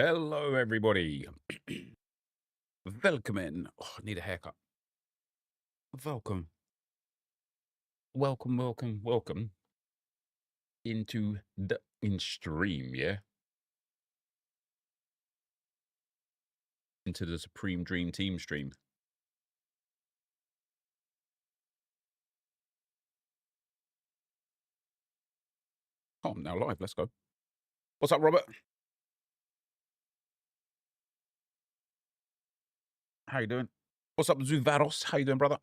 Hello, everybody. Welcome in. Oh, I need a haircut. Welcome. Welcome into the in-stream, yeah? Into the Supreme Dream Team stream. Oh, I'm now live. Let's go. What's up, Robert? How you doing? What's up, Zuvaros? How you doing, brother?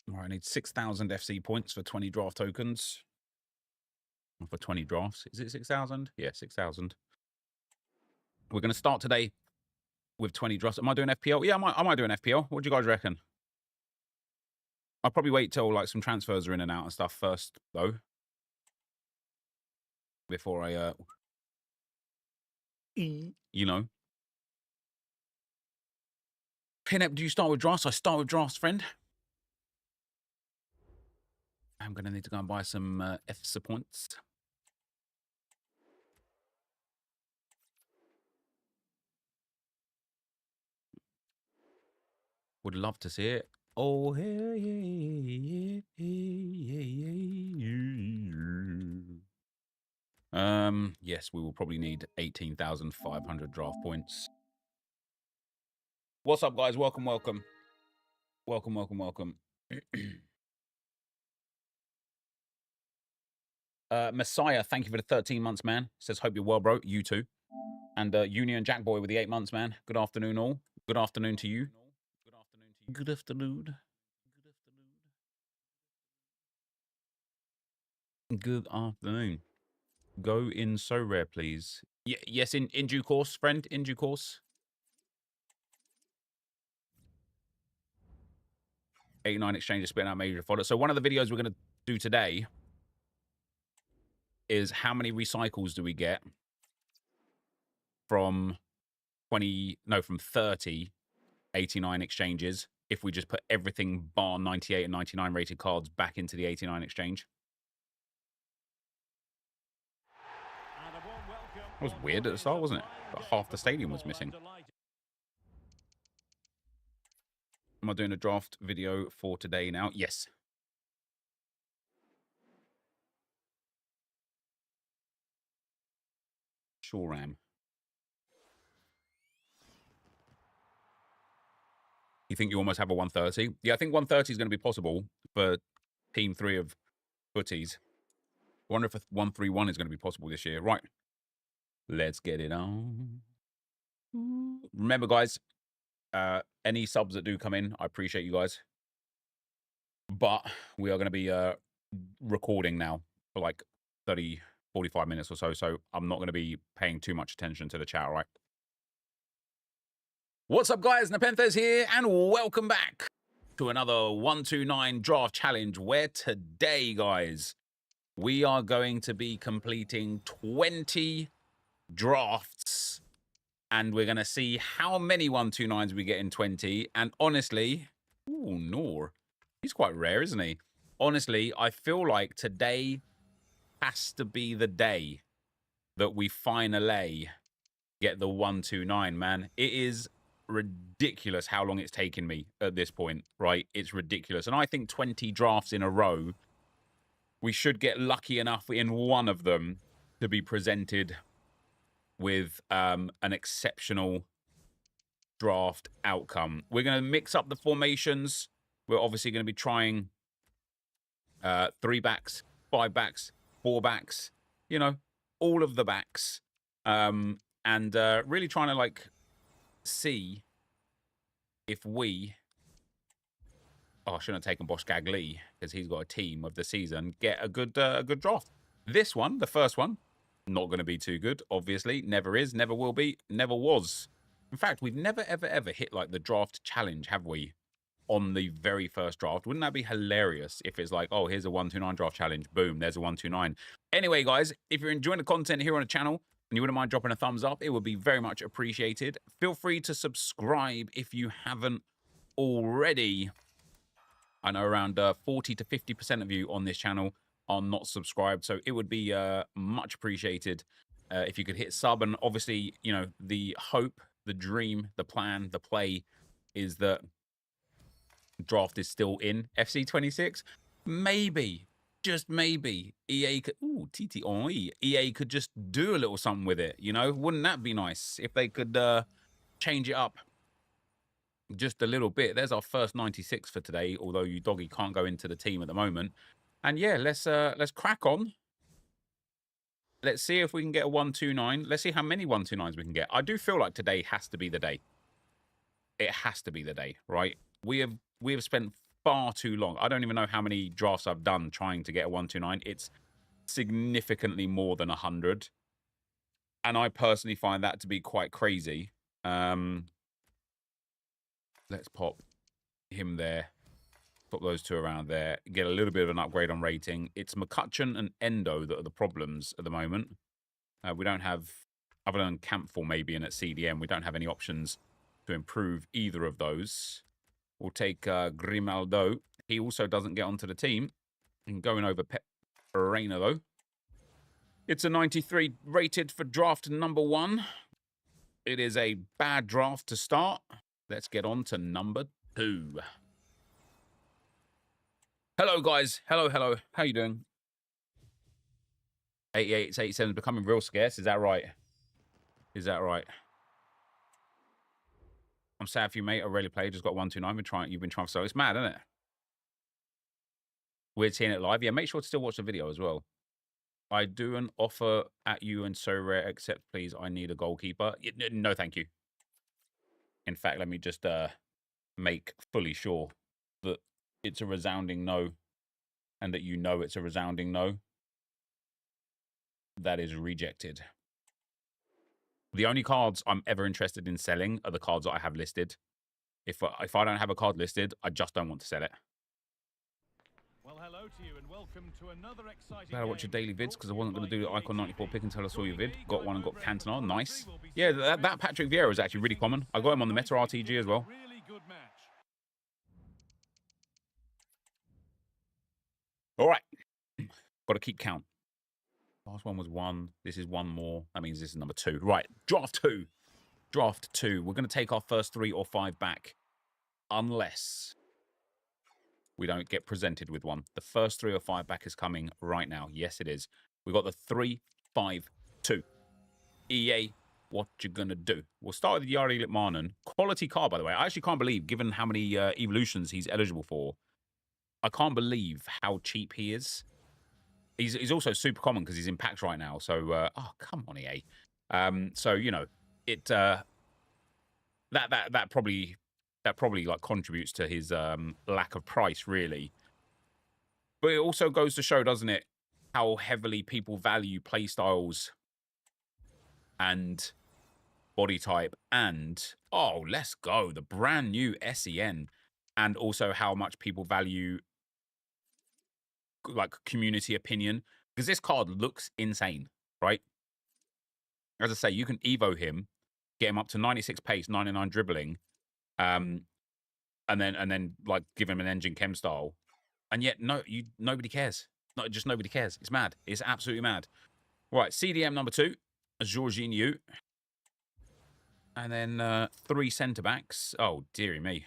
All right, I need 6,000 FC points for 20 draft tokens. Or for 20 drafts. Is it 6,000? Yeah, 6,000. We're going to start today with 20 drafts. Am I doing FPL? Yeah, I might do an FPL. What do you guys reckon? I'll probably wait till like some transfers are in and out and stuff first, though. Before I, you know. Pinep, do you start with drafts? I start with drafts, friend. I'm going to need to go and buy some FC points. Would love to see it. Oh, hey, yes, we will probably need 18,500 draft points. What's up, guys? Welcome. Messiah, thank you for the 13 months, man. Says, hope you're well, bro. You too. And Union Jackboy with the 8 months, man. Good afternoon, all. Good afternoon to you. Good afternoon. Good afternoon. Go in so rare, please. Yes, in due course, friend. In due course. 89 exchanges spitting out major fodder. So one of the videos we're going to do today is how many recycles do we get from 30 89 exchanges if we just put everything bar 98 and 99 rated cards back into the 89 exchange. It was weird at the start, wasn't it? But half the stadium was missing. Am I doing a draft video for today now? Yes. Sure am. You think you almost have a 130? Yeah, I think 130 is going to be possible for Team 3 of footies. I wonder if a 131 is going to be possible this year. Right. Let's get it on. Remember, guys, any subs that do come in, I appreciate you guys. But we are going to be recording now for like 30, 45 minutes or so. So I'm not going to be paying too much attention to the chat, all right? What's up, guys? NepentheZ here, and welcome back to another 129 draft challenge, where today, guys, we are going to be completing 20 drafts, and we're going to see how many 129s we get in 20. And honestly, ooh, Noor, he's quite rare, isn't he? Honestly, I feel like today has to be the day that we finally get the 129, man. It is ridiculous how long it's taken me at this point, right? It's ridiculous. And I think 20 drafts in a row, we should get lucky enough in one of them to be presented with an exceptional draft outcome. We're going to mix up the formations. We're obviously going to be trying 3 backs, 5 backs, 4 backs, you know, all of the backs. And really trying to, like, see if we... Oh, I shouldn't have taken Bosch Gagli because he's got a team of the season. Get a good draft. This one, the first one, not going to be too good, obviously. Never is, never will be, never was. In fact, we've never, ever hit, like, the draft challenge, have we? On the very first draft. Wouldn't that be hilarious if it's like, oh, here's a 129 draft challenge. Boom, there's a 129. Anyway, guys, if you're enjoying the content here on the channel and you wouldn't mind dropping a thumbs up, it would be very much appreciated. Feel free to subscribe if you haven't already. I know around 40 to 50% of you on this channel are not subscribed, so it would be much appreciated if you could hit sub. And obviously, you know, the hope, the dream, the plan, the play is that draft is still in FC26. Maybe, just maybe, EA could, ooh, TTOE, EA could just do a little something with it, you know? Wouldn't that be nice if they could change it up just a little bit? There's our first 96 for today, although you doggy can't go into the team at the moment. And yeah, let's crack on. Let's see if we can get a 129. Let's see how many 129s we can get. I do feel like today has to be the day. It has to be the day, right? We have spent far too long. I don't even know how many drafts I've done trying to get a 129. It's significantly more than 100. And I personally find that to be quite crazy. Let's pop him there. Put those two around there. Get a little bit of an upgrade on rating. It's McCutcheon and Endo that are the problems at the moment. We don't have, other than Campbell maybe and at CDM, we don't have any options to improve either of those. We'll take Grimaldo. He also doesn't get onto the team. And going over Pep Reina, though. It's a 93 rated for draft number 1. It is a bad draft to start. Let's get on to number 2. Hello, guys. Hello, hello. How you doing? 88, 87 is becoming real scarce. Is that right? Is that right? I'm sad for you, mate. I rarely play. Just got 129. You've been trying for so. It's mad, isn't it? We're seeing it live. Yeah, make sure to still watch the video as well. I do an offer at you and so rare, except please, I need a goalkeeper. No, thank you. In fact, let me just make fully sure that it's a resounding no, and that you know it's a resounding no. That is rejected. The only cards I'm ever interested in selling are the cards that I have listed. If I don't have a card listed, I just don't want to sell it. Well, hello to you and welcome to another exciting Glad I watch your daily vids because I wasn't going to do the Icon 94 pick until I saw your vid. Got one and got Cantona. Nice. Yeah, that Patrick Vieira is actually really common. I got him on the Meta RTG as well. All right. Got to keep count. Last one was 1. This is 1 more. That means this is number 2. Right. Draft 2. Draft 2. We're going to take our first 3 or 5 back. Unless we don't get presented with one. The first 3 or 5 back is coming right now. Yes, it is. We got the 3-5-2. EA, what you gonna do? We'll start with Yari Litmanen. Quality card, by the way. I actually can't believe, given how many evolutions he's eligible for, I can't believe how cheap he is. He's also super common because he's in packs right now. So, oh, come on, EA. So, you know, it that probably like contributes to his lack of price, really. But it also goes to show, doesn't it, how heavily people value playstyles and body type and, oh, let's go, the brand new SEN, and also how much people value like community opinion, because this card looks insane, right? As I say, you can Evo him, get him up to 96 pace, 99 dribbling, and then like give him an engine chem style, and yet nobody cares. Just nobody cares. It's mad. It's absolutely mad. Right, CDM number 2, Jorginho, and then 3 centre backs. Oh dearie me.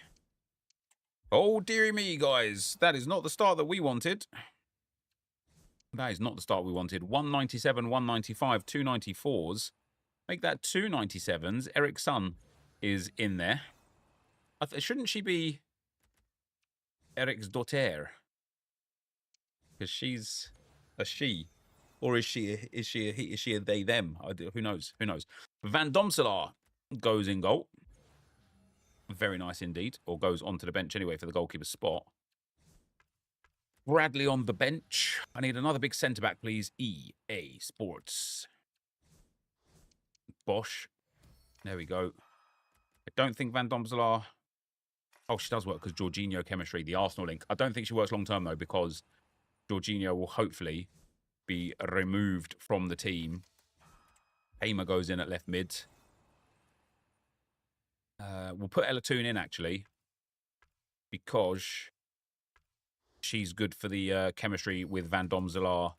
Oh dearie me, guys. That is not the start that we wanted. That is not the start we wanted. 197, 195, 294s. Make that 297s. Eric's son is in there. Shouldn't she be Eric's daughter? Because she's a she. Or is she a he? Is she a they, them? Who knows? Who knows? Van Domselaar goes in goal. Very nice indeed. Or goes onto the bench anyway for the goalkeeper spot. Bradley on the bench. I need another big centre-back, please. EA Sports. Bosch. There we go. I don't think Van Domselaar... Oh, she does work because Jorginho chemistry, the Arsenal link. I don't think she works long-term, though, because Jorginho will hopefully be removed from the team. Hamer goes in at left mid. We'll put Ella Toon in, actually, because she's good for the chemistry with Van Domselaar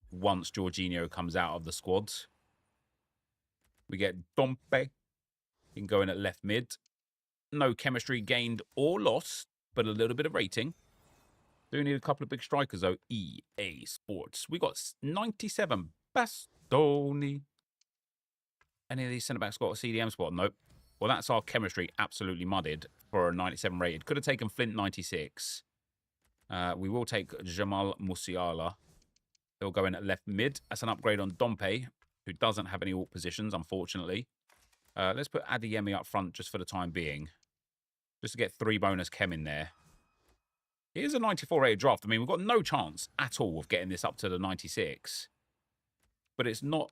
once Jorginho comes out of the squad. We get Dompe. He can go in at left mid. No chemistry gained or lost, but a little bit of rating. Do need a couple of big strikers, though. EA Sports. We got 97. Bastoni. Any of these centre-backs got a CDM spot? Nope. Well, that's our chemistry absolutely mudded for a 97 rated. Could have taken Flint 96. We will take Jamal Musiala. He'll go in at left mid. That's an upgrade on Dompe, who doesn't have any alt positions, unfortunately. Let's put Adeyemi up front just for the time being. Just to get 3 bonus chem in there. Here's a 94 rated draft. I mean, we've got no chance at all of getting this up to the 96. But it's not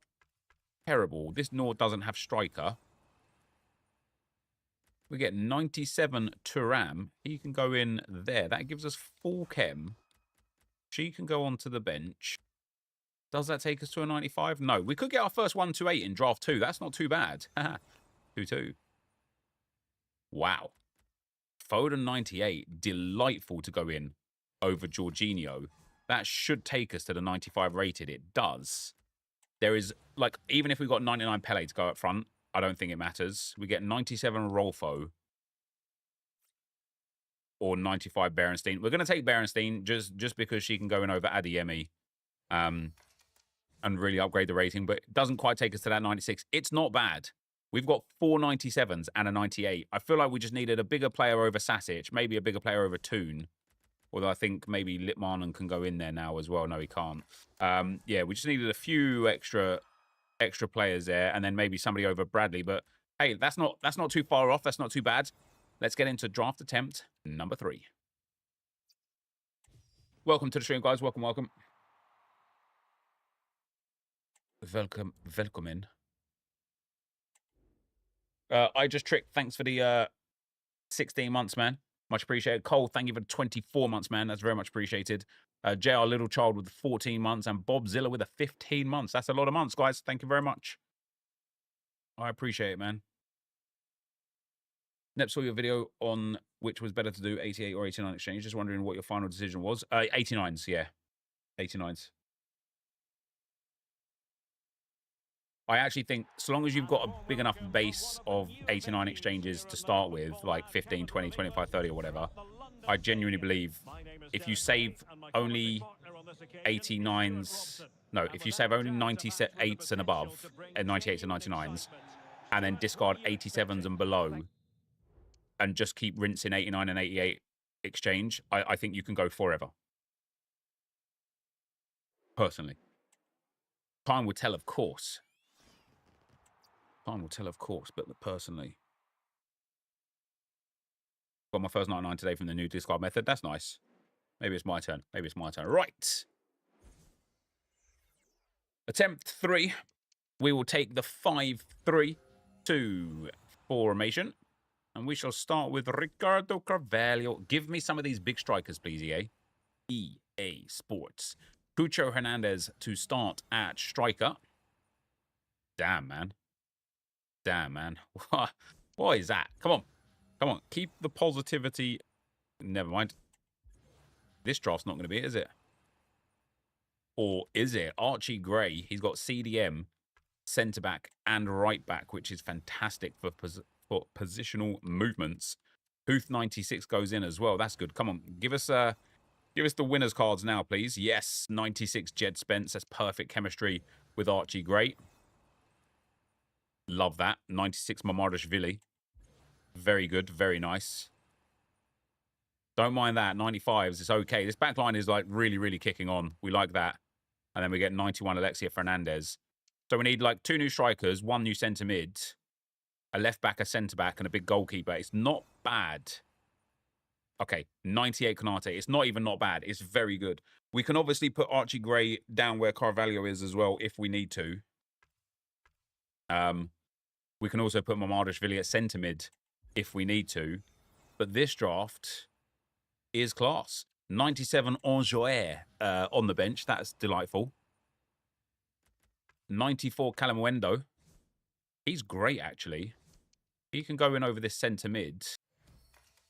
terrible. This Nord doesn't have striker. We get 97 Turam. He can go in there. That gives us full chem. She can go onto the bench. Does that take us to a 95? No. We could get our first 128 in draft 2. That's not too bad. 2-2. Wow. Foden 98. Delightful to go in over Jorginho. That should take us to the 95 rated. It does. There is, like, even if we got 99 Pele to go up front, I don't think it matters. We get 97 Rolfo or 95 Berenstein. We're going to take Berenstein just because she can go in over Adeyemi and really upgrade the rating, but it doesn't quite take us to that 96. It's not bad. We've got 4 97s and a 98. I feel like we just needed a bigger player over Sasic, maybe a bigger player over Toon. Although I think maybe Litmanen can go in there now as well. No, he can't. Yeah, we just needed a few extra players there, and then maybe somebody over Bradley. But hey, that's not too far off. That's not too bad. Let's get into draft attempt number 3. Welcome to the stream, guys. Welcome. Welcome in. I just tricked. Thanks for the 16 months, man. Much appreciated. Cole, thank you for 24 months, man. That's very much appreciated. JR Little Child with 14 months and Bob Zilla with 15 months. That's a lot of months, guys. Thank you very much. I appreciate it, man. Nep saw your video on which was better to do, 88 or 89 exchange. Just wondering what your final decision was. 89s, yeah. 89s. I actually think so long as you've got a big enough base of 89 exchanges to start with, like 15, 20, 25, 30 or whatever, I genuinely believe if you save only 89s, no, if you save only 98s and above, and 98s and 99s, and then discard 87s and below, and just keep rinsing 89 and 88 exchange, I think you can go forever. Personally. Time will tell, of course. Time will tell, of course, but personally. Got my first 99 today from the new discard method. That's nice. Maybe it's my turn. Maybe it's my turn. Right. Attempt 3. We will take the 5-3-2 formation. And we shall start with Ricardo Carvalho. Give me some of these big strikers, please, EA. EA Sports. Pucho Hernandez to start at striker. Damn, man. Damn, man. What is that? Come on. Come on. Keep the positivity. Never mind. This draft's not going to be it, is it? Or is it? Archie Gray. He's got CDM, centre-back, and right-back, which is fantastic for positional movements. Huth 96 goes in as well. That's good. Come on. Give us the winners cards now, please. Yes, 96 Jed Spence. That's perfect chemistry with Archie Gray. Love that. 96 Mamardashvili. Very good. Very nice. Don't mind that. 95s. It's okay. This back line is like really, really kicking on. We like that. And then we get 91 Alexia Fernandez. So we need like 2 new strikers, 1 new centre mid, a left back, a centre back, and a big goalkeeper. It's not bad. Okay, 98 Konate. It's not even not bad. It's very good. We can obviously put Archie Gray down where Carvalho is as well if we need to. We can also put Mamardashvili at centre mid if we need to. But this draft is class. 97 Enjoyer on the bench. That's delightful. 94 Calamuendo. He's great, actually. He can go in over this centre mid.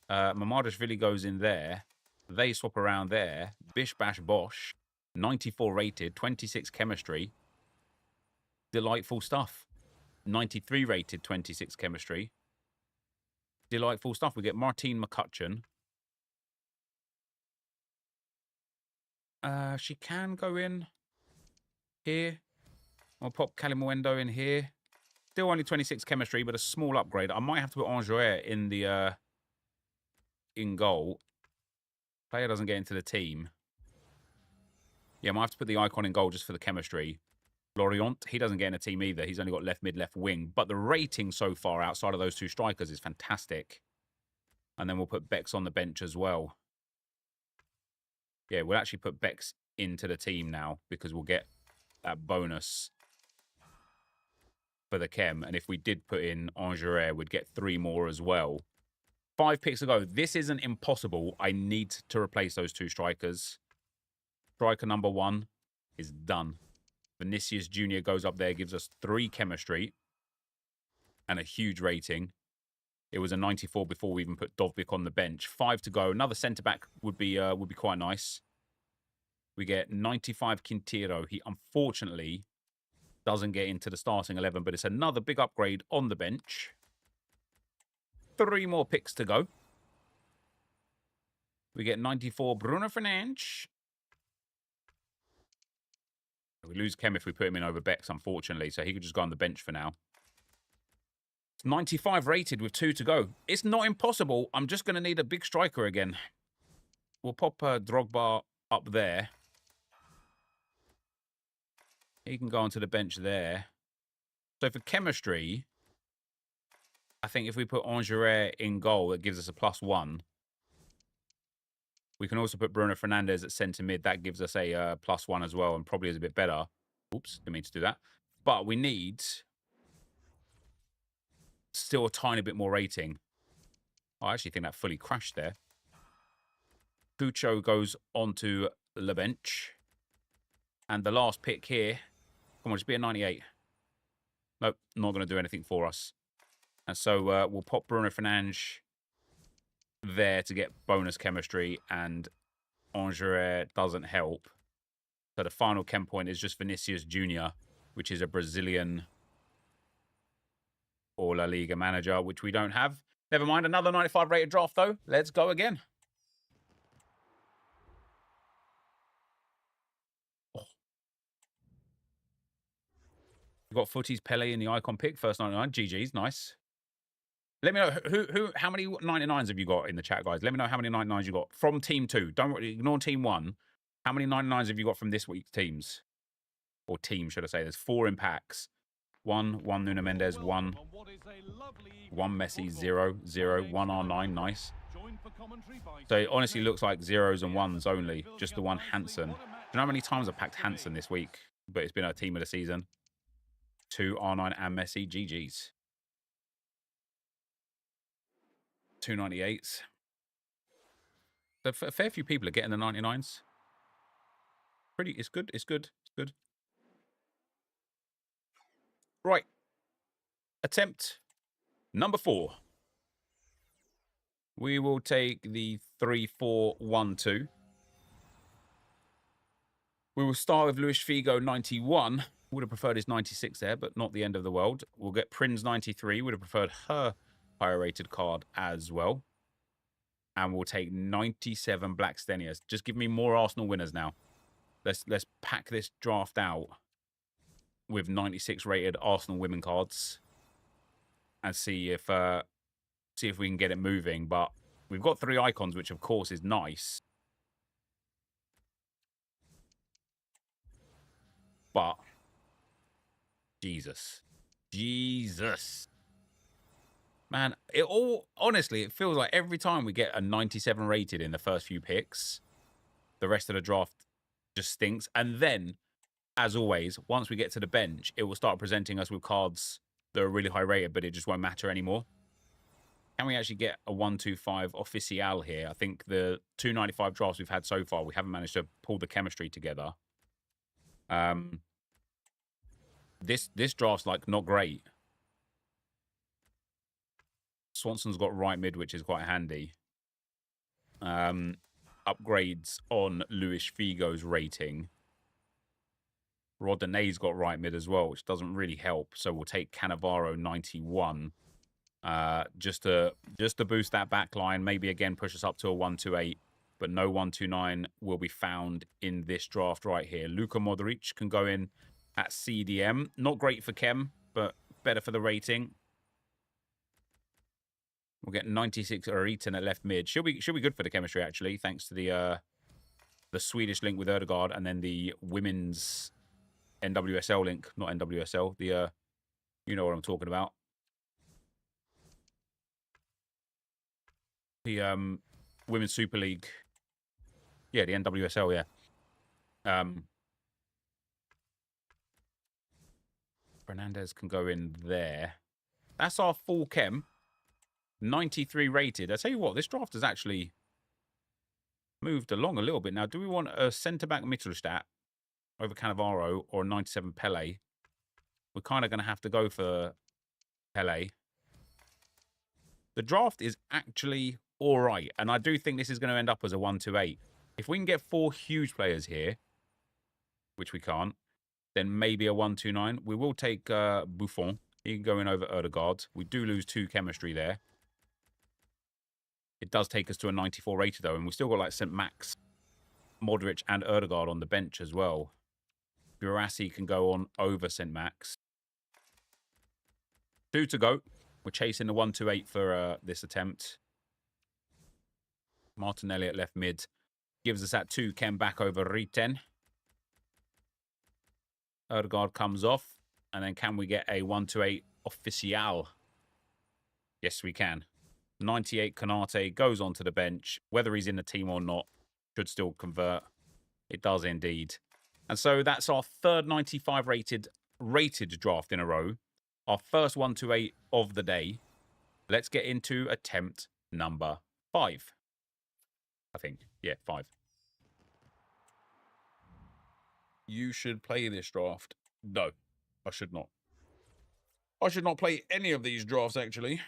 Mamardashvili goes in there. They swap around there. Bish Bash Bosh. 94 rated. 26 chemistry. Delightful stuff. 93 rated, 26 chemistry. Delightful stuff. We get Martine McCutcheon. She can go in here. I'll pop Calimuendo in here. Still only 26 chemistry, but a small upgrade. I might have to put Enquiries in the in goal. Player doesn't get into the team. Yeah, I might have to put the icon in goal just for the chemistry. Lorient, he doesn't get in a team either. He's only got left mid, left wing. But the rating so far outside of those two strikers is fantastic. And then we'll put Bex on the bench as well. Yeah, we'll actually put Bex into the team now because we'll get that bonus for the chem. And if we did put in Enquiries, we'd get 3 more as well. 5 picks to go. This isn't impossible. I need to replace those two strikers. Striker number 1 is done. Vinicius Jr. goes up there, gives us 3 chemistry and a huge rating. It was a 94 before we even put Dovbyk on the bench. 5 to go. Another centre-back would be quite nice. We get 95 Quintero. He unfortunately doesn't get into the starting 11, but it's another big upgrade on the bench. 3 more picks to go. We get 94 Bruno Fernandes. We lose Chem if we put him in over Bex, unfortunately, so he could just go on the bench for now. It's 95 rated with 2 to go. It's not impossible. I'm just going to need a big striker again. We'll pop Drogba up there. He can go onto the bench there. So for chemistry, I think if we put Enquiries in goal, it gives us a +1. We can also put Bruno Fernandes at centre mid. That gives us a +1 as well and probably is a bit better. Oops, didn't mean to do that. But we need still a tiny bit more rating. I actually think that fully crashed there. Pucho goes onto the bench. And the last pick here, come on, just be a 98. Nope, not going to do anything for us. And so we'll pop Bruno Fernandes there to get bonus chemistry, and Enquiries doesn't help. So the final chem point is just Vinicius Jr., which is a Brazilian or La Liga manager, which we don't have. Never mind, another 95 rated draft though. Let's go again. Oh. We've got Footy's Pele in the icon pick, first 99. GG's, nice. Let me know how many 99s have you got in the chat, guys. Let me know how many 99s you got from team 2. Don't worry, ignore team 1. How many 99s have you got from this week's teams? Or team, should I say. There's 4 in packs. 1 Nuno Mendes, 1 Messi, 0 1 R9, nice. So it honestly looks like 0s and 1s only. Just the one Hansen. Do you know how many times I've packed Hansen this week? But it's been our team of the season. 2 R9 and Messi, GG's. 2 98s. So a fair few people are getting the 99s. It's good. It's good. It's good. Right. Attempt number 4. We will take the 3-4-1-2. We will start with Luis Figo 91. Would have preferred his 96 there, but not the end of the world. We'll get Prinz 93. Would have preferred her higher rated card as well. And we'll take 97 Black Stenias. Just give me more Arsenal winners now. Let's pack this draft out with 96 rated Arsenal women cards and see if we can get it moving. But we've got 3 icons, which of course is nice. But Jesus. Man, honestly, it feels like every time we get a 97 rated in the first few picks, the rest of the draft just stinks. And then, as always, once we get to the bench, it will start presenting us with cards that are really high rated, but it just won't matter anymore. Can we actually get a 125 official here? I think the 295 drafts we've had so far, we haven't managed to pull the chemistry together. This draft's like not great. Swanson's got right mid, which is quite handy. Upgrades on Luis Figo's rating. Rodinet's got right mid as well, which doesn't really help. So we'll take Cannavaro 91 just to boost that back line. Maybe again push us up to a 128, but no 129 will be found in this draft right here. Luka Modric can go in at CDM. Not great for Chem, but better for the rating. We'll get 96 or Eaton at left mid. Should be good for the chemistry actually, thanks to the Swedish link with Ødegaard and then the women's NWSL link, not NWSL. The you know what I'm talking about. The Women's Super League. Yeah, the NWSL, yeah. Fernandez can go in there. That's our full chem. 93 rated. I tell you what, this draft has actually moved along a little bit. Now, do we want a centre-back Mittelstadt over Cannavaro or a 97 Pele? We're kind of going to have to go for Pele. The draft is actually all right, and I do think this is going to end up as a 1-2-8. If we can get 4 huge players here, which we can't, then maybe a 1-2-9. We will take Buffon. He can go in over Ødegaard. We do lose 2 chemistry there. It does take us to a 94 rated, though, and we still got like St. Max, Modric, and Ødegaard on the bench as well. Burassi can go on over St. Max. 2 to go. We're chasing the 1-2-8 for this attempt. Martinelli at left mid gives us that 2 chem back over Riten. Ødegaard comes off. And then can we get a 1-2-8 official? Yes, we can. 98 Konate goes onto the bench. Whether he's in the team or not, should still convert. It does indeed. And so that's our third 95 rated draft in a row. Our first 1-2-8 of the day. Let's get into attempt number 5. I think. Yeah, 5. You should play this draft. No, I should not. I should not play any of these drafts, actually.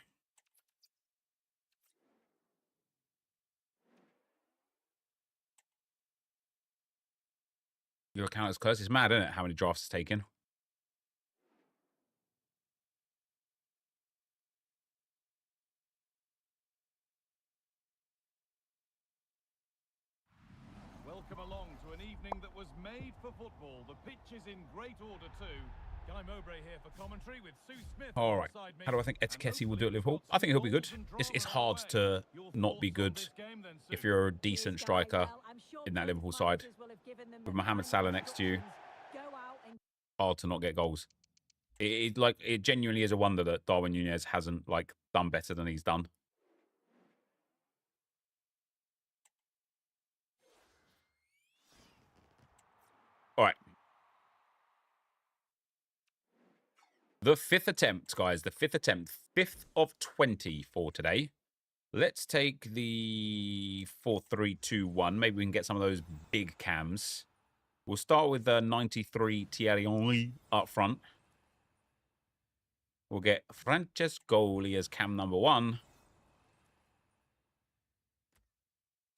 Your account is closed. It's mad, isn't it, how many drafts it's taken? Welcome along to an evening that was made for football. The pitch is in great order too. Guy Mowbray here for commentary with Sue Smith. All right. How do I think Etiquette will do at Liverpool? I think he'll be good. It's hard to not be good if you're a decent striker in that Liverpool side. With Mohamed Salah next to you, hard to not get goals. It genuinely is a wonder that Darwin Núñez hasn't done better than he's done. All right. The 5th attempt, guys. The 5th attempt. 5th of 20 for today. Let's take the 4-3-2-1. Maybe we can get some of those big cams. We'll start with the 93 Thierry Henry up front. We'll get Francescoli as cam number 1.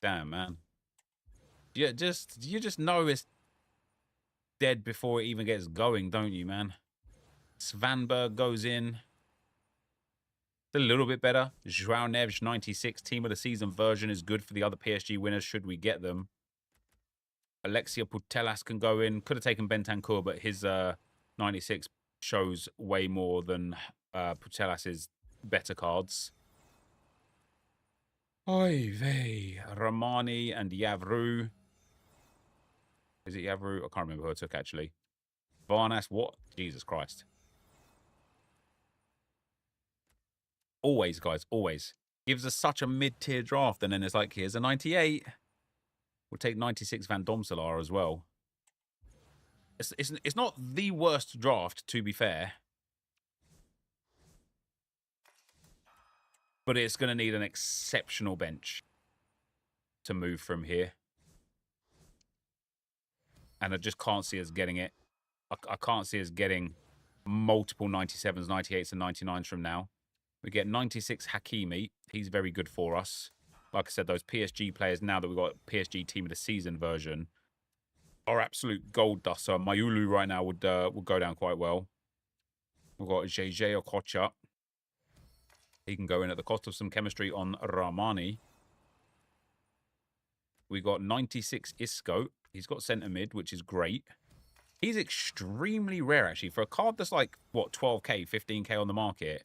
Damn, man. You just know it's dead before it even gets going, don't you, man? Svanberg goes in. It's a little bit better. João Neves 96 team of the season version is good for the other PSG winners should we get them. Alexia Putellas can go in. Could have taken Bentancur, but his 96 shows way more than Putellas's better cards. Oy vey. Romani and Yavru. Is it Yavru? I can't remember who I took, actually. Varnas, what? Jesus Christ. Always, guys, always. Gives us such a mid-tier draft, and then it's like, here's a 98. We'll take 96 Van Domselaar as well. It's not the worst draft, to be fair. But it's going to need an exceptional bench to move from here. And I just can't see us getting it. I can't see us getting multiple 97s, 98s, and 99s from now. We get 96 Hakimi. He's very good for us. Like I said, those PSG players, now that we've got PSG Team of the Season version, our absolute gold dust. So Mayulu right now would go down quite well. We've got JJ Okocha. He can go in at the cost of some chemistry on Ramani. We got 96 Isco. He's got centre mid, which is great. He's extremely rare, actually. For a card that's like, what, 12k, 15k on the market,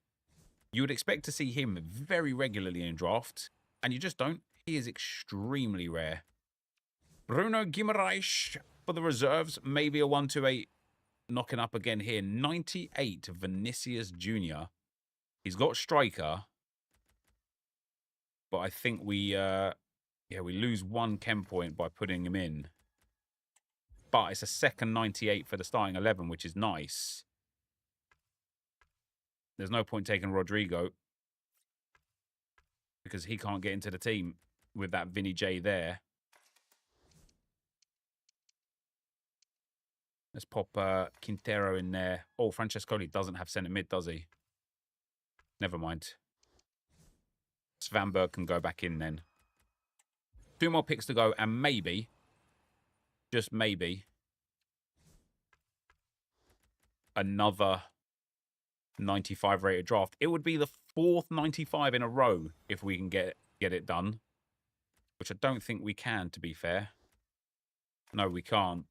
you would expect to see him very regularly in draft, and you just don't. He is extremely rare. Bruno Guimaraes for the reserves, maybe a 128 knocking up again here. 98 Vinicius Jr. He's got striker, but I think we lose one chem point by putting him in. But it's a second 98 for the starting 11, which is nice. There's no point taking Rodrigo because he can't get into the team with that Vinny J there. Let's pop Quintero in there. Oh, Francescoli doesn't have centre mid, does he? Never mind. Svanberg can go back in then. 2 more picks to go, and maybe, just maybe, another 95 rated draft. It would be the 4th 95 in a row if we can get it done, which I don't think we can, to be fair. No, we can't.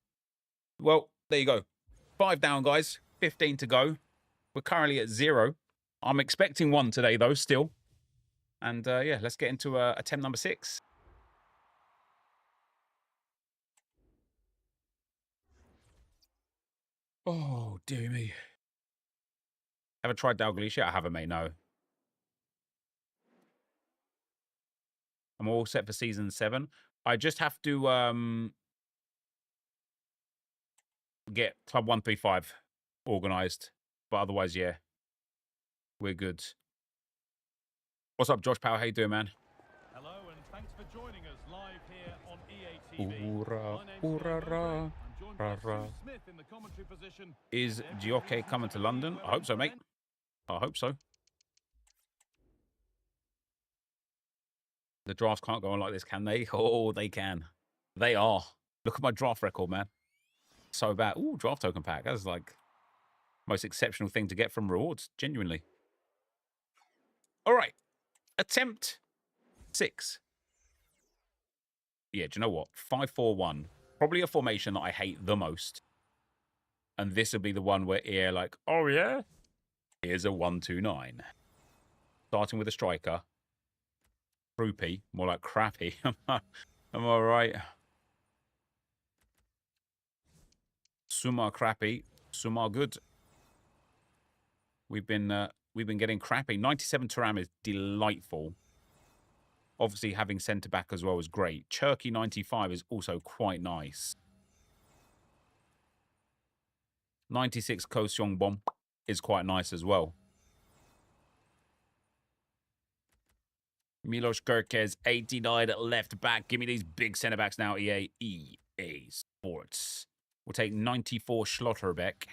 Well, there you go. 5 down, guys. 15 to go. We're currently at 0. I'm expecting 1 today, though, still. And, yeah, let's get into attempt number 6. Oh, dear me. Ever tried Dalglish yet? I haven't, mate, no. I'm all set for season 7. I just have to get Club 135 organised. But otherwise, yeah, we're good. What's up, Josh Power? How you doing, man? Hello, and thanks for joining us live here on EA TV. Oora, My name's oora, Joga ra, Bonito. I'm joined by ra. Sue Smith in the commentary position. Is Gioke coming to London? I hope so, mate. I hope so. The drafts can't go on like this, can they? Oh, they can. They are. Look at my draft record, man. So bad. Ooh, draft token pack. That's like most exceptional thing to get from rewards. Genuinely. All right. Attempt 6. Yeah, do you know what? 5-4-1. Probably a formation that I hate the most. And this will be the one where you're like, oh, yeah? Here's a 1-2-9. Starting with a striker. Croupy. More like crappy. Am I right? Summa crappy. Summa good. We've been getting crappy. 97 Thuram is delightful. Obviously, having centre-back as well is great. Cherky 95 is also quite nice. 96 Ko Seong-bom is quite nice as well. Milos Gerkes 89 at left back. Give me these big centre-backs now, EA. EA Sports. We'll take 94 Schlotterbeck.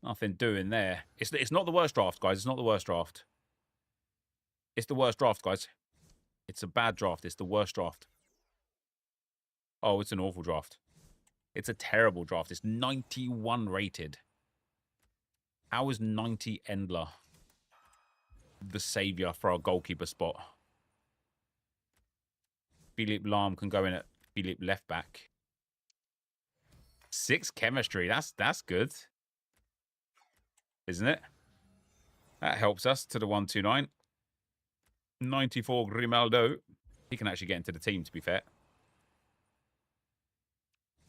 Nothing doing there. It's not the worst draft, guys. It's not the worst draft. It's the worst draft, guys. It's a bad draft. It's the worst draft. Oh, it's an awful draft. It's a terrible draft. It's 91 rated. How is 90 Endler the saviour for our goalkeeper spot? Philippe Lahm can go in at Philippe left back. 6 chemistry. That's good. Isn't it? That helps us to the 1-2-9. 94 Grimaldo. He can actually get into the team, to be fair.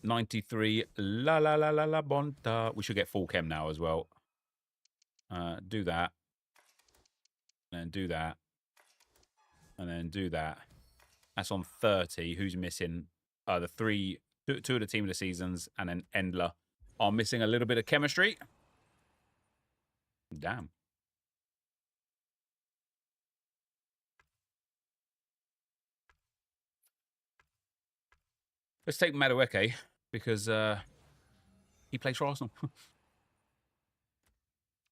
93 La La La La La Bonta. We should get full chem now as well. Do that. And then do that. And then do that. That's on 30. Who's missing? The two of the team of the seasons and then Endler are missing a little bit of chemistry. Damn. Let's take Madueke because he plays for Arsenal.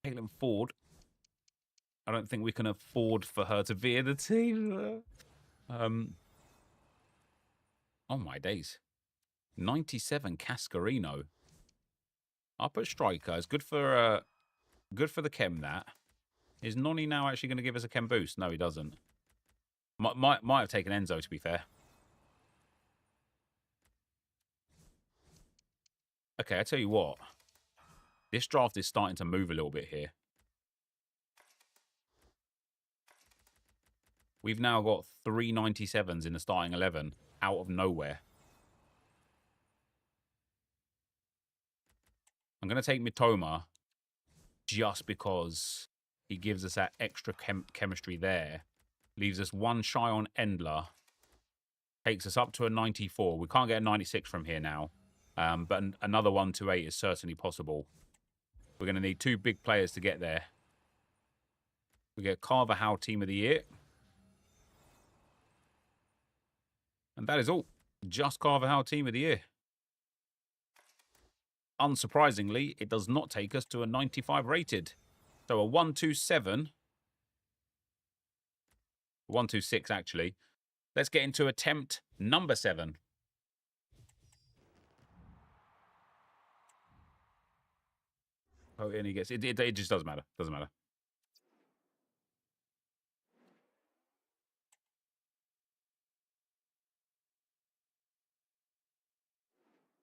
Caitlin Ford. I don't think we can afford for her to be in the team. Oh, my days. 97 Cascarino. I'll put striker. It's good for the chem, that. Is Noni now actually going to give us a chem boost? No, he doesn't. Might have taken Enzo, to be fair. Okay, I tell you what. This draft is starting to move a little bit here. We've now got 3 97s in the starting 11 out of nowhere. I'm going to take Mitoma just because he gives us that extra chemistry there. Leaves us one shy on Endler. Takes us up to a 94. We can't get a 96 from here now. But another 128 is certainly possible. We're going to need 2 big players to get there. We get Carvajal Team of the Year. And that is all. Just Carvajal Team of the Year. Unsurprisingly, it does not take us to a 95 rated. So a 127. 126, actually. Let's get into attempt number 7. Oh, and he gets it. It just doesn't matter. Doesn't matter.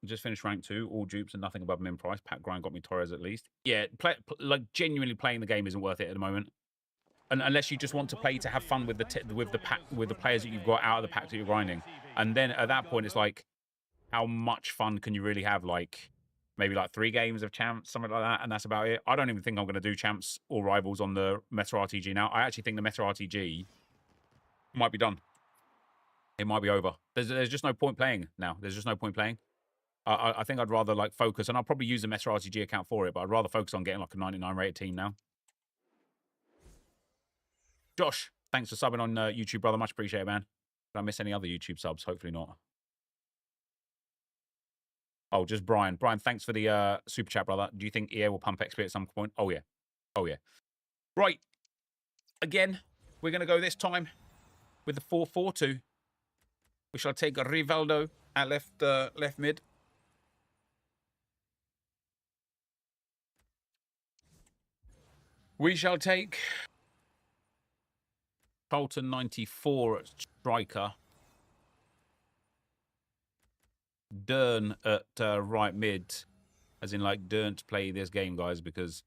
Just finished rank 2. All dupes and nothing above min price. Pat Grind got me Torres at least. Yeah, like genuinely playing the game isn't worth it at the moment. And unless you just want to play to have fun with the players that you've got out of the pack that you're grinding. And then at that point, it's like, how much fun can you really have? Like, maybe like 3 games of champs, something like that, and that's about it. I don't even think I'm going to do champs or rivals on the Meta RTG now. I actually think the Meta RTG might be done. It might be over. There's just no point playing now. There's just no point playing. I think I'd rather like focus, and I'll probably use the Meta RTG account for it, but I'd rather focus on getting like a 99 rated team now. Josh, thanks for subbing on YouTube, brother. Much appreciated, man. Did I miss any other YouTube subs? Hopefully not. Oh, just Brian. Brian, thanks for the super chat, brother. Do you think EA will pump XP at some point? Oh, yeah. Oh, yeah. Right. Again, we're going to go this time with the 4-4-2. We shall take Rivaldo at left mid. We shall take Charlton 94 at striker. Dern at right mid. As in, like, Dern to play this game, guys, because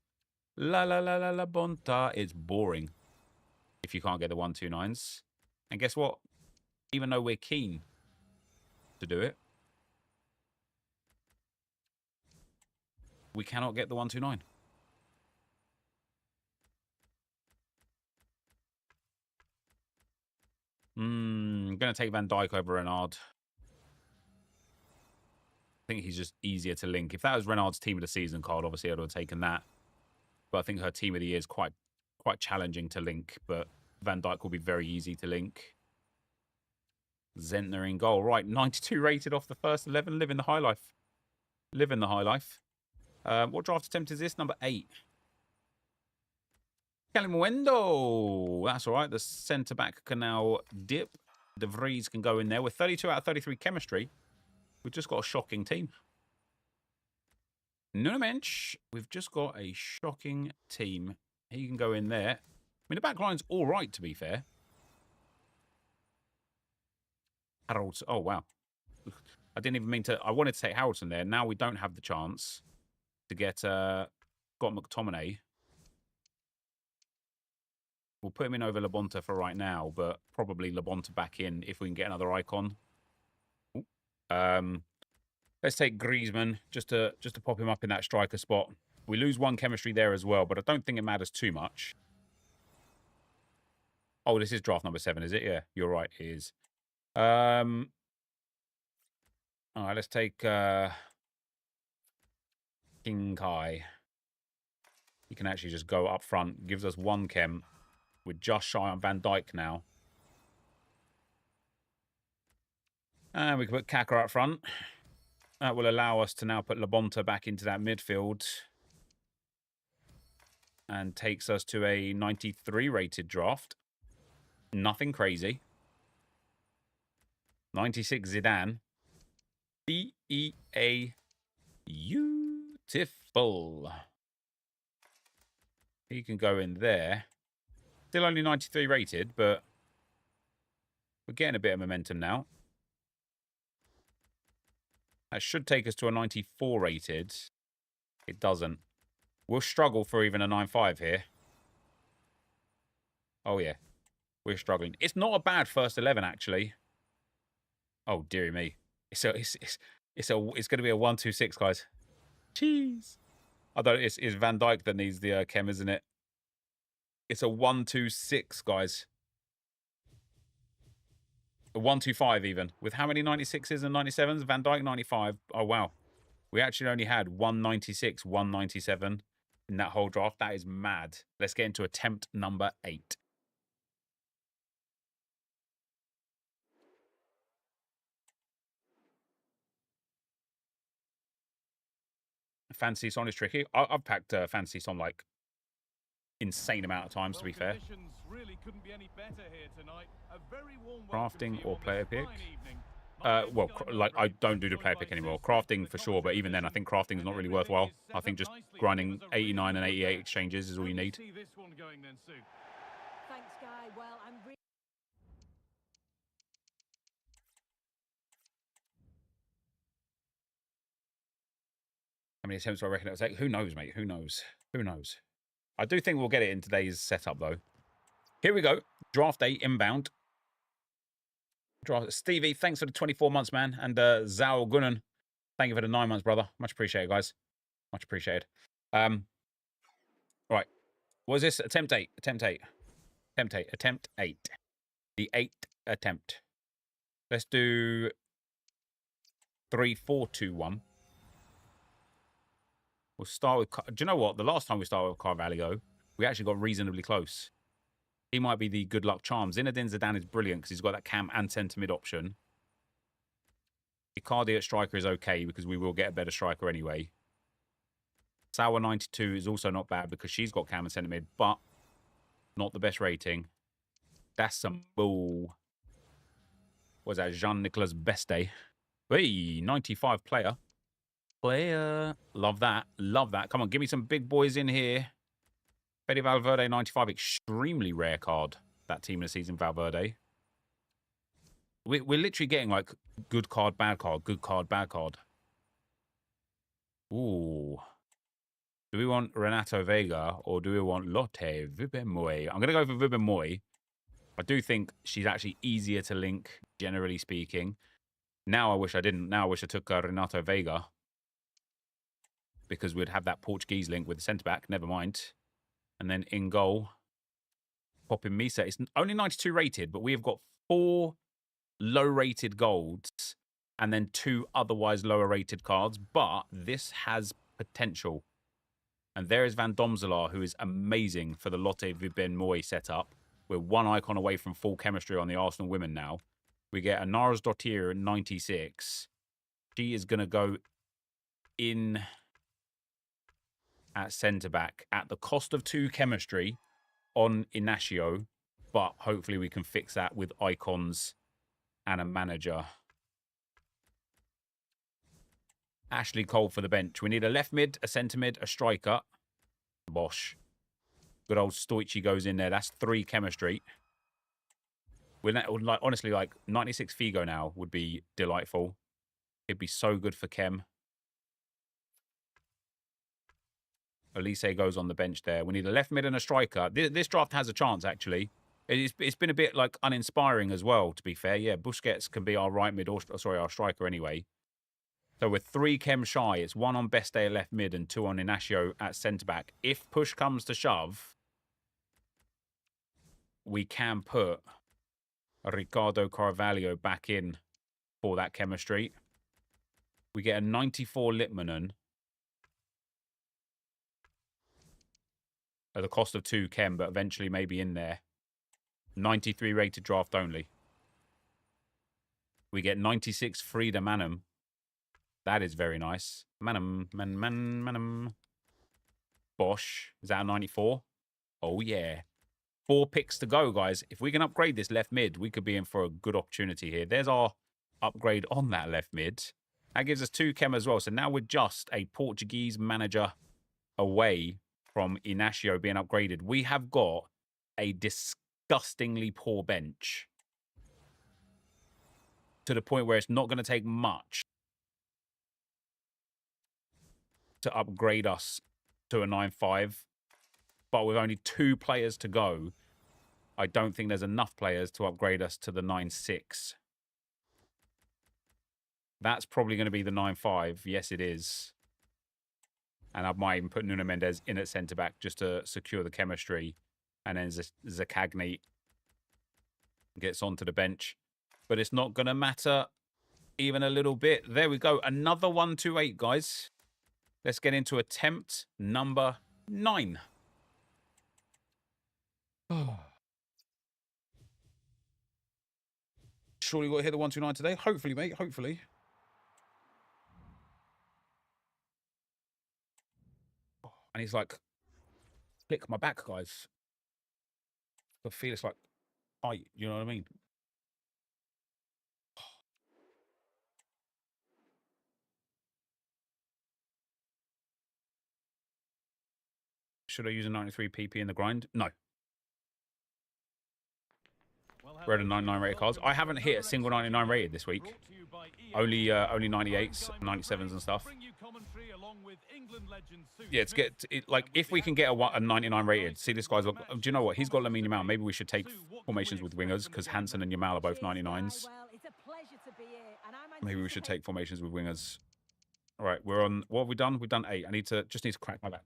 la bonta is boring if you can't get the 129s. And guess what? Even though we're keen to do it, we cannot get the 129. I'm going to take Van Dijk over Renard. I think he's just easier to link. If that was Renard's team of the season card, obviously I would have taken that. But I think her team of the year is quite challenging to link. But Van Dijk will be very easy to link. Zentner in goal. Right, 92 rated off the first 11. Living the high life. Living the high life. What draft attempt is this? Number 8. Calimundo. That's all right. The centre-back can now dip. De Vries can go in there. With 32 out of 33 chemistry, we've just got a shocking team. Nuno Mensch, we've just got a shocking team. He can go in there. I mean, the back line's all right, to be fair. Harold. Oh, wow. I didn't even mean to. I wanted to take Harrelson there. Now we don't have the chance to get got McTominay. We'll put him in over Labonta for right now, but probably Labonta back in if we can get another icon. Let's take Griezmann just to pop him up in that striker spot. We lose 1 chemistry there as well, but I don't think it matters too much. Oh, this is draft number 7, is it? Yeah, you're right, it is. All right, let's take King Kai. He can actually just go up front. Gives us 1 chem. We're just shy on Van Dijk now. And we can put Kaka up front. That will allow us to now put Labonta back into that midfield. And takes us to a 93 rated draft. Nothing crazy. 96 Zidane. DEA. Beautiful. He can go in there. Still only 93 rated, but we're getting a bit of momentum now. That should take us to a 94 rated. It doesn't. We'll struggle for even a 9.5 here. Oh, yeah. We're struggling. It's not a bad first 11, actually. Oh, dearie me. It's going to be a 1-2-6, guys. Jeez. Although it's Van Dijk that needs the chem, isn't it? It's a 1-2-6, guys. A 1-2-5 even. With how many 96s and 97s? Van Dijk 95. Oh, wow. We actually only had 196, 197 in that whole draft. That is mad. Let's get into attempt number 8. Fantasy Son is tricky. I've packed Fantasy Son like insane amount of times, to be fair. Really couldn't be any better here tonight. A very warm Crafting or player pick? evening. Well, like I don't do the player pick anymore. Crafting for sure, but even then, I think crafting is not really worthwhile. I think just grinding 89 and 88 exchanges is all you need. See this one going then, Sue. Thanks, Guy. Well, I'm really... How many attempts do I reckon it'll take? Who knows, mate? Who knows? Who knows? I do think we'll get it in today's setup, though. Here we go. Draft day inbound. Stevie, thanks for the 24 months, man. And Zhao Gunan, thank you for the 9 months, brother. Much appreciated, guys. Much appreciated. Right. What is this? Attempt 8. Attempt 8. Attempt 8. Attempt 8. The 8th attempt. Let's do 3, 4, 2, 1. We'll start with... Do you know what? The last time we started with Carvalho, we actually got reasonably close. He might be the good luck charm. Zinedine Zidane is brilliant because he's got that cam and centre mid option. Icardi at striker is okay because we will get a better striker anyway. Sauer 92 is also not bad because she's got cam and centre mid, but not the best rating. That's some bull. What was that? Jean-Nicolas Beste. Hey, 95 player. Love that. Love that. Come on, give me some big boys in here. Fede Valverde 95, extremely rare card. That team of the season, Valverde. We're literally getting like good card, bad card, good card, bad card. Ooh. Do we want Renato Vega or do we want Lotte Wubben-Moy? I'm going to go for Wubben-Moy. I do think she's actually easier to link, generally speaking. Now I wish I didn't. Now I wish I took Renato Vega. Because we'd have that Portuguese link with the centre-back. Never mind. And then in goal, pop in Misa. It's only 92 rated, but we have got 4 low-rated golds and then 2 otherwise lower-rated cards. But this has potential. And there is Van Domzelaar, who is amazing for the Lotte Wubben-Moy setup. We're 1 icon away from full chemistry on the Arsenal women now. We get a Naras Dottir at 96. She is going to go in at centre-back at the cost of 2 chemistry on Inacio, but hopefully we can fix that with icons and a manager. Ashley Cole for the bench. We need a left mid, a centre mid, a striker. Bosh. Good old Stoichi goes in there. That's 3 chemistry. Like, honestly, like 96 Figo now would be delightful. It'd be so good for chem. Elise goes on the bench there. We need a left mid and a striker. This draft has a chance, actually. It's been a bit, like, uninspiring as well, to be fair. Yeah, Busquets can be our right mid, or sorry, our striker anyway. So we're 3 chem shy. It's 1 on Beste at left mid and 2 on Inacio at centre-back. If push comes to shove, we can put Ricardo Carvalho back in for that chemistry. We get a 94 Litmanen at the cost of 2 chem, but eventually maybe in there. 93 rated draft only. We get 96 Frida Manum. That is very nice. Manum. Bosch. Is that a 94? Oh, yeah. 4 picks to go, guys. If we can upgrade this left mid, we could be in for a good opportunity here. There's our upgrade on that left mid. That gives us 2 Chem as well. So now we're just a Portuguese manager away from Inacio being upgraded. We have got a disgustingly poor bench to the point where it's not going to take much to upgrade us to a 9-5. But with only 2 players to go, I don't think there's enough players to upgrade us to the 9-6. That's probably going to be the 9-5. Yes, it is. And I might even put Nuno Mendes in at centre-back just to secure the chemistry. And then Zakagni gets onto the bench. But it's not going to matter even a little bit. There we go. Another 1-2-8, guys. Let's get into attempt number 9. Surely we'll hit the 1-2-9 today. Hopefully, mate. Hopefully. And he's like, flick my back, guys. I feel it's like, you know what I mean? Should I use a 93 PP in the grind? No. We're at a 99 rated cards. I haven't hit a single 99 rated this week. Only 98s, 97s and stuff. Yeah, it's like if we can get a 99 rated. See, this guy's. Do you know what? He's got Lamine Yamal. Maybe we should take formations with wingers because Hansen and Yamal are both 99s. Maybe we should take formations with wingers. All right, we're on. What have we done? We've done 8. I just need to crack my back.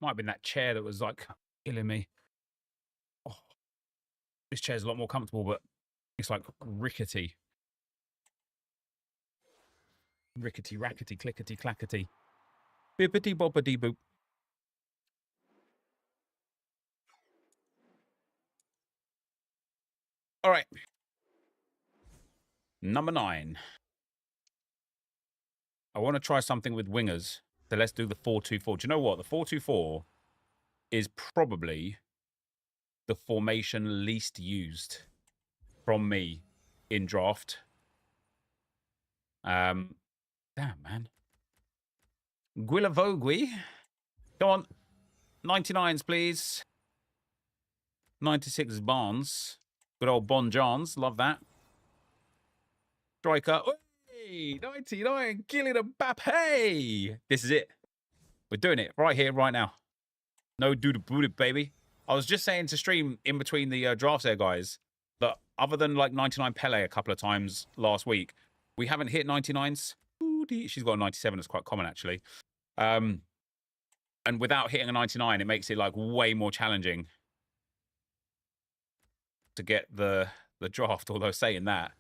Might have been that chair that was like killing me. Oh, this chair's a lot more comfortable, but it's like rickety. Rickety, rackety, clickety, clackety. Bippity boppity boop. All right. Number 9. I want to try something with wingers. So let's do the 4-2-4. Do you know what? The 4-2-4 is probably the formation least used from me in draft. Damn, man. Guilavogui. Come on. 99s, please. 96 Barnes. Good old Bon Johns. Love that. Striker. Hey, 99. Kylian Mbappe. This is it. We're doing it right here, right now. No doo-doo-boo-doo, baby. I was just saying to stream in between the drafts there, guys, that other than like 99 Pele a couple of times last week, we haven't hit 99s. She's got a 97. That's quite common, actually. And without hitting a 99, it makes it like way more challenging to get the draft. Although saying that,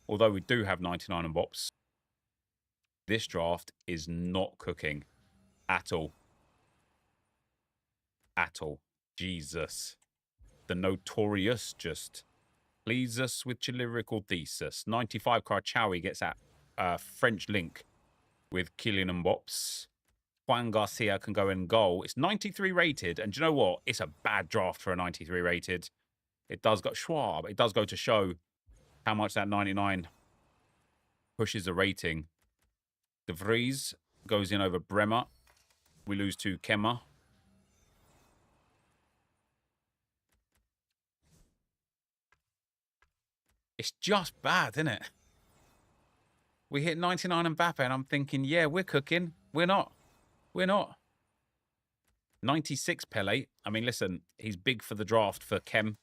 although we do have 99 and bops, this draft is not cooking at all. At all. Jesus. The notorious just please us with your lyrical thesis. 95 Karachawi gets that French link with Kylian Mbappe. Juan Garcia can go in goal. It's 93 rated, and do you know what? It's a bad draft for a 93 rated. It does go Schwab. It does go to show how much that 99 pushes the rating. De Vries goes in over Bremer. We lose to Kemmer. It's just bad, isn't it? We hit 99 Mbappe, and I'm thinking, yeah, we're cooking. We're not. We're not. 96 Pele. I mean, listen, he's big for the draft for Kem.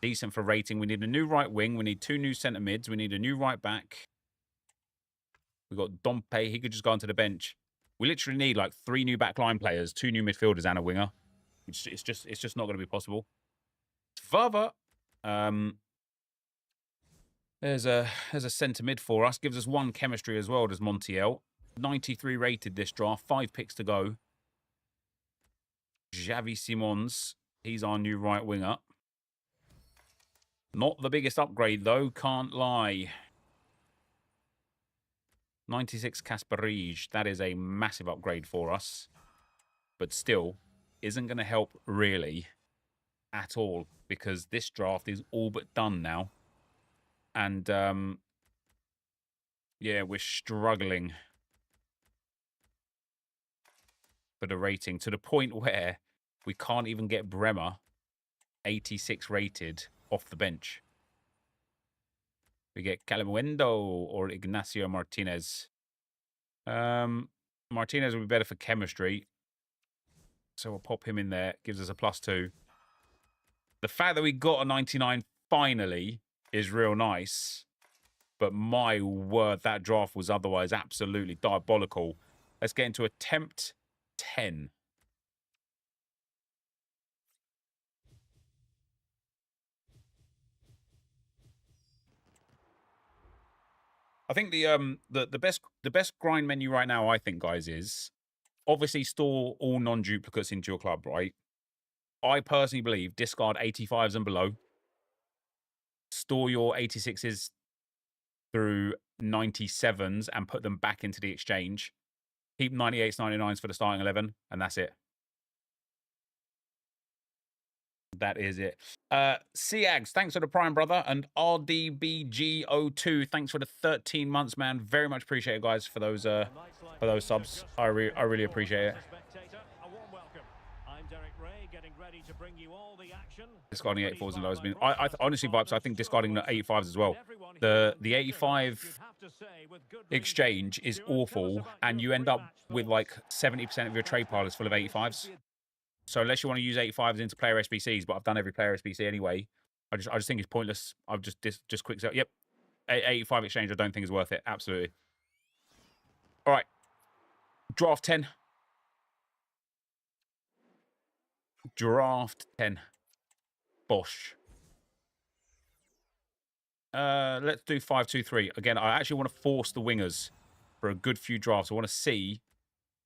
Decent for rating. We need a new right wing. We need 2 new centre mids. We need a new right back. We've got Dompe. He could just go onto the bench. We literally need like 3 new backline players, 2 new midfielders, and a winger. It's just not going to be possible. Vava. There's a centre mid for us. Gives us 1 chemistry as well, does Montiel. 93 rated this draft. 5 picks to go. Xavi Simons. He's our new right winger. Not the biggest upgrade, though. Can't lie. 96 Kasparij. That is a massive upgrade for us. But still, isn't going to help really at all. Because this draft is all but done now. And, yeah, we're struggling for the rating. To the point where we can't even get Bremer 86 rated off the bench. We get Calimundo or Ignacio Martinez. Martinez will be better for chemistry. So we'll pop him in there. Gives us a +2. The fact that we got a 99 finally is real nice. But my word, that draft was otherwise absolutely diabolical. Let's get into attempt 10. I think the best grind menu right now, I think, guys, is obviously store all non-duplicates into your club, right? I personally believe discard 85s and below. Store your 86s through 97s and put them back into the exchange. Keep 98s, 99s for the starting 11, and that's it. That is it. Seags, thanks for the Prime, brother. And RDBG02, thanks for the 13 months, man. Very much appreciate it, guys, for those subs. I really appreciate it. Discarding 84s and lows. I honestly, Vibes, I think discarding the 85s as well. The 85 exchange is awful, and you end up with like 70% of your trade pile is full of 85s. So unless you want to use 85s into player SBCs, but I've done every player SBC anyway, I just think it's pointless. I've just quick sell. Yep, 85 exchange. I don't think is worth it. Absolutely. All right, draft 10. Draft 10. Bosh. Let's do 5-2-3. Again, I actually want to force the wingers for a good few drafts. I want to see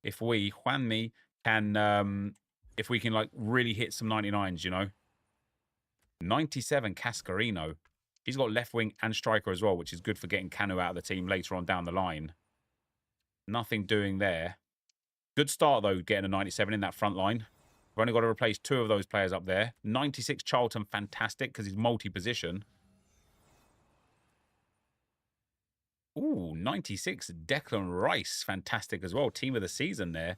if we, Juanmi, can if we can like really hit some 99s, you know. 97 Cascarino. He's got left wing and striker as well, which is good for getting Canu out of the team later on down the line. Nothing doing there. Good start, though, getting a 97 in that front line. We've only got to replace 2 of those players up there. 96 Charlton, fantastic, because he's multi-position. Ooh, 96 Declan Rice, fantastic as well. Team of the season there.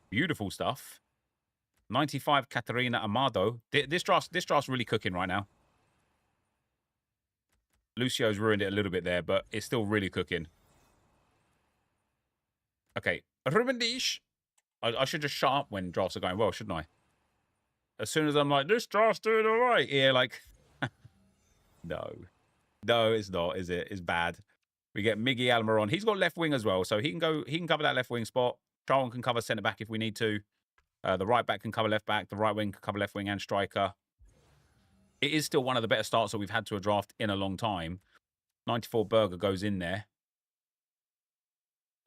Beautiful stuff. 95 Catarina Amado. This draft's really cooking right now. Lucio's ruined it a little bit there, but it's still really cooking. Okay, Ruben Dish. I should just shut up when drafts are going well, shouldn't I? As soon as I'm like, this draft's doing all right. Yeah, like, no. No, it's not, is it? It's bad. We get Miggy Almiron. He's got left wing as well, so he can cover that left wing spot. Charlton can cover centre back if we need to. The right back can cover left back. The right wing can cover left wing and striker. It is still one of the better starts that we've had to a draft in a long time. 94 Burger goes in there.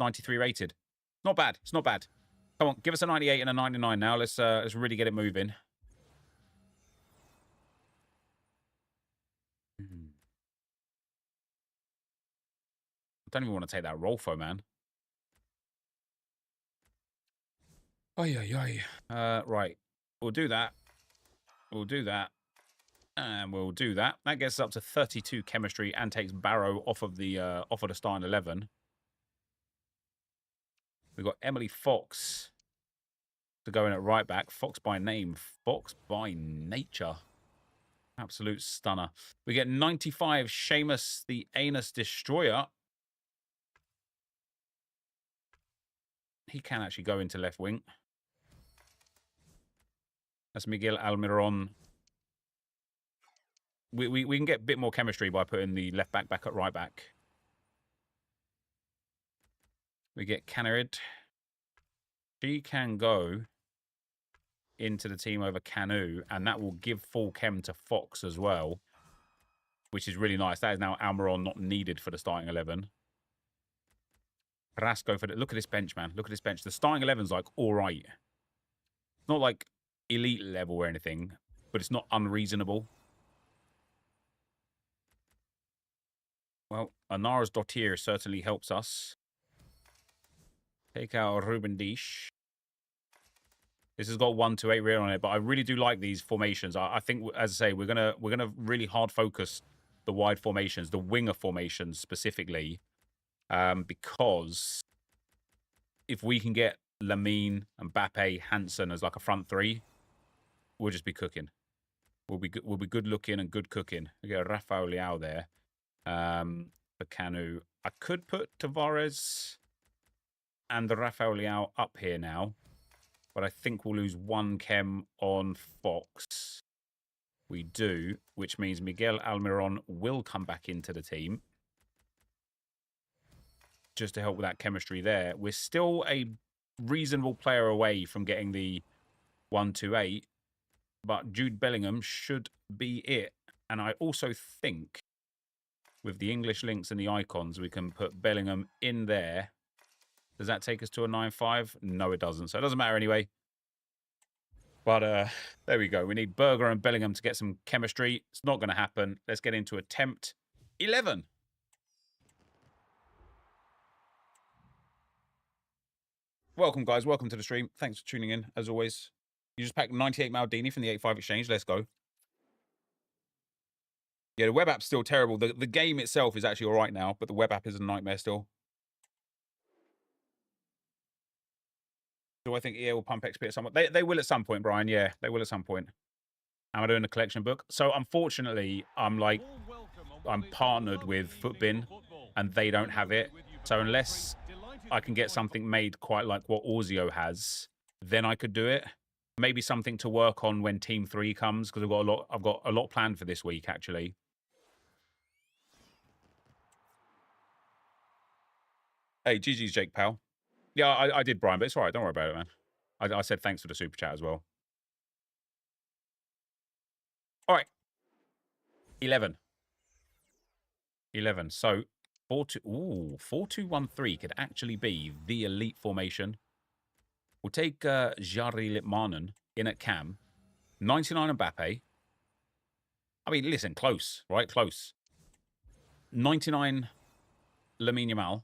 93 rated. Not bad. It's not bad. Come on, give us a 98 and a 99 now. Let's really get it moving. I don't even want to take that Rolfo, man. Right. We'll do that. We'll do that. And we'll do that. That gets us up to 32 chemistry and takes Barrow off of the starting 11. We've got Emily Fox to go in at right back. Fox by name. Fox by nature. Absolute stunner. We get 95 Seamus the Anus Destroyer. He can actually go into left wing. That's Miguel Almiron. we can get a bit more chemistry by putting the left back back at right back. We get Canarid. She can go into the team over Canu, and that will give full chem to Fox as well, which is really nice. That is now Almiron not needed for the starting 11. Carrasco for the... Look at this bench, man. Look at this bench. The starting 11's like all right. It's not like elite level or anything, but it's not unreasonable. Well, Anara's Dottir certainly helps us. Take out Ruben Dish. This has got 1-8 real on it, but I really do like these formations. I think, as I say, we're gonna really hard focus the wide formations, the winger formations specifically, because if we can get Lamine, Mbappe, Hansen as like a front three, we'll just be cooking. We'll be good looking and good cooking. We get Rafael Leao there for Canu. I could put Tavares and the Rafael Leao up here now, but I think we'll lose 1 chem on Fox. We do, which means Miguel Almiron will come back into the team just to help with that chemistry there. We're still a reasonable player away from getting the 1-8, but Jude Bellingham should be it. And I also think with the English links and the icons, we can put Bellingham in there. Does that take us to a 9-5? No, it doesn't. So it doesn't matter anyway. But there we go. We need Berger and Bellingham to get some chemistry. It's not going to happen. Let's get into attempt 11. Welcome, guys. Welcome to the stream. Thanks for tuning in, as always. You just packed 98 Maldini from the 85 exchange. Let's go. Yeah, the web app's still terrible. The game itself is actually all right now, but the web app is a nightmare still. Do I think EA will pump XP at some point? They will at some point, Brian. Yeah, they will at some point. Am I doing a collection book? So, unfortunately, I'm partnered with Footbin, and they don't have it. So, unless I can get something made quite like what Orzio has, then I could do it. Maybe something to work on when Team 3 comes, because I've got a lot planned for this week, actually. Hey, GG's Jake Powell. Yeah, I did, Brian, but it's all right. Don't worry about it, man. I said thanks for the super chat as well. All right. 11. So 4-2-1-3 could actually be the elite formation. We'll take Jari Litmanen in at cam. 99 Mbappe. I mean, listen, close, right? Close. 99 Lamine Yamal.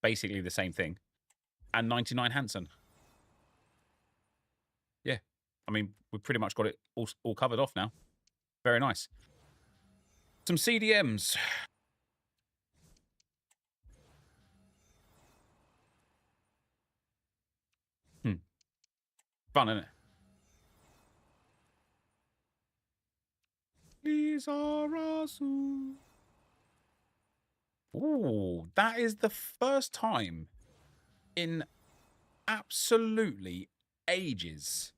Basically the same thing. And 99 Hansen. Yeah. I mean, we've pretty much got it all covered off now. Very nice. Some CDMs. Fun, isn't it? Lisa Rasu. Ooh, that is the first time in absolutely ages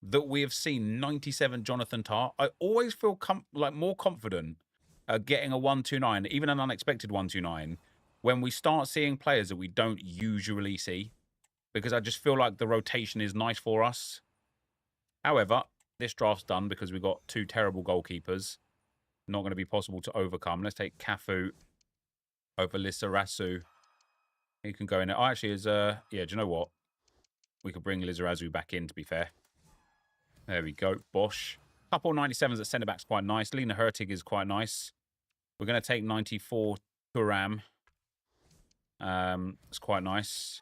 that we have seen 97 Jonathan Tah. I always feel more confident getting a 129, even an unexpected 129, when we start seeing players that we don't usually see, because I just feel like the rotation is nice for us. However, this draft's done because we've got 2 terrible goalkeepers. Not going to be possible to overcome. Let's take Cafu over Lizarazu. He can go in there. Oh, actually, yeah, do you know what? We could bring Lizarazu back in, to be fair. There we go. Bosch. Couple 97s at centre-back's quite nice. Lena Hurtig is quite nice. We're going to take 94 Thuram. It's quite nice.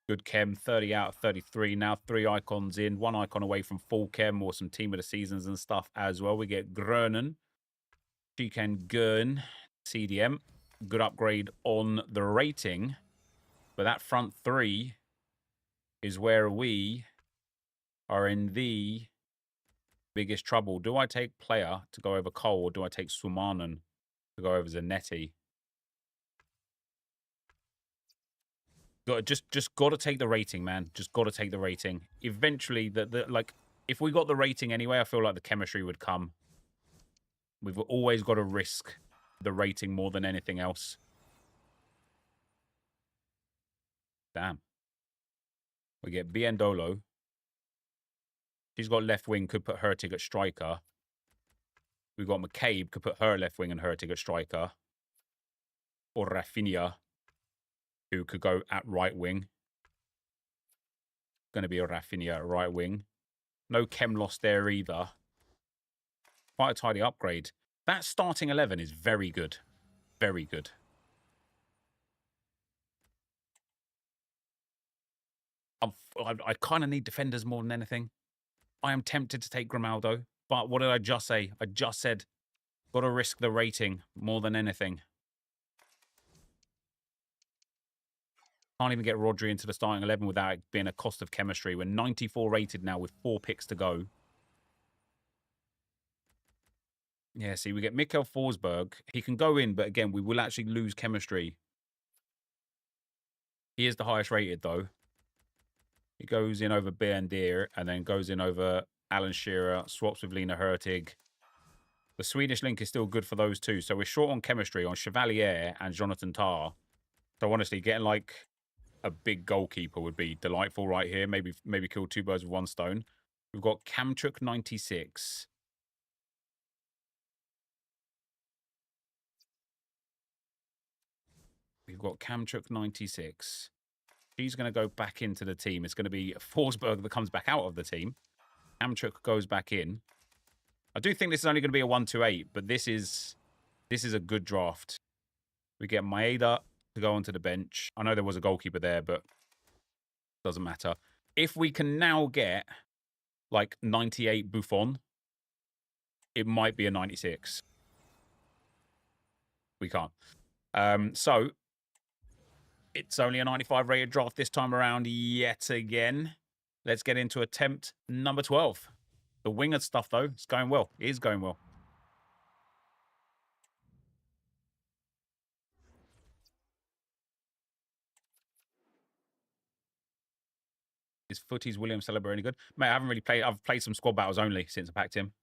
Good chem. 30 out of 33. Now 3 icons in. 1 icon away from full chem or some team of the seasons and stuff as well. We get Grönen. She can Gurn. CDM. Good upgrade on the rating. But that front 3 is where we are in the biggest trouble. Do I take Player to go over Cole, or do I take Sumanen to go over Zanetti? Just got to take the rating, man. Just got to take the rating. Eventually, like, if we got the rating anyway, I feel like the chemistry would come. We've always got to risk the rating more than anything else. Damn. We get Biendolo. She's got left wing, could put Hurtig at striker. We've got McCabe, could put her left wing and Hurtig at striker. Or Rafinha, who could go at right wing. Going to be a Rafinha at right wing. No Chem loss there either. Quite a tidy upgrade. That starting 11 is very good. Very good. I kind of need defenders more than anything. I am tempted to take Grimaldo. But what did I just say? I just said, got to risk the rating more than anything. Can't even get Rodri into the starting 11 without it being a cost of chemistry. We're 94 rated now with 4 picks to go. Yeah, see, we get Mikkel Forsberg. He can go in, but again, we will actually lose chemistry. He is the highest rated, though. He goes in over Berendir and then goes in over Alan Shearer, swaps with Lena Hurtig. The Swedish link is still good for those two. So we're short on chemistry on Chevalier and Jonathan Tah. So honestly, getting like a big goalkeeper would be delightful right here. Maybe kill 2 birds with 1 stone. We've got Kamchuk 96. We've got Kamchuk 96. She's going to go back into the team. It's going to be Forsberg that comes back out of the team. Kamchuk goes back in. I do think this is only going to be a 1-2-8, but this is a good draft. We get Maeda to go onto the bench. I know there was a goalkeeper there, but doesn't matter. If we can now get like 98 Buffon, it might be a 96. We can't. So it's only a 95 rated draft this time around yet again. Let's get into attempt number 12. The winger stuff, though, it's going well. It is going well. Is Footy's William Celebrate any good? Mate, I haven't really played. I've played some squad battles only since I packed him.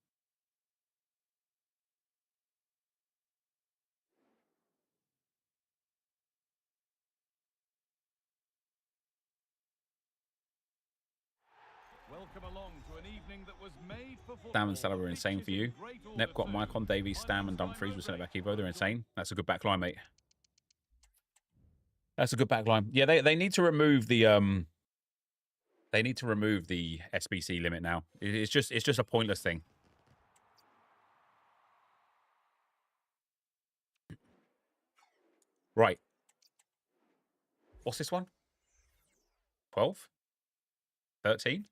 Welcome along to an evening that was made for football. Stam and Salah were insane for you. Nep got Maicon, Davies, Stam and Dumfries with centre-back Evo. They're insane. That's a good back line, mate. That's a good back line. Yeah, they need to remove the they need to remove the SBC limit now. It's just a pointless thing. Right. What's this one? 12? 13?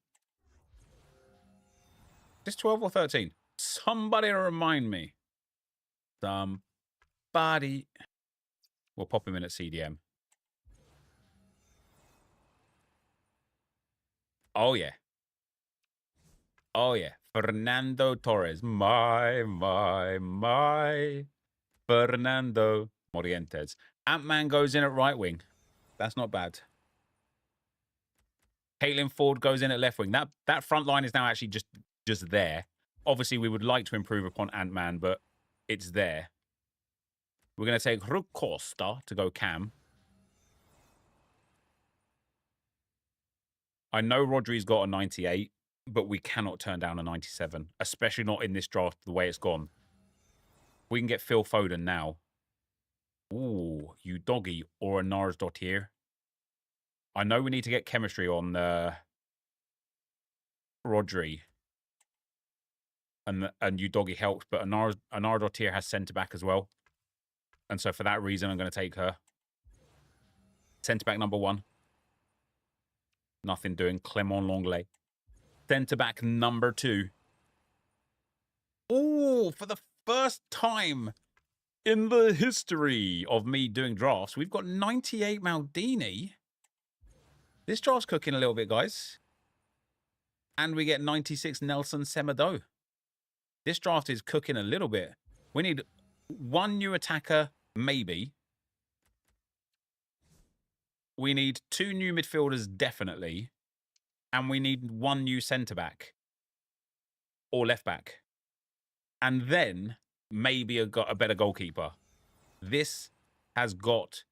Is this 12 or 13? Somebody remind me. Somebody. We'll pop him in at CDM. Oh, yeah. Oh, yeah. Fernando Torres. My. Fernando Morientes. Ant-Man goes in at right wing. That's not bad. Caitlin Ford goes in at left wing. That front line is now actually just there. Obviously, we would like to improve upon Ant-Man, but it's there. We're going to take Rui Costa to go cam. I know Rodri's got a 98, but we cannot turn down a 97, especially not in this draft the way it's gone. We can get Phil Foden now. Ooh, you doggy or a Nars dot here. I know we need to get chemistry on Rodri. And Udogi helped, but Anar Dottir has centre-back as well. And so for that reason, I'm going to take her. Centre-back number 1. Nothing doing. Clement Longley. Centre-back number 2. Oh, for the first time in the history of me doing drafts, we've got 98 Maldini. This draft's cooking a little bit, guys. And we get 96 Nelson Semedo. This draft is cooking a little bit. We need 1 new attacker, maybe. We need 2 new midfielders, definitely. And we need 1 new centre-back. Or left-back. And then maybe a better goalkeeper. This has got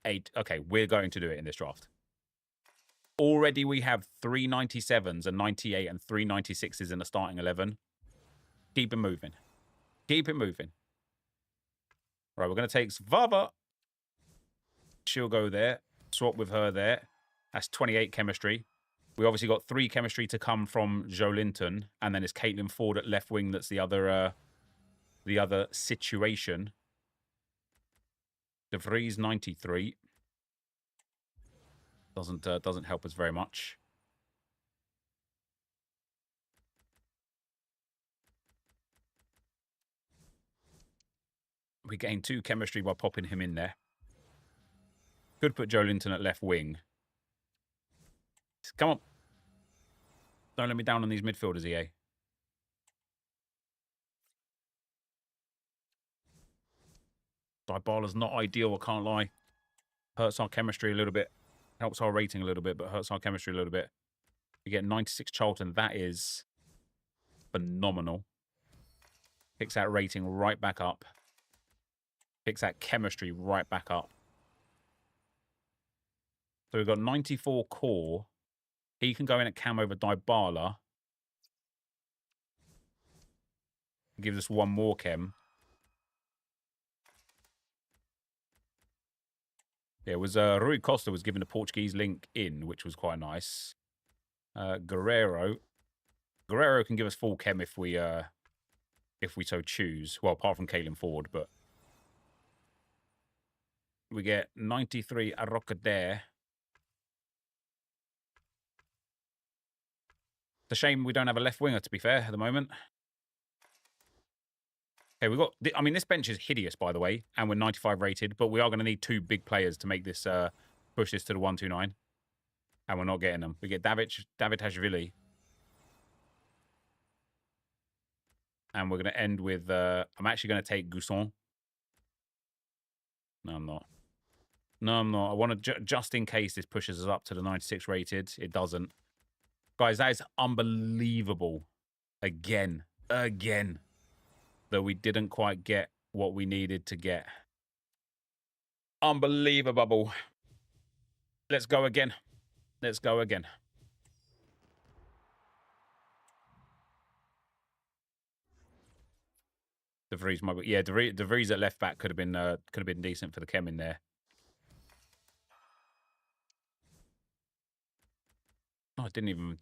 okay, we're going to do it in this draft. Already we have 397s, a 98, and 396s in the starting 11. Keep it moving. Keep it moving. Right, we're going to take Svava. She'll go there. Swap with her there. That's 28 chemistry. We obviously got 3 chemistry to come from Joelinton, and then it's Caitlin Ford at left wing. That's the other situation. De Vries 93 doesn't help us very much. We gain 2 chemistry by popping him in there. Could put Joelinton at left wing. Come on. Don't let me down on these midfielders, EA. Dybala's not ideal, I can't lie. Hurts our chemistry a little bit. Helps our rating a little bit, but hurts our chemistry a little bit. We get 96 Charlton. That is phenomenal. Picks that rating right back up. Picks that chemistry right back up. So we've got 94 core. He can go in at cam over Dybala. Gives us 1 more chem. Yeah, it was Rui Costa was given a Portuguese link in, which was quite nice. Guerrero can give us full chem if we so choose. Well, apart from Caitlin Ford, but we get 93 Arrocader. It's a shame we don't have a left winger, to be fair, at the moment. Okay, we got. I mean, this bench is hideous, by the way, and we're 95 rated, but we are going to need 2 big players to make this push this to the 129, and we're not getting them. We get David Hashvili, and we're going to end with. I'm actually going to take Gousson. No, I'm not. No, I'm not. I want to just in case this pushes us up to the 96 rated. It doesn't. Guys, that is unbelievable. Again. That we didn't quite get what we needed to get. Unbelievable. Let's go again. Let's go again. De Vries, yeah, De Vries at left back could have been decent for the chem in there. Oh, I didn't even.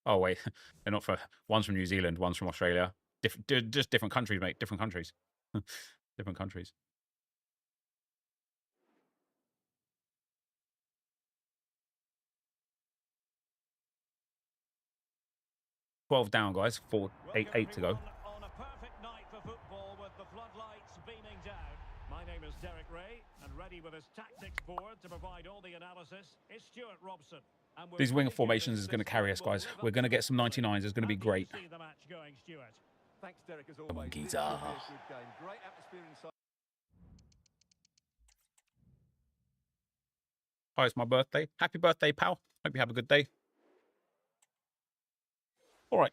Oh wait, they're not for. One's from New Zealand, one's from Australia. Just different countries, mate. Different countries. Different countries. 12 down, guys. 8 to go. On a perfect night for football with the floodlights beaming down. My name is Derek Ray, and ready with his tactics board to provide all the analysis is Stuart Robson. These winger formations is going to carry us, guys. We're going to get some 99s. It's going to be great. Thanks, Derek, as Come on, always. Giza. Great atmosphere inside. Hi, it's my birthday. Happy birthday, pal. Hope you have a good day. All right.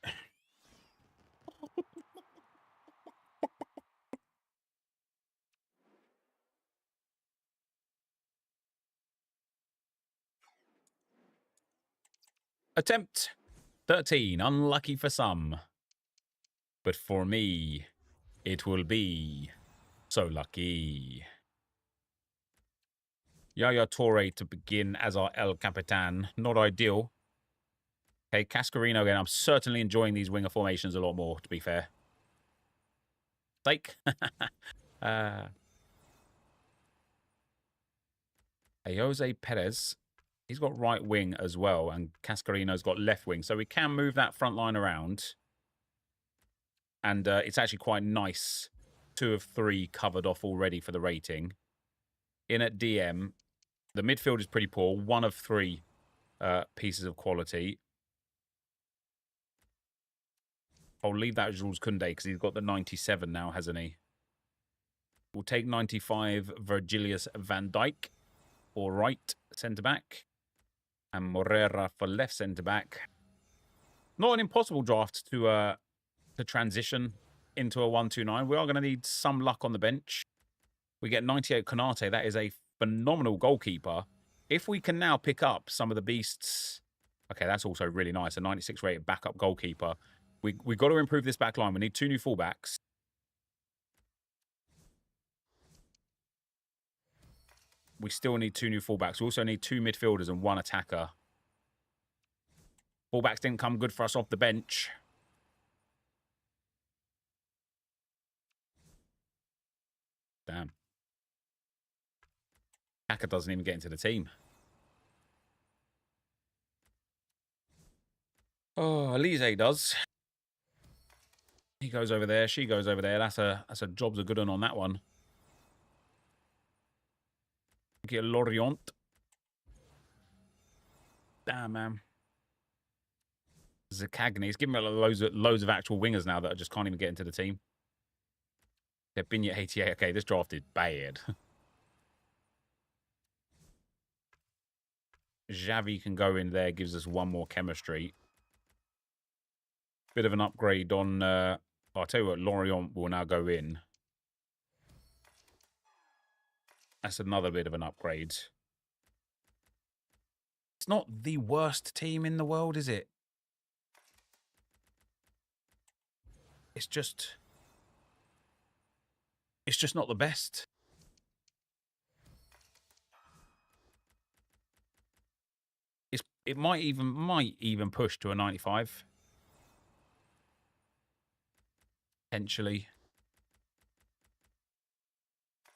Attempt 13. Unlucky for some. But for me, it will be so lucky. Yaya Toure to begin as our El Capitan. Not ideal. Okay, Cascarino again. I'm certainly enjoying these winger formations a lot more, to be fair. Sake. Jose Perez. He's got right wing as well, and Cascarino's got left wing. So we can move that front line around. And it's actually quite nice. 2 of 3 covered off already for the rating. In at DM, the midfield is pretty poor. 1 of 3 pieces of quality. I'll leave that as Jules Koundé because he's got the 97 now, hasn't he? We'll take 95 Virgilius van Dijk for right centre-back. And Morera for left centre-back. Not an impossible draft to transition into a 1-2-9. We are going to need some luck on the bench. We get 98 Konate. That is a phenomenal goalkeeper. If we can now pick up some of the beasts... Okay, that's also really nice. A 96 rated backup goalkeeper. We've got to improve this back line. We need 2 new fullbacks. We still need 2 new fullbacks. We also need 2 midfielders and 1 attacker. Fullbacks didn't come good for us off the bench. Damn. Attacker doesn't even get into the team. Oh, Elise does. He goes over there. She goes over there. That's a job's a good one on that one. Get Lorient. Damn, man. Zakagni. It's giving me loads of actual wingers now that I just can't even get into the team. Yeah, Binyet 88. Okay, this draft is bad. Xavi can go in there. Gives us 1 more chemistry. Bit of an upgrade on... I'll tell you what, Lorient will now go in. That's another bit of an upgrade. It's not the worst team in the world, is it? It's just not the best. It might even push to a 95. Potentially.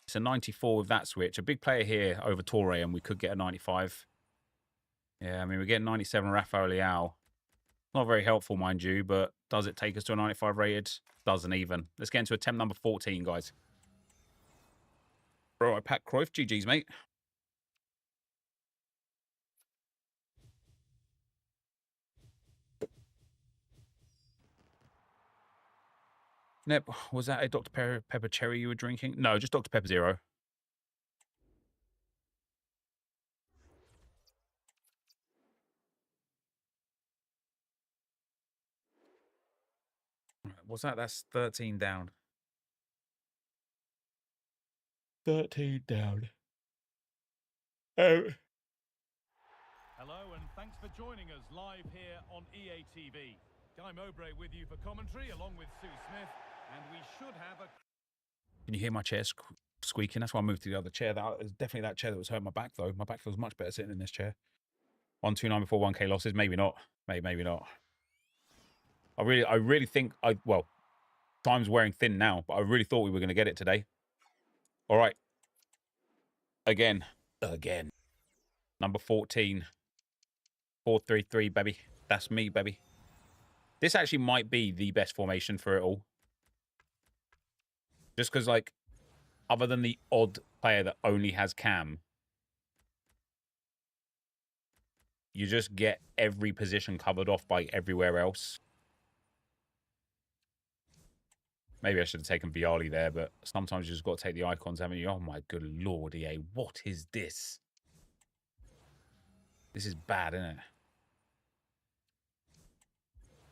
It's a 94 with that switch. A big player here over Torre, and we could get a 95. Yeah, I mean, we're getting 97 Rafael Leao. Not very helpful, mind you, but does it take us to a 95 rated? Doesn't even. Let's get into attempt number 14, guys. Right, Pat Cruyff. GG's, mate. Nep, was that a Dr. Pepper Cherry you were drinking? No, just Dr. Pepper Zero. What's that? That's 13 down. 13 down. Oh. Hello and thanks for joining us live here on EA TV. Guy Mowbray with you for commentary along with Sue Smith, and we should have a... Can you hear my chair squeaking? That's why I moved to the other chair. That was definitely that chair that was hurting my back, though. My back feels much better sitting in this chair. 129 before 1k losses. Maybe not. Maybe not. I really think well, time's wearing thin now, but I really thought we were going to get it today. All right. Again. Number 14. 4-3-3, baby. That's me, baby. This actually might be the best formation for it all. Just because, like, other than the odd player that only has Cam, you just get every position covered off by everywhere else. Maybe I should have taken Viali there, but sometimes you just got to take the icons, haven't you? Oh my good lord, EA. What is this? This is bad, isn't it?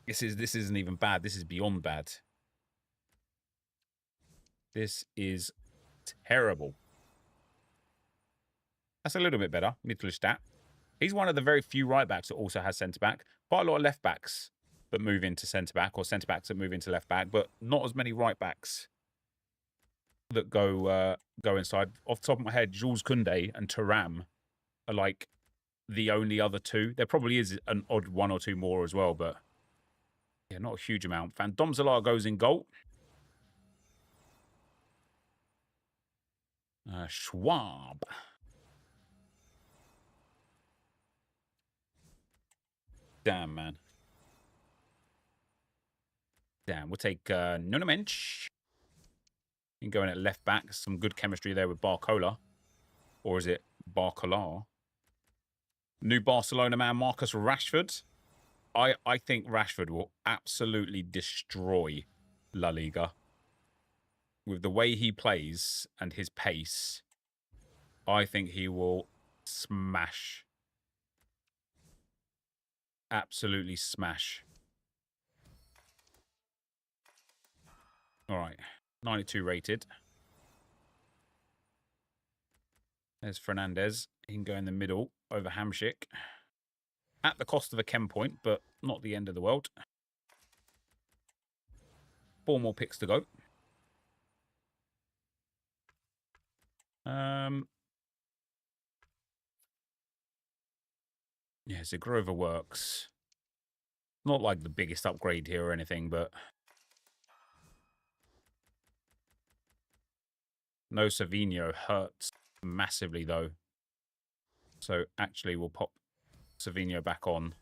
This isn't even bad. This is beyond bad. This is terrible. That's a little bit better. Mittelstadt. He's one of the very few right backs that also has centre back. Quite a lot of left backs that move into centre back, or centre backs that move into left back, but not as many right backs that go inside. Off the top of my head, Jules Koundé and Thuram are like the only other 2. There probably is an odd 1 or 2 more as well, but yeah, not a huge amount. Van Domzelaar goes in goal. Schwab. Damn, man. Damn, we'll take Nuno Mensch. You can go in at left back. Some good chemistry there with Barcola. Or is it Barcola? New Barcelona man, Marcus Rashford. I think Rashford will absolutely destroy La Liga. With the way he plays and his pace, I think he will smash. Absolutely smash. All right. 92 rated. There's Fernandez. He can go in the middle over Hamsik. At the cost of a chem point, but not the end of the world. 4 more picks to go. Yeah, Zagrova works. Not like the biggest upgrade here or anything, but... No Savinho hurts massively, though. So, actually, we'll pop Savinho back on.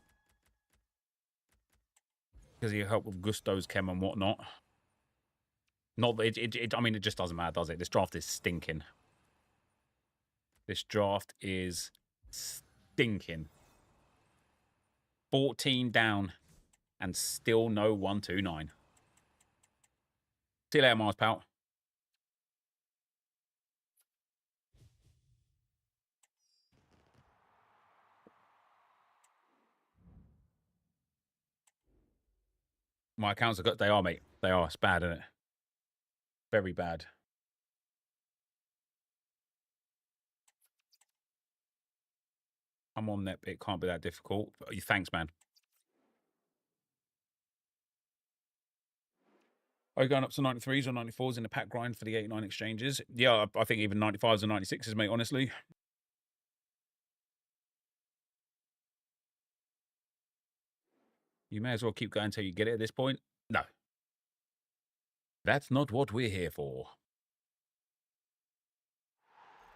Because he'll help with Gusto's chem and whatnot. Not that I mean, it just doesn't matter, does it? This draft is stinking. This draft is stinking. 14 down and still no 129. See you later, Mars pal. My accounts are good. They are, mate. They are. It's bad, isn't it? Very bad. I'm on net. It can't be that difficult. Thanks, man. Are you going up to 93s or 94s in the pack grind for the 89 exchanges? Yeah, I think even 95s and 96s, mate, honestly. You may as well keep going until you get it at this point. No. That's not what we're here for.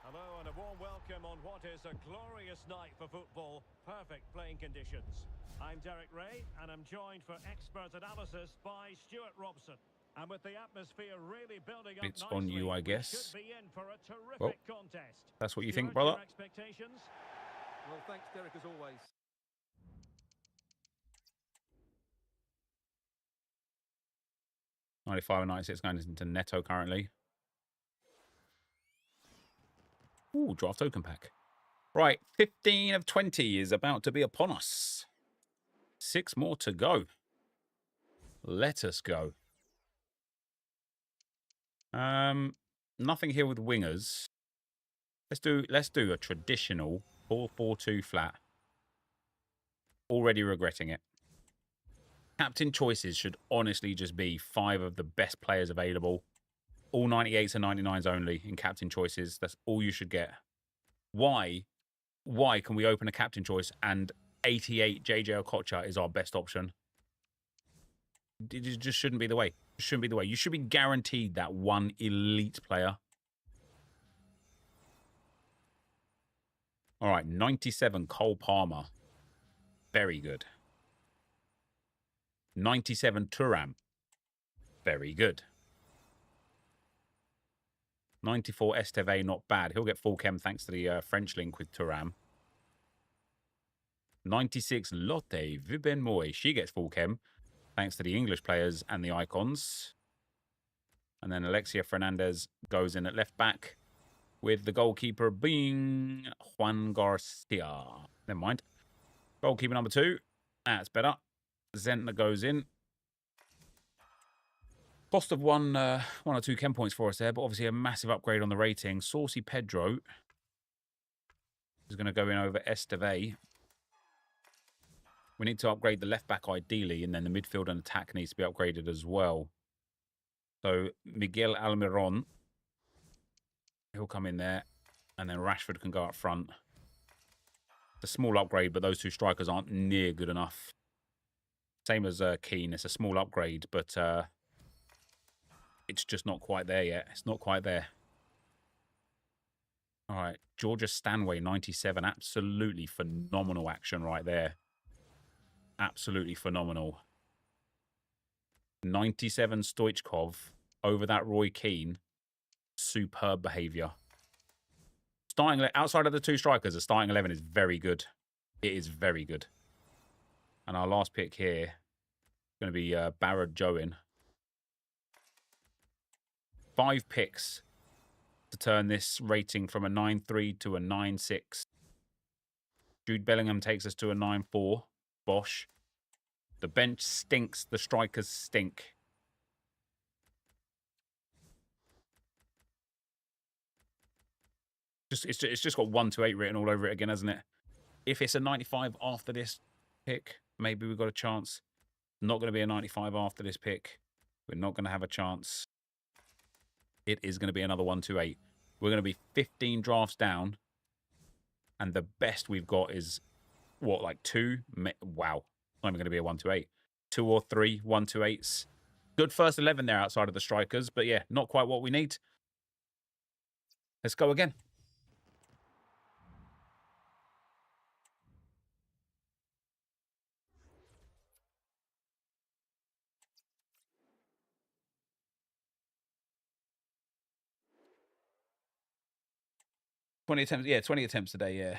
Hello and a warm welcome on what is a glorious night for football. Perfect playing conditions. I'm Derek Ray and I'm joined for expert analysis by Stuart Robson. And with the atmosphere really building up It's nicely, on you, I we guess. should be in for a terrific contest. That's what you Stuart, think, brother? your expectations? Well, thanks, Derek, as always. $95 and 96 going into Neto currently. Ooh, draft token pack. Right, 15 of 20 is about to be upon us. 6 more to go. Let us go. Nothing here with wingers. Let's do a traditional 4-4-2 flat. Already regretting it. Captain choices should honestly just be 5 of the best players available. All 98s and 99s only in captain choices. That's all you should get. Why can we open a captain choice and 88 JJ Okocha is our best option? It just shouldn't be the way. It shouldn't be the way. You should be guaranteed that one elite player. All right, 97 Cole Palmer. Very good. 97 Thuram. Very good. 94 Esteve, not bad. He'll get full chem thanks to the French link with Thuram. 96 Lotte Vibenmoy. She gets full chem thanks to the English players and the icons. And then Alexia Fernandez goes in at left back with the goalkeeper being Juan Garcia. Never mind. Goalkeeper number 2. That's better. Zentner goes in. Cost of one or two chem points for us there, but obviously a massive upgrade on the rating. Saucy Pedro is going to go in over Esteve. We need to upgrade the left back ideally, and then the midfield and attack needs to be upgraded as well. So Miguel Almiron, he'll come in there, and then Rashford can go up front. It's a small upgrade, but those 2 strikers aren't near good enough. Same as Keane. It's a small upgrade, but it's just not quite there yet. It's not quite there. All right. Georgia Stanway, 97. Absolutely phenomenal action right there. Absolutely phenomenal. 97 Stoichkov over that Roy Keane. Superb behaviour. Starting outside of the 2 strikers, the starting 11 is very good. It is very good. And our last pick here is going to be Barrett Join. 5 picks to turn this rating from a 9.3 to a 9.6. Jude Bellingham takes us to a 9.4. Bosh. The bench stinks. The strikers stink. It's just got 128 written all over it again, hasn't it? If it's a 95 after this pick, maybe we've got a chance. Not going to be a 95 after this pick. We're not going to have a chance. It is going to be another 128. We're going to be 15 drafts down. And the best we've got is, what, like 2? Wow. Not even going to be a 128. 2 or 3 128s. Good first 11 there outside of the strikers. But yeah, not quite what we need. Let's go again. $20 attempts. Yeah, 20 attempts today, yeah.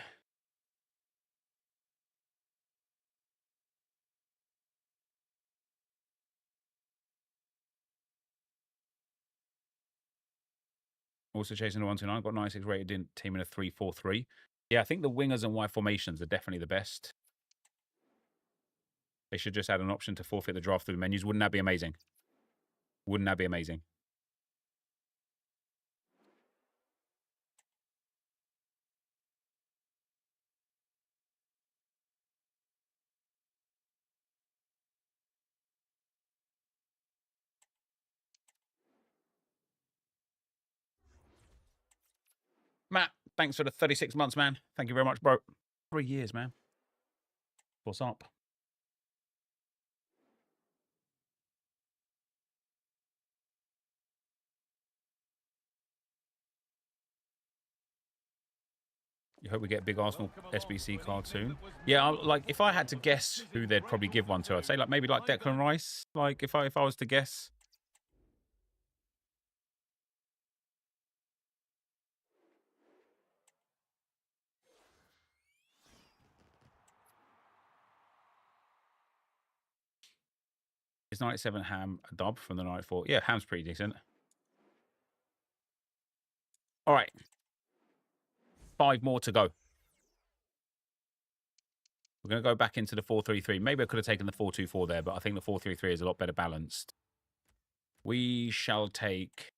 Also chasing the 129. Got 96 rated team in a 3-4-3. Yeah, I think the wingers and wide formations are definitely the best. They should just add an option to forfeit the draft through the menus. Wouldn't that be amazing? Wouldn't that be amazing? Matt, thanks for the 36 months, man. Thank you very much, bro. 3 years, man. What's up? You hope we get a big Arsenal SBC card soon. Yeah, like if I had to guess who they'd probably give one to, I'd say like maybe like Declan Rice. Like if I was to guess. Is 97 Ham a dub from the 94? Yeah, Ham's pretty decent. All right. 5 more to go. We're going to go back into the 4-3-3. Maybe I could have taken the 4-2-4 there, but I think the 4-3-3 is a lot better balanced. We shall take...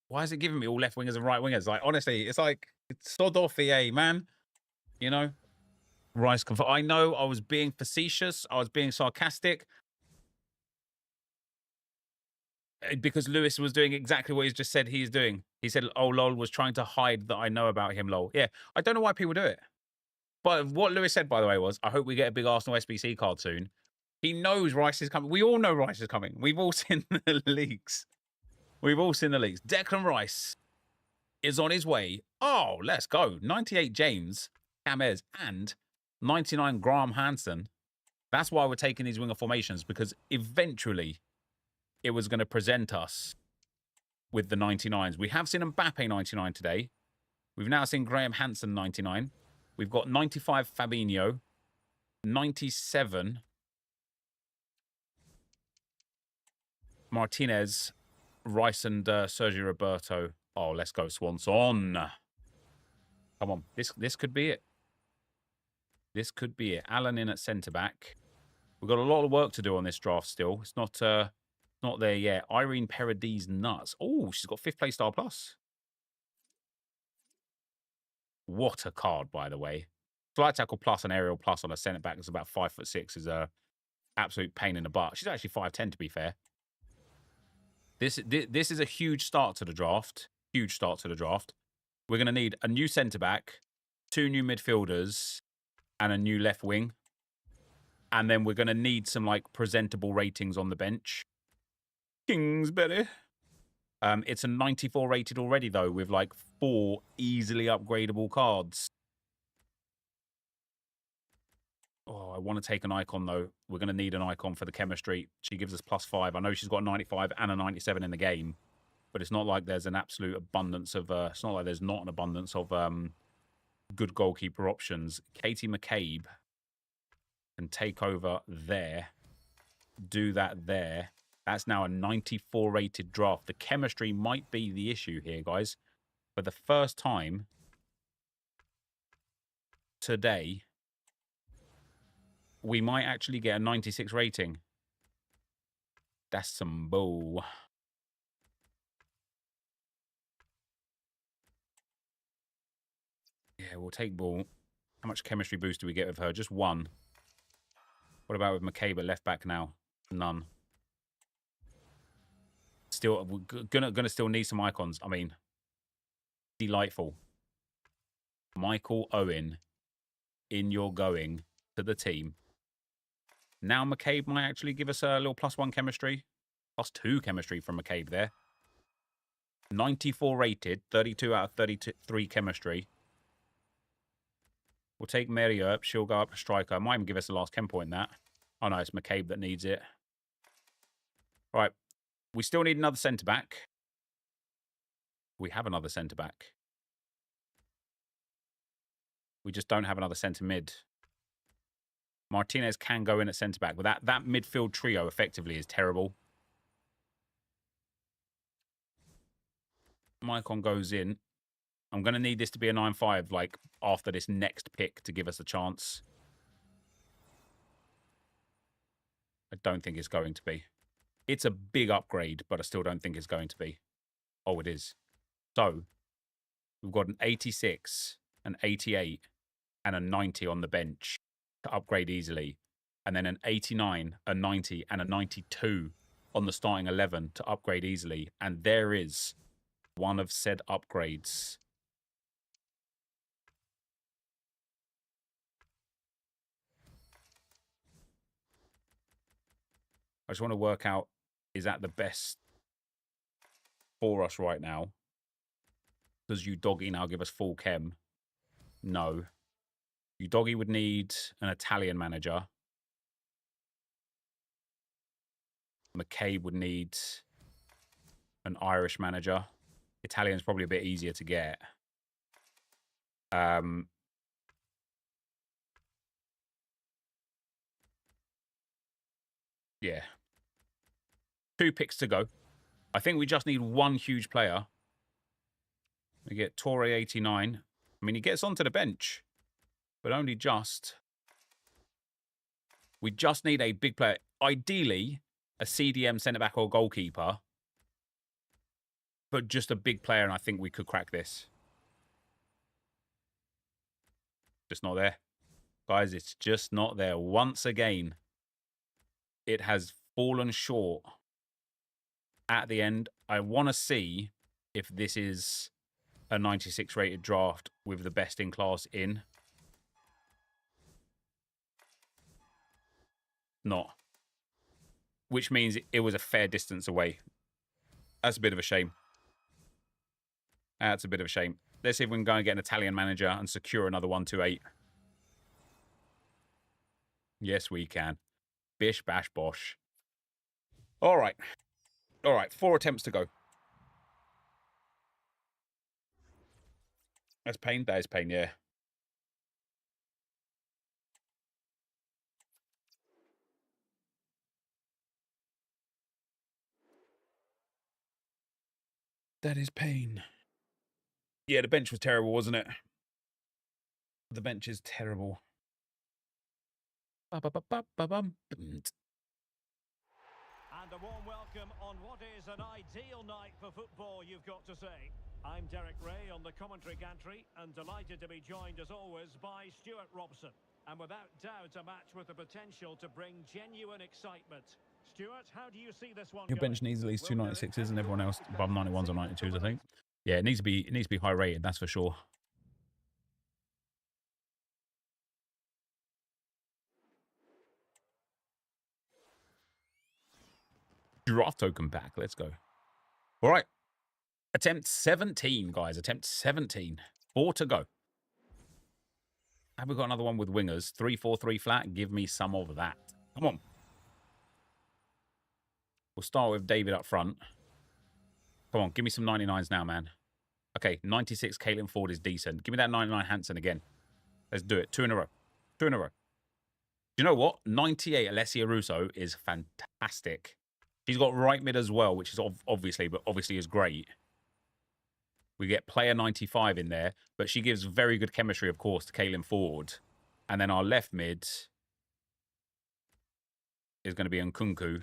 Why is it giving me all left wingers and right wingers? Like, honestly, it's like, it's sod off EA, man. You know? Rice confirm. I know I was being facetious. I was being sarcastic. Because Lewis was doing exactly what he's just said he's doing. He said, oh, lol, was trying to hide that I know about him, lol. Yeah, I don't know why people do it. But what Lewis said, by the way, was, I hope we get a big Arsenal SBC card soon. He knows Rice is coming. We all know Rice is coming. We've all seen the leaks. We've all seen the leaks. Declan Rice is on his way. Oh, let's go. 98 James, Camez, and 99 Graham Hansen. That's why we're taking these winger formations, because eventually it was going to present us with the 99s. We have seen Mbappe 99 today. We've now seen Graham Hansen 99. We've got 95 Fabinho, 97 Martinez, Rice and Sergio Roberto. Oh, let's go Swanson. Come on, this could be it. This could be it. Alan in at centre-back. We've got a lot of work to do on this draft still. It's not there yet. Irene Paradis nuts. Oh, she's got 5th place star plus. What a card, by the way. Flight tackle plus and aerial plus on a centre back is about 5'6" is a absolute pain in the butt. She's actually 5'10" to be fair. This is a huge start to the draft. Huge start to the draft. We're going to need a new centre back, 2 new midfielders, and a new left wing. And then we're going to need some like presentable ratings on the bench. Kingsbury. It's a 94 rated already, though, with like 4 easily upgradable cards. Oh, I want to take an icon, though. We're going to need an icon for the chemistry. She gives us +5. I know she's got a 95 and a 97 in the game, but it's not like there's an absolute abundance of... it's not like there's not an abundance of good goalkeeper options. Katie McCabe can take over there. Do that there. That's now a 94 rated draft. The chemistry might be the issue here, guys. For the first time today, we might actually get a 96 rating. That's some bull. Yeah, we'll take ball. How much chemistry boost do we get with her? Just one. What about with McCabe at left back now? None. Still, we're gonna still need some icons. I mean, delightful. Michael Owen, in your going to the team. Now McCabe might actually give us a little +1 chemistry. +2 chemistry from McCabe there. 94 rated, 32 out of 33 chemistry. We'll take Mary up. She'll go up to striker. Might even give us the last chem point that. Oh no, it's McCabe that needs it. Right. We still need another centre-back. We have another centre-back. We just don't have another centre-mid. Martinez can go in at centre-back, but that midfield trio effectively is terrible. Maicon goes in. I'm going to need this to be a 9-5, like, after this next pick to give us a chance. I don't think it's going to be. It's a big upgrade, but I still don't think it's going to be. Oh, it is. So, we've got an 86, an 88, and a 90 on the bench to upgrade easily. And then an 89, a 90, and a 92 on the starting 11 to upgrade easily. And there is one of said upgrades. I just want to work out, is that the best for us right now? Does Udoggi now give us full chem? No. Udoggi would need an Italian manager. McCabe would need an Irish manager. Italian's probably a bit easier to get. Yeah. 2 picks to go. I think we just need one huge player. We get Torre 89. I mean, he gets onto the bench, but only just. We just need a big player. Ideally, a CDM centre-back or goalkeeper, but just a big player, and I think we could crack this. Just not there. Guys, it's just not there. Once again, it has fallen short. At the end, I want to see if this is a 96 rated draft with the best in class in. Not. Which means it was a fair distance away. That's a bit of a shame. That's a bit of a shame. Let's see if we can go and get an Italian manager and secure another 128. Yes, we can. Bish, bash, bosh. All right. All right, 4 attempts to go. That's pain. That is pain, yeah. That is pain. Yeah, the bench was terrible, wasn't it? The bench is terrible. And a warm welcome on what is an ideal night for football, you've got to say. I'm Derek Ray on the commentary gantry, and delighted to be joined as always by Stuart Robson. And without doubt, a match with the potential to bring genuine excitement. Stuart, how do you see this one? Your bench needs at least 2 96s, and everyone else above 91s or 92s, I think. Yeah, it needs to be high rated, that's for sure. Draft token back. Let's go. All right. Attempt 17, guys. Attempt 17. 4 to go. Have we got another one with wingers? 3-4-3 flat. Give me some of that. Come on. We'll start with David up front. Come on. Give me some 99s now, man. Okay. 96 Caitlin Ford is decent. Give me that 99 Hansen again. Let's do it. 2 in a row. 2 in a row. You know what? 98 Alessia Russo is fantastic. She's got right mid as well, which is obviously is great. We get player 95 in there, but she gives very good chemistry, of course, to Caitlin Ford. And then our left mid is going to be Nkunku.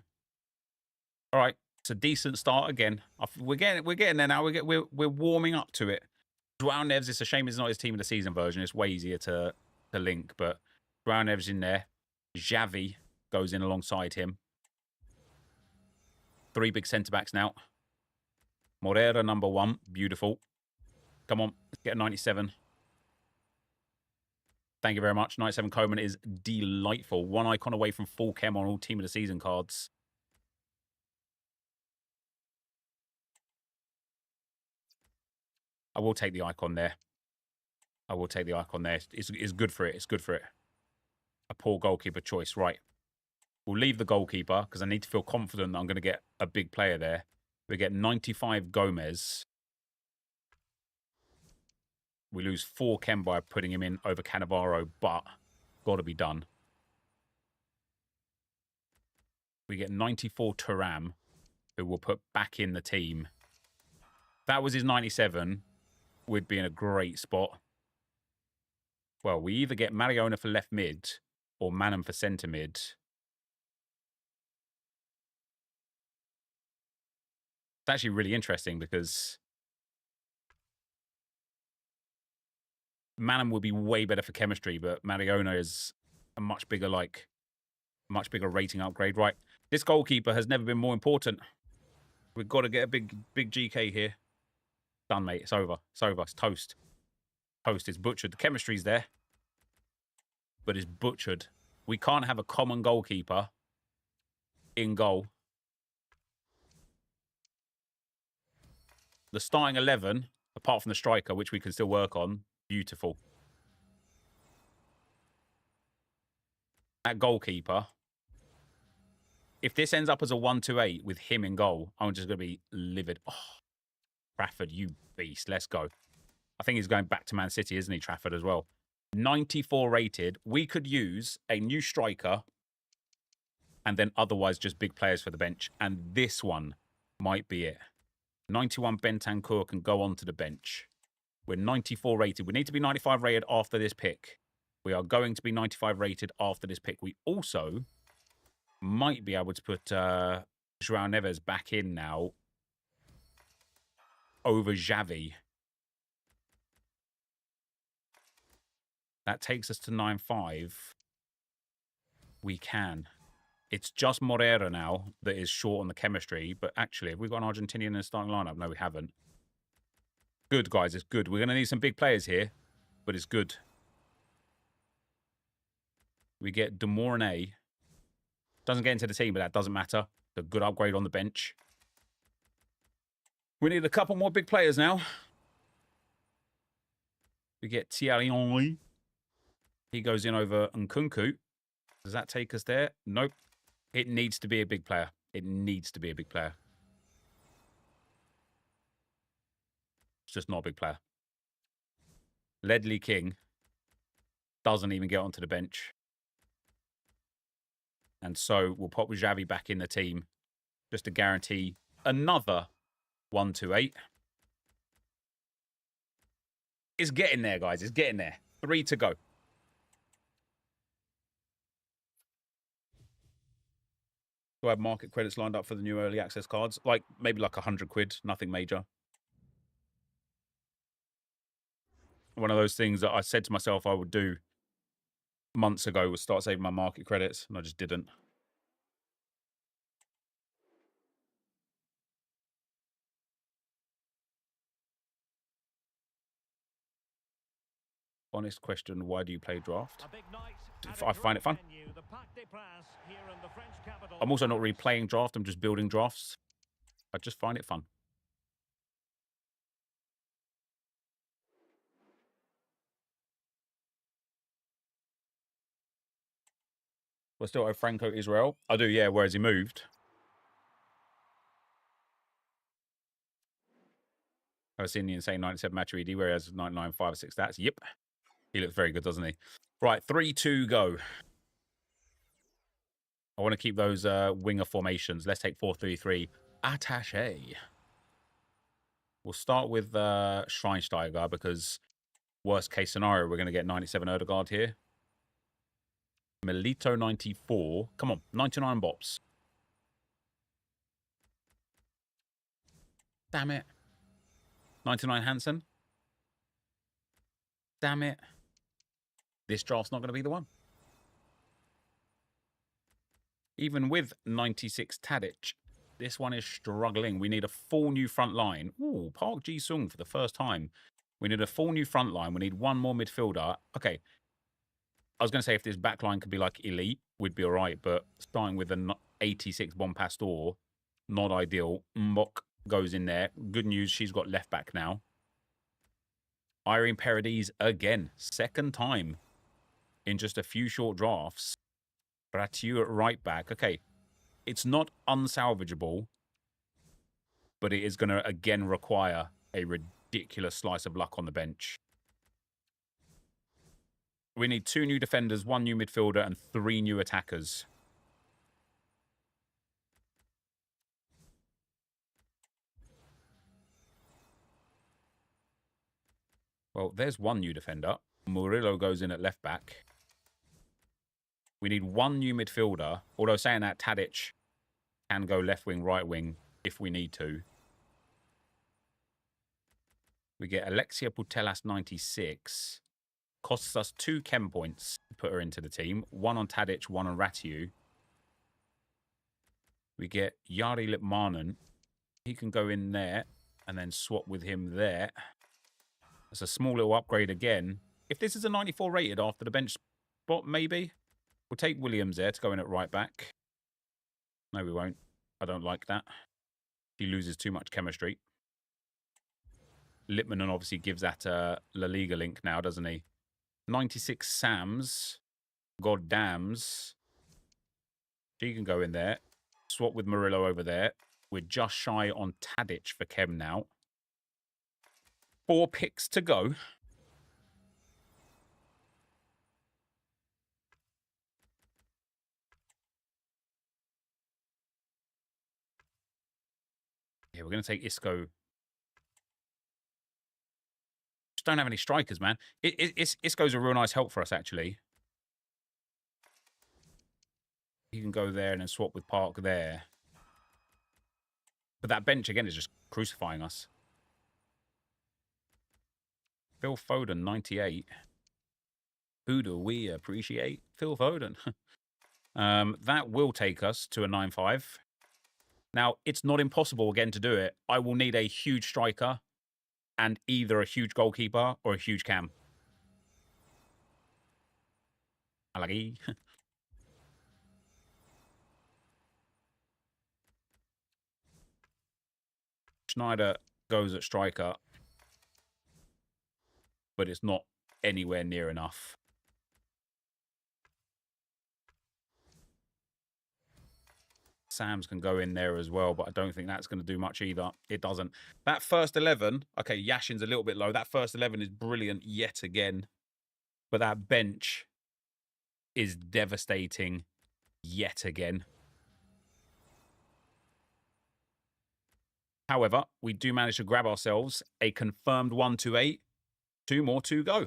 All right, it's a decent start again. We're getting there now. We're warming up to it. Joao Neves, it's a shame it's not his team of the season version. It's way easier to link, but Joao Neves in there. Xavi goes in alongside him. 3 big centre-backs now. Morera, number 1. Beautiful. Come on, let's get a 97. Thank you very much. 97 Coleman is delightful. 1 icon away from full chem on all team of the season cards. I will take the icon there. I will take the icon there. It's good for it. It's good for it. A poor goalkeeper choice. Right. We'll leave the goalkeeper because I need to feel confident that I'm going to get a big player there. We get 95 Gomez. We lose 4 chem by putting him in over Cannavaro, but got to be done. We get 94 Thuram, who we'll put back in the team. That was his 97. We'd be in a great spot. Well, we either get Mariona for left mid or Manham for centre mid. It's actually really interesting because Manham would be way better for chemistry, but Mariona is a much bigger rating upgrade. Right, this goalkeeper has never been more important. We've got to get a big GK here. Done, mate. It's over. It's over. It's toast. Toast is butchered. The chemistry's there, but it's butchered. We can't have a common goalkeeper in goal. The starting 11, apart from the striker, which we can still work on, beautiful. That goalkeeper, if this ends up as a 1-2-8 with him in goal, I'm just going to be livid. Oh, Trafford, you beast. Let's go. I think he's going back to Man City, isn't he, Trafford, as well? 94 rated. We could use a new striker and then otherwise just big players for the bench. And this one might be it. 91 Bentancur can go on to the bench. We're 94 rated. We need to be 95 rated after this pick. We are going to be 95 rated after this pick. We also might be able to put Joao Neves back in now over Xavi. That takes us to 9-5. We can. It's just Morera now that is short on the chemistry. But actually, have we got an Argentinian in the starting lineup? No, we haven't. Good, guys. It's good. We're going to need some big players here, but it's good. We get De Mornay. Doesn't get into the team, but that doesn't matter. It's a good upgrade on the bench. We need a couple more big players now. We get Thierry Henry. He goes in over Nkunku. Does that take us there? Nope. It needs to be a big player. It needs to be a big player. It's just not a big player. Ledley King doesn't even get onto the bench. And so we'll pop Xavi back in the team just to guarantee another 1-2-8. It's getting there, guys. It's getting there. 3 to go. Do I have market credits lined up for the new early access cards? Like, maybe like 100 quid. Nothing major. One of those things that I said to myself I would do months ago was start saving my market credits, and I just didn't. Honest question, why do you play draft? I find it fun. I'm also not really playing draft, I'm just building drafts. I just find it fun. We're still at Franco Israel. I do, yeah, whereas he moved. I've seen the insane 97 Matuidi, where he has 99, 5 or 6 stats. Yep. He looks very good, doesn't he? Right, 3-2, go. I want to keep those winger formations. Let's take 4-3-3. Attaché. We'll start with Schweinsteiger because worst case scenario, we're going to get 97 Odegaard here. Milito 94. Come on, 99 bops. Damn it. 99 Hansen. Damn it. This draft's not going to be the one. Even with 96 Tadic, this one is struggling. We need a full new front line. Ooh, Park Ji-sung for the first time. We need a full new front line. We need one more midfielder. Okay. I was going to say if this back line could be like elite, we'd be all right. But starting with an 86 Bon Pastor, not ideal. Mbok goes in there. Good news, she's got left back now. Irene Paradis again. Second time in just a few short drafts. Bratiu at right back. Okay, it's not unsalvageable, but it is going to, again, require a ridiculous slice of luck on the bench. We need 2 new defenders, 1 new midfielder, and 3 new attackers. Well, there's 1 new defender. Murillo goes in at left back. We need 1 new midfielder. Although saying that, Tadic can go left wing, right wing if we need to. We get Alexia Putellas 96. Costs us 2 chem points to put her into the team. 1 on Tadic, 1 on Ratiu. We get Yari Lipmanen. He can go in there and then swap with him there. That's a small little upgrade again. If this is a 94 rated after the bench spot, maybe. We'll take Williams there to go in at right back. No, we won't. I don't like that. He loses too much chemistry. Lipmanen obviously gives that a La Liga link now, doesn't he? 96 Sams. God dams. She can go in there. Swap with Murillo over there. We're just shy on Tadic for chem now. 4 picks to go. Yeah, we're going to take Isco. Just don't have any strikers, man. Isco's a real nice help for us, actually. You can go there and then swap with Park there. But that bench, again, is just crucifying us. Phil Foden, 98. Who do we appreciate? Phil Foden. That will take us to a 9-5. Now, it's not impossible, again, to do it. I will need a huge striker and either a huge goalkeeper or a huge cam. Alagi. Schneider goes at striker, but it's not anywhere near enough. Sams can go in there as well, but I don't think that's going to do much either. It doesn't. That first 11, okay, Yashin's a little bit low. That first 11 is brilliant yet again. But that bench is devastating yet again. However, we do manage to grab ourselves a confirmed 1-8. 2 more to go.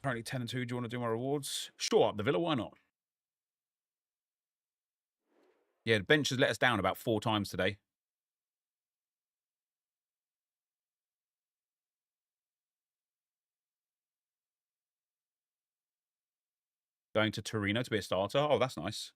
Currently 10 and 2. Do you want to do my rewards? Sure, up the Villa. Why not? Yeah, the bench has let us down about 4 times today. Going to Torino to be a starter. Oh, that's nice.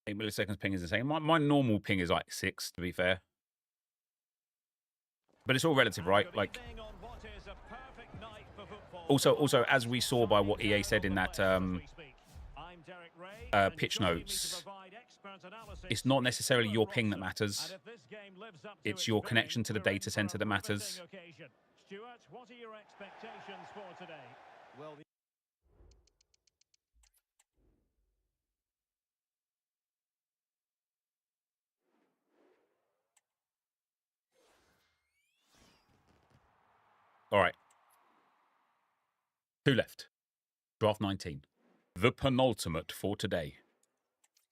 Eight milliseconds ping is insane. My normal ping is like 6, to be fair. But it's all relative, right? Like, also, as we saw by what EA said in that pitch notes, it's not necessarily your ping that matters. It's your connection to the data center that matters. Stuart, what are your expectations for today? Well, All right. 2 left. Draft 19. The penultimate for today.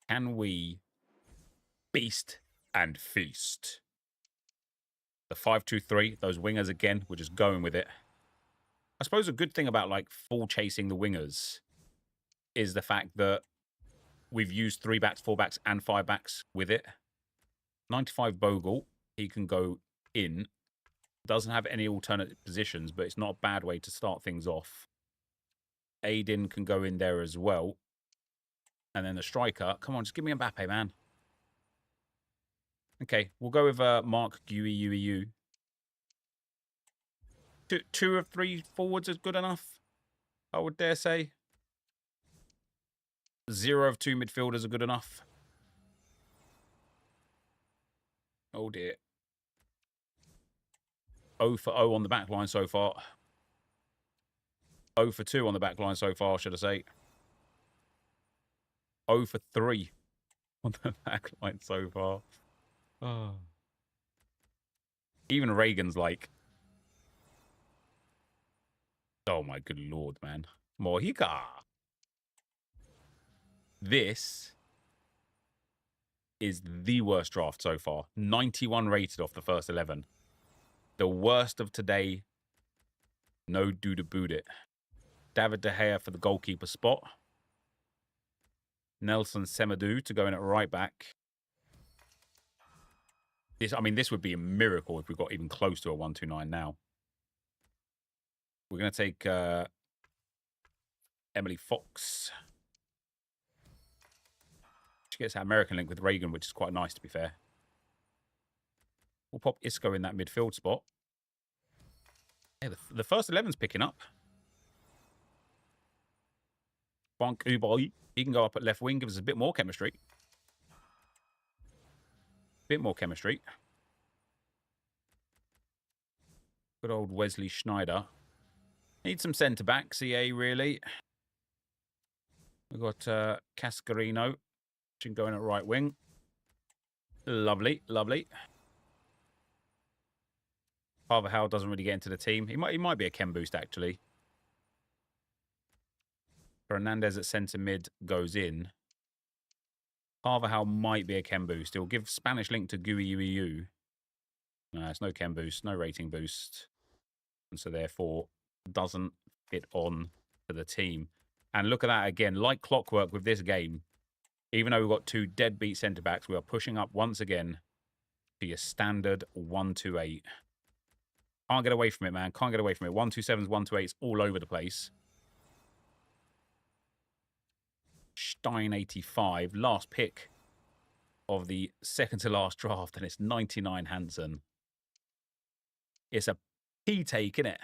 Can we beast and feast. The 5-2-3, those wingers again, we're just going with it. I suppose a good thing about like full chasing the wingers is the fact that we've used 3 backs, 4 backs, and 5 backs with it. 95 Bogle, he can go in. Doesn't have any alternate positions, but it's not a bad way to start things off. Aiden can go in there as well. And then the striker, come on, just give me Mbappe, man. Okay, we'll go with Mark Guiu. Two of 3 forwards is good enough, I would dare say. 0 of 2 midfielders are good enough. Oh dear. 0 for 0 on the back line so far. 0 for 2 on the back line so far, should I say. 0 for 3 on the back line so far. Oh. Even Reagan's like... Oh my good lord, man. Mojica. This is the worst draft so far. 91 rated off the first 11. The worst of today. No do to boot it. David De Gea for the goalkeeper spot. Nelson Semedo to go in at right back. This would be a miracle if we got even close to a 1-2-9 now. We're going to take Emily Fox. She gets that American link with Reagan, which is quite nice, to be fair. We'll pop Isco in that midfield spot. Yeah, the first 11's picking up. Bonk Uboy, he can go up at left wing, give us a bit more chemistry. Bit more chemistry. Good old Wesley Schneider. Need some centre-backs, EA, really. We've got Cascarino. She can go in at right wing. Lovely, lovely. Carvajal doesn't really get into the team. He might be a chem boost, actually. Fernandez at centre mid goes in. Carvajal might be a chem boost. He'll give Spanish link to Guiu. No, it's no chem boost, no rating boost. And so therefore doesn't fit on to the team. And look at that again, like clockwork with this game. Even though we've got 2 deadbeat centre-backs, we are pushing up once again to your standard 1-2-8. Can't get away from it, man. Can't get away from it. 1-2-7s, 1-2-8s all over the place. Stein 85, last pick of the second to last draft, and it's 99 Hansen. It's a P take, isn't it?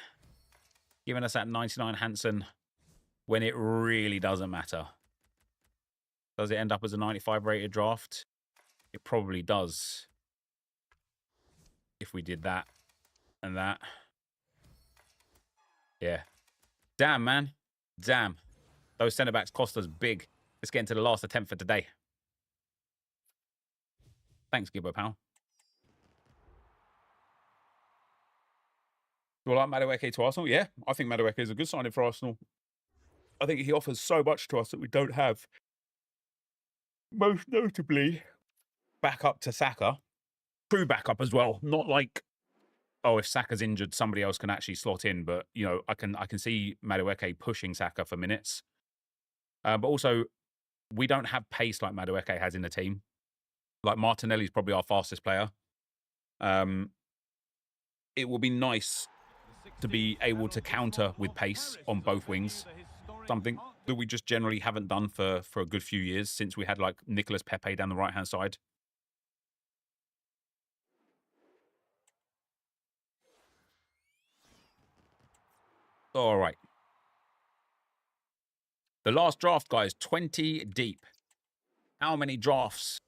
Giving us that 99 Hansen when it really doesn't matter. Does it end up as a 95 rated draft? It probably does. If we did that and that. Yeah. Damn, man. Damn. Those centre-backs cost us big. Let's get into the last attempt for today. Thanks, Gibbo pal. Do I like Madueke to Arsenal? Yeah, I think Madueke is a good signing for Arsenal. I think he offers so much to us that we don't have. Most notably, backup to Saka. True backup as well. Not like, oh, if Saka's injured, somebody else can actually slot in. But, you know, I can see Madueke pushing Saka for minutes. But also, we don't have pace like Madueke has in the team. Like, Martinelli's probably our fastest player. It will be nice to be able to counter with pace on both wings. Something that we just generally haven't done for a good few years since we had, like, Nicolas Pepe down the right-hand side. All right. The last draft, guys, 20 deep. How many drafts?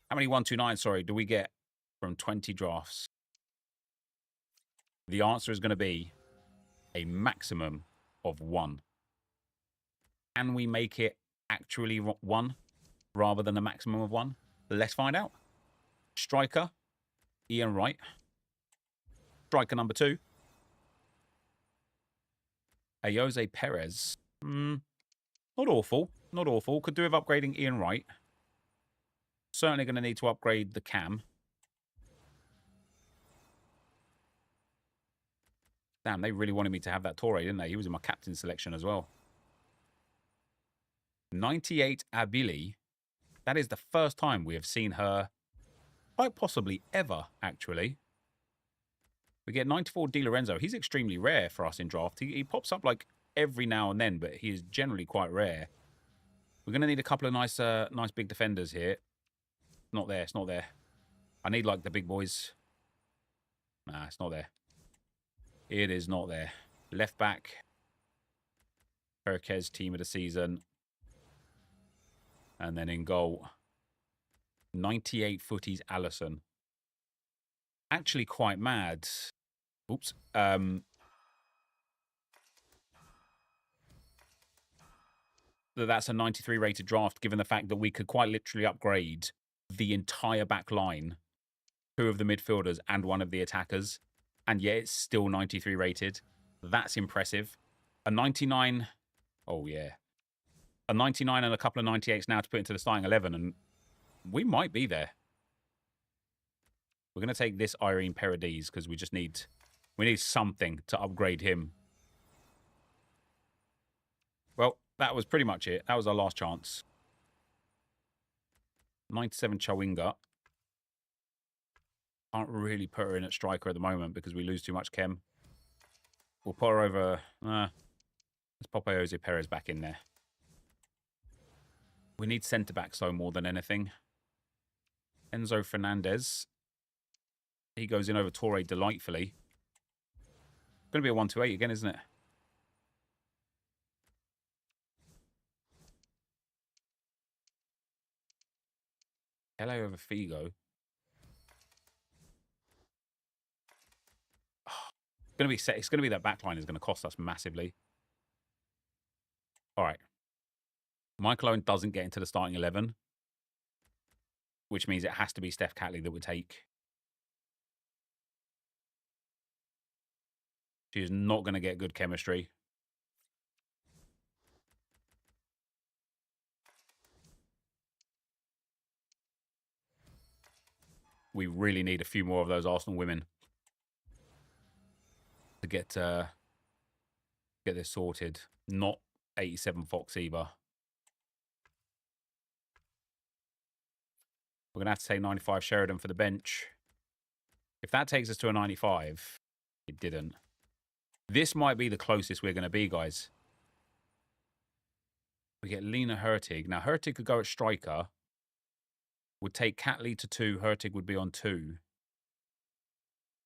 How many 1-2-9, sorry, do we get from 20 drafts? The answer is going to be a maximum of 1. Can we make it actually 1 rather than a maximum of 1? Let's find out. Striker, Ian Wright. Striker number 2. Jose Perez. Not awful. Not awful. Could do with upgrading Ian Wright. Certainly going to need to upgrade the cam. Damn, they really wanted me to have that Torre, didn't they? He was in my captain selection as well. 98 Abili. That is the first time we have seen her, quite possibly ever, actually. We get 94 Di Lorenzo. He's extremely rare for us in draft. He pops up like every now and then, but he is generally quite rare. We're going to need a couple of nice big defenders here. Not there. It's not there. I need, like, the big boys. Nah, it's not there. It is not there. Left back. Perquez, team of the season. And then in goal, 98 footies Allison. Actually quite mad. Oops. That's a 93 rated draft, given the fact that we could quite literally upgrade the entire back line, 2 of the midfielders and 1 of the attackers, and yet it's still 93 rated. That's impressive. A 99, oh yeah. A 99 and a couple of 98s now to put into the starting 11, and we might be there. We're going to take this Irene Paradise because we need something to upgrade him. Well, that was pretty much it. That was our last chance. 97 Chawinga. Can't really put her in at striker at the moment because we lose too much chem. We'll put her over... let's pop Jose Perez back in there. We need centre-backs, though, more than anything. Enzo Fernandez. He goes in over Torre delightfully. Going to be a 1-2-8 again, isn't it? LA over Figo. Oh, it's going to be that backline is going to cost us massively. All right. Michael Owen doesn't get into the starting 11, which means it has to be Steph Catley that would take. She's not going to get good chemistry. We really need a few more of those Arsenal women to get this sorted. Not 87 Fox either. We're going to have to say 95 Sheridan for the bench. If that takes us to a 95, it didn't. This might be the closest we're going to be, guys. We get Lena Hurtig. Now, Hurtig could go at striker. Would take Catley to 2. Hurtig would be on 2.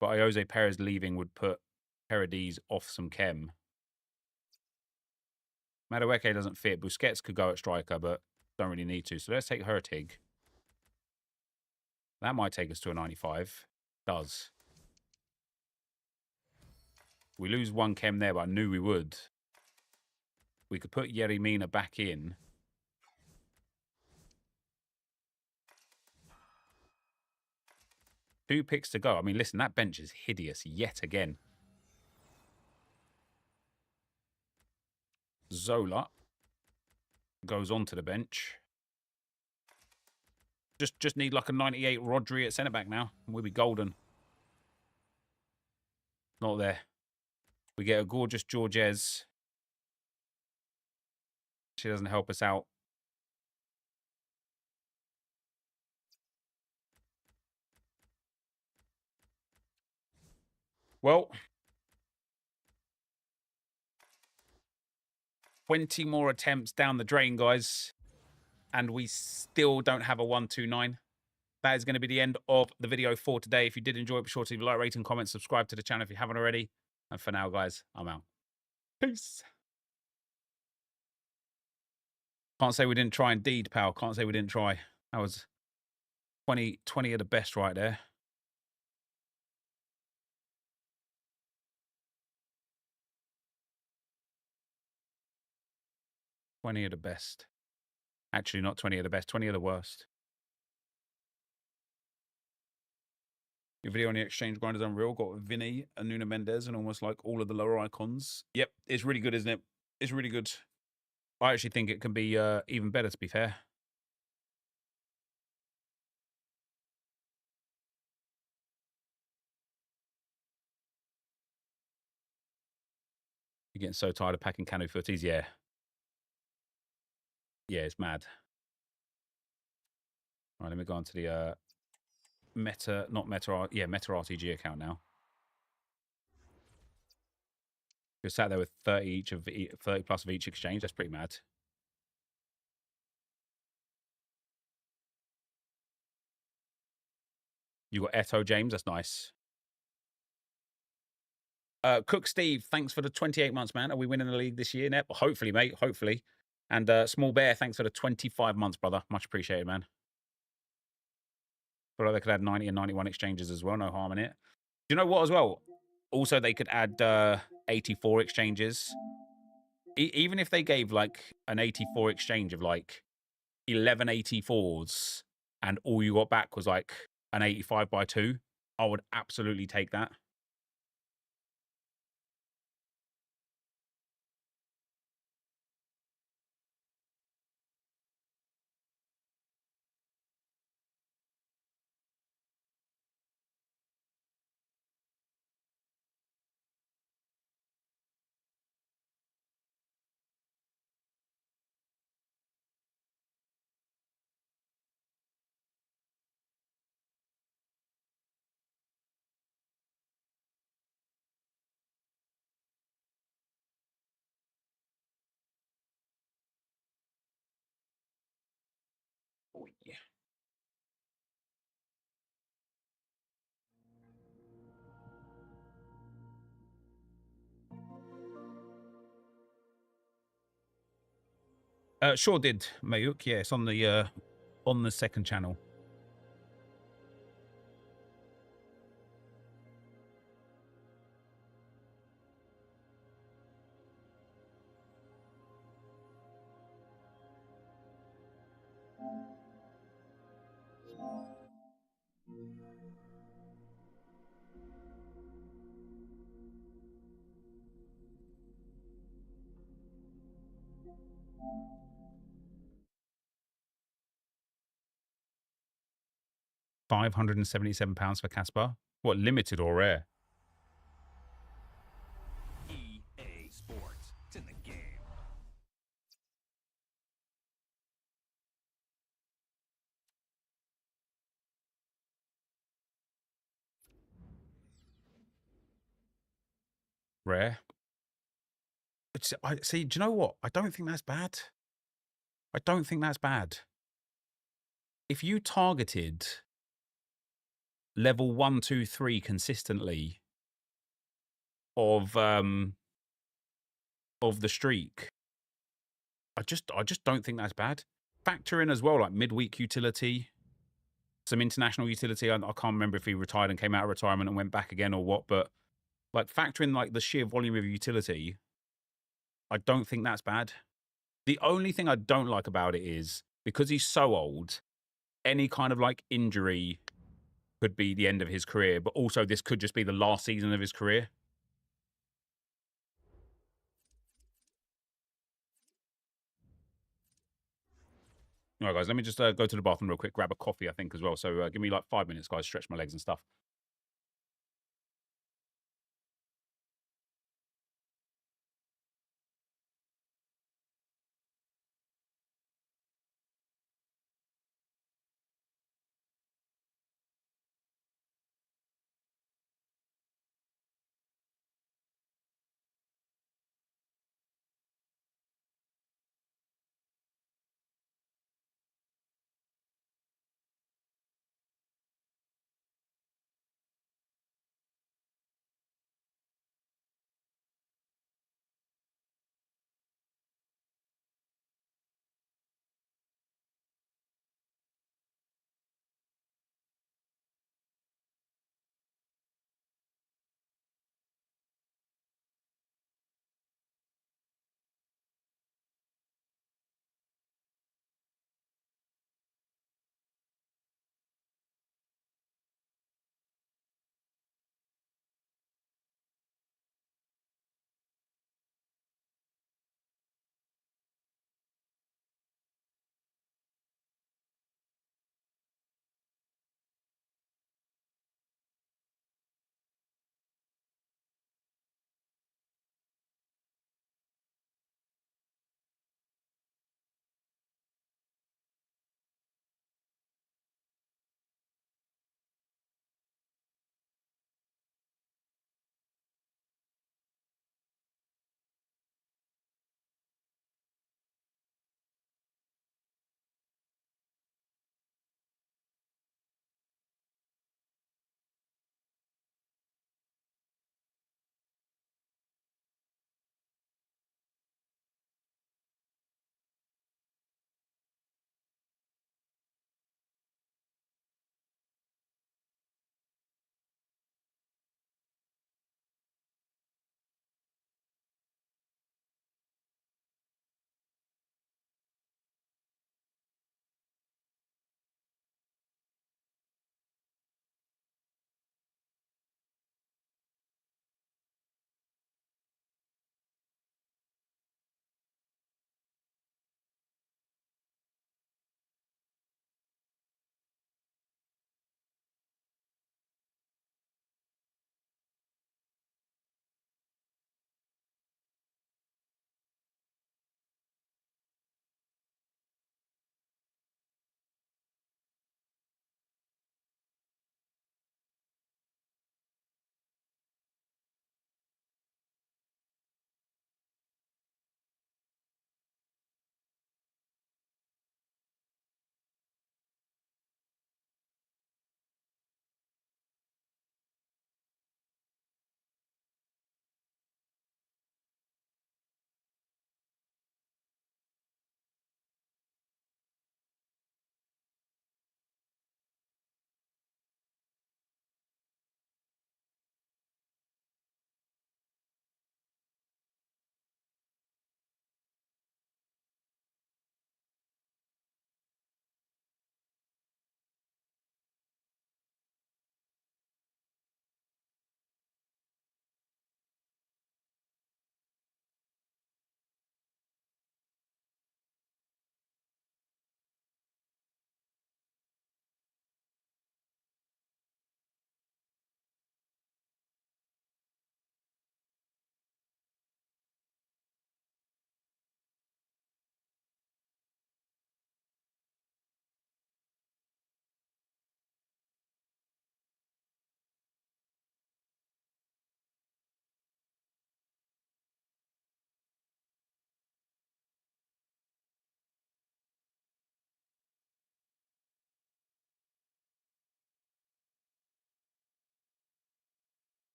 But Jose Perez leaving would put Paradise off some chem. Madueke doesn't fit. Busquets could go at striker, but don't really need to. So let's take Hurtig. That might take us to a 95. Does. We lose 1 chem there, but I knew we would. We could put Yerimina back in. Two picks to go. I mean, listen, that bench is hideous yet again. Zola goes onto the bench. Just need like a 98 Rodri at centre-back now. We'll be golden. Not there. We get a gorgeous Georges. She doesn't help us out. Well, 20 more attempts down the drain, guys. And we still don't have a 1-2-9. That is going to be the end of the video for today. If you did enjoy it, be sure to leave a like, rate, and comment. Subscribe to the channel if you haven't already. And for now, guys, I'm out. Peace. Can't say we didn't try indeed, pal. Can't say we didn't try. That was 20 of the best right there. Twenty of the best. Actually, not 20 of the best. 20 of the worst. Your video on the exchange grind is unreal. Got Vinny and Nuno Mendes and almost like all of the lower icons. Yep, it's really good, isn't it? It's really good. I actually think it can be even better, to be fair. You're getting so tired of packing canoe footies, yeah. Yeah, it's mad. All right, let me go on to the Meta RTG account now. You're sat there with 30 plus of each exchange. That's pretty mad. You got Eto James. That's nice. Cook Steve, thanks for the 28 months, man. Are we winning the league this year, Nep? Hopefully, mate. Hopefully. And Small Bear, thanks for the 25 months, brother. Much appreciated, man. Feel like they could add 90 and 91 exchanges as well. No harm in it. Do you know what as well? Also, they could add 84 exchanges. Even if they gave like an 84 exchange of like 11 84s and all you got back was like an 85 by 2, I would absolutely take that. Oh, yeah. Sure did, Mayuk. Yeah, it's on the second channel. £577 for Caspar. What, limited or rare? EA Sports. It's in the game. Rare. See, do you know what? I don't think that's bad. I don't think that's bad. If you targeted level 1, 2, 3 consistently of the streak, I just don't think that's bad. Factor in as well, like midweek utility, some international utility. I can't remember if he retired and came out of retirement and went back again or what, but like factor in like the sheer volume of utility. I don't think that's bad. The only thing I don't like about it is because he's so old, any kind of like injury could be the end of his career, but also this could just be the last season of his career. All right, guys, let me just go to the bathroom real quick, grab a coffee, I think, as well. So give me like 5 minutes, guys, stretch my legs and stuff.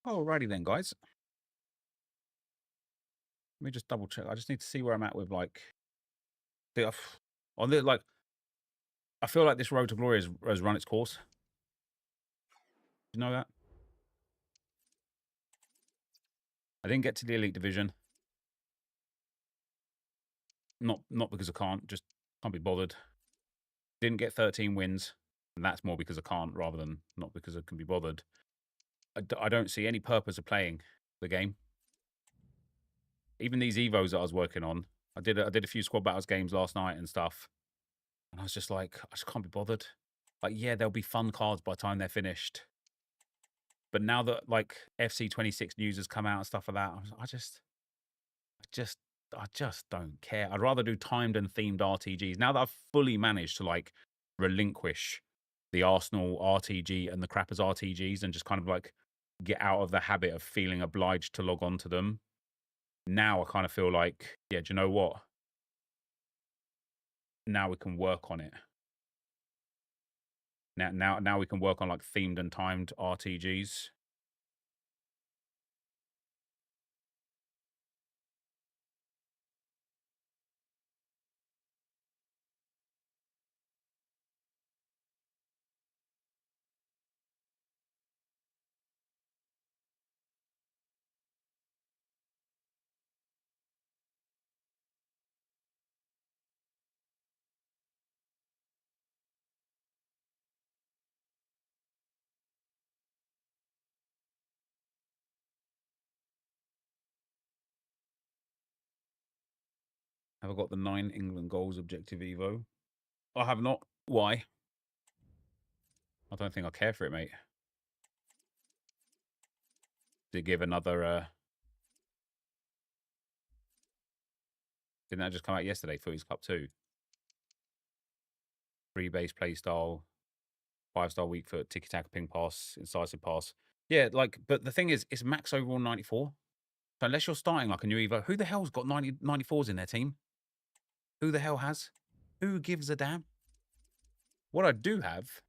Alrighty then, guys. Let me just double check. I just need to see where I'm at with like on the like. I feel like this road to glory has run its course. You know that? I didn't get to the elite division. Not because I can't, just can't be bothered. Didn't get 13 wins, and that's more because I can't rather than not because I can be bothered. I don't see any purpose of playing the game. Even these Evos that I was working on, I did a few squad battles games last night and stuff, and I was just like, I just can't be bothered. Like, yeah, there'll be fun cards by the time they're finished. But now that like FC 26 news has come out and stuff like that, I just don't care. I'd rather do timed and themed RTGs. Now that I've fully managed to like relinquish the Arsenal RTG and the Crappers RTGs and just kind of like get out of the habit of feeling obliged to log on to them. Now I kind of feel like, yeah, do you know what? Now we can work on it. Now we can work on like themed and timed RTGs. Have I got the 9 England goals objective Evo? I have not. Why? I don't think I care for it, mate. To give another... Didn't that just come out yesterday? Footies Cup 2. 3 base play style, 5-star weak foot, tiki-taka ping pass, incisive pass. Yeah, like, but the thing is, it's max overall 94. So unless you're starting like a new Evo, who the hell's got 94s in their team? Who the hell has? Who gives a damn? What I do have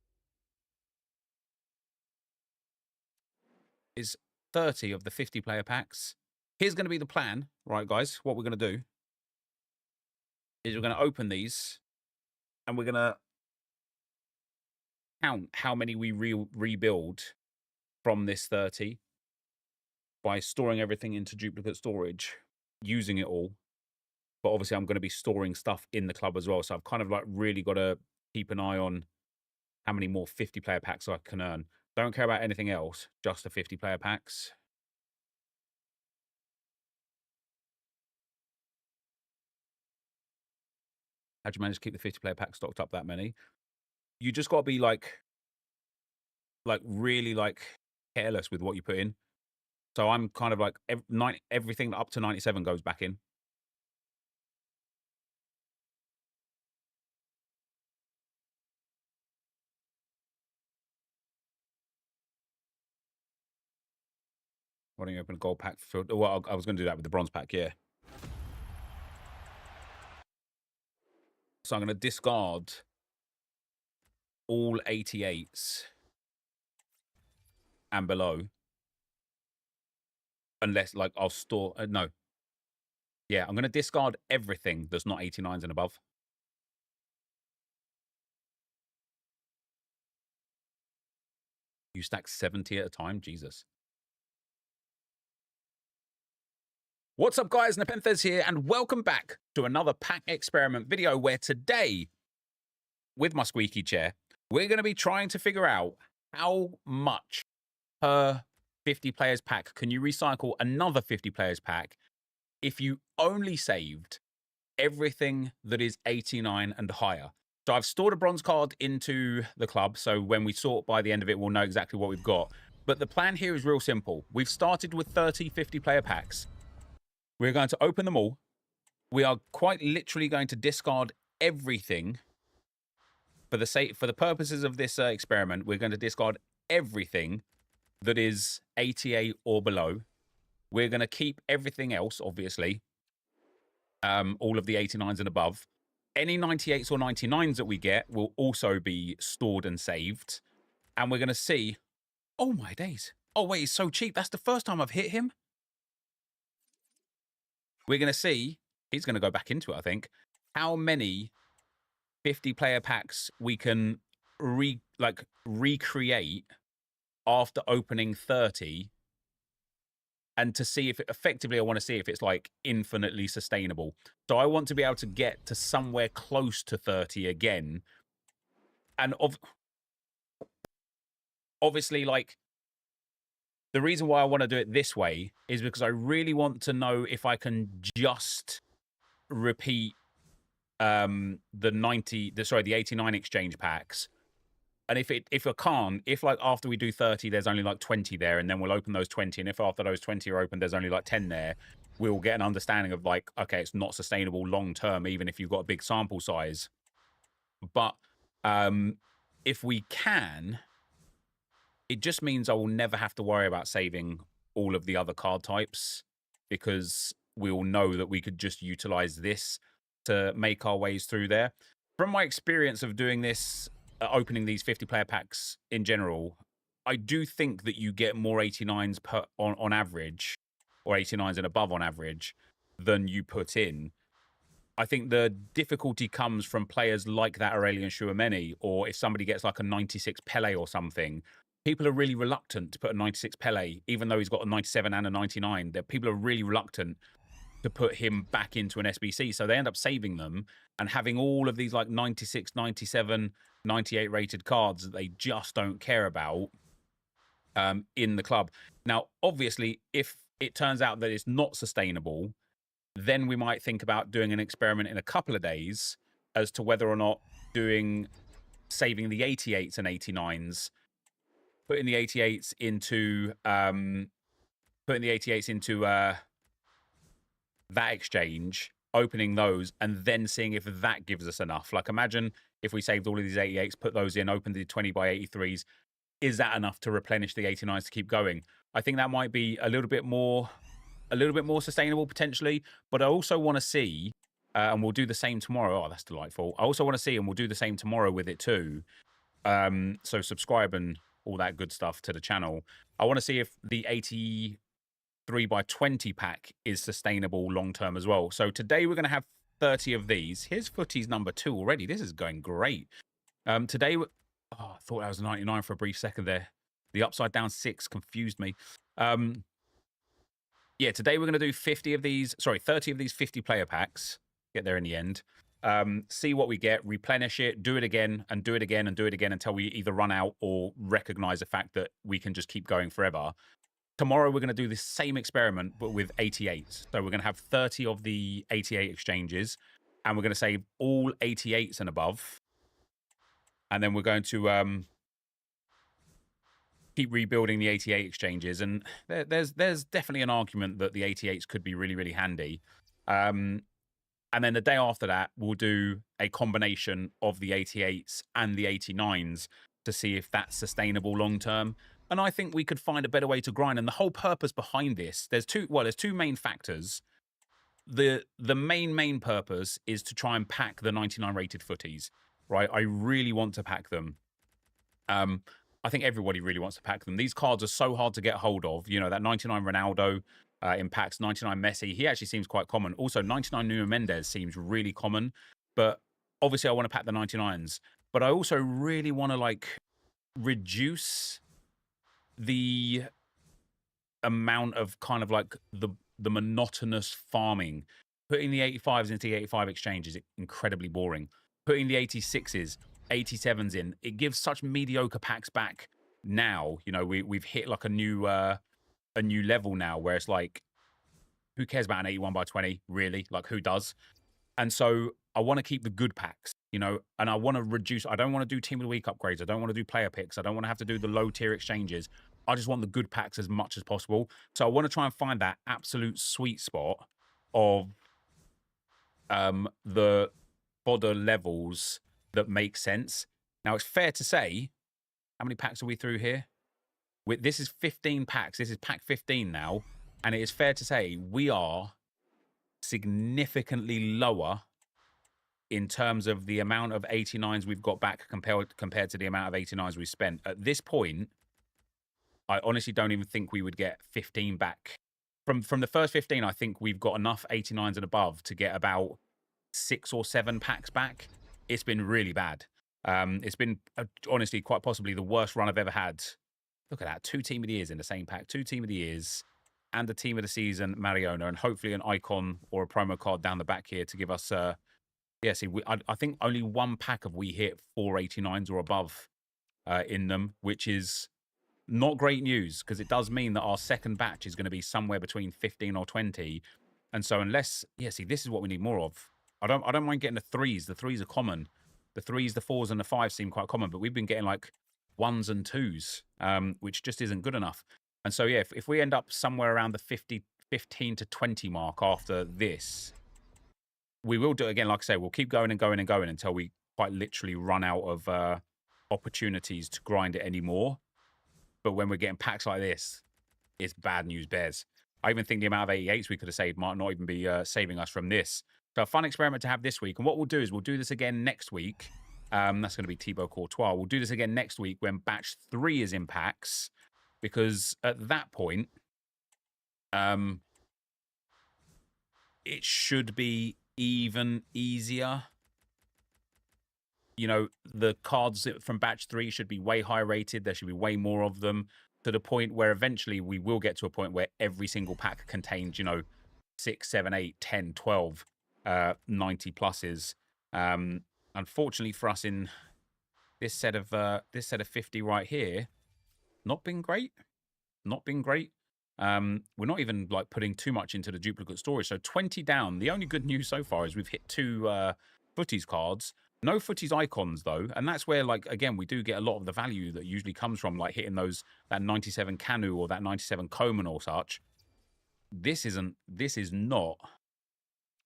is 30 of the 50 player packs. Here's going to be the plan, right, guys? What we're going to do is we're going to open these and we're going to count how many we rebuild from this 30 by storing everything into duplicate storage, using it all. But obviously I'm going to be storing stuff in the club as well. So I've kind of like really got to keep an eye on how many more 50 player packs I can earn. Don't care about anything else, just the 50 player packs. How'd you manage to keep the 50 player pack stocked up that many? You just got to be like really like careless with what you put in. So I'm kind of like everything up to 97 goes back in. Why don't you open a gold pack for... Well, I was going to do that with the bronze pack, yeah. So I'm going to discard all 88s and below. Unless, like, I'll store... no. Yeah, I'm going to discard everything that's not 89s and above. You stack 70 at a time? Jesus. What's up, guys? NepentheZ here, and welcome back to another pack experiment video where today, with my squeaky chair, we're going to be trying to figure out how much per 50 players pack can you recycle another 50 players pack if you only saved everything that is 89 and higher. So I've stored a bronze card into the club, so when we sort by the end of it, we'll know exactly what we've got. But the plan here is real simple. We've started with 30 50 player packs. We're going to open them all. We are quite literally going to discard everything for the purposes of this experiment. We're going to discard everything that is 88 or below. We're going to keep everything else, obviously, all of the 89s and above. Any 98s or 99s that we get will also be stored and saved. And we're going to see, oh my days, Oh, wait, he's so cheap. That's the first time I've hit him. We're going to see, he's going to go back into it, I think, how many 50-player packs we can recreate after opening 30, and to see if it, effectively, I want to see if it's like infinitely sustainable. So I want to be able to get to somewhere close to 30 again. And obviously, like, the reason why I want to do it this way is because I really want to know if I can just repeat the 89 exchange packs. And if I can't, if like after we do 30, there's only like 20 there, and then we'll open those 20, and if after those 20 are open, there's only like 10 there, we'll get an understanding of like, okay, it's not sustainable long term, even if you've got a big sample size. But if we can, it just means I will never have to worry about saving all of the other card types, because we will know that we could just utilize this to make our ways through there. From my experience of doing this, opening these 50-player packs in general, I do think that you get more 89s on average, or 89s and above on average, than you put in. I think the difficulty comes from players like that Aurelian Chouameni, or if somebody gets like a 96 Pele or something, people are really reluctant to put a 96 Pele, even though he's got a 97 and a 99. People are really reluctant to put him back into an SBC. So they end up saving them and having all of these like 96, 97, 98 rated cards that they just don't care about in the club. Now, obviously, if it turns out that it's not sustainable, then we might think about doing an experiment in a couple of days as to whether or not saving the 88s and 89s, putting the 88s into that exchange, opening those, and then seeing if that gives us enough. Like, imagine if we saved all of these 88s, put those in, opened the 20 by 83s. Is that enough to replenish the 89s to keep going? I think that might be a little bit more sustainable potentially. But I also want to see, and we'll do the same tomorrow. Oh, that's delightful. I also want to see, and we'll do the same tomorrow with it too. So subscribe and all that good stuff to the channel. I want to see if the 83 by 20 pack is sustainable long term as well. So today we're going to have 30 of these. Here's Footy's number 2 already. This is going great. Today, I thought that was 99 for a brief second there. The upside down 6 confused me. Yeah, today we're going to do 30 of these 50 player packs. Get there in the end. See what we get, replenish it, do it again, and do it again, and do it again until we either run out or recognize the fact that we can just keep going forever. Tomorrow, we're going to do the same experiment, but with 88s. So we're going to have 30 of the 88 exchanges, and we're going to save all 88s and above. And then we're going to keep rebuilding the 88 exchanges. And there's definitely an argument that the 88s could be really, really handy. And then the day after that, we'll do a combination of the 88s and the 89s to see if that's sustainable long term. And I think we could find a better way to grind. And the whole purpose behind this, there's two main factors. The main purpose is to try and pack the 99 rated footies, right? I really want to pack them. I think everybody really wants to pack them. These cards are so hard to get hold of. You know, that 99 Ronaldo in packs, 99 Messi, he actually seems quite common. Also, 99 Nuno Mendes seems really common. But obviously, I want to pack the 99s. But I also really want to, like, reduce the amount of kind of like the monotonous farming. Putting the 85s into the 85 exchange is incredibly boring. Putting the 86s, 87s in, it gives such mediocre packs back now. You know, we've hit like a new level now where it's like, who cares about an 81 by 20, really? Like, who does? And so I want to keep the good packs, you know, and I want to reduce. I don't want to do team of the week upgrades. I don't want to do player picks. I don't want to have to do the low tier exchanges. I just want the good packs as much as possible. So I want to try and find that absolute sweet spot of the fodder levels that make sense. Now, it's fair to say, how many packs are we through here? This is 15 packs. This is pack 15 now. And it is fair to say we are significantly lower in terms of the amount of 89s we've got back compared to the amount of 89s we've spent. At this point, I honestly don't even think we would get 15 back. From the first 15, I think we've got enough 89s and above to get about 6 or 7 packs back. It's been really bad. It's been honestly quite possibly the worst run I've ever had. Look at that, 2 Team of the Years in the same pack, 2 Team of the Years, and a Team of the Season, Mariona, and hopefully an icon or a promo card down the back here to give us, yeah, see, I think only 1 pack have we hit 489s or above in them, which is not great news because it does mean that our second batch is going to be somewhere between 15 or 20. And so unless, yeah, see, this is what we need more of. I don't mind getting the 3s. The 3s are common. The 3s, the 4s, and the 5s seem quite common, but we've been getting like 1s and 2s, which just isn't good enough. And so, yeah, if we end up somewhere around the 15 to 20 mark after this, we will do it again. Like I say, we'll keep going and going and going until we quite literally run out of opportunities to grind it anymore. But when we're getting packs like this, it's bad news bears. I even think the amount of 88s we could have saved might not even be saving us from this. So a fun experiment to have this week. And what we'll do is we'll do this again next week. That's going to be Thibaut Courtois. We'll do this again next week when batch 3 is in packs. Because at that point, it should be even easier. You know, the cards from batch 3 should be way high rated. There should be way more of them to the point where eventually we will get to a point where every single pack contains, you know, 6, 7, 8, 10, 12, 90 pluses. Unfortunately for us in this set of 50 right here, not been great. Not been great. We're not even like putting too much into the duplicate storage. So 20 down. The only good news so far is we've hit 2 footies cards. No footies icons though, and that's where, like, again, we do get a lot of the value that usually comes from, like hitting that 97 Canu or that 97 Coman or such. This is not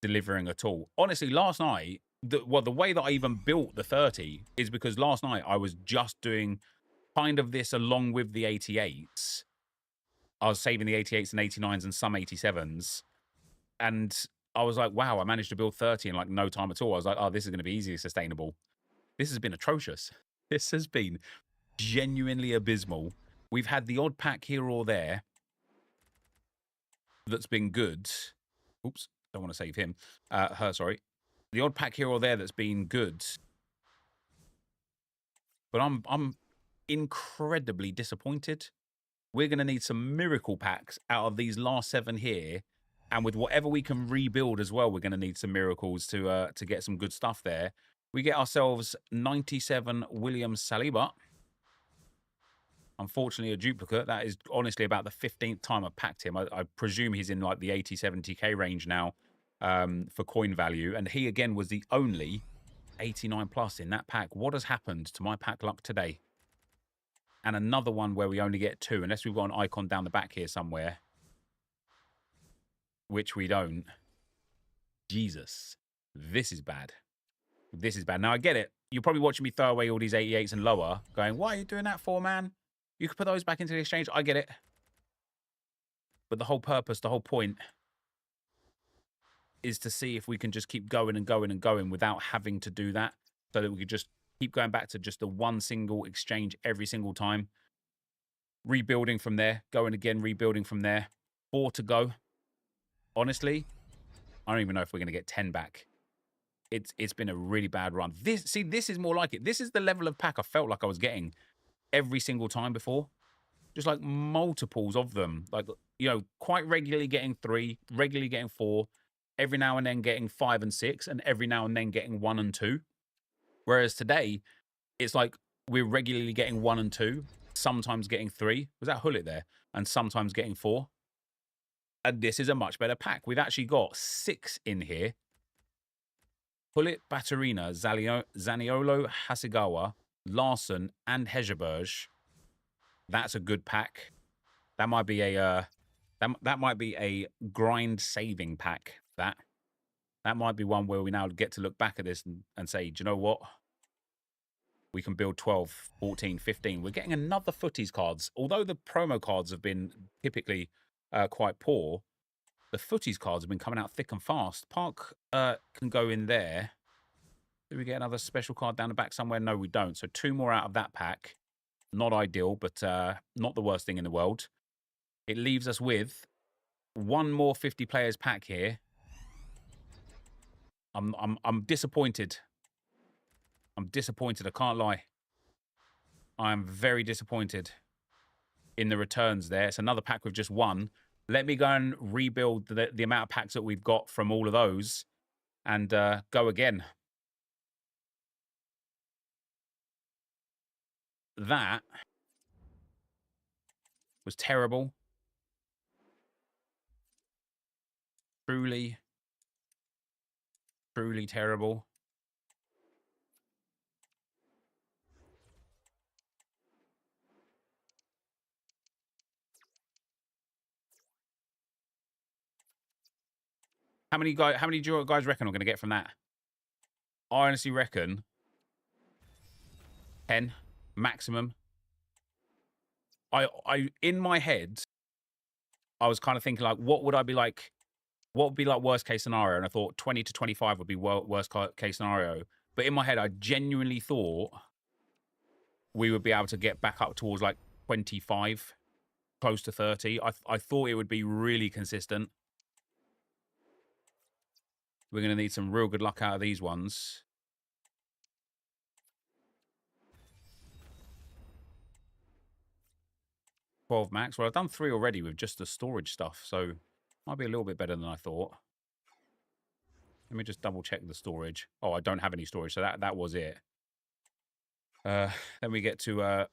delivering at all. Honestly, last night, the way that I even built the 30 is because last night I was just doing kind of this along with the 88s. I was saving the 88s and 89s and some 87s, and I was like, wow, I managed to build 30 in like no time at all. I was like, oh, this is going to be easily sustainable. This has been atrocious. This has been genuinely abysmal. We've had the odd pack here or there that's been good. Oops, don't want to save him. Sorry. The odd pack here or there that's been good. But I'm incredibly disappointed. We're going to need some miracle packs out of these last 7 here. And with whatever we can rebuild as well, we're going to need some miracles to get some good stuff there. We get ourselves 97 William Saliba. Unfortunately, a duplicate. That is honestly about the 15th time I've packed him. I presume he's in like the 80, 70k range now for coin value. And he, again, was the only 89 plus in that pack. What has happened to my pack luck today? And another one where we only get 2, unless we've got an icon down the back here somewhere. Which we don't. Jesus. This is bad. This is bad. Now, I get it. You're probably watching me throw away all these 88s and lower, going, why are you doing that for, man? You could put those back into the exchange. I get it. But the whole purpose, the whole point is to see if we can just keep going and going and going without having to do that, so that we could just keep going back to just the one single exchange every single time. Rebuilding from there. Going again, rebuilding from there. 4 to go. Honestly, I don't even know if we're going to get 10 back. It's been a really bad run. This is more like it. This is the level of pack I felt like I was getting every single time before. Just like multiples of them. Like, you know, quite regularly getting 3, regularly getting 4, every now and then getting 5 and 6, and every now and then getting 1 and 2. Whereas today, it's like we're regularly getting 1 and 2, sometimes getting 3. Was that Hullet there? And sometimes getting 4. And this is a much better pack. We've actually got 6 in here. Hullet, Baturina, Zaniolo, Hasegawa, Larson, and Hegerberg. That's a good pack. That might be a that might be a grind saving pack. That might be one where we now get to look back at this and say, do you know what? We can build 12, 14, 15. We're getting another footies cards. Although the promo cards have been typically quite poor, the footies cards have been coming out thick and fast. Park can go in there. Do we get another special card down the back somewhere? No, we don't. So 2 more out of that pack. Not ideal, but not the worst thing in the world. It leaves us with one more 50 players pack here. I'm disappointed. I'm disappointed. I can't lie. I'm very disappointed in the returns there. It's another pack with just one. Let me go and rebuild the amount of packs that we've got from all of those and go again. That was terrible. Truly, truly terrible. How many do you guys reckon we're going to get from that? I honestly reckon 10 maximum. I in my head, I was kind of thinking like, what would I be like? What would be like worst case scenario? And I thought 20 to 25 would be worst case scenario. But in my head, I genuinely thought we would be able to get back up towards like 25, close to 30. I thought it would be really consistent. We're going to need some real good luck out of these ones. $12 max. Well, I've done 3 already with just the storage stuff, so might be a little bit better than I thought. Let me just double check the storage. Oh, I don't have any storage, so that was it. Then we get to oh,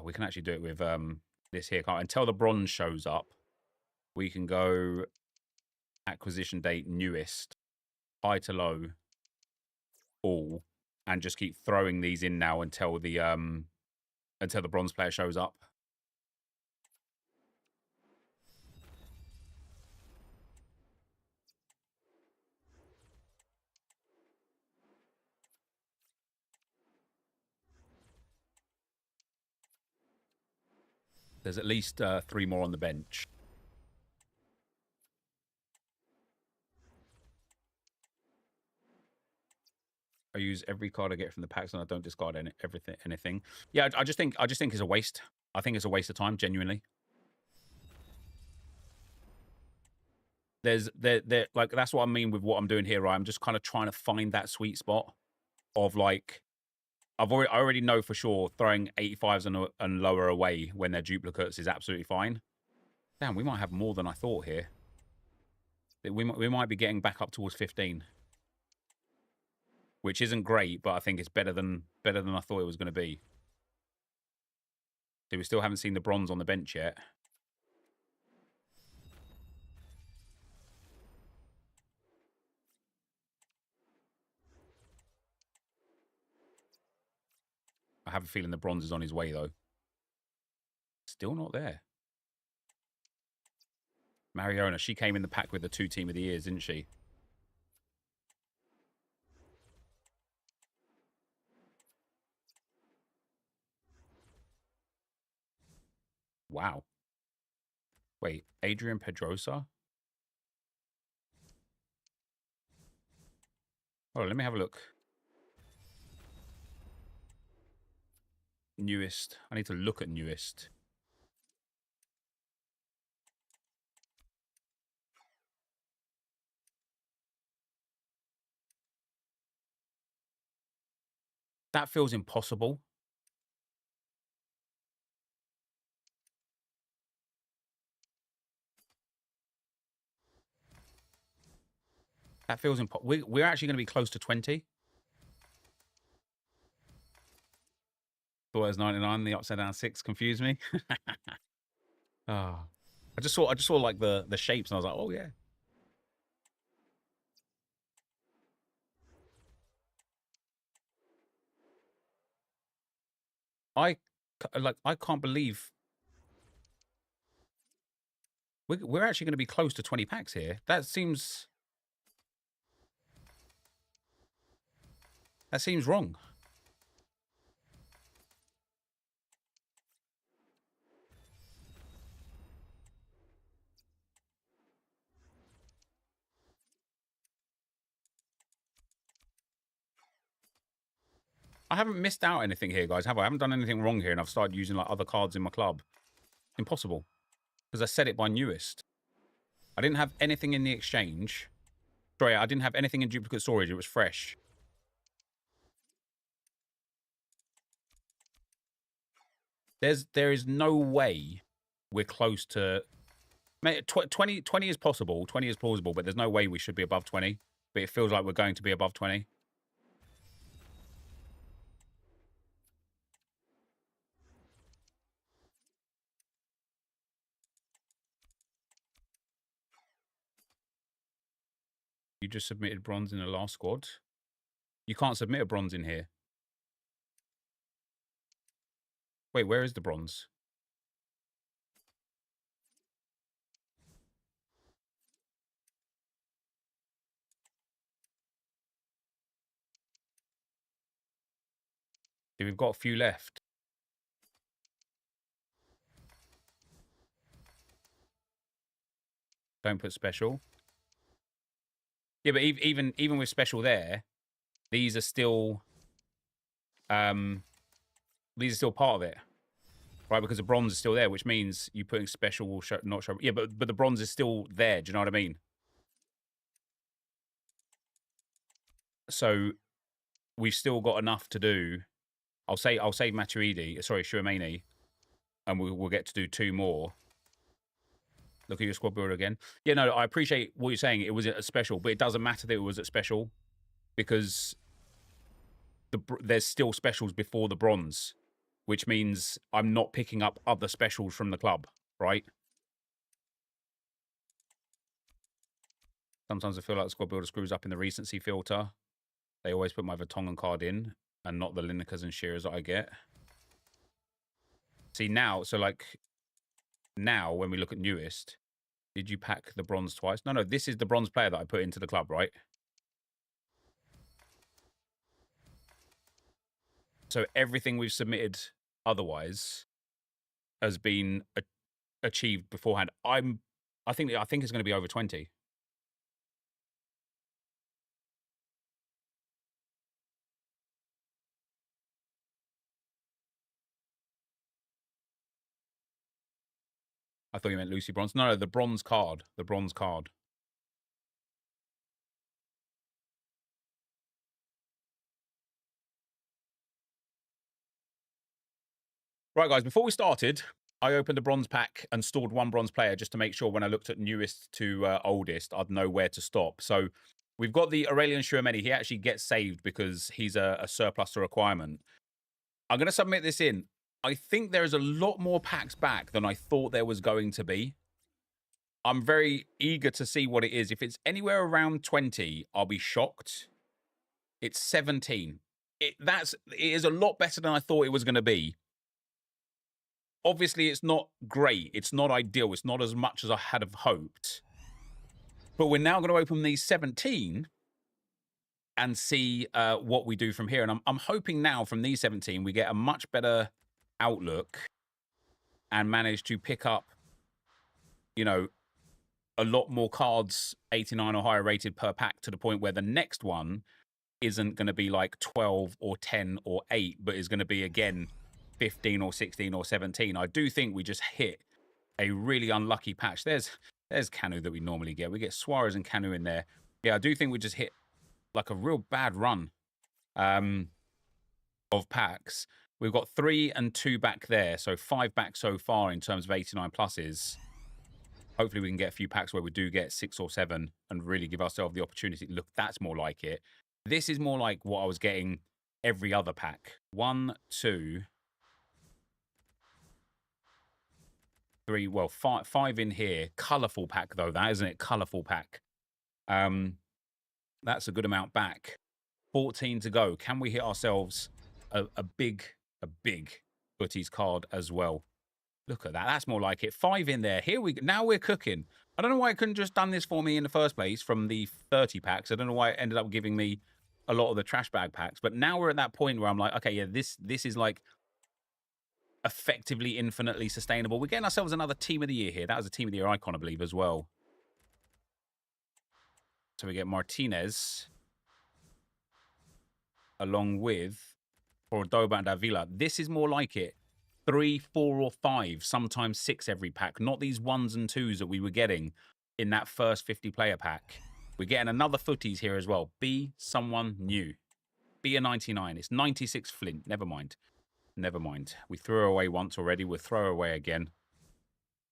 we can actually do it with this here. Until the bronze shows up, we can go acquisition date newest, high to low, all, and just keep throwing these in now until the bronze player shows up. There's at least 3 more on the bench. I use every card I get from the packs, and I don't discard anything. Yeah, I just think it's a waste. I think it's a waste of time, genuinely. Like, that's what I mean with what I'm doing here. Right? I'm just kind of trying to find that sweet spot of like, I already know for sure throwing 85s and lower away when they're duplicates is absolutely fine. Damn, we might have more than I thought here. We might be getting back up towards 15, which isn't great, but I think it's better than I thought it was going to be. So we still haven't seen the bronze on the bench yet. I have a feeling the bronze is on his way, though. Still not there. Mariona, she came in the pack with the 2 team of the years, didn't she? Wow. Wait, Adrian Pedrosa? Oh, let me have a look. Newest. I need to look at newest. That feels impossible. That feels impossible. We're actually going to be close to 20. Thought it was 99. The upside down 6 confused me. Oh. I just saw like the shapes, and I was like, oh yeah. I can't believe we're actually going to be close to 20 packs here. That seems wrong. I haven't missed out anything here, guys, have I? I haven't done anything wrong here, and I've started using like other cards in my club. Impossible. Because I set it by newest. I didn't have anything in the exchange. Sorry, I didn't have anything in duplicate storage. It was fresh. There is no way we're close to... 20 is possible. 20 is plausible, but there's no way we should be above 20. But it feels like we're going to be above 20. You just submitted bronze in the last squad. You can't submit a bronze in here. Wait, where is the bronze? We've got a few left. Don't put special. Yeah, but even with special there, these are still part of it, right? Because the bronze is still there, which means you putting special will show, not show. Yeah, but the bronze is still there. Do you know what I mean? So we've still got enough to do. I'll save Matuidi, sorry, Shuameni, and we'll get to do 2 more. Look at your squad builder again. Yeah, no, I appreciate what you're saying. It was a special, but it doesn't matter that it was at special because there's still specials before the bronze, which means I'm not picking up other specials from the club, right? Sometimes I feel like the squad builder screws up in the recency filter. They always put my Vertonghen card in and not the Linekers and Shearers that I get. See, now, so like, now when we look at newest, did you pack the bronze twice? No, this is the bronze player that I put into the club, right? So everything we've submitted otherwise has been achieved beforehand. I think it's going to be over 20. I thought you meant Lucy Bronze. No, the bronze card. The bronze card. Right, guys, before we started, I opened a bronze pack and stored 1 bronze player just to make sure when I looked at newest to oldest, I'd know where to stop. So we've got the Aurelian Tchouameni. He actually gets saved because he's a surplus to requirement. I'm going to submit this in. I think there's a lot more packs back than I thought there was going to be. I'm very eager to see what it is. If it's anywhere around 20, I'll be shocked. It's 17. It is a lot better than I thought it was going to be. Obviously, it's not great. It's not ideal. It's not as much as I had have hoped. But we're now going to open these 17 and see what we do from here. And I'm hoping now from these 17, we get a much better outlook and manage to pick up, you know, a lot more cards 89 or higher rated per pack to the point where the next one isn't going to be like 12 or 10 or 8, but is going to be, again, 15 or 16 or 17. I do think we just hit a really unlucky patch. There's Canu that we normally get. We get Suarez and Canu in there. Yeah, I do think we just hit like a real bad run of packs. We've got 3 and 2 back there, so 5 back so far in terms of 89 pluses. Hopefully we can get a few packs where we do get 6 or 7 and really give ourselves the opportunity. Look, that's more like it. This is more like what I was getting every other pack. 1, 2, 3, well, 5 in here. Colourful pack, though, that, isn't it? Colourful pack. That's a good amount back. 14 to go. Can we hit ourselves a big footies card as well? Look at that. That's more like it. 5 in there. Here we go. Now we're cooking. I don't know why it couldn't just done this for me in the first place from the 30 packs. I don't know why it ended up giving me a lot of the trash bag packs. But now we're at that point where I'm like, okay, yeah, this is like effectively infinitely sustainable. We're getting ourselves another Team of the Year here. That was a Team of the Year icon, I believe, as well. So we get Martinez along with Cordoba and Avila. This is more like it. 3, 4, or 5, sometimes 6 every pack. Not these 1s and 2s that we were getting in that first 50-player pack. We're getting another footies here as well. Be someone new. Be a 99. It's 96 Flint. Never mind. Never mind. We threw her away once already. We'll throw her away again.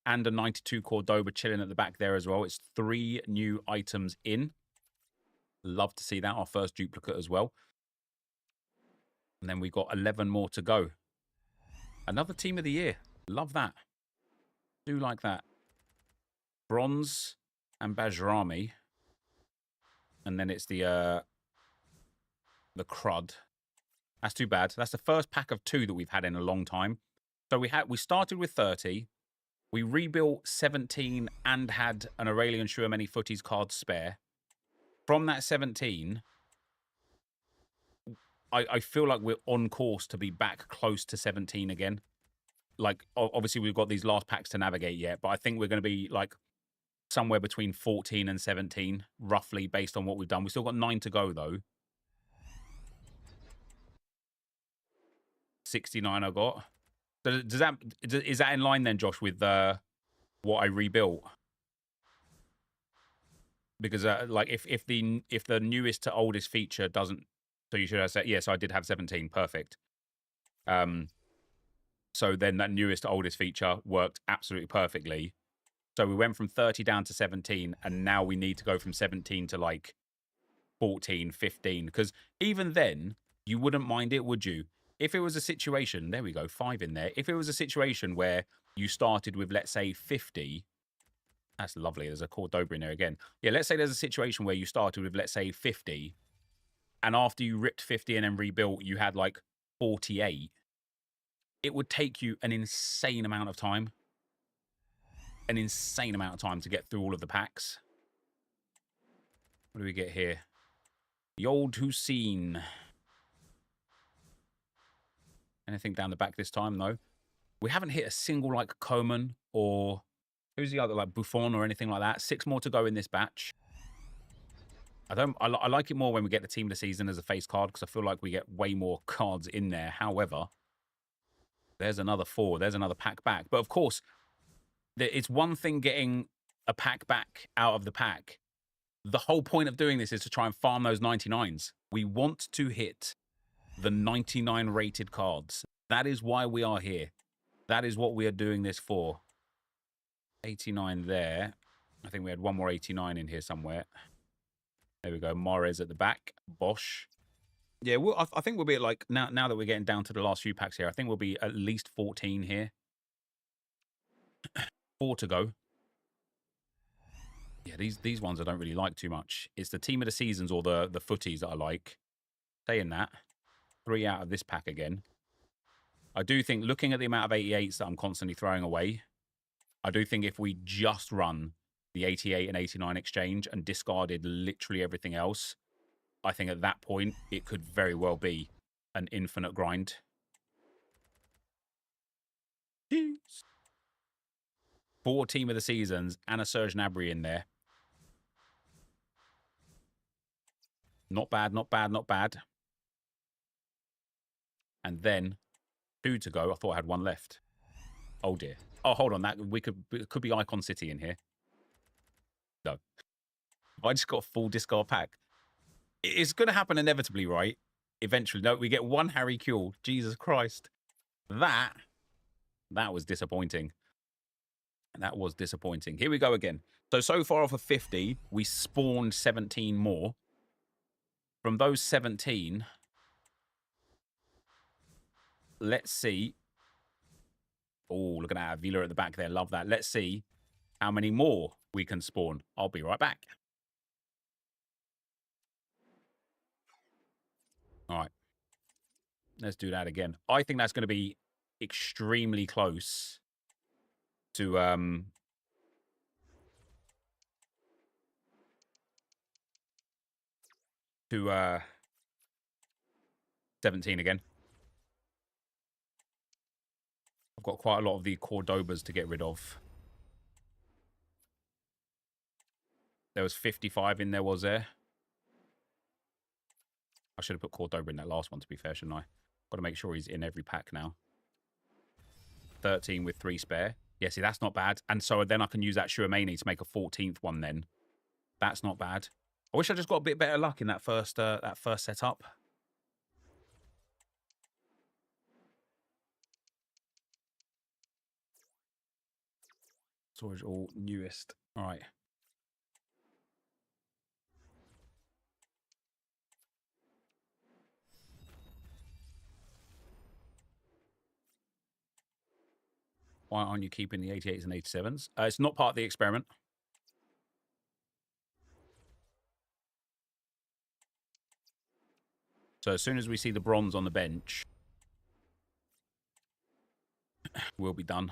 And a 92 Cordoba chilling at the back there as well. It's 3 new items in. Love to see that. Our first duplicate as well. And then we got 11 more to go. Another team of the year. Love that. Do like that. Bronze and Bajrami. And then it's the crud. That's too bad. That's the first pack of 2 that we've had in a long time. So we started with 30. We rebuilt 17 and had an Aurelian Shuameni Footies card spare. From that 17, I feel like we're on course to be back close to 17 again. Like, obviously, we've got these last packs to navigate yet, but I think we're going to be, like, somewhere between 14 and 17, roughly, based on what we've done. We've still got 9 to go, though. 69 I got. So is that in line, then, Josh, with what I rebuilt? Because, like, if the newest to oldest feature doesn't... So you should have said... Yes, I did have 17. Perfect. So then that newest to oldest feature worked absolutely perfectly. So we went from 30 down to 17, and now we need to go from 17 to, like, 14, 15. Because even then, you wouldn't mind it, would you? If it was a situation... There we go, 5 in there. If it was a situation where you started with, let's say, 50... That's lovely. There's a Cordoba in there again. Yeah, let's say there's a situation where you started with, let's say, 50. And after you ripped 50 and then rebuilt, you had, like, 48. It would take you an insane amount of time. An insane amount of time to get through all of the packs. What do we get here? The old Hussein. Anything down the back this time, though? We haven't hit a single, like, Coman or... Who's the other, like, Buffon or anything like that? 6 more to go in this batch. I like it more when we get the team of the season as a face card, because I feel like we get way more cards in there. However, there's another 4. There's another pack back. But, of course, it's one thing getting a pack back out of the pack. The whole point of doing this is to try and farm those 99s. We want to hit the 99 rated cards. That is why we are here. That is what we are doing this for. 89 there. I think we had one more 89 in here somewhere. There we go. Mahrez at the back. Bosch. Yeah, I think we'll be at, like, now that we're getting down to the last few packs here, I think we'll be at least 14 here. 4 to go. Yeah, these ones I don't really like too much. It's the team of the seasons or the footies that I like. Saying that, 3 out of this pack again. I do think, looking at the amount of 88s that I'm constantly throwing away, I do think if we just run the 88 and 89 exchange and discarded literally everything else, I think at that point it could very well be an infinite grind. Jeez. 4 team of the seasons and a Serge Gnabry in there. Not bad, not bad, not bad. And then 2 to go. I thought I had 1 left. Oh dear. Oh, hold on. It could be Icon City in here. No. I just got a full discard pack. It's going to happen inevitably, right? Eventually. No, we get 1 Harry Kewell. Jesus Christ. That was disappointing. That was disappointing. Here we go again. So far off of 50, we spawned 17 more. From those 17, let's see. Oh, look at that. Avila at the back there. Love that. Let's see how many more we can spawn. I'll be right back. All right. Let's do that again. I think that's going to be extremely close to 17 again. I've got quite a lot of the Cordobas to get rid of. There was 55 in there, was there? I should have put Cordoba in that last one, to be fair, shouldn't I? Got to make sure he's in every pack now. 13 with 3 spare. Yeah, see, that's not bad. And so then I can use that Shuameni to make a 14th one then. That's not bad. I wish I just got a bit better luck in that first setup. Storage all newest. All right. Why aren't you keeping the 88s and 87s? It's not part of the experiment. So as soon as we see the bronze on the bench, we'll be done.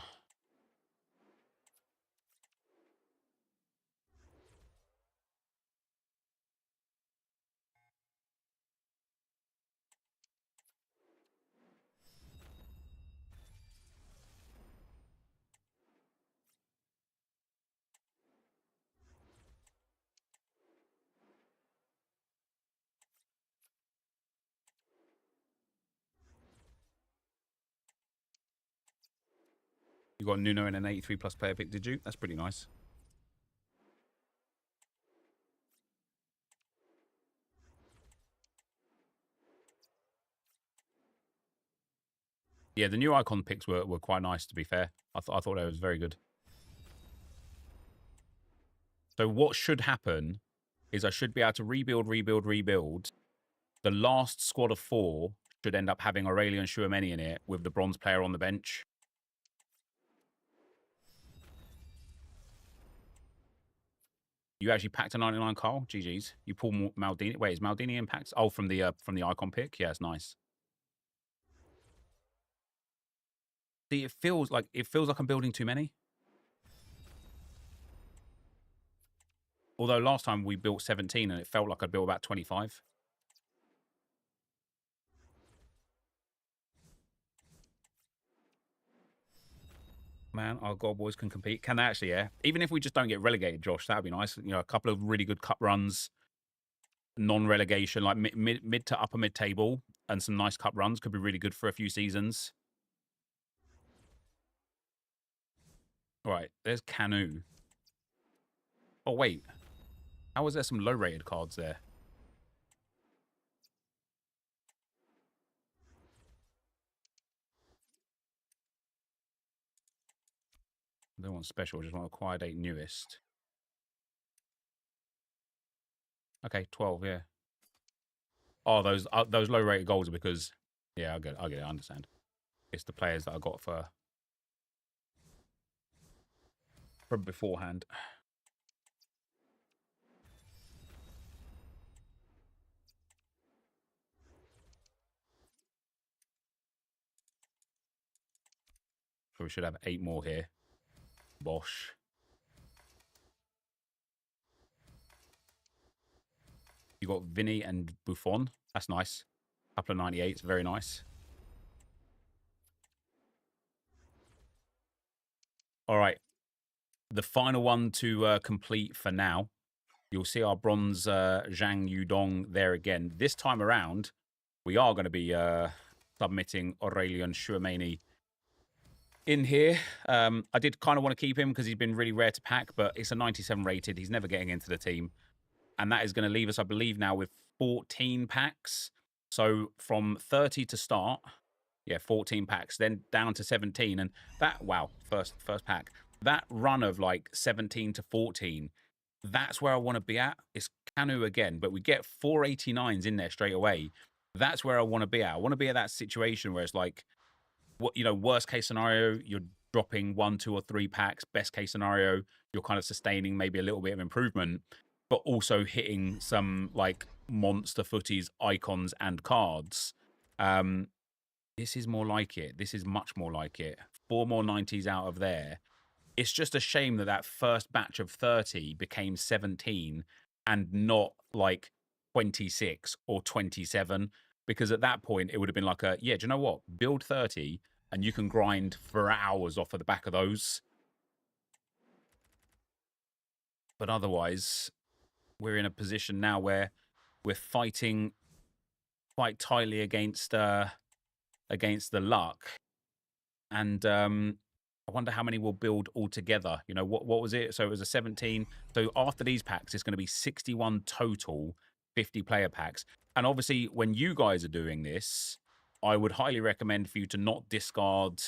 You got Nuno and an 83 plus player pick, did you? That's pretty nice. Yeah, the new icon picks were quite nice, to be fair. I thought that was very good. So what should happen is I should be able to rebuild. The last squad of 4 should end up having Aurelien Chouameni in it with the bronze player on the bench. You actually packed a 99 Carl? GG's. You pull Maldini. Wait, is Maldini impact? Oh, from the icon pick? Yeah, it's nice. See, it feels like I'm building too many. Although last time we built 17 and it felt like I built about 25. Man, our goal boys can compete. Can they actually, yeah? Even if we just don't get relegated, Josh, that would be nice. You know, a couple of really good cup runs, non-relegation, like mid to upper mid-table, and some nice cup runs could be really good for a few seasons. All right, there's Canu. Oh, wait. How was there some low-rated cards there? I don't want special, I just want acquired 8 newest. Okay, 12, yeah. Oh, those low-rated goals are because... Yeah, I get it, I understand. It's the players that I got from beforehand. So we should have 8 more here. Bosh. You got Vinny and Buffon. That's nice. Couple of 98s, very nice. All right. The final one to complete for now. You'll see our bronze Zhang Yudong there again. This time around, we are going to be submitting Aurelien Chouameni in here. I did kind of want to keep him because he's been really rare to pack, but it's a 97 rated. He's never getting into the team. And that is going to leave us, I believe, now with 14 packs. So from 30 to start, yeah, 14 packs, then down to 17. And that, wow, first pack. That run of like 17 to 14, that's where I want to be at. It's Canu again, but we get 489s in there straight away. That's where I want to be at. I want to be at that situation where it's like, what, you know, worst case scenario, you're dropping 1, 2, or 3 packs. Best case scenario, you're kind of sustaining maybe a little bit of improvement, but also hitting some like monster footies, icons, and cards. This is more like it. This is much more like it. 4 more 90s out of there. It's just a shame that that first batch of 30 became 17 and not like 26 or 27, because at that point it would have been like yeah, do you know what? Build 30 and you can grind for hours off of the back of those. But otherwise, we're in a position now where we're fighting quite tightly against against the luck. And I wonder how many we'll build altogether. You know, what was it? So it was a 17. So after these packs, it's going to be 61 total, 50 player packs. And obviously, when you guys are doing this, I would highly recommend for you to not discard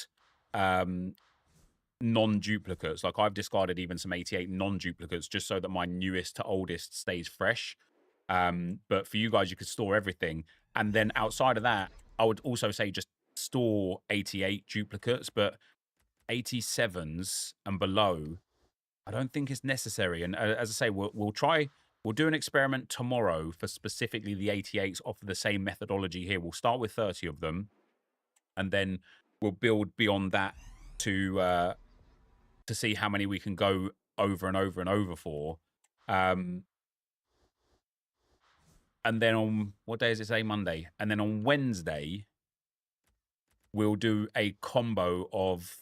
non-duplicates. Like I've discarded even some 88 non-duplicates just so that my newest to oldest stays fresh. But for you guys, you could store everything. And then outside of that, I would also say just store 88 duplicates, but 87s and below, I don't think it's necessary. And as I say, we'll do an experiment tomorrow for specifically the 88s off of the same methodology here. We'll start with 30 of them, and then we'll build beyond that to see how many we can go over and over and over for. And then on, what day is it today? Monday. And then on Wednesday, we'll do a combo of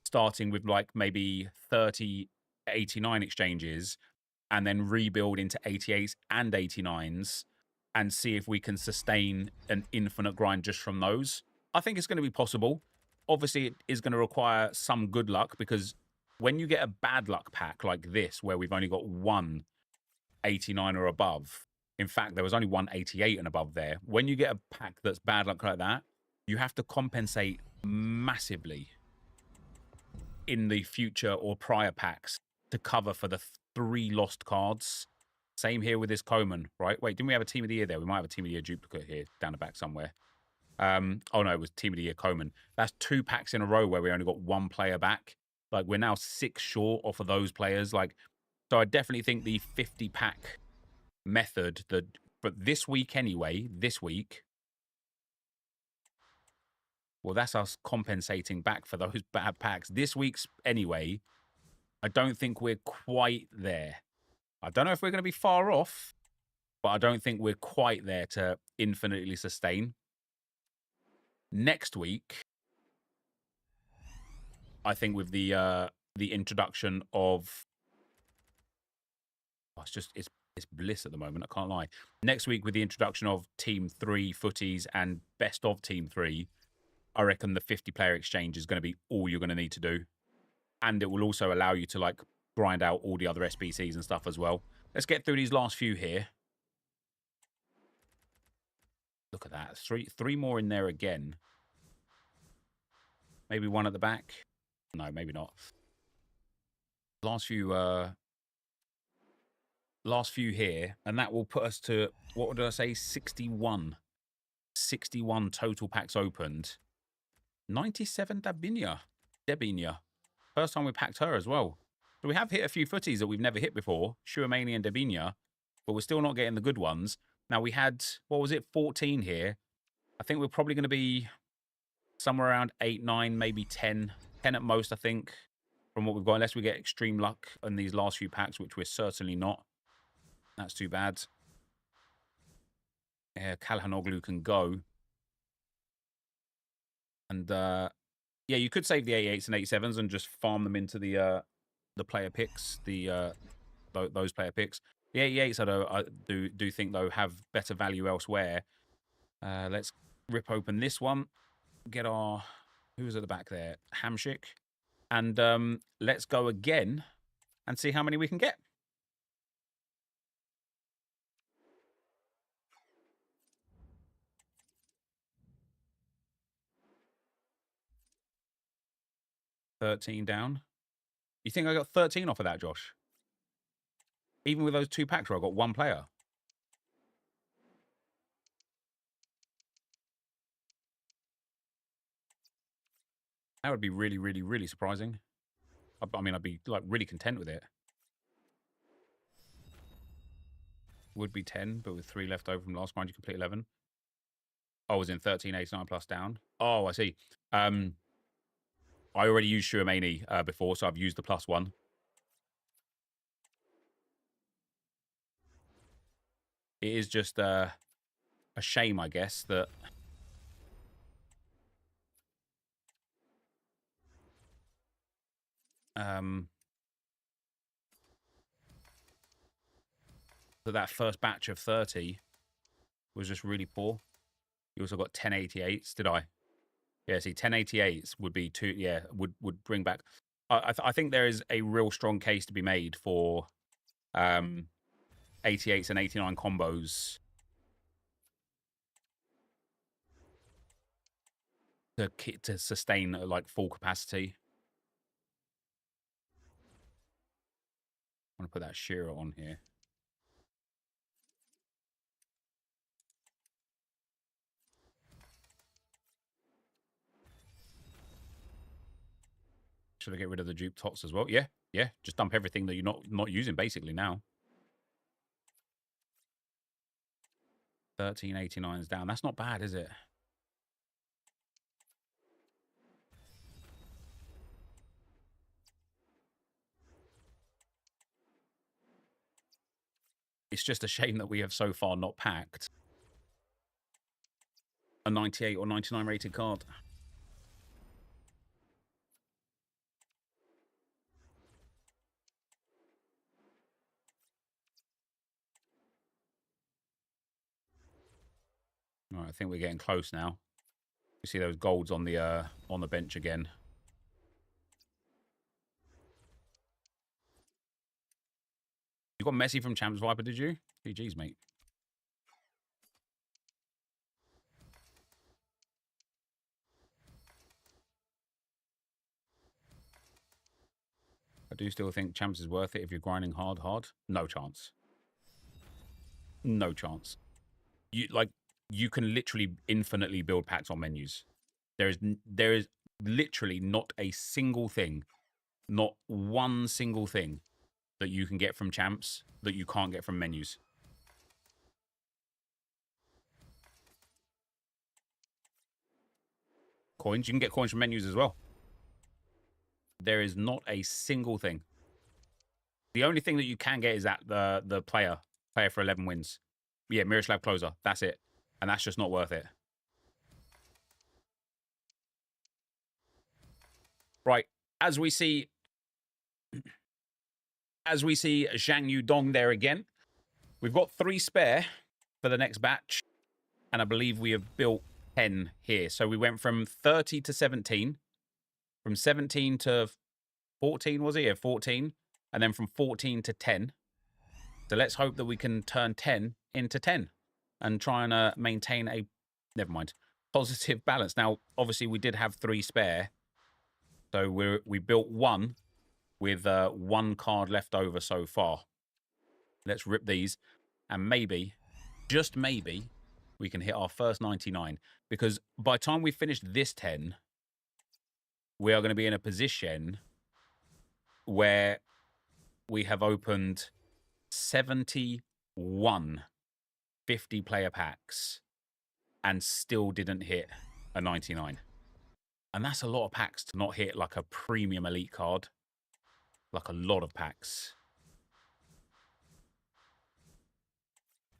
starting with like maybe 30 89 exchanges and then rebuild into 88s and 89s and see if we can sustain an infinite grind just from those. I think it's going to be possible. Obviously, it is going to require some good luck because when you get a bad luck pack like this, where we've only got one 89 or above, in fact, there was only one 88 and above there. When you get a pack that's bad luck like that, you have to compensate massively in the future or prior packs to cover for the 3 lost cards. Same here with this Coman, right? Wait, didn't we have a Team of the Year there? We might have a Team of the Year duplicate here down the back somewhere. Oh no, it was Team of the Year Coman. That's 2 packs in a row where we only got 1 player back. Like we're now 6 short off of those players. Like, so I definitely think the 50 pack method, but this week anyway, well, that's us compensating back for those bad packs. This week's anyway, I don't think we're quite there. I don't know if we're going to be far off, but I don't think we're quite there to infinitely sustain. Next week, I think with the introduction of, oh, it's bliss at the moment, I can't lie. Next week with the introduction of Team 3 footies and best of Team 3, I reckon the 50 player exchange is going to be all you're going to need to do. And it will also allow you to like grind out all the other SBCs and stuff as well. Let's get through these last few here. Look at that. Three more in there again. Maybe one at the back. No, maybe not. Last few here. And that will put us to, what did I say? 61. 61 total packs opened. 97 Debinia. First time we packed her as well. So we have hit a few footies that we've never hit before. Shuamani and Debinia. But we're still not getting the good ones. Now we had, what was it, 14 here. I think we're probably going to be somewhere around 8, 9, maybe 10. 10 at most, I think, from what we've got. Unless we get extreme luck in these last few packs, which we're certainly not. That's too bad. Yeah, Calhanoglu can go. And, yeah, you could save the 88s and 87s and just farm them into the player picks, those player picks. The 88s, I do think, though, have better value elsewhere. Let's rip open this one. Get our... Who's at the back there? Hamshik. And let's go again and see how many we can get. $13 down. You think I got 13 off of that, Josh? Even with those 2 packs where I got 1 player. That would be really, really, really surprising. I mean, I'd be like really content with it. Would be 10, but with 3 left over from last round, you complete 11. Oh, I was in 13, 89 plus down. Oh, I see. I already used Shuamani before, so I've used the +1. It is just a shame, I guess, that that first batch of 30 was just really poor. You also got 1088s, did I? Yeah, see, 1088s would be two. Yeah, would bring back. I think there is a real strong case to be made for 88s and 89 combos to sustain like full capacity. I'm gonna put that Shearer on here. Should I get rid of the dupe tots as well? Yeah, yeah. Just dump everything that you're not using basically now. 1389 is down. That's not bad, is it? It's just a shame that we have so far not packed a 98 or 99 rated card. All right, I think we're getting close now. You see those golds on the bench again. You got Messi from Champs Viper, did you? GG's, mate. I do still think Champs is worth it if you're grinding hard. No chance. No chance. You can literally infinitely build packs on menus. There is literally not a single thing, not one single thing that you can get from Champs that you can't get from menus. Coins, you can get coins from menus as well. There is not a single thing. The only thing that you can get is that the player for 11 wins. Yeah, Mirror Slab Closer. That's it. And that's just not worth it. Right. As we see Zhang Yudong there again. We've got 3 spare for the next batch. And I believe we have built 10 here. So we went from 30 to 17. From 17 to 14, was it? Yeah, 14. And then from 14 to 10. So let's hope that we can turn 10 into 10 and try and maintain a, never mind, positive balance. Now, obviously, we did have 3 spare. So we built 1 with 1 card left over so far. Let's rip these. And maybe, just maybe, we can hit our first 99. Because by the time we finish this 10, we are going to be in a position where we have opened 71 50-player packs and still didn't hit a 99. And that's a lot of packs to not hit like a premium elite card. Like a lot of packs.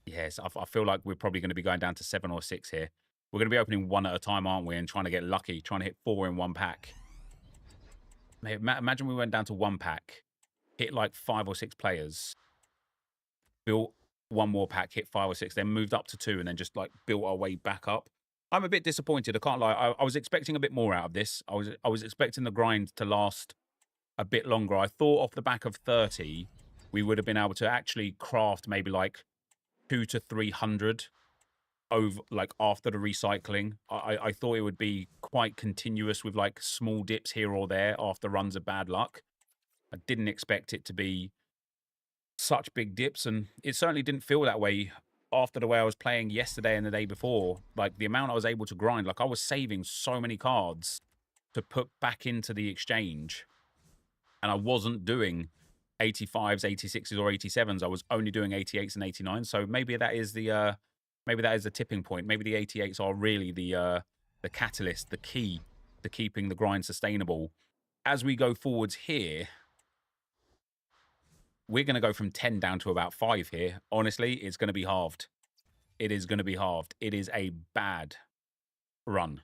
Yes, I feel like we're probably going to be going down to 7 or 6 here. We're going to be opening 1 at a time, aren't we? And trying to get lucky, trying to hit 4 in 1 pack. Imagine we went down to 1 pack, hit like 5 or 6 players, built 1 more pack, hit 5 or 6, then moved up to 2, and then just like built our way back up. I'm a bit disappointed. I can't lie. I was expecting a bit more out of this. I was expecting the grind to last a bit longer. I thought off the back of 30, we would have been able to actually craft maybe like 200 to 300 over like after the recycling. I thought it would be quite continuous with like small dips here or there after runs of bad luck. I didn't expect it to be such big dips, and it certainly didn't feel that way after the way I was playing yesterday and the day before. Like the amount I was able to grind, like I was saving so many cards to put back into the exchange, and I wasn't doing 85s, 86s, or 87s. I was only doing 88s and 89s. So maybe that is the tipping point. Maybe the 88s are really the catalyst, the key to keeping the grind sustainable. As we go forwards here, we're going to go from 10 down to about 5 here. Honestly, it's going to be halved. It is going to be halved. It is a bad run.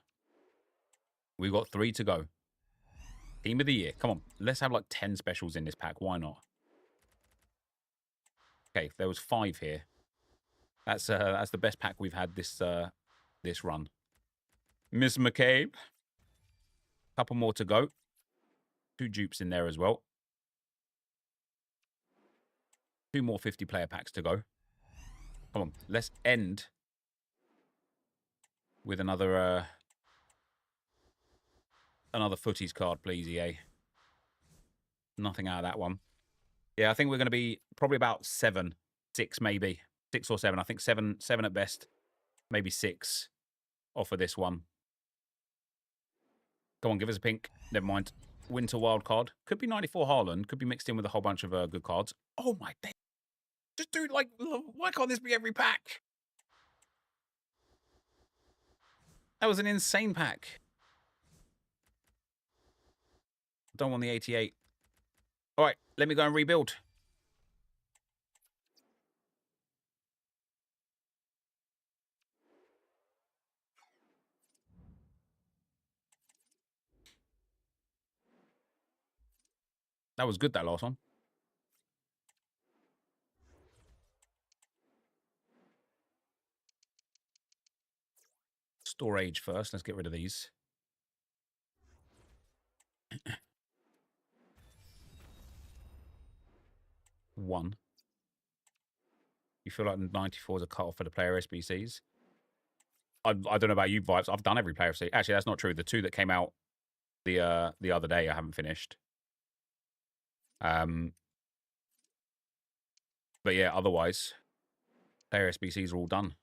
We've got 3 to go. Team of the year. Come on. Let's have like 10 specials in this pack. Why not? Okay, there was 5 here. That's the best pack we've had this this run. Miss McCabe. Couple more to go. 2 dupes in there as well. 2 more 50-player packs to go. Come on, let's end with another footies card, please, EA. Nothing out of that one. Yeah, I think we're going to be probably about 7, 6 maybe. 6 or 7. I think 7 at best. Maybe 6 off of this one. Come on, give us a pink. Never mind. Winter wild card. Could be 94 Haaland. Could be mixed in with a whole bunch of good cards. Oh my day. Just do like, why can't this be every pack? That was an insane pack. Don't want the 88. All right, let me go and rebuild. That was good, that last one. Storage first. Let's get rid of these. One. You feel like 94 is a cut-off for the player SBCs? I don't know about you, Vibes. I've done every player SBC. Actually, that's not true. The 2 that came out the other day, I haven't finished. But yeah, otherwise, player SBCs are all done.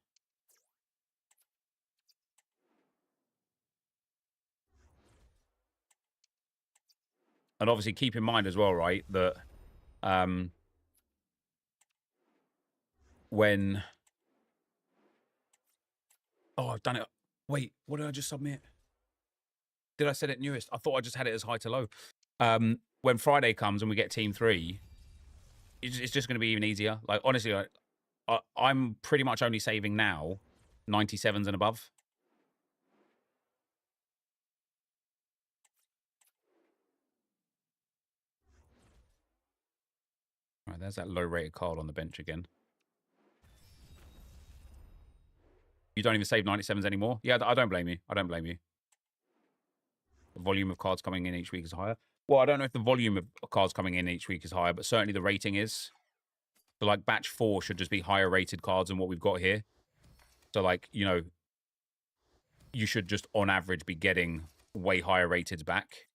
And obviously, keep in mind as well, right, that when... Oh, I've done it. Wait, what did I just submit? Did I set it newest? I thought I just had it as high to low. When Friday comes and we get Team 3, it's just going to be even easier. Like, honestly, I'm pretty much only saving now 97s and above. All right, there's that low-rated card on the bench again. You don't even save 97s anymore? Yeah, I don't blame you. I don't blame you. The volume of cards coming in each week is higher. Well, I don't know if the volume of cards coming in each week is higher, but certainly the rating is. So, like, batch 4 should just be higher rated cards than what we've got here. So, like, you know, you should just, on average, be getting way higher rated back.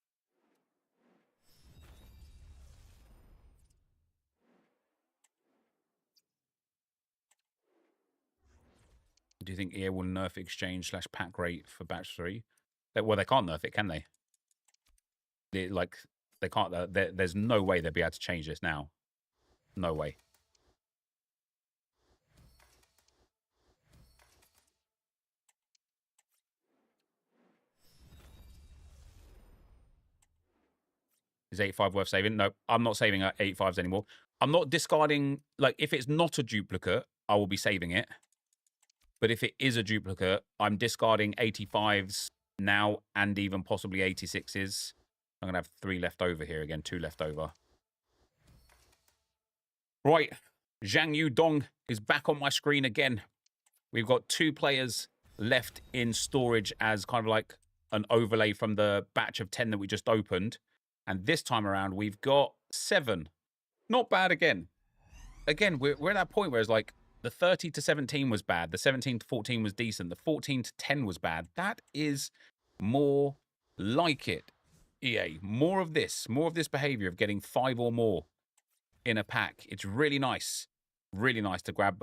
Do you think EA will nerf exchange / pack rate for batch 3? Well, they can't nerf it, can they? They can't. There's no way they'll be able to change this now. No way. Is 85 worth saving? No, I'm not saving 85s anymore. I'm not discarding... Like, if it's not a duplicate, I will be saving it. But if it is a duplicate, I'm discarding 85s now and even possibly 86s. I'm going to have 3 left over here again, 2 left over. Right, Zhang Yudong is back on my screen again. We've got 2 players left in storage as kind of like an overlay from the batch of 10 that we just opened. And this time around, we've got 7. Not bad again. Again, we're at that point where it's like the 30 to 17 was bad. The 17 to 14 was decent. The 14 to 10 was bad. That is more like it. EA, more of this behavior of getting 5 or more in a pack. It's really nice to grab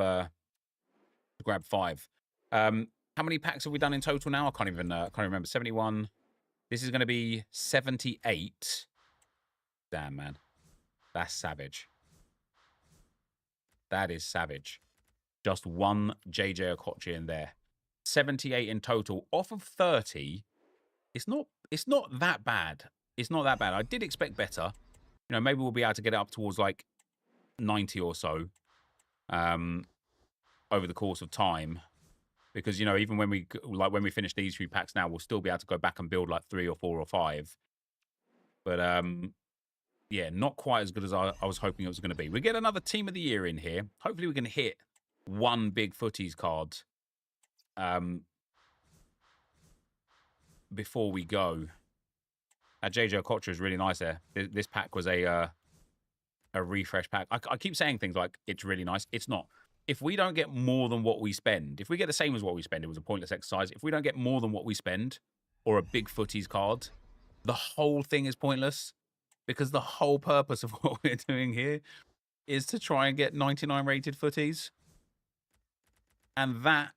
5. How many packs have we done in total now? I can't remember. 71. This is going to be 78. Damn, man, that's savage. That is savage. Just 1 JJ Okocha in there. 78 in total off of 30. It's not that bad. It's not that bad. I did expect better. You know, maybe we'll be able to get it up towards like 90 or so over the course of time. Because, you know, even when we finish these 3 packs now, we'll still be able to go back and build like 3 or 4 or 5. But yeah, not quite as good as I was hoping it was going to be. We get another Team of the Year in here. Hopefully we can hit 1 big footies card before we go. That JJ Okocha is really nice there. This pack was a refresh pack. I keep saying things like, it's really nice. It's not. If we don't get more than what we spend, if we get the same as what we spend, it was a pointless exercise. If we don't get more than what we spend, or a big footies card, the whole thing is pointless. Because the whole purpose of what we're doing here is to try and get 99 rated footies. And that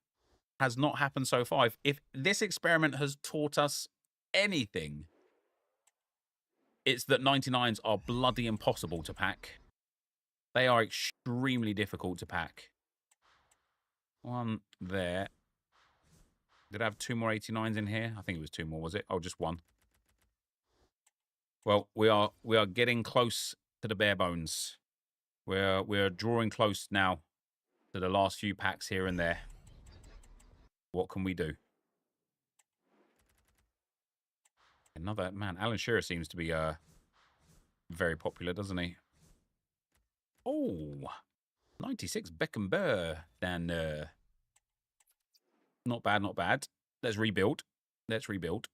has not happened so far. If this experiment has taught us anything, it's that 99s are bloody impossible to pack. They are extremely difficult to pack. One there. Did I have 2 more 89s in here? I think it was 2 more, was it? Oh, just 1. Well, we are getting close to the bare bones. We're drawing close now to the last few packs here and there. What can we do? Another man, Alan Shearer seems to be very popular, doesn't he? Oh, 96 Beckenbauer. Then not bad, not bad. Let's rebuild. Let's rebuild.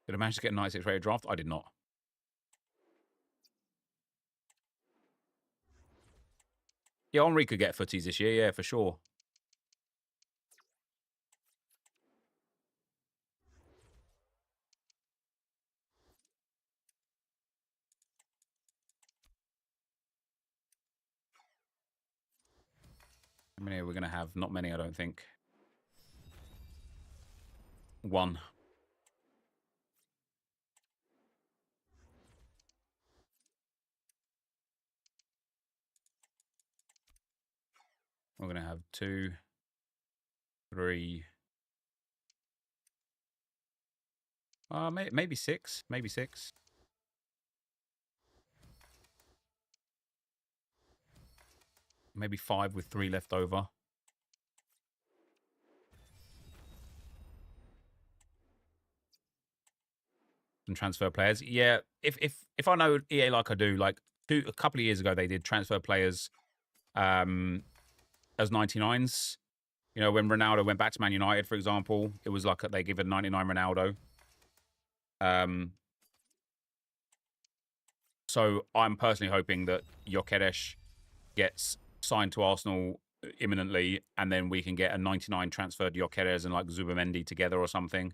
Did I manage to get a 96 rated draft? I did not. Yeah, Henri could get footies this year, yeah, for sure. How many are we going to have? Not many, I don't think. 1. We're going to have 2, 3. Maybe 6. Maybe 6. Maybe 5 with 3 left over. Some transfer players. Yeah, if I know EA like I do, like a couple of years ago they did transfer players as 99s. You know, when Ronaldo went back to Man United, for example, it was like they give a 99 Ronaldo. So I'm personally hoping that Gyökeres gets signed to Arsenal imminently, and then we can get a 99 transferred Gyökeres and like Zubamendi together or something.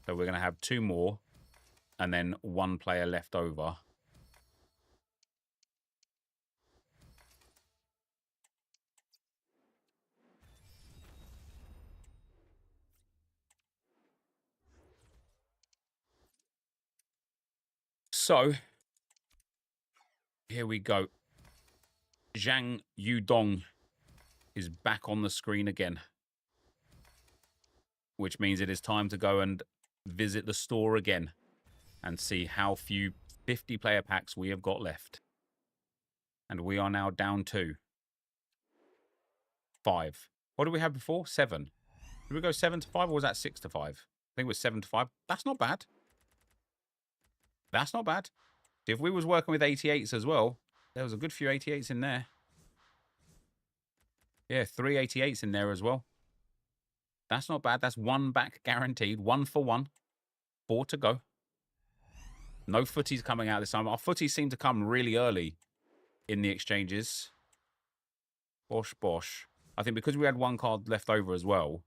So we're going to have 2 more, and then 1 player left over. So, here we go. Zhang Yudong is back on the screen again. Which means it is time to go and visit the store again and see how few 50-player packs we have got left. And we are now down to 5. What did we have before? 7. Did we go 7 to 5 or was that 6 to 5? I think it was 7 to 5. That's not bad. That's not bad. If we was working with 88s as well, there was a good few 88s in there. Yeah, 3 88s in there as well. That's not bad. That's 1 back guaranteed. 1 for 1. 4 to go. No footies coming out this time. Our footies seem to come really early in the exchanges. Bosh, bosh. I think because we had 1 card left over as well,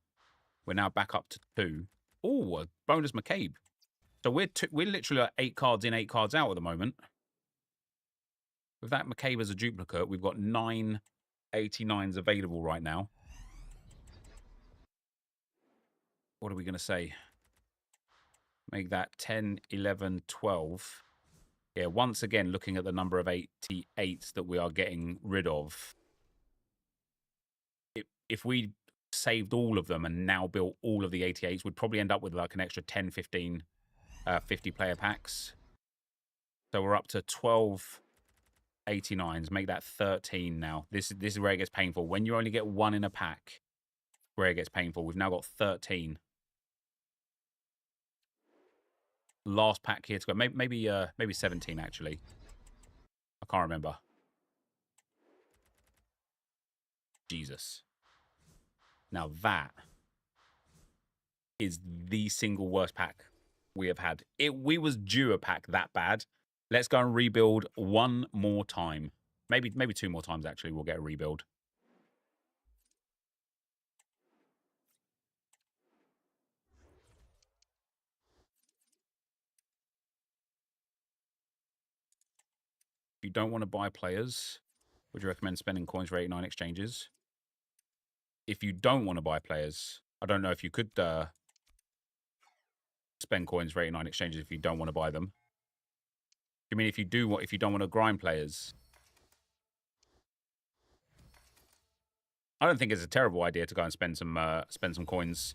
we're now back up to 2. Oh, a bonus McCabe. So we're literally like 8 cards in, 8 cards out at the moment. With that McCabe as a duplicate, we've got 9 89s available right now. What are we going to say? Make that 10, 11, 12. Yeah, once again, looking at the number of 88s that we are getting rid of. If we saved all of them and now built all of the 88s, we'd probably end up with like an extra 10, 15, 50-player packs. So we're up to 12 89s. Make that 13 now. This is where it gets painful. When you only get 1 in a pack, where it gets painful. We've now got 13. Last pack here to go. Maybe 17 actually. I can't remember. Jesus. Now that is the single worst pack we have had. We was due a pack that bad. Let's go and rebuild one more time. Maybe 2 more times, actually, we'll get a rebuild. If you don't want to buy players, would you recommend spending coins for 89 exchanges? If you don't want to buy players, I don't know if you could spend coins for 89 exchanges if you don't want to buy them. You mean if you don't want to grind players? I don't think it's a terrible idea to go and spend some coins.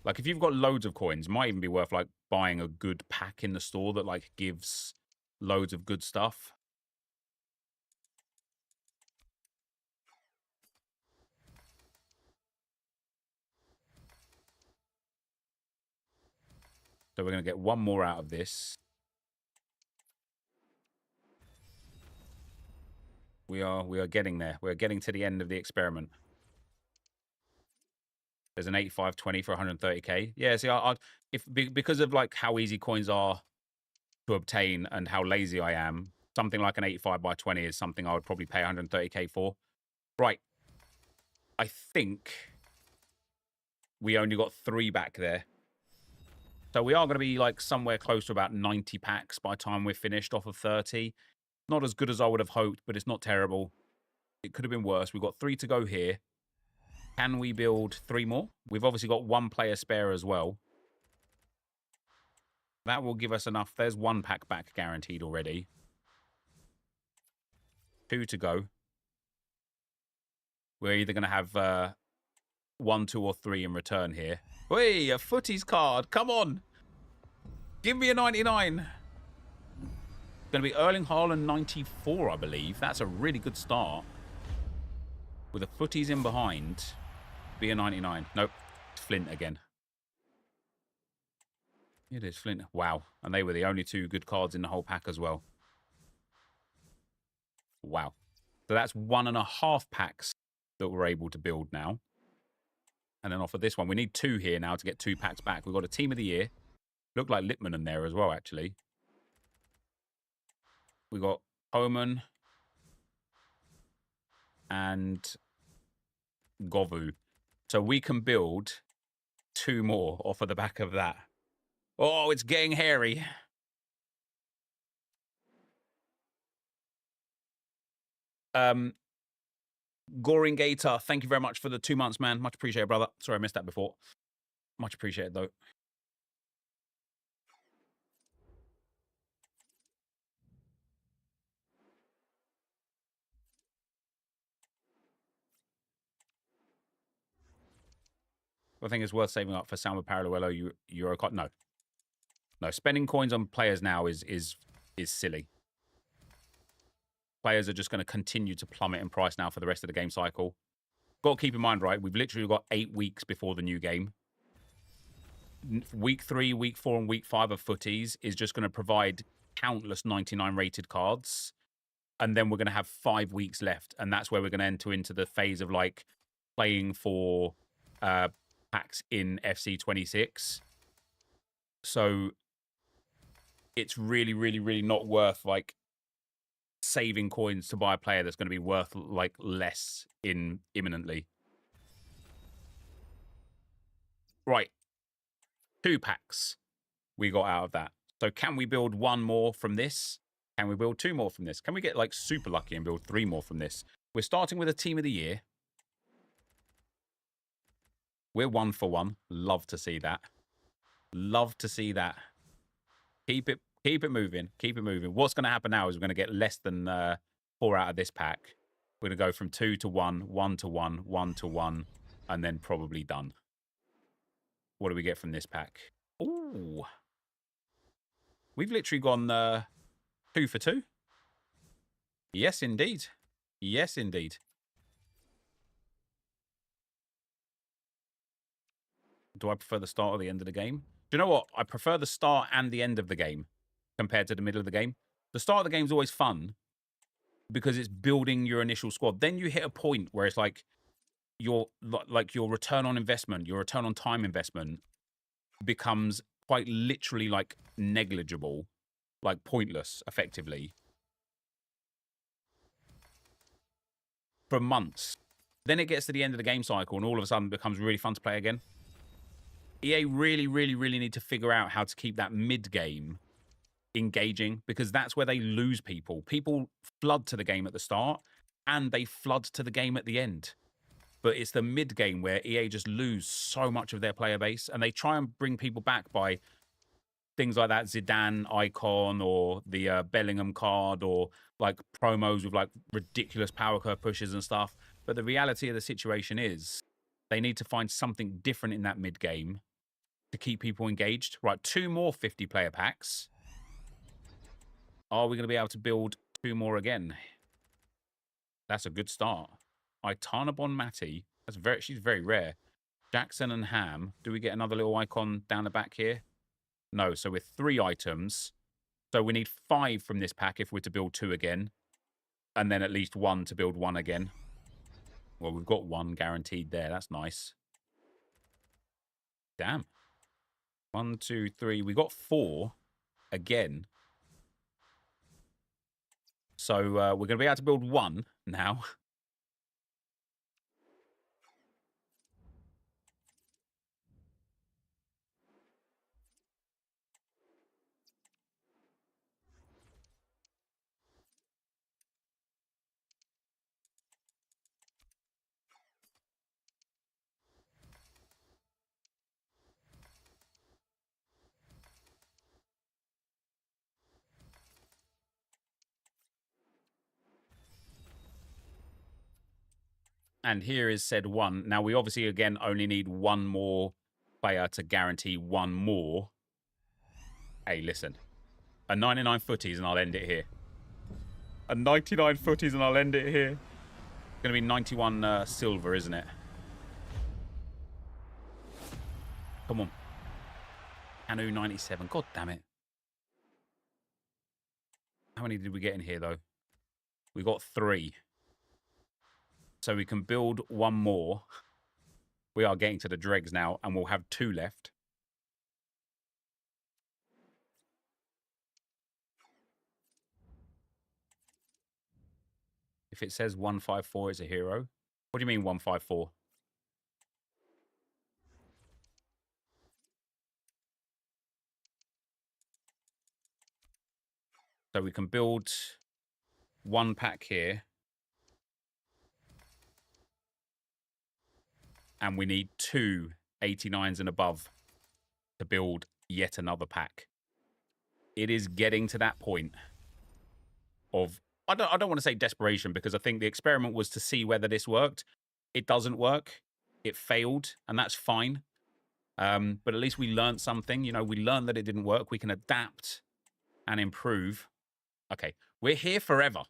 Like if you've got loads of coins, it might even be worth like buying a good pack in the store that like gives loads of good stuff. So we're going to get one more out of this. We are getting there. We're getting to the end of the experiment. There's an 85-20 for 130k. Yeah, see, because of like how easy coins are to obtain and how lazy I am, something like an 85/20 is something I would probably pay 130k for. Right. I think we only got 3 back there. So we are going to be like somewhere close to about 90 packs by the time we're finished off of 30. Not as good as I would have hoped, but it's not terrible. It could have been worse. We've got 3 to go here. Can we build 3 more? We've obviously got 1 player spare as well. That will give us enough. There's 1 pack back guaranteed already. 2 to go. We're either going to have 1, 2, or 3 in return here. Hey, a footies card. Come on. Give me a 99. It's going to be Erling Haaland 94, I believe. That's a really good start. With the footies in behind. Be a 99. Nope. It's Flint again. It is Flint. Wow. And they were the only 2 good cards in the whole pack as well. Wow. So that's 1.5 packs that we're able to build now. And then off of this one, we need 2 here now to get 2 packs back. We've got a Team of the Year. Looked like Lippmann in there as well, actually. We got Omen and Govu. So we can build 2 more off of the back of that. Oh, it's getting hairy. Goring Gator, thank you very much for the 2 months, man. Much appreciated, brother. Sorry, I missed that before. Much appreciated, though. I think it's worth saving up for Salma Parallelo Eurocard. No. No, spending coins on players now is silly. Players are just going to continue to plummet in price now for the rest of the game cycle. Got to keep in mind, right, we've literally got 8 weeks before the new game. Week 3, week 4, and week 5 of footies is just going to provide countless 99 rated cards. And then we're going to have 5 weeks left. And that's where we're going to enter into the phase of like playing for packs in FC 26. So it's really, really, really not worth like saving coins to buy a player that's going to be worth like less imminently. Right. 2 packs we got out of that. So can we build 1 more from this? Can we build 2 more from this? Can we get like super lucky and build 3 more from this? We're starting with a Team of the Year. We're 1 for 1. Love to see that. Love to see that. Keep it moving. Keep it moving. What's going to happen now is we're going to get less than 4 out of this pack. We're going to go from 2 to 1, 1 to 1, 1 to 1, and then probably done. What do we get from this pack? Ooh. We've literally gone 2 for 2. Yes, indeed. Yes, indeed. Do I prefer the start or the end of the game? Do you know what? I prefer the start and the end of the game compared to the middle of the game. The start of the game is always fun, because it's building your initial squad. Then you hit a point where it's like your return on investment, your return on time investment becomes quite literally like negligible, like pointless, effectively, for months. Then it gets to the end of the game cycle and all of a sudden it becomes really fun to play again. EA really, really, really need to figure out how to keep that mid-game engaging, because that's where they lose people. People flood to the game at the start and they flood to the game at the end. But it's the mid-game where EA just lose so much of their player base, and they try and bring people back by things like that Zidane icon or the Bellingham card, or like promos with like ridiculous power curve pushes and stuff. But the reality of the situation is they need to find something different in that mid-game to keep people engaged. Right, 2 more 50-player packs. Are we going to be able to build 2 more again? That's a good start. Itanabon Matty. She's very rare. Jackson and Ham. Do we get another little icon down the back here? No, so we're 3 items. So we need 5 from this pack if we're to build 2 again. And then at least 1 to build 1 again. Well, we've got 1 guaranteed there. That's nice. Damn. 1, 2, 3. We got 4 again. So we're going to be able to build 1 now. And here is said 1. Now, we obviously, again, only need 1 more player to guarantee 1 more. Hey, listen. A 99 footies and I'll end it here. A 99 footies and I'll end it here. It's going to be 91 silver, isn't it? Come on. Anu 97. God damn it. How many did we get in here, though? We got 3. So we can build 1 more. We are getting to the dregs now, and we'll have 2 left. If it says 154 is a hero. What do you mean 154? So we can build 1 pack here. And we need 2 89s and above to build yet another pack. It is getting to that point of, I don't want to say desperation, because I think the experiment was to see whether this worked. It doesn't work. It failed, and that's fine. But at least we learned something. You know, we learned that it didn't work. We can adapt and improve. Okay, we're here forever.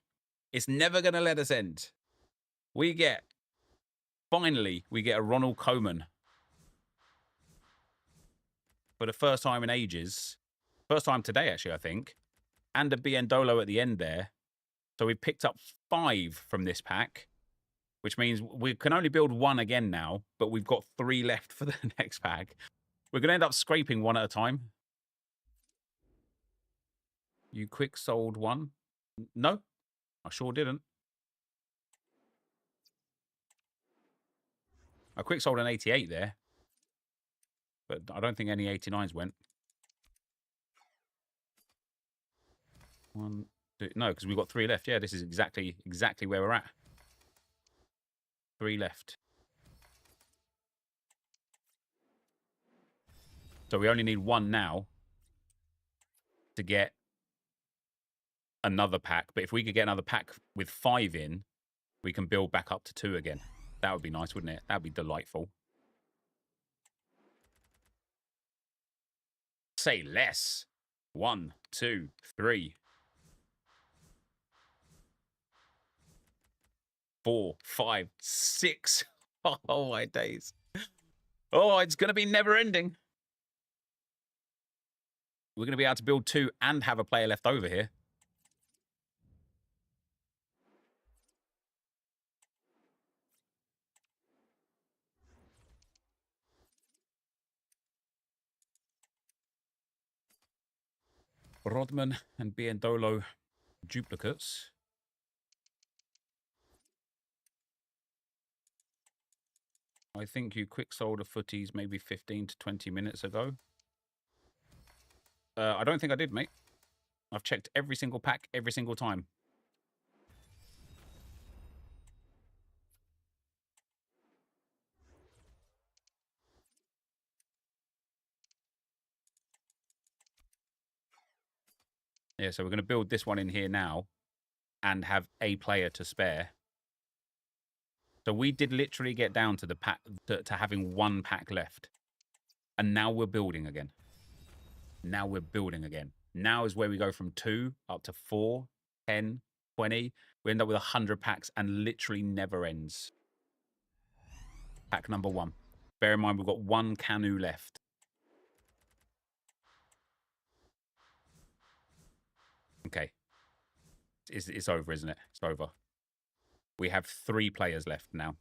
It's never going to let us end. Finally, we get a Ronald Koeman. For the first time in ages. First time today, actually, I think. And a Biendolo at the end there. So we picked up 5 from this pack, which means we can only build 1 again now, but we've got 3 left for the next pack. We're going to end up scraping 1 at a time. You quick sold 1? No, I sure didn't. I quick sold an 88 there, but I don't think any 89s went. 1, 2, no, because we've got 3 left. Yeah, this is exactly where we're at. 3 left. So we only need 1 now to get another pack. But if we could get another pack with 5 in, we can build back up to 2 again. That would be nice, wouldn't it? That would be delightful. Say less. 1, 2, 3, 4, 5, 6. Oh, my days. Oh, it's going to be never ending. We're going to be able to build 2 and have a player left over here. Rodman and Biendolo duplicates. I think you quick sold a footies maybe 15 to 20 minutes ago. I don't think I did, mate. I've checked every single pack every single time. Yeah, so we're going to build this one in here now and have a player to spare. So we did literally get down to the pack to having one pack left. And now we're building again. Now we're building again. Now is where we go from 2 up to 4, 10, 20. We end up with 100 packs and literally never ends. Pack number 1. Bear in mind, we've got 1 canoe left. Okay. It's over, isn't it? It's over. We have 3 players left now.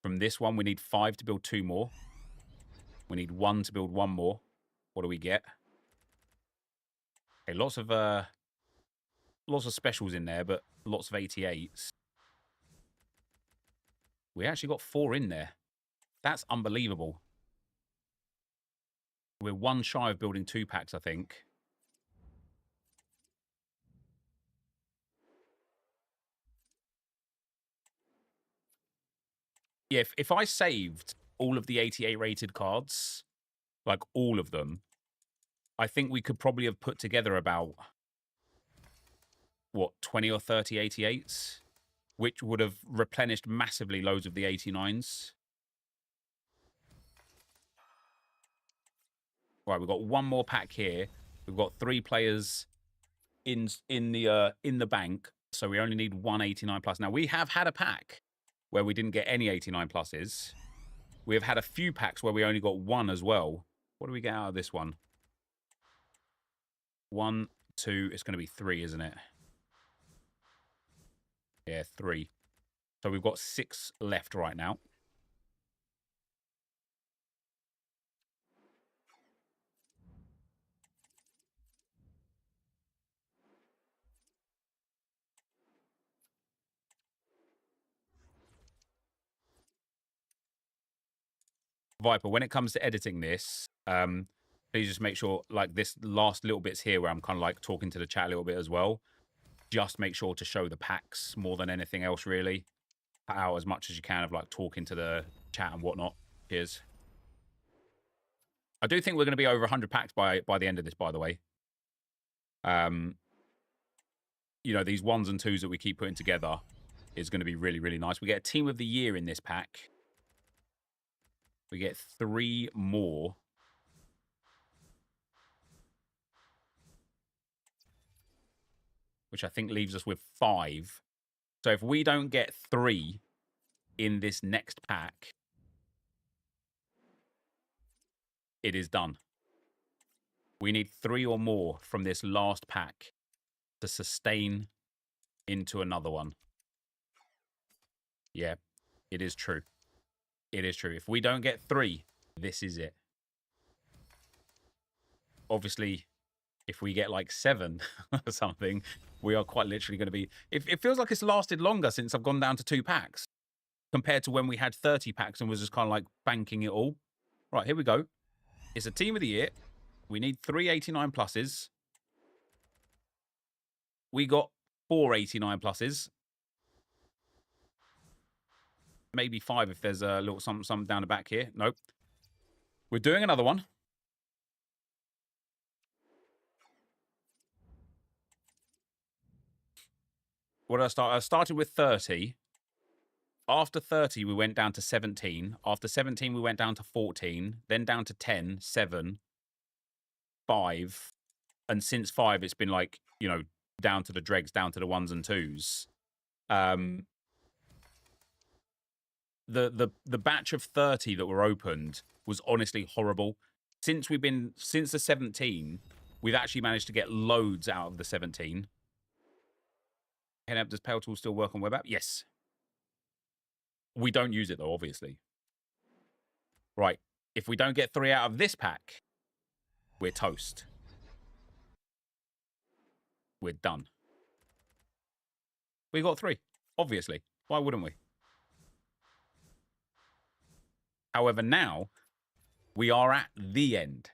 From this one, we need 5 to build 2 more. We need 1 to build 1 more. What do we get? Okay, lots of specials in there, but lots of 88s. We actually got 4 in there. That's unbelievable. We're 1 shy of building 2 packs, I think. Yeah, if I saved all of the 88 rated cards, like all of them, I think we could probably have put together about, what, 20 or 30 88s, which would have replenished massively loads of the 89s. Right, we've got 1 more pack here. We've got 3 players in the bank, so we only need 1 89 plus. Now, we have had a pack where we didn't get any 89 pluses. We have had a few packs where we only got 1 as well. What do we get out of this one? 1, 2, it's going to be 3, isn't it? Yeah, 3. So we've got 6 left right now. Viper, when it comes to editing this, please just make sure, like this last little bits here where I'm kind of like talking to the chat a little bit as well, just make sure to show the packs more than anything else, really. Cut out as much as you can of like talking to the chat and whatnot. Cheers. I do think we're going to be over 100 packs by the end of this, by the way. You know, these 1s and 2s that we keep putting together is going to be really, really nice. We get a team of the year in this pack. We get 3 more. Which I think leaves us with 5. So if we don't get 3 in this next pack, it is done. We need 3 or more from this last pack to sustain into another one. Yeah, it is true. It is true. If we don't get 3, this is it. Obviously, if we get like 7 or something, we are quite literally going to be... It feels like it's lasted longer since I've gone down to 2 packs compared to when we had 30 packs and was just kind of like banking it all. Right, here we go. It's a team of the year. We need 3 89 pluses. We got 4 89 pluses. Maybe 5 if there's a little something down the back here. Nope. We're doing another one. What did I start? I started with 30. After 30, we went down to 17. After 17, we went down to 14. Then down to 10, 7, 5. And since 5, it's been like, you know, down to the dregs, down to the 1s and 2s. The batch of 30 that were opened was honestly horrible. Since the 17, we've actually managed to get loads out of the 17. Does Pale Tool still work on web app? Yes. We don't use it though, obviously. Right. If we don't get 3 out of this pack, we're toast. We're done. We got 3, obviously. Why wouldn't we? However, now we are at the end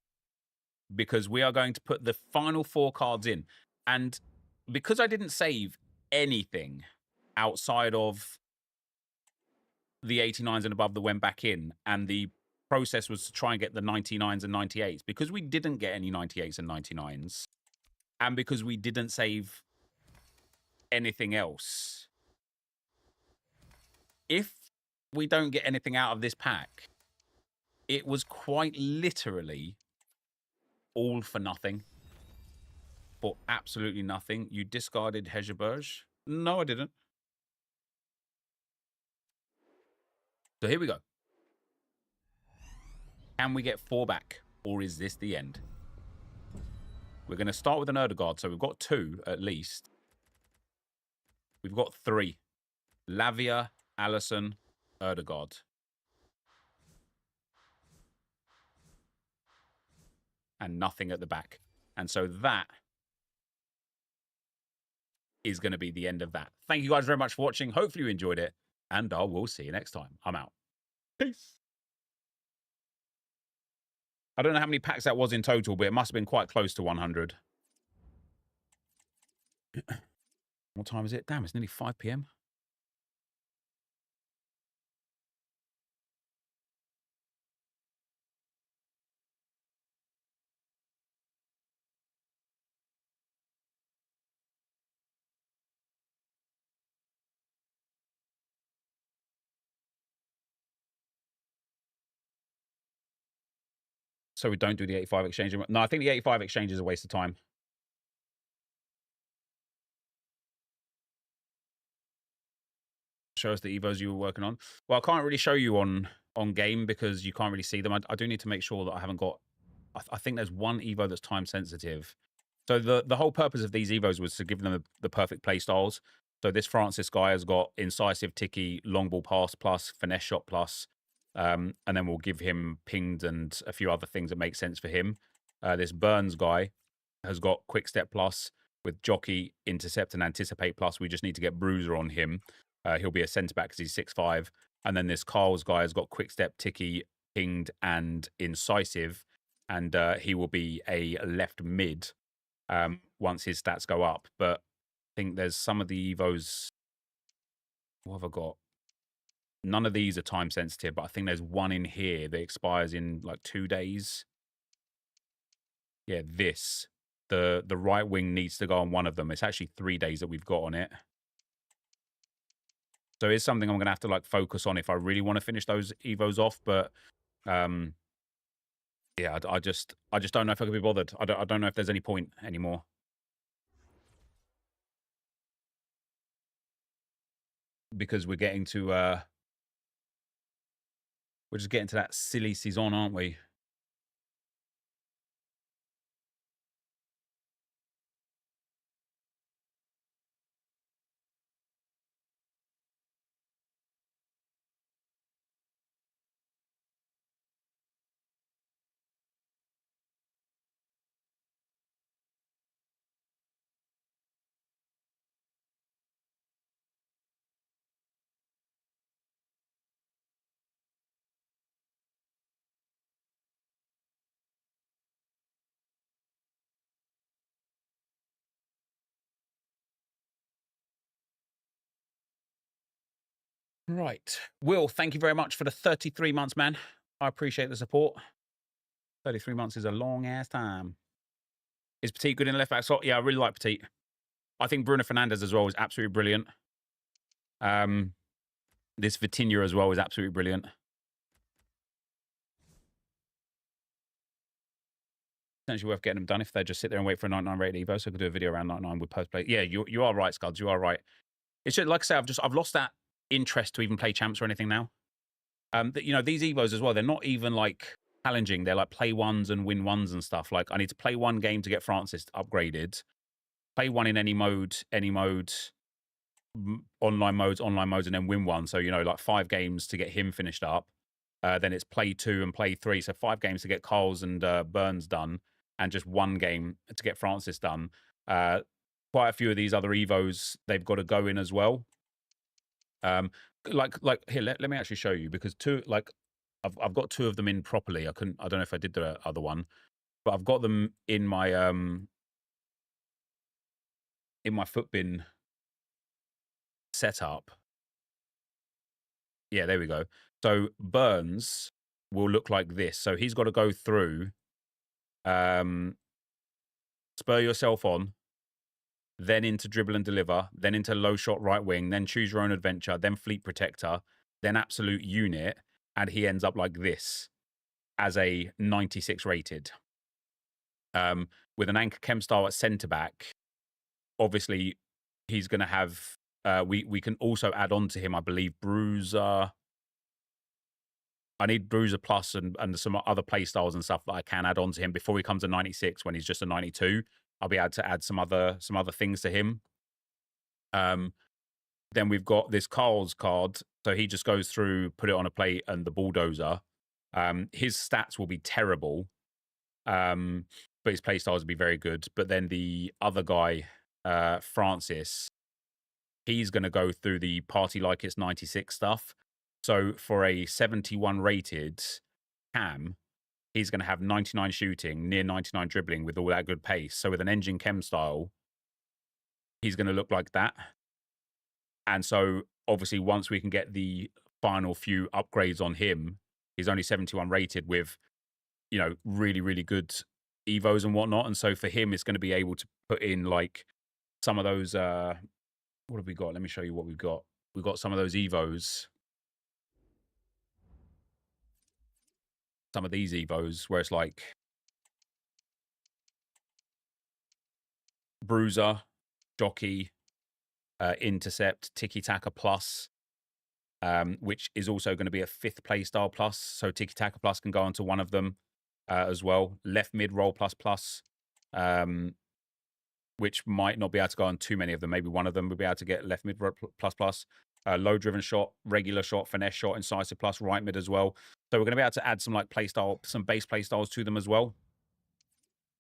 because we are going to put the final 4 cards in. And because I didn't save anything outside of the 89s and above that went back in, and the process was to try and get the 99s and 98s, because we didn't get any 98s and 99s, and because we didn't save anything else, if we don't get anything out of this pack, it was quite literally all for nothing. For absolutely nothing. You discarded Hegerberg? No, I didn't. So here we go. Can we get 4 back? Or is this the end? We're going to start with an Erdegaard. So we've got 2 at least. We've got 3. Lavia, Allison, Erdegaard. And nothing at the back. And so that is going to be the end of that. Thank you guys very much for watching. Hopefully you enjoyed it. And I will see you next time. I'm out. Peace. I don't know how many packs that was in total, but it must have been quite close to 100. What time is it? Damn, it's nearly 5 p.m. So we don't do the 85 exchange. No, I think the 85 exchange is a waste of time. Show us the Evos you were working on. Well, I can't really show you on game because you can't really see them. I do need to make sure that I haven't got... I think there's one Evo that's time sensitive. So the whole purpose of these Evos was to give them the perfect play styles. So this Francis guy has got incisive, ticky, long ball pass plus, finesse shot plus. And then we'll give him pinged and a few other things that make sense for him. This Burns guy has got quick step plus with jockey, intercept, and anticipate plus. We just need to get bruiser on him. He'll be a centre back because he's 6'5". And then this Carl's guy has got quick step, ticky, pinged, and incisive. And he will be a left mid once his stats go up. But I think there's some of the Evos. What have I got? None of these are time sensitive, but I think there's one in here that expires in like 2 days. Yeah, this. The right wing needs to go on one of them. It's actually 3 days that we've got on it. So it's something I'm going to have to like focus on if I really want to finish those Evos off. But yeah, I just don't know if I can be bothered. I don't know if there's any point anymore. Because we're getting to we're just getting to that silly season, aren't we? Right. Will, thank you very much for the 33 months, man. I appreciate the support. 33 months is a long-ass time. Is Petit good in the left back slot? Yeah, I really like Petit. I think Bruno Fernandes as well is absolutely brilliant. This Vitinha as well is absolutely brilliant. Potentially worth getting them done if they just sit there and wait for a 99 rated Evo. So I could do a video around 99 with post play. Yeah, you are right, Scuds. You are right. It's just, like I say, I've lost that interest to even play champs or anything now. You know, these Evos as well, they're not even like challenging. They're like play ones and win ones and stuff. Like I need to play one game to get Francis upgraded. Play one in any mode, online modes, and then win one. So, you know, like 5 games to get him finished up. Then it's play 2 and play 3. So 5 games to get Coles and Burns done, and just 1 game to get Francis done. Quite a few of these other Evos they've got to go in as well. Like here, let me actually show you, because I've got 2 of them in properly. I don't know if I did the other one, but I've got them in my foot bin setup. Yeah, there we go. So Burns will look like this. So he's got to go through, spur yourself on, then into dribble and deliver, then into low shot right wing, then choose your own adventure, then fleet protector, then absolute unit, and he ends up like this as a 96 rated. With an anchor chem style at centre back, obviously he's going to have. We can also add on to him, I believe, Bruiser. I need Bruiser Plus and some other play styles and stuff that I can add on to him before he comes a 96. When he's just a 92, I'll be able to add some other things to him. Then we've got this Carl's card, so he just goes through, put it on a plate, and the bulldozer. His stats will be terrible, but his play styles will be very good. But then the other guy, Francis, he's going to go through the party like it's 96 stuff. So for a 71 rated Cam, he's going to have 99 shooting, near 99 dribbling with all that good pace. So with an engine chem style, he's going to look like that. And so obviously once we can get the final few upgrades on him, he's only 71 rated with, really, really good Evos and whatnot. And so for him, it's going to be able to put in like some of those, what have we got? Let me show you what we've got. We've got some of those Evos. Some of these Evos where it's like Bruiser, Jockey, Intercept, Tiki Taka Plus, which is also going to be a 5th playstyle plus. So Tiki Taka Plus can go onto one of them as well. Left mid roll plus plus, which might not be able to go on too many of them. Maybe one of them would be able to get left mid plus plus. Low driven shot, regular shot, finesse shot, incisive plus, right mid as well. So we're going to be able to add some like some base play styles to them as well,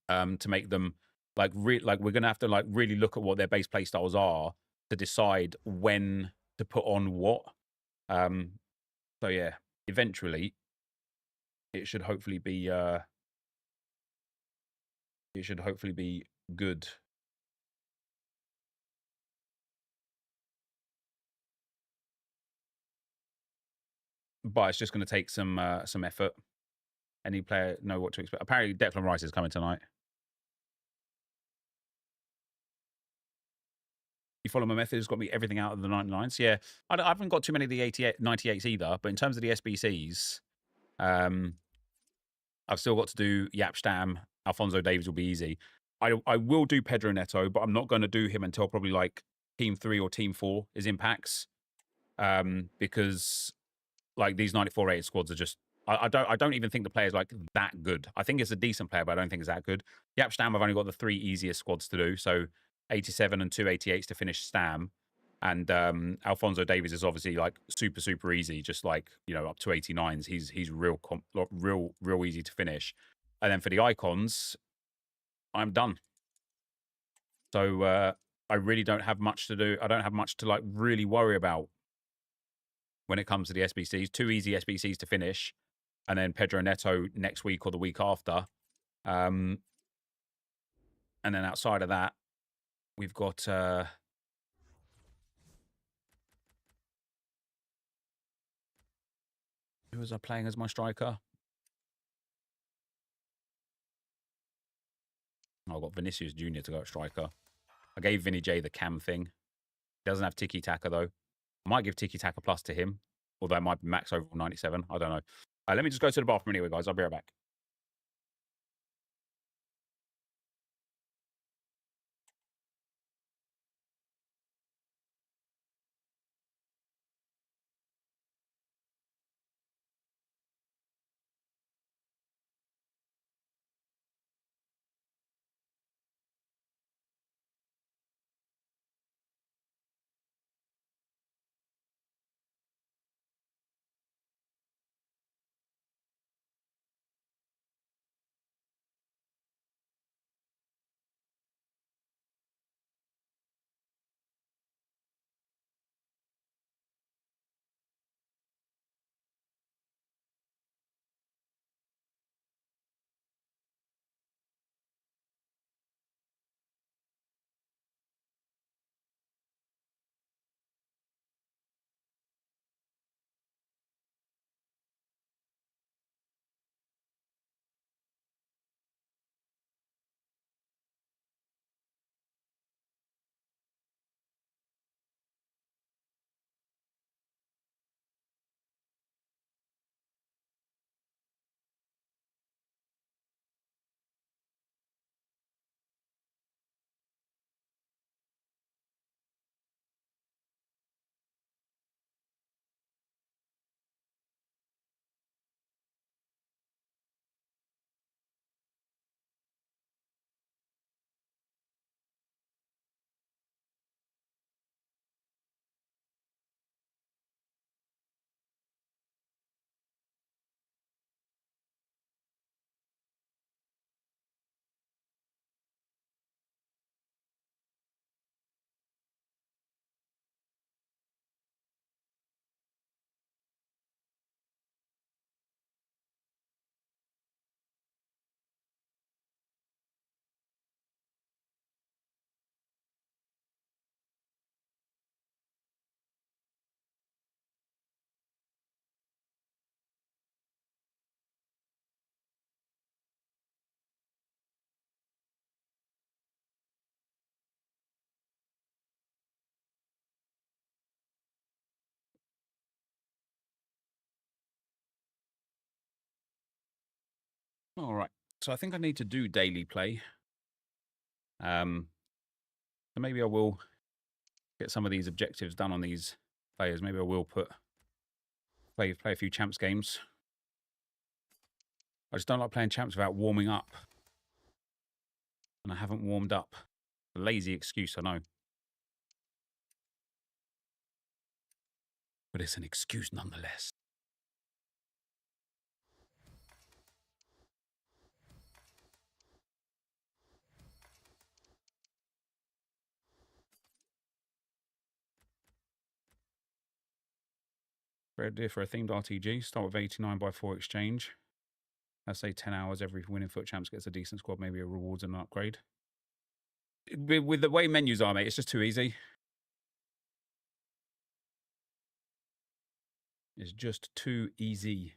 to make them like we're going to have to like really look at what their base play styles are to decide when to put on what. So yeah, eventually it should hopefully be good. But it's just going to take some effort. Any player know what to expect. Apparently Declan Rice is coming tonight. You follow my method, it's got me everything out of the 99s. Yeah, I haven't got too many of the 98s either, but in terms of the SBCs, I've still got to do Yap Stam. Alphonso Davies will be easy. I will do Pedro Neto, but I'm not going to do him until probably like Team 3 or Team 4 is in packs, because like these 94 rated squads are just, I don't even think the player's like that good. I think it's a decent player, but I don't think it's that good. Yap Stam, I've only got the 3 easiest squads to do, so 87 and 2 88s to finish Stam. And Alphonso Davies is obviously like super easy, just like, up to 89s. He's real easy to finish. And then for the icons, I'm done. So I really don't have much to do. I don't have much to like really worry about when it comes to the SBCs. 2 easy SBCs to finish, and then Pedro Neto next week or the week after. And then outside of that, we've got who was I playing as my striker? Oh, I've got Vinicius Jr. to go at striker. I gave Vinny J the cam thing. Doesn't have Tiki Taka though. I might give Tiki Taka Plus to him, although it might be max overall 97. I don't know. Let me just go to the bathroom anyway, guys. I'll be right back. All right. So I think I need to do daily play. So maybe I will get some of these objectives done on these players. Maybe I will play a few champs games. I just don't like playing champs without warming up. And I haven't warmed up. A lazy excuse, I know. But it's an excuse nonetheless. Great idea for a themed RTG. Start with 89x4 exchange. Let's say 10 hours. Every winning foot champs gets a decent squad, maybe a rewards and an upgrade. With the way menus are, mate, it's just too easy. It's just too easy.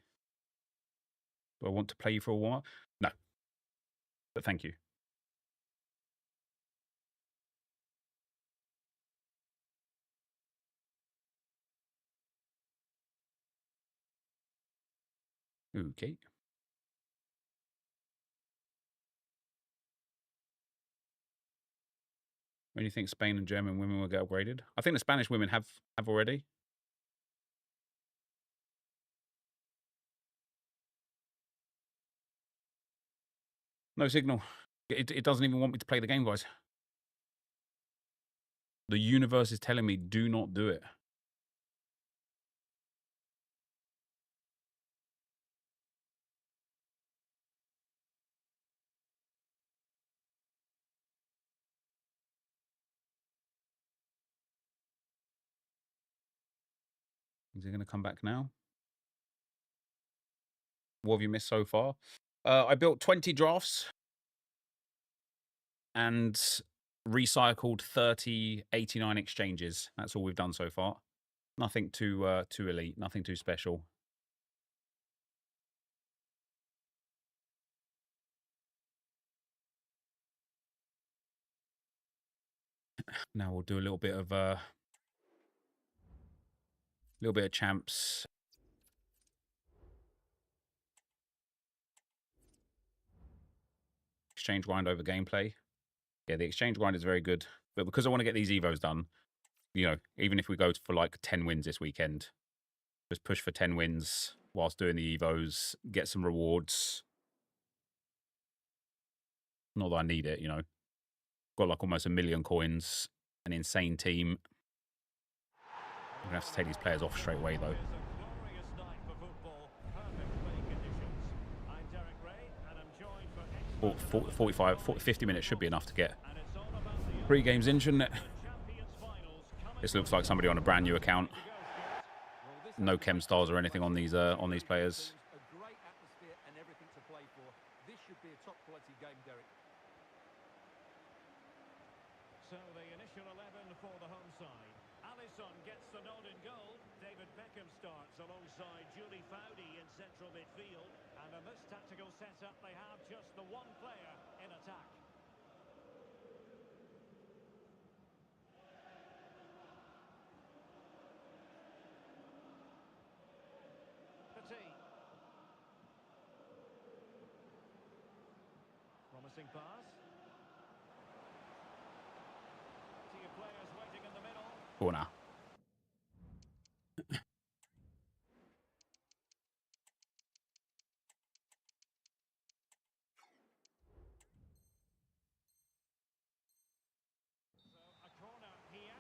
Do I want to play you for a while? No. But thank you. Okay. When do you think Spain and German women will get upgraded? I think the Spanish women have already. No signal. It doesn't even want me to play the game, guys. The universe is telling me do not do it. Is it going to come back now? What have you missed so far? I built 20 drafts and recycled 30 89 exchanges. That's all we've done so far. Nothing too elite, nothing too special. Now we'll do a little bit of champs. Exchange grind over gameplay. Yeah, the exchange grind is very good. But because I want to get these Evos done, you know, even if we go for like 10 wins this weekend, just push for 10 wins whilst doing the Evos, get some rewards. Not that I need it, you know. Got like almost 1 million coins, an insane team. I'm going to have to take these players off straight away, though. 50 minutes should be enough to get 3 games in, shouldn't it? This looks like somebody on a brand new account. No chem stars or anything on these players. A great atmosphere and everything to play for. This should be a top quality game, Derek. So the initial 11 for the home side. Alisson gets the nod in goal. David Beckham starts alongside Julie Foudy in central midfield. And in this tactical setup, they have just the one player in attack. Promising pass. See players waiting in the middle. Corner. So a corner here.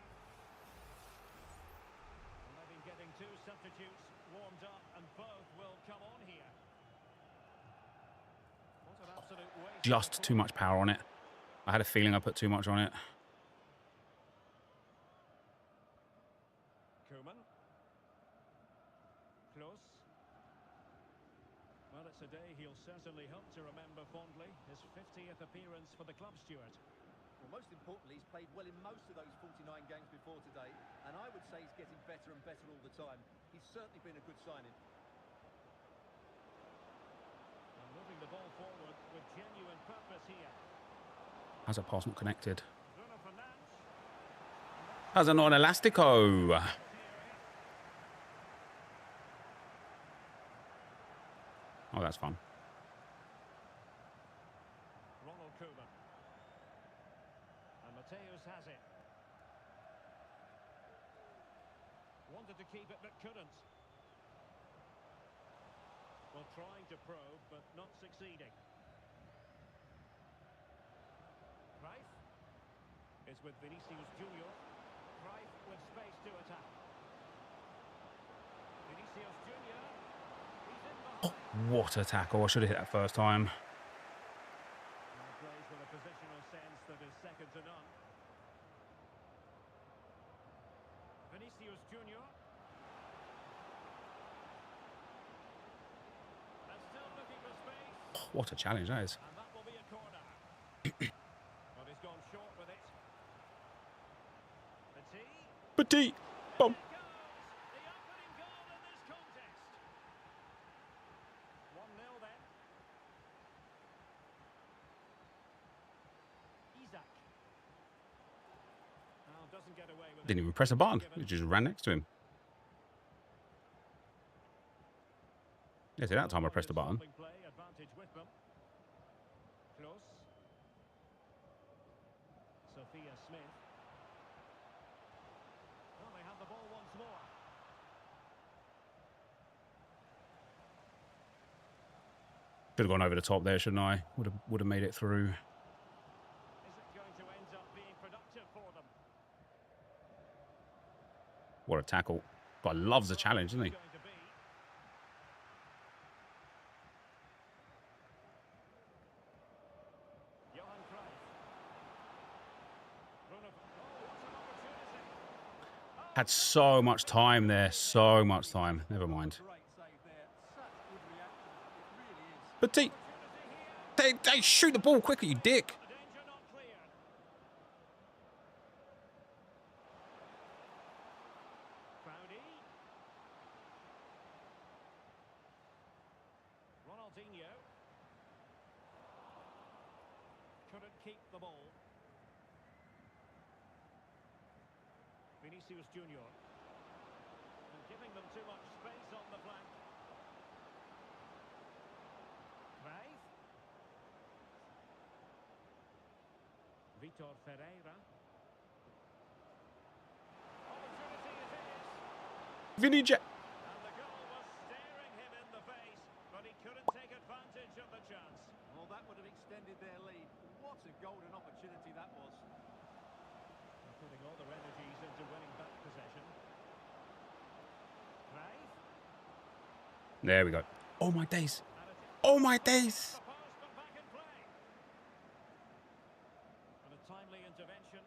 And they've been getting 2 substitutes warmed up, and both will come on here. What an absolute waste. Just too much power on it. I had a feeling I put too much on it. Koeman. Close. Well, it's a day he'll certainly hope to remember fondly. His 50th appearance for the club, Stuart. Well, most importantly, he's played well in most of those 49 games before today, and I would say he's getting better and better all the time. He's certainly been a good signing. And moving the ball forward with genuine purpose here. How's that pass not connected? Bruno Fernandes. How's it not an Elastico? Oh, that's fun. Ramos has it. Wanted to keep it but couldn't. Well, trying to probe but not succeeding. Cruyff is with Vinicius Junior. Cruyff with space to attack. Vinicius Junior. He's in behind. What a tackle. I should have hit that first time. And plays with a positional sense that is second to none. Vinicius Junior. And still looking for space. What a challenge that is. And that will be a corner. Well, he's gone short with it. Petit. Boom. There goes the opening goal in this contest. 1-0 then. Isaac. Now doesn't get away with it. Didn't even press a button. He just ran next to him. Yeah, see, that time I pressed the button. Play advantage with them. Close. Sophia Smith. Well, they have the ball once more. Should have gone over the top there, shouldn't I? Would have made it through. Is it going to end up being productive for them? What a tackle. But loves a challenge, doesn't he? Going to be. Johan Cruyff. Run of, oh, what an opportunity. Had so much time there. So much time. Never mind. Great save there. Such good reaction. It really is. Petit. They shoot the ball quicker, you dick. The danger not clear. Crowdy. Ronaldinho. Couldn't keep the ball. Vinicius Junior. And giving them too much space on the flank. Cruyff. Vitor Ferreira. Opportunity it is. Vinny Jet. And the goal was staring him in the face, but he couldn't take advantage of the chance. Well, that would have extended their lead. What a golden opportunity that was. They're putting all their energies into winning back possession. Cruyff. There we go. Oh, my days. And it's Oh, my days. the pass, but back in play. And a timely intervention.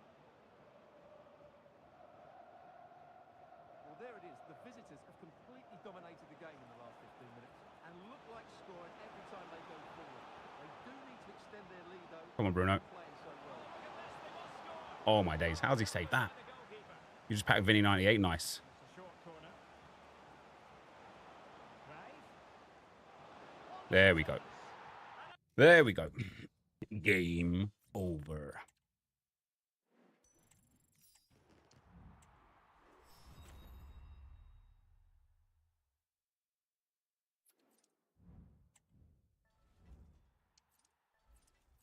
Well, there it is. The visitors have completely dominated the game in the last 15 minutes and look like scoring every time they go forward. They do need to extend their lead, though. Come on, Bruno. Playing so well. Look at this, they must score. Oh, my days. How's he saved that? The goalkeeper. You just packed Vinny 98. Nice. It's a short corner. Cruyff. There we go. There we go. Game over.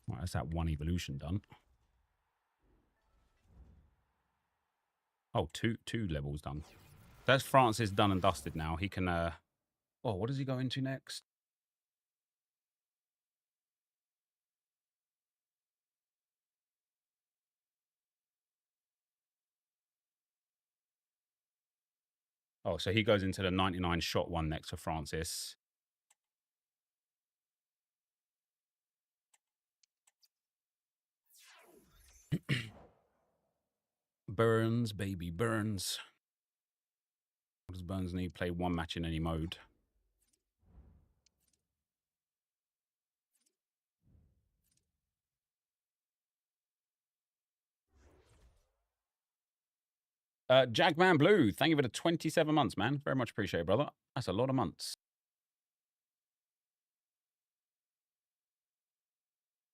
Right, that's that one evolution done. Oh, two levels done. That's Francis done and dusted now. He can oh, what does he go into next? Oh, so he goes into the 99 shot one next for Francis. Burns, baby, Burns. What does Burns need? Play one match in any mode. Jagman Blue, thank you for the 27 months, man. Very much appreciated, brother. That's a lot of months.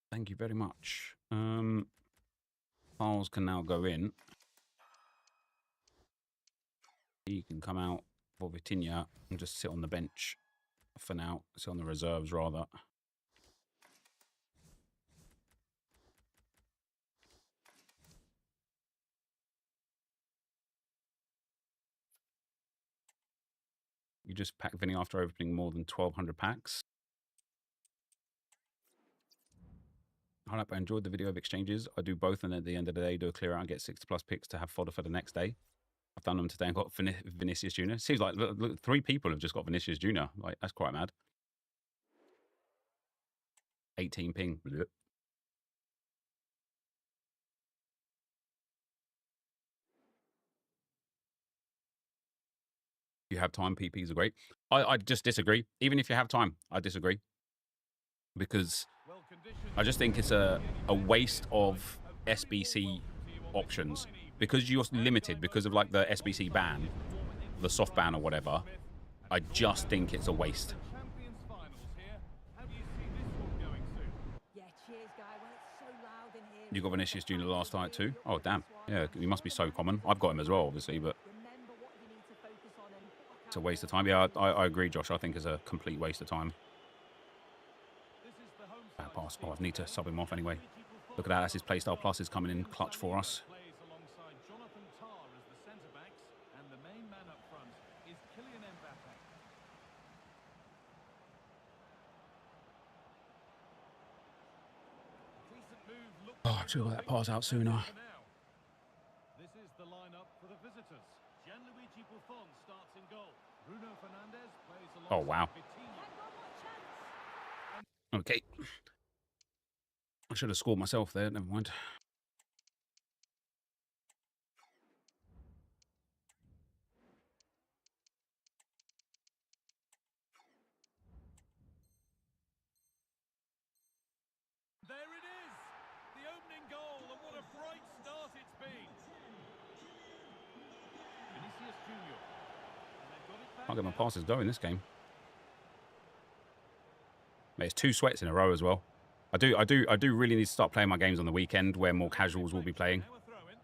Thank you very much. Files can now go in. He can come out for Vitinha and just sit on the bench for now. Sit on the reserves, rather. You just pack Vinny after opening more than 1,200 packs. I hope I enjoyed the video of exchanges. I do both, and at the end of the day, do a clear out and get 60+ picks to have fodder for the next day. I've done them today and got Vinicius Jr. Seems like look, 3 people have just got Vinicius Jr. Like, that's quite mad. 18 ping. Blech. You have time, PPs are great. I just disagree. Even if you have time, I disagree. Because I just think it's a waste of SBC options. Because you're limited, because of like the SBC ban, the soft ban or whatever, I just think it's a waste. Yeah, cheers, guy. Well, it's so loud in here. You got Vinicius Jr. last night too? Oh, damn. Yeah, he must be so common. I've got him as well, obviously, but Remember what you need to focus on and block it's a out waste of the time. Yeah, I agree, Josh. I think it's a complete waste of time. Bad pass. Oh, I need to sub him off anyway. Look at that. That's his playstyle plus is coming in clutch for us. Oh, I should have got that pass out sooner. This is the lineup for the visitors. Gianluigi Buffon starts in goal. Bruno Fernandes plays alongside Oh, wow. Vitinha. Okay. I should have scored myself there. Never mind. There it is! The opening goal, and what a bright start it's been. Vinicius Jr. And they've got it back Can't get my now. passes going this game. Mate, it's 2 sweats in a row as well. I do really need to start playing my games on the weekend where more casuals will be playing. Now a throw-in.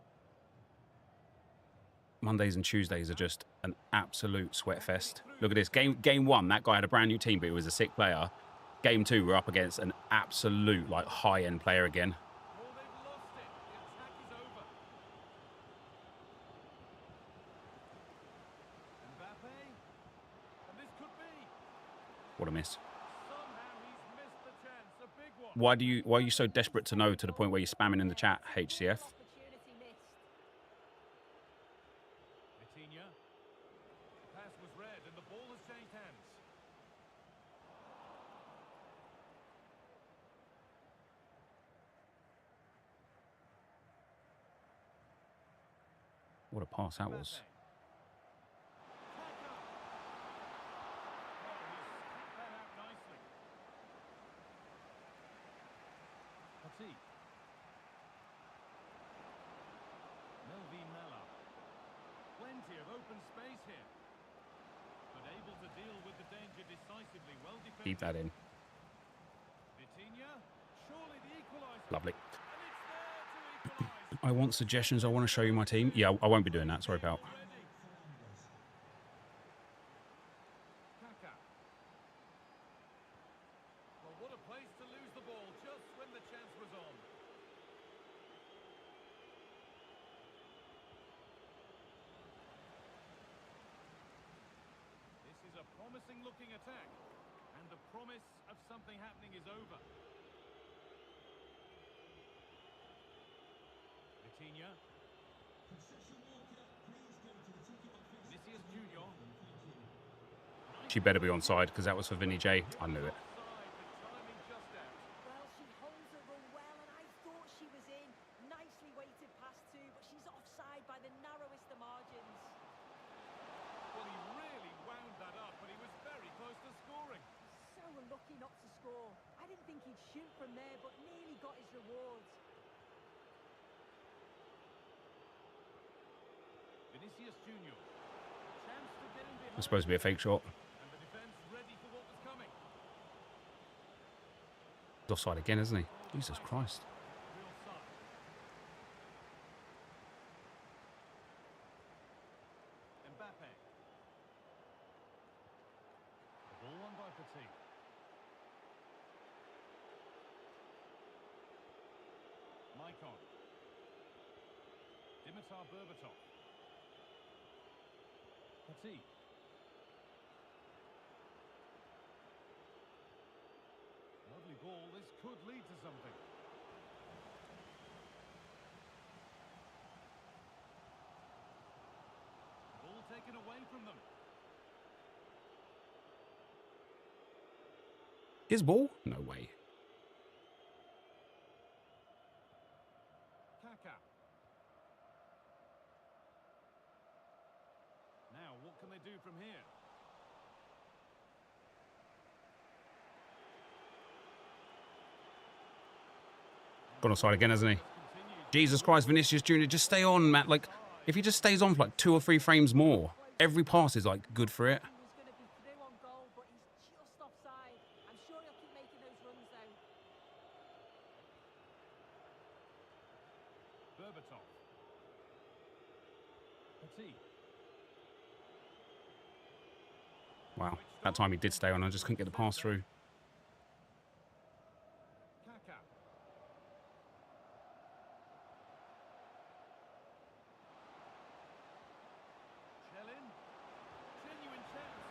Mondays and Tuesdays are just an absolute sweat fest. Look at this. Game 1, that guy had a brand new team, but he was a sick player. Game 2, we're up against an absolute like high-end player again. Oh, they've lost it. The attack is over. Mbappe. And this could be. What a miss. Somehow he's missed the chance. A big one. Why are you so desperate to know to the point where you're spamming in the chat, HCF? Opportunity missed. Vitinha. The pass was read and the ball has changed hands. What a pass that was. Mbappe. Kaka. Oh, he's kicked that out nicely. Petit. Melvin Mella. Plenty of open space here. But able to deal with the danger decisively. Well defended. Keep that in. Vitinha. Surely the equaliser. Lovely. And it's there to equalise. I want suggestions. I want to show you my team. Yeah, I won't be doing that. Sorry, pal. Ready. Kaka. Well, what a place to lose the ball just when the chance was on. This is a promising looking attack, and the promise of something happening is over. Vitinha. Vinicius Jr. She better be onside because that was for Vinny J. I knew it. Offside, but timing just out. Well, she holds her run well, and I thought she was in. Nicely weighted pass too, but she's offside by the narrowest of margins. Well, he really wound that up, but he was very close to scoring. So unlucky not to score. I didn't think he'd shoot from there, but nearly got his rewards. Vinicius Jr. Chance to get him behind. It's supposed to be a fake shot. And the defence ready for what was coming. He's offside again, isn't he? Jesus Christ. Real side. Mbappe. The ball won by Petit. Maicon. Dimitar Berbatov. Petit. could lead to something. Ball taken away from them. His ball? No way. Kaka. Now, what can they do from here? Gone offside again, hasn't he? Jesus Christ, Vinicius Jr., just stay on, Matt. Like, if he just stays on for like 2 or 3 frames more, every pass is like good for it. He was going to be through on goal, but he's just offside. I'm sure he'll keep making those runs, though. Berbatov. Petit. Wow, that time he did stay on. I just couldn't get the pass through. Kaka. Chelin. Genuine chance.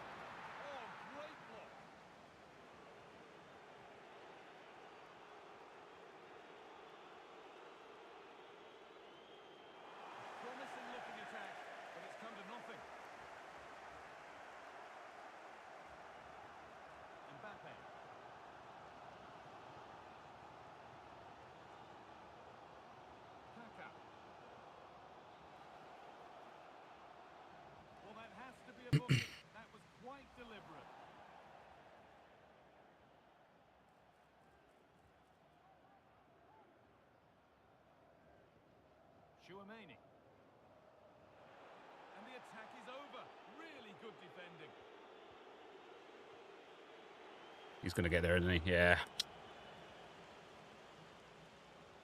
Oh, great block. Promising looking attack, but it's come to nothing. Mbappe. Kaka. Well, that has to be a booking. That was quite deliberate. Chouameni. And the attack is over. Really good defending. He's going to get there, isn't he? Yeah.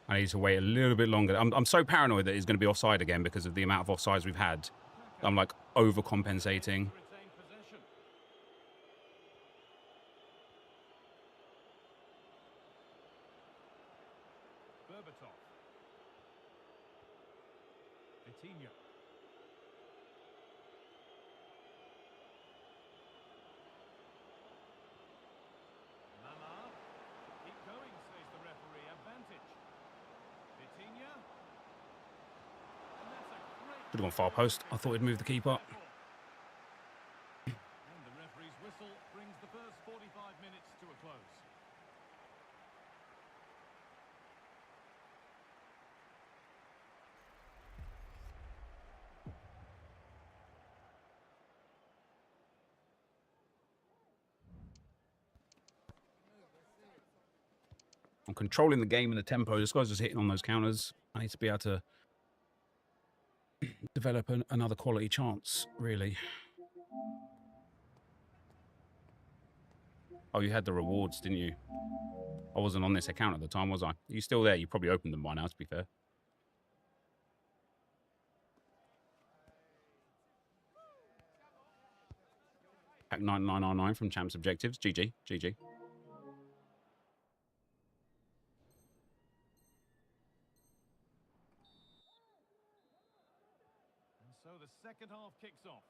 I need to wait a little bit longer. I'm so paranoid that he's going to be offside again because of the amount of offsides we've had. I'm like overcompensating. Retain possession. Berbatov. Vitinha. Mama. Keep going, says the referee. Advantage. Vitinha. And that's a great... Should have gone far post. I thought he'd move the keeper. And the referee's whistle brings the first 45 minutes to a close. I'm controlling the game and the tempo. This guy's just hitting on those counters. I need to be able to develop another quality chance, really. Oh, you had the rewards, didn't you? I wasn't on this account at the time, was I? Are you still there? You probably opened them by now, to be fair. Pack 9999 from Champs Objectives. GG. GG. And so the second half kicks off.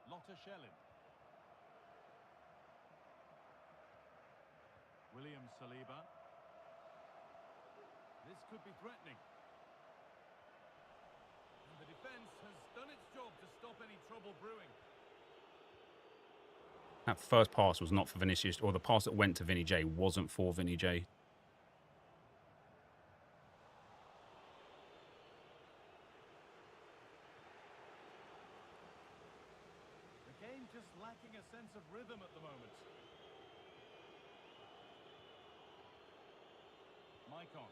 Lotta Schellin. William Saliba. This could be threatening. And the defence has done its job to stop any trouble brewing. That first pass was not for Vinicius, or the pass that went to Vinny J wasn't for Vinny J. The game just lacking a sense of rhythm at the moment. Maicon.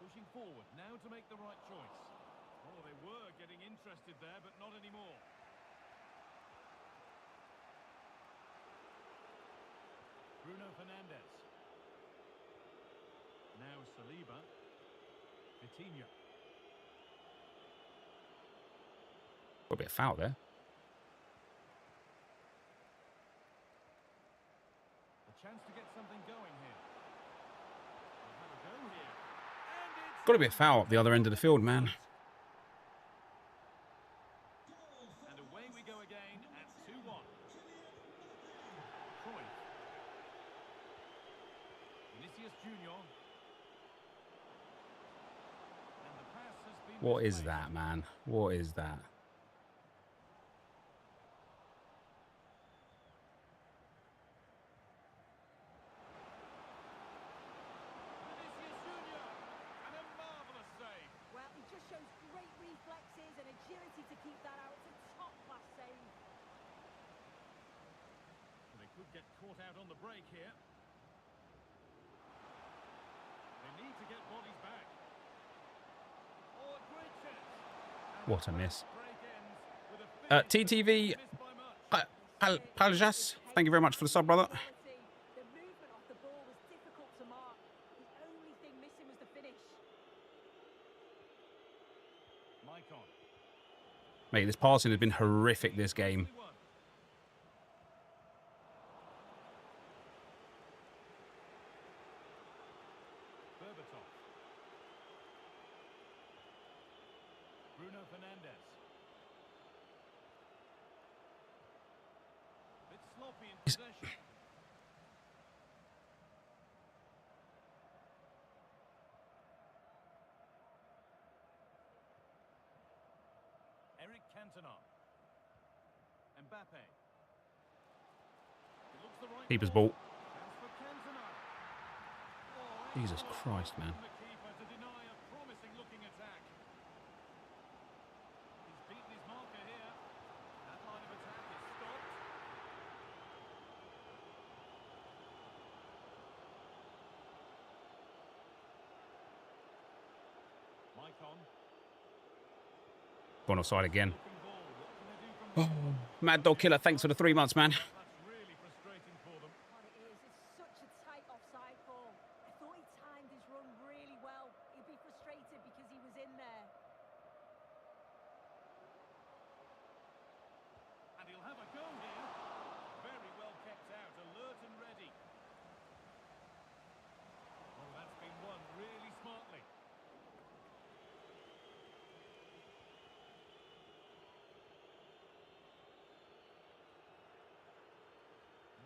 Pushing forward, now to make the right choice. Oh, they were getting interested there, but not anymore. Bruno Fernandes. Now Saliba. Vitinha. Got a bit of foul there. A chance to get something going here. They'll have a go here. And it's Got to be a foul up the other end of the field, man. Vinicius Junior. And the pass has been What is misplaced. that, man? What is that? Vinicius Junior. And a marvellous save. Well, he just shows great reflexes and agility to keep that out. It's a top-class save. Well, they could get caught out on the break here. They need to get bodies back. Oh, a great chance. And What a the miss. break ends with a finish that TTV wasn't missed by much. Paljas, thank you very much for the sub, brother. The movement off the ball was difficult to mark. The only thing missing was the finish. Maicon. Mate, this passing has been horrific this game. Berbatov. Bruno Fernandes. Bit sloppy in possession. Eric Cantona. Mbappe. It looks the right Keeper's ball. ball. Chance for Cantona. Oh, Jesus excellent Christ, work man. from the keeper to deny a promising looking attack. He's beaten his marker here. That line of attack is stopped. Maicon. Gone offside again. Looking ball. What can they do from here? Mad Dog Killer, thanks for the 3 months, man. That's really frustrating for them. What it is, it's such a tight offside call. I thought he timed his run really well. He'd be frustrated because he was in there. And he'll have a go here. Very well kept out, alert and ready. Oh, that's been won really smartly.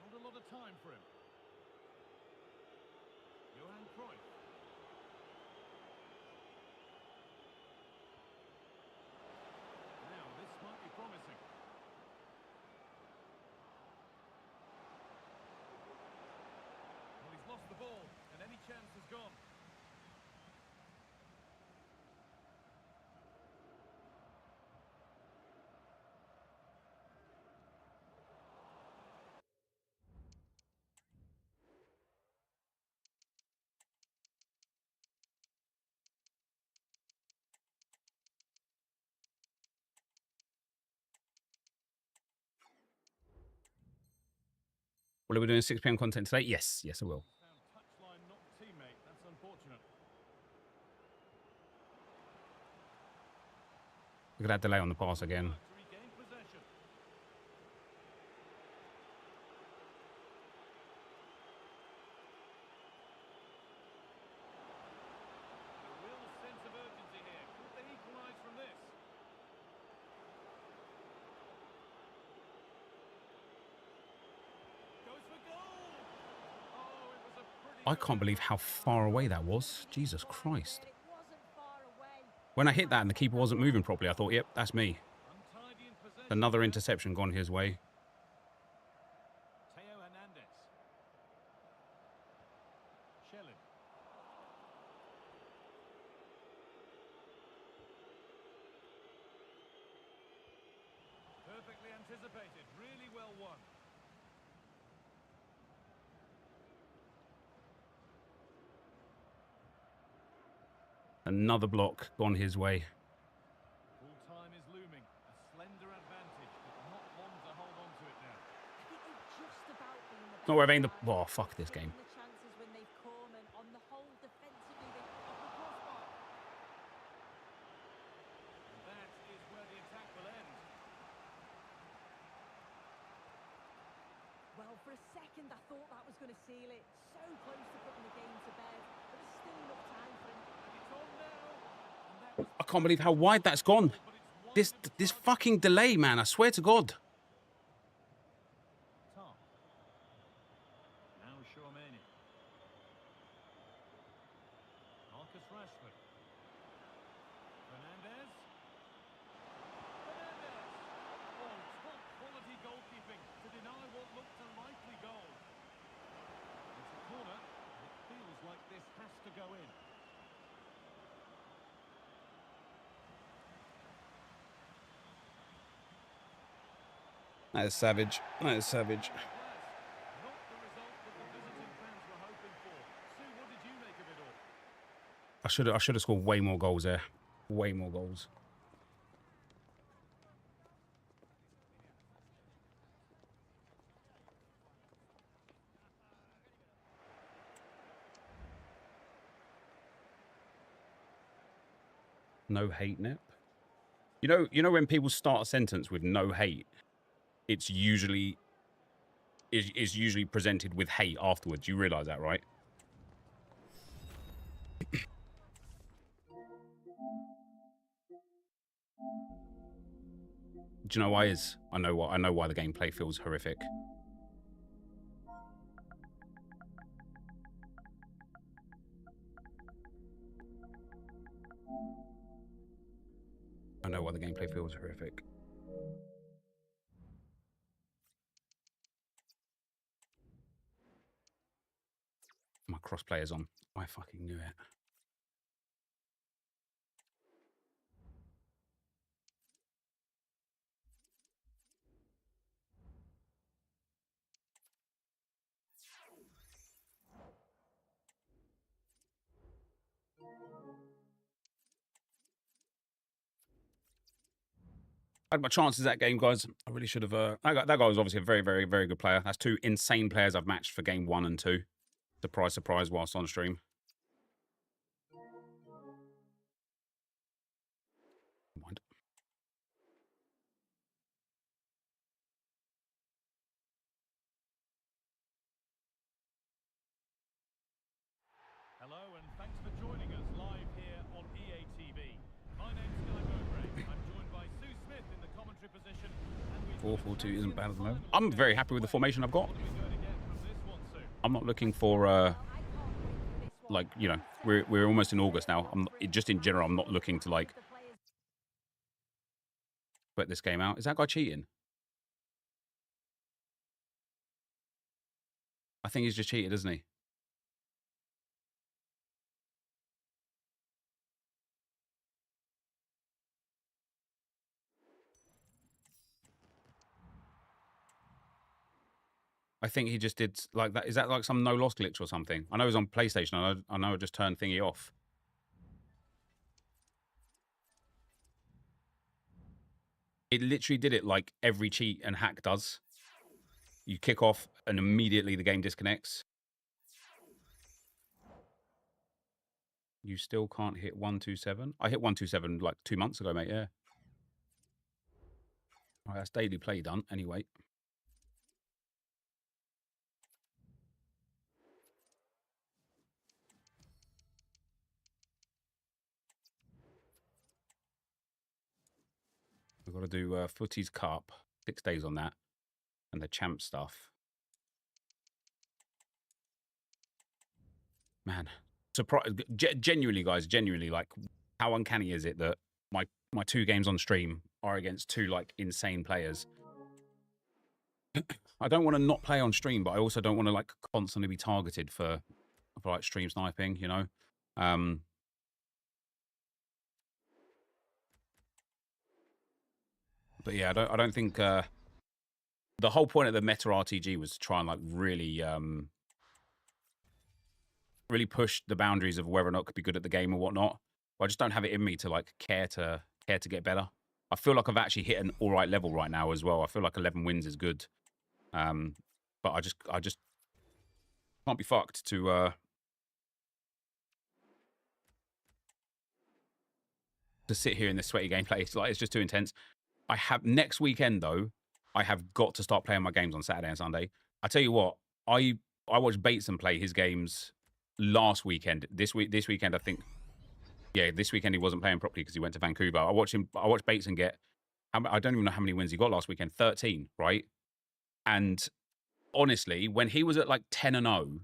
Not a lot of time for him. Johan Cruyff. Now, this might be promising. Well, he's lost the ball, and any chance is gone. Will we be doing 6 PM content today? Yes, yes, I will. Found touchline, not teammate. That's unfortunate. Look at that delay on the pass again. To regain possession. A real sense of urgency here. Could they equalise from this? Goes for goal! Oh, it was a pretty I good can't believe how effort. far away that was. Jesus Christ. It wasn't far away. When I hit that and the keeper wasn't moving properly, I thought, yep, that's me. Untidy in possession. Another interception gone his way. Theo Hernandez. Shellin. Perfectly anticipated, really well won. Another block gone his way. Full time is looming. A slender advantage, but not long to hold on to it now. I think they've just about been the Not where better I've aimed the... side. Oh, fuck this game. Taken the chances when they've come, and on the whole, defensively, they've got the crossbar. And that is where the attack will end. Well, for a second, I thought that was going to seal it. So close to putting the game to bed, but there's still enough time for him. And it's on now. And that was I can't believe how wide that's gone. but it's wide This of this target. fucking delay, man. I swear to God. Tom. Now Shawmeni. Marcus Rashford. Fernandez. Oh, top quality goalkeeping to deny what looked a likely goal. It's a corner, and it feels like this has to go in. That is savage. That is savage. Not the result that the visiting fans were hoping for. Sue, what did you make of it all? I should have scored way more goals there. Way more goals. No hate, Nep. You know when people start a sentence with no hate, it's usually is usually presented with hate afterwards. You realise that, right? Do you know why is? I know why the gameplay feels horrific. I know why the gameplay feels horrific. My cross-player's on. I fucking knew it. I had my chances that game, guys. I really should have. That guy was obviously a very, very, very good player. That's two insane players I've matched for game 1 and 2. Surprise, surprise, whilst on stream. Mind. Hello and thanks for joining us live here on EA TV. My name's Joga. I'm joined by Sue Smith in the commentary position. 4-4-2 isn't bad at the moment. I'm very happy with the formation I've got. What are we going to get from this one, Sue? I'm not looking for like, you know, we're almost in August now. Just in general, I'm not looking to like put this game out. Is that guy cheating? I think he's just cheated, isn't he? I think he just did like that. Is that like some no-loss glitch or something? I know it's on PlayStation. I know I just turned thingy off. It literally did it like every cheat and hack does. You kick off and immediately the game disconnects. You still can't hit 127? I hit 127 like 2 months ago, mate, yeah. All right, that's daily play done anyway. We've got to do Footies Cup, 6 days on that, and the champ stuff. Man, genuinely, guys, genuinely, like, how uncanny is it that my 2 games on stream are against 2 like insane players? I don't want to not play on stream, but I also don't want to like constantly be targeted for like stream sniping, you know. But yeah, I don't think the whole point of the meta RTG was to try and like really really push the boundaries of whether or not it could be good at the game or whatnot. But I just don't have it in me to like care to get better. I feel like I've actually hit an all right level right now as well. I feel like 11 wins is good. But I just can't be fucked to sit here in this sweaty gameplay. It's just too intense. I have next weekend though. I have got to start playing my games on Saturday and Sunday. I tell you what, I watched Bateson play his games last weekend. This weekend, I think. Yeah, this weekend he wasn't playing properly because he went to Vancouver. I watched Bateson get. I don't even know how many wins he got last weekend. 13, right? And honestly, when he was at like 10-0,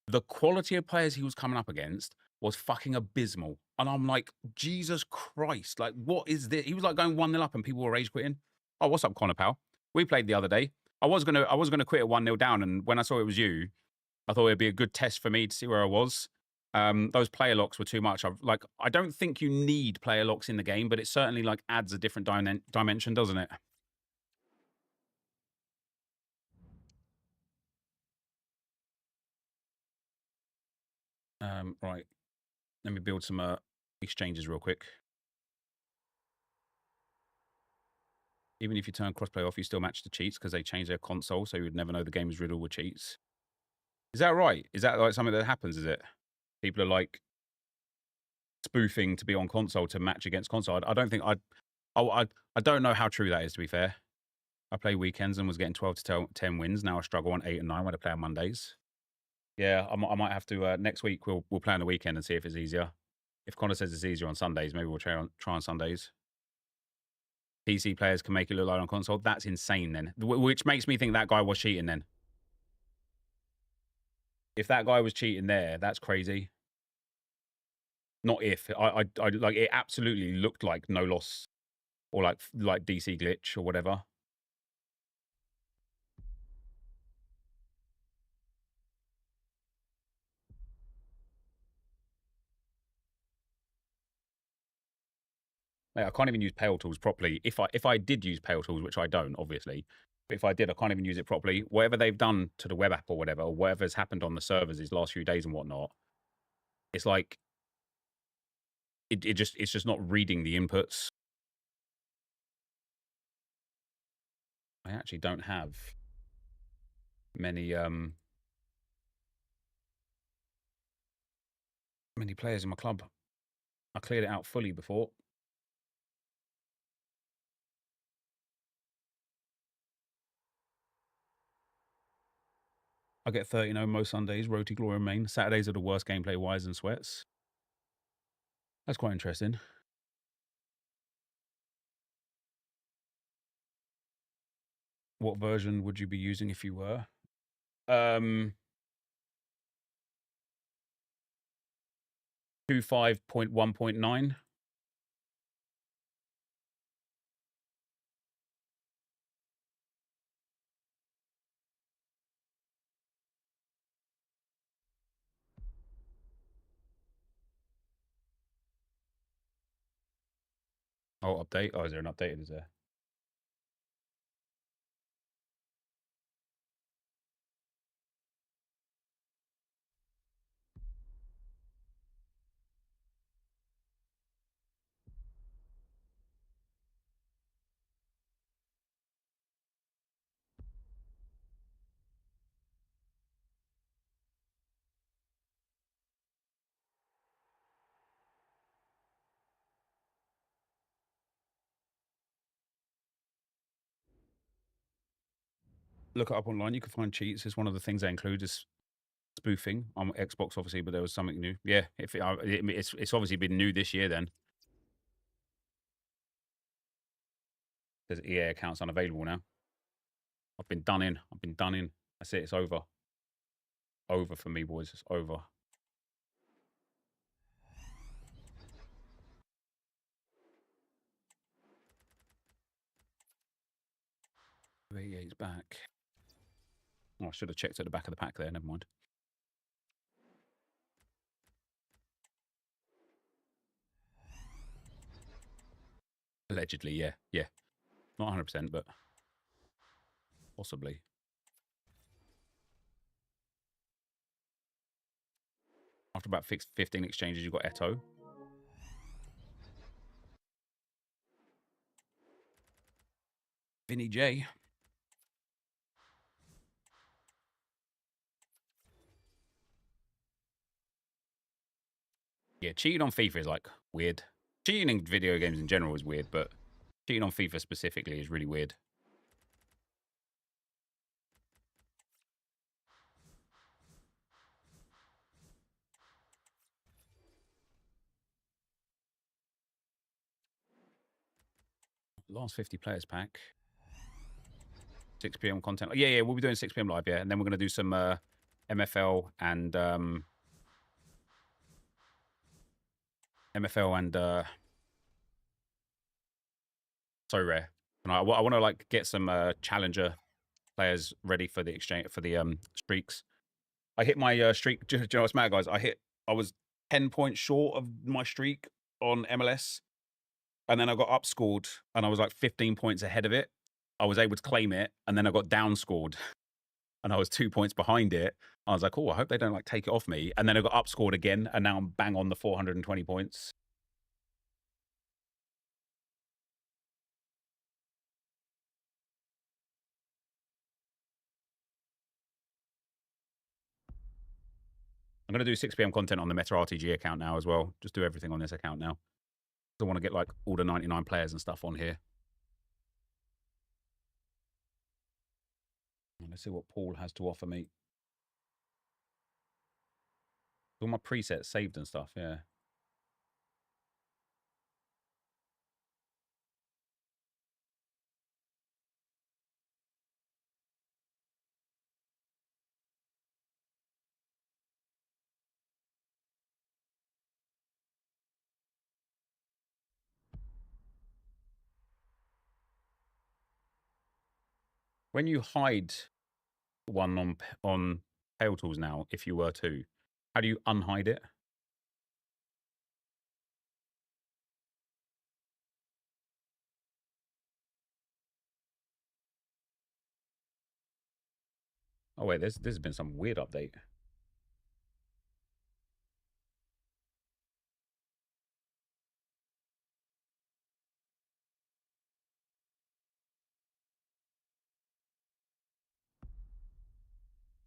the quality of players he was coming up against was fucking abysmal. And I'm like, Jesus Christ, like, what is this? He was like going 1-0 up and people were rage quitting. Oh, what's up, Connor pal? We played the other day. I was gonna quit at 1-0 down, and when I saw it was you, I thought it'd be a good test for me to see where I was. Those player locks were too much. I don't think you need player locks in the game, but it certainly like adds a different dimension, doesn't it? Right. Let me build some exchanges real quick. Even if you turn crossplay off, you still match the cheats because they change their console, so you would never know the game is riddled with cheats. Is that right? Is that like something that happens, is it? People are like spoofing to be on console to match against console. I don't think I don't know how true that is, to be fair. I play weekends and was getting 12 to 10 wins. Now I struggle on 8 and 9 when I play on Mondays. Yeah, I might have to, next week we'll play on the weekend and see if it's easier. If Connor says it's easier on Sundays, maybe we'll try on Sundays. PC players can make it look like on console. That's insane then. Which makes me think that guy was cheating then. If that guy was cheating there, that's crazy. Not if. I like, it absolutely looked like no loss or like DC glitch or whatever. Like, I can't even use Pale Tools properly. If I did use Pale Tools, which I don't, obviously, but if I did, I can't even use it properly. Whatever they've done to the web app or whatever, or whatever's happened on the servers these last few days and whatnot, it's like it's just not reading the inputs. I actually don't have many players in my club. I cleared it out fully before. I get 30-0 most Sundays, Roti Glory main. Saturdays are the worst gameplay-wise and sweats. That's quite interesting. What version would you be using if you were? 2.5.1.9. Oh, update. Oh, is there an update? Is there? Look it up online. You can find cheats. It's one of the things they include is spoofing on Xbox, obviously, but there was something new. Yeah, it's obviously been new this year then. There's EA accounts unavailable now. I've been done in. That's it. It's over. Over for me, boys. It's over. EA's back. Oh, I should have checked at the back of the pack there. Never mind. Allegedly, yeah. Not 100%, but possibly. After about 15 exchanges, you got Eto. Vinny J. Yeah, cheating on FIFA is like weird. Cheating in video games in general is weird, but cheating on FIFA specifically is really weird. Last 50 players pack. 6 p.m. content. Yeah, we'll be doing 6 p.m. live, yeah. And then we're going to do some MFL and MFL and so rare. And I want to like get some challenger players ready for the exchange for the streaks. I hit my streak. Do you know what's mad, guys? I was 10 points short of my streak on MLS, and then I got upscored, and I was like 15 points ahead of it. I was able to claim it, and then I got downscored, and I was 2 points behind it. I was like, oh, I hope they don't like take it off me. And then I got upscored again, and now I'm bang on the 420 points. I'm going to do 6 p.m. content on the Meta RTG account now as well. Just do everything on this account now. I want to get like all the 99 players and stuff on here. Let's see what Paul has to offer me. All my presets saved and stuff, yeah. When you hide one on Pale Tools now, if you were to, how do you unhide it? Oh wait, this has been some weird update.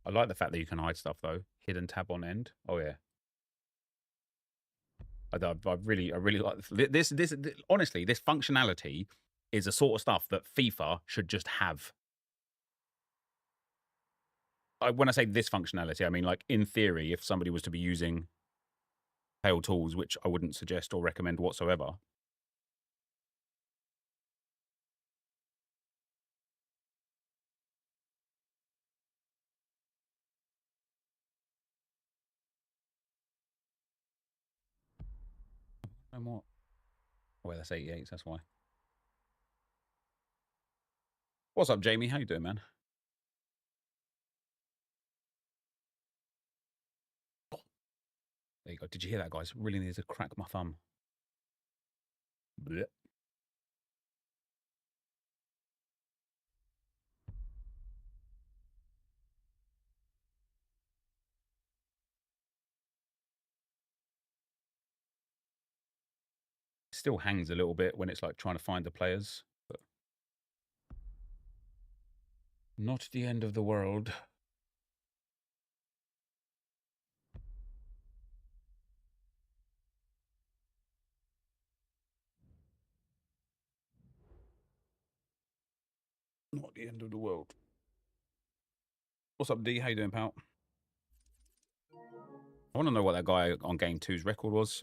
I like the fact that you can hide stuff though. Hidden tab on end. Oh yeah. I really like this. Honestly, this functionality is the sort of stuff that FIFA should just have. When I say this functionality, I mean like in theory, if somebody was to be using Pale Tools, which I wouldn't suggest or recommend whatsoever. No more. Oh, well, that's 88. That's why. What's up, Jamie? How you doing, man? There you go. Did you hear that, guys? Really need to crack my thumb. Blech. Still hangs a little bit when it's like trying to find the players, but not the end of the world. Not the end of the world. What's up, D? How you doing, pal? I want to know what that guy on Game 2's record was.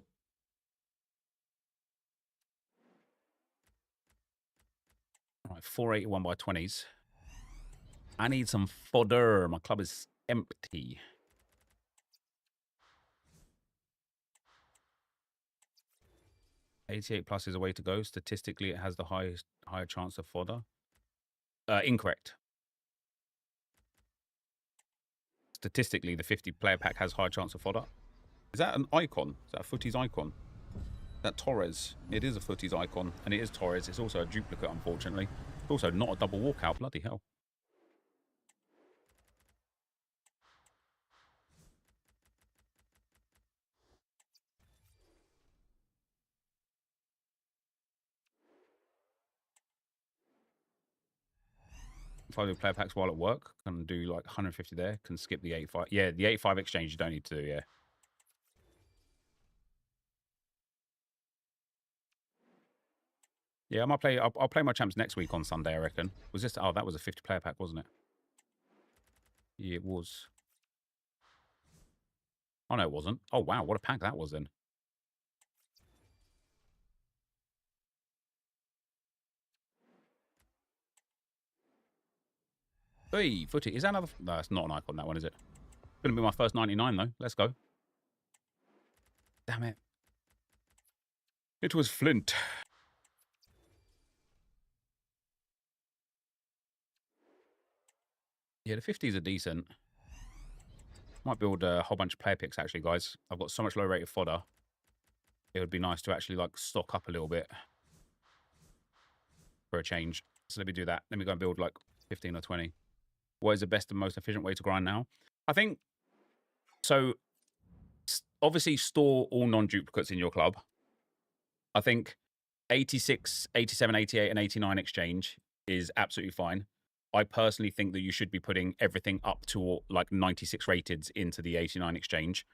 All right, 481 by 20s. I need some fodder. My club is empty. $88 plus is a way to go. Statistically, it has the higher chance of fodder. Incorrect. Statistically, the 50 player pack has higher chance of fodder. Is that an icon? Is that a footies icon? Is that Torres? It is a footies icon, and it is Torres. It's also a duplicate, unfortunately. It's also not a double walkout. Bloody hell. If I do player packs while at work, can do like 150 there, can skip the 85. Yeah, the 85 exchange you don't need to do, yeah. Yeah, I might play. I'll play my champs next week on Sunday, I reckon. Was this? Oh, that was a 50 player pack, wasn't it? Yeah, it was. Oh no, it wasn't. Oh wow, what a pack that was then. Hey, footy. Is that another? No, it's not an icon. That one, is it? It's gonna be my first 99 though. Let's go. Damn it. It was Flint. Yeah, the 50s are decent. Might build a whole bunch of player picks, actually, guys. I've got so much low-rated fodder. It would be nice to actually, like, stock up a little bit for a change. So let me do that. Let me go and build, like, 15 or 20. What is the best and most efficient way to grind now? I think... So, obviously, store all non-duplicates in your club. I think 86, 87, 88, and 89 exchange is absolutely fine. I personally think that you should be putting everything up to like 96 rateds into the 89 exchange.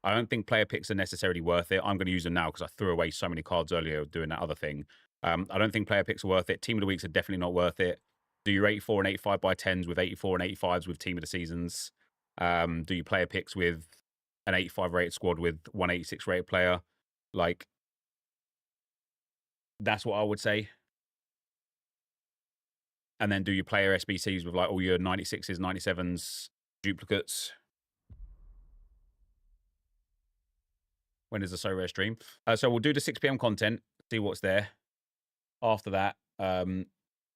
I don't think player picks are necessarily worth it. I'm going to use them now because I threw away so many cards earlier doing that other thing. I don't think player picks are worth it. Team of the weeks are definitely not worth it. Do your 84 and 85 by 10s with 84 and 85s with team of the seasons? Do you player picks with an 85 rated squad with 186 rated player? Like, that's what I would say. And then do you player SBCs with like all your 96s, 97s, duplicates? When is the So Rare stream? So we'll do the 6 p.m. content, see what's there. After that,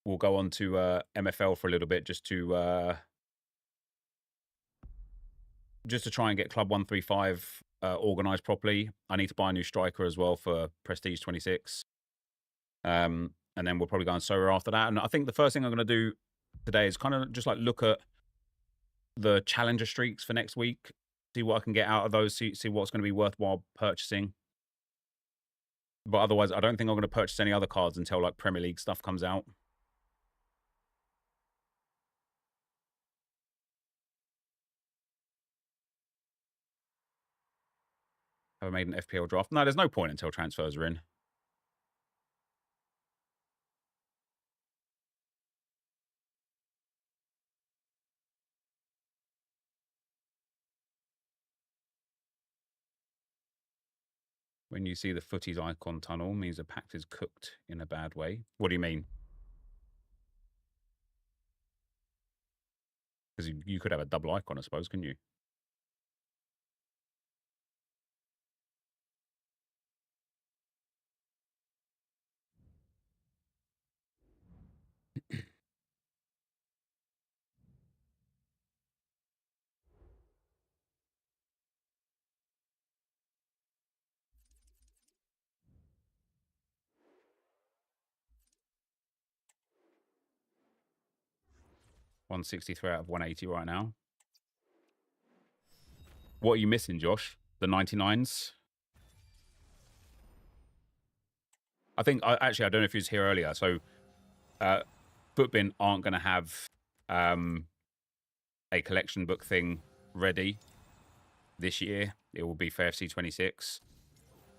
we'll go on to MFL for a little bit just to try and get Club 135 organized properly. I need to buy a new striker as well for Prestige 26. And then we'll probably go on Sora after that. And I think the first thing I'm going to do today is kind of just like look at the challenger streaks for next week, see what I can get out of those, see what's going to be worthwhile purchasing. But otherwise, I don't think I'm going to purchase any other cards until like Premier League stuff comes out. Have I made an FPL draft? No, there's no point until transfers are in. When you see the footies icon tunnel, means the pact is cooked in a bad way. What do you mean? Because you could have a double icon, I suppose, couldn't you? $163 out of 180 right now. What are you missing, Josh? The 99s? I think, actually, I don't know if he was here earlier. So, Footbin aren't going to have a collection book thing ready this year. It will be for FC 26.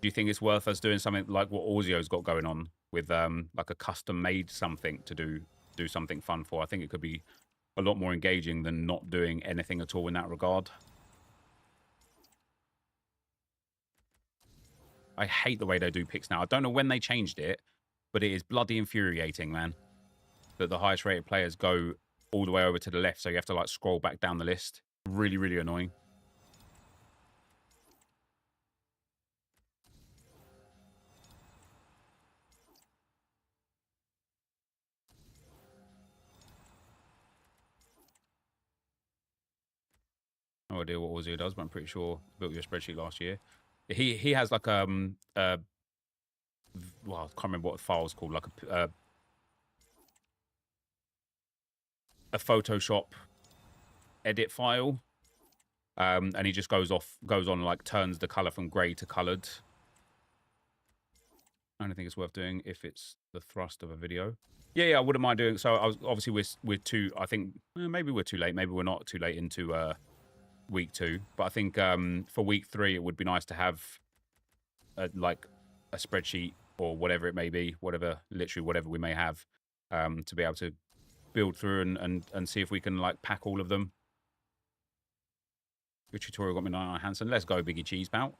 Do you think it's worth us doing something like what Orzio's got going on with like a custom-made something to do something fun for? I think it could be a lot more engaging than not doing anything at all in that regard. I hate the way they do picks now. I don't know when they changed it, but it is bloody infuriating, man. That the highest rated players go all the way over to the left, so you have to like scroll back down the list. Really, really annoying. No idea what Ozio does, but I'm pretty sure he built your spreadsheet last year. He has like well, I can't remember what the file's called, like a Photoshop edit file, and he just goes on like turns the color from gray to colored. I don't think it's worth doing if it's the thrust of a video. Yeah, I wouldn't mind doing. So I was obviously we're too. I think maybe we're too late. Maybe we're not too late into week 2. But I think for week 3 it would be nice to have like a spreadsheet or whatever it may be, literally whatever we may have, to be able to build through and see if we can like pack all of them. Good tutorial got me 99 Hansen. Let's go, Biggie Cheese Pout.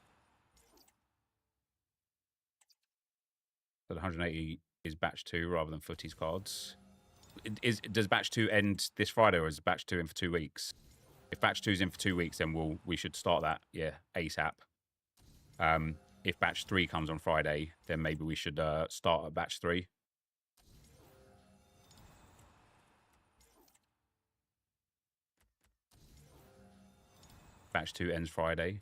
So the 180 is batch 2 rather than footies cards. Does batch 2 end this Friday, or is batch 2 in for 2 weeks? If batch 2 is in for 2 weeks, then we should start that, yeah, ASAP. if batch 3 comes on Friday, then maybe we should start at batch 3. Batch 2 ends Friday.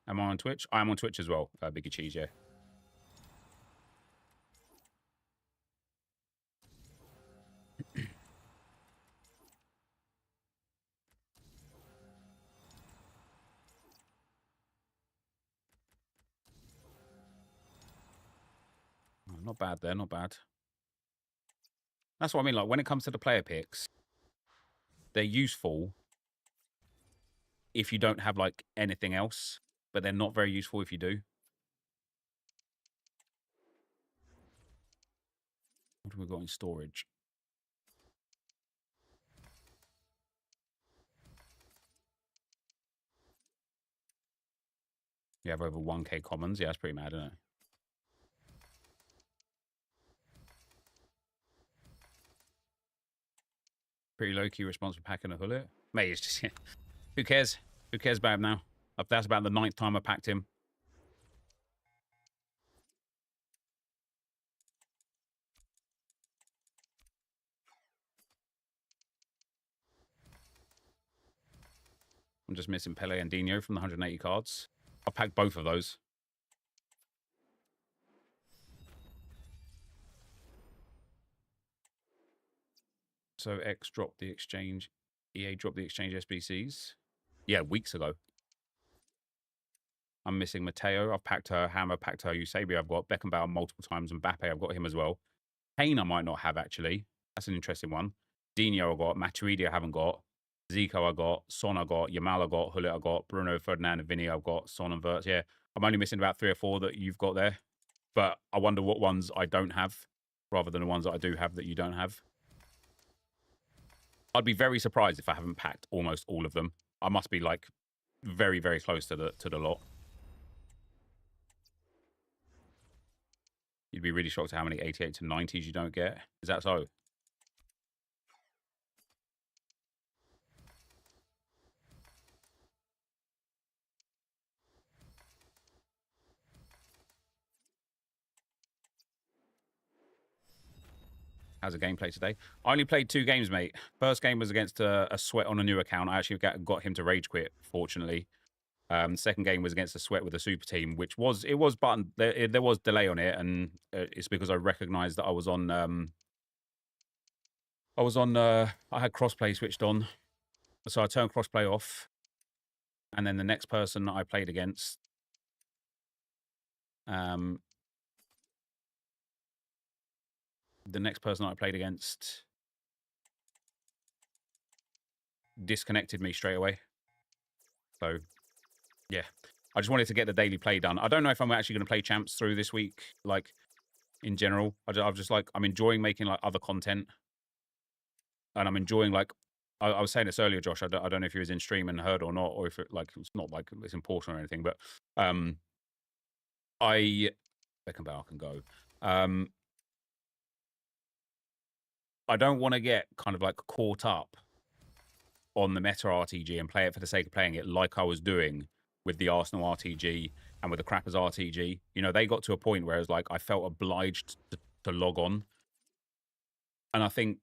Am I on Twitch? I am on Twitch as well, Biggie Cheese, yeah. Not bad there, not bad. That's what I mean. Like, when it comes to the player picks, they're useful if you don't have, like, anything else, but they're not very useful if you do. What have we got in storage? You have over 1k commons. Yeah, that's pretty mad, isn't it? Pretty low-key response for packing a hullet. Mate, it's just... Who cares? Who cares about him now? That's about the 9th time I packed him. I'm just missing Pele and Dino from the 180 cards. I've packed both of those. So X dropped the exchange. EA dropped the exchange SBCs. Yeah, weeks ago. I'm missing Mateo. I've packed her. Hammer, packed her. Eusebio. I've got Beckenbauer multiple times. Mbappe, I've got him as well. Kane, I might not have, actually. That's an interesting one. Dino, I got. Matuidi, I haven't got. Zico, I got. Son, I got. Yamal, I got. Hullet, I got. Bruno, Ferdinand, and Vinny, I've got. Son and Verts. Yeah, I'm only missing about 3 or 4 that you've got there. But I wonder what ones I don't have, rather than the ones that I do have that you don't have. I'd be very surprised if I haven't packed almost all of them. I must be, like, very, very close to the lot. You'd be really shocked at how many 88s and 90s you don't get. Is that so? How's the gameplay today? I only played 2 games, mate. First game was against a Sweat on a new account. I actually got him to rage quit, fortunately. Second game was against a Sweat with a super team, which was button. There was delay on it, and it's because I recognised that I was on. I had crossplay switched on, so I turned crossplay off, and then the next person that I played against, disconnected me straight away. So, yeah. I just wanted to get the daily play done. I don't know if I'm actually going to play champs through this week, like, in general. I'm just, like, I'm enjoying making, like, other content. And I'm enjoying, like, I was saying this earlier, Josh. I don't know if you was in stream and heard or not, or if it, like, it's not, like, it's important or anything, but Beckenbauer can go. I don't want to get kind of, like, caught up on the meta RTG and play it for the sake of playing it, like I was doing with the Arsenal RTG and with the Crappers RTG. You know, they got to a point where it was like I felt obliged to log on. And I think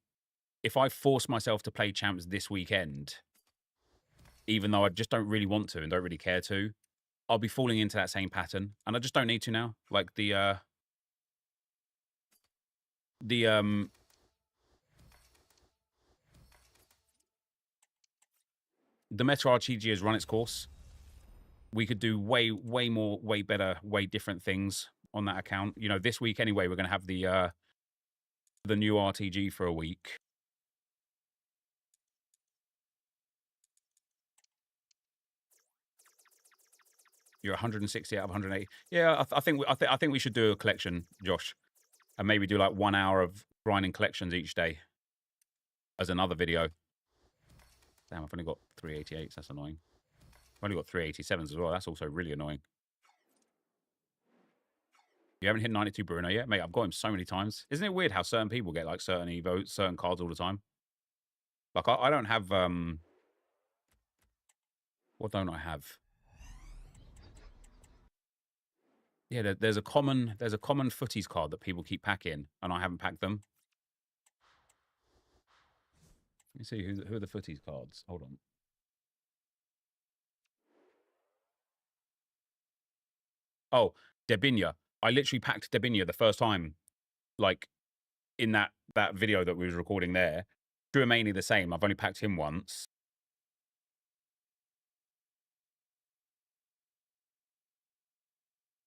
if I force myself to play champs this weekend, even though I just don't really want to and don't really care to, I'll be falling into that same pattern. And I just don't need to now. Like, the meta RTG has run its course. We could do way more, way better, way different things on that account. You know, this week anyway, we're going to have the new RTG for a week. You're 160 out of 180. Yeah, I think we should do a collection, Josh, and maybe do like 1 hour of grinding collections each day as another video. Damn, I've only got 388s. That's annoying. I've only got 387s as well. That's also really annoying. You haven't hit 92 Bruno yet? Mate, I've got him so many times. Isn't it weird how certain people get, like, certain Evos, certain cards all the time? Like, I don't have, what don't I have? Yeah, there's a common footies card that people keep packing, and I haven't packed them. Let me see, who are the footies cards? Hold on. Oh, Debinya. I literally packed Debinya the first time, like, in that video that we was recording there. Mainly the same. I've only packed him once.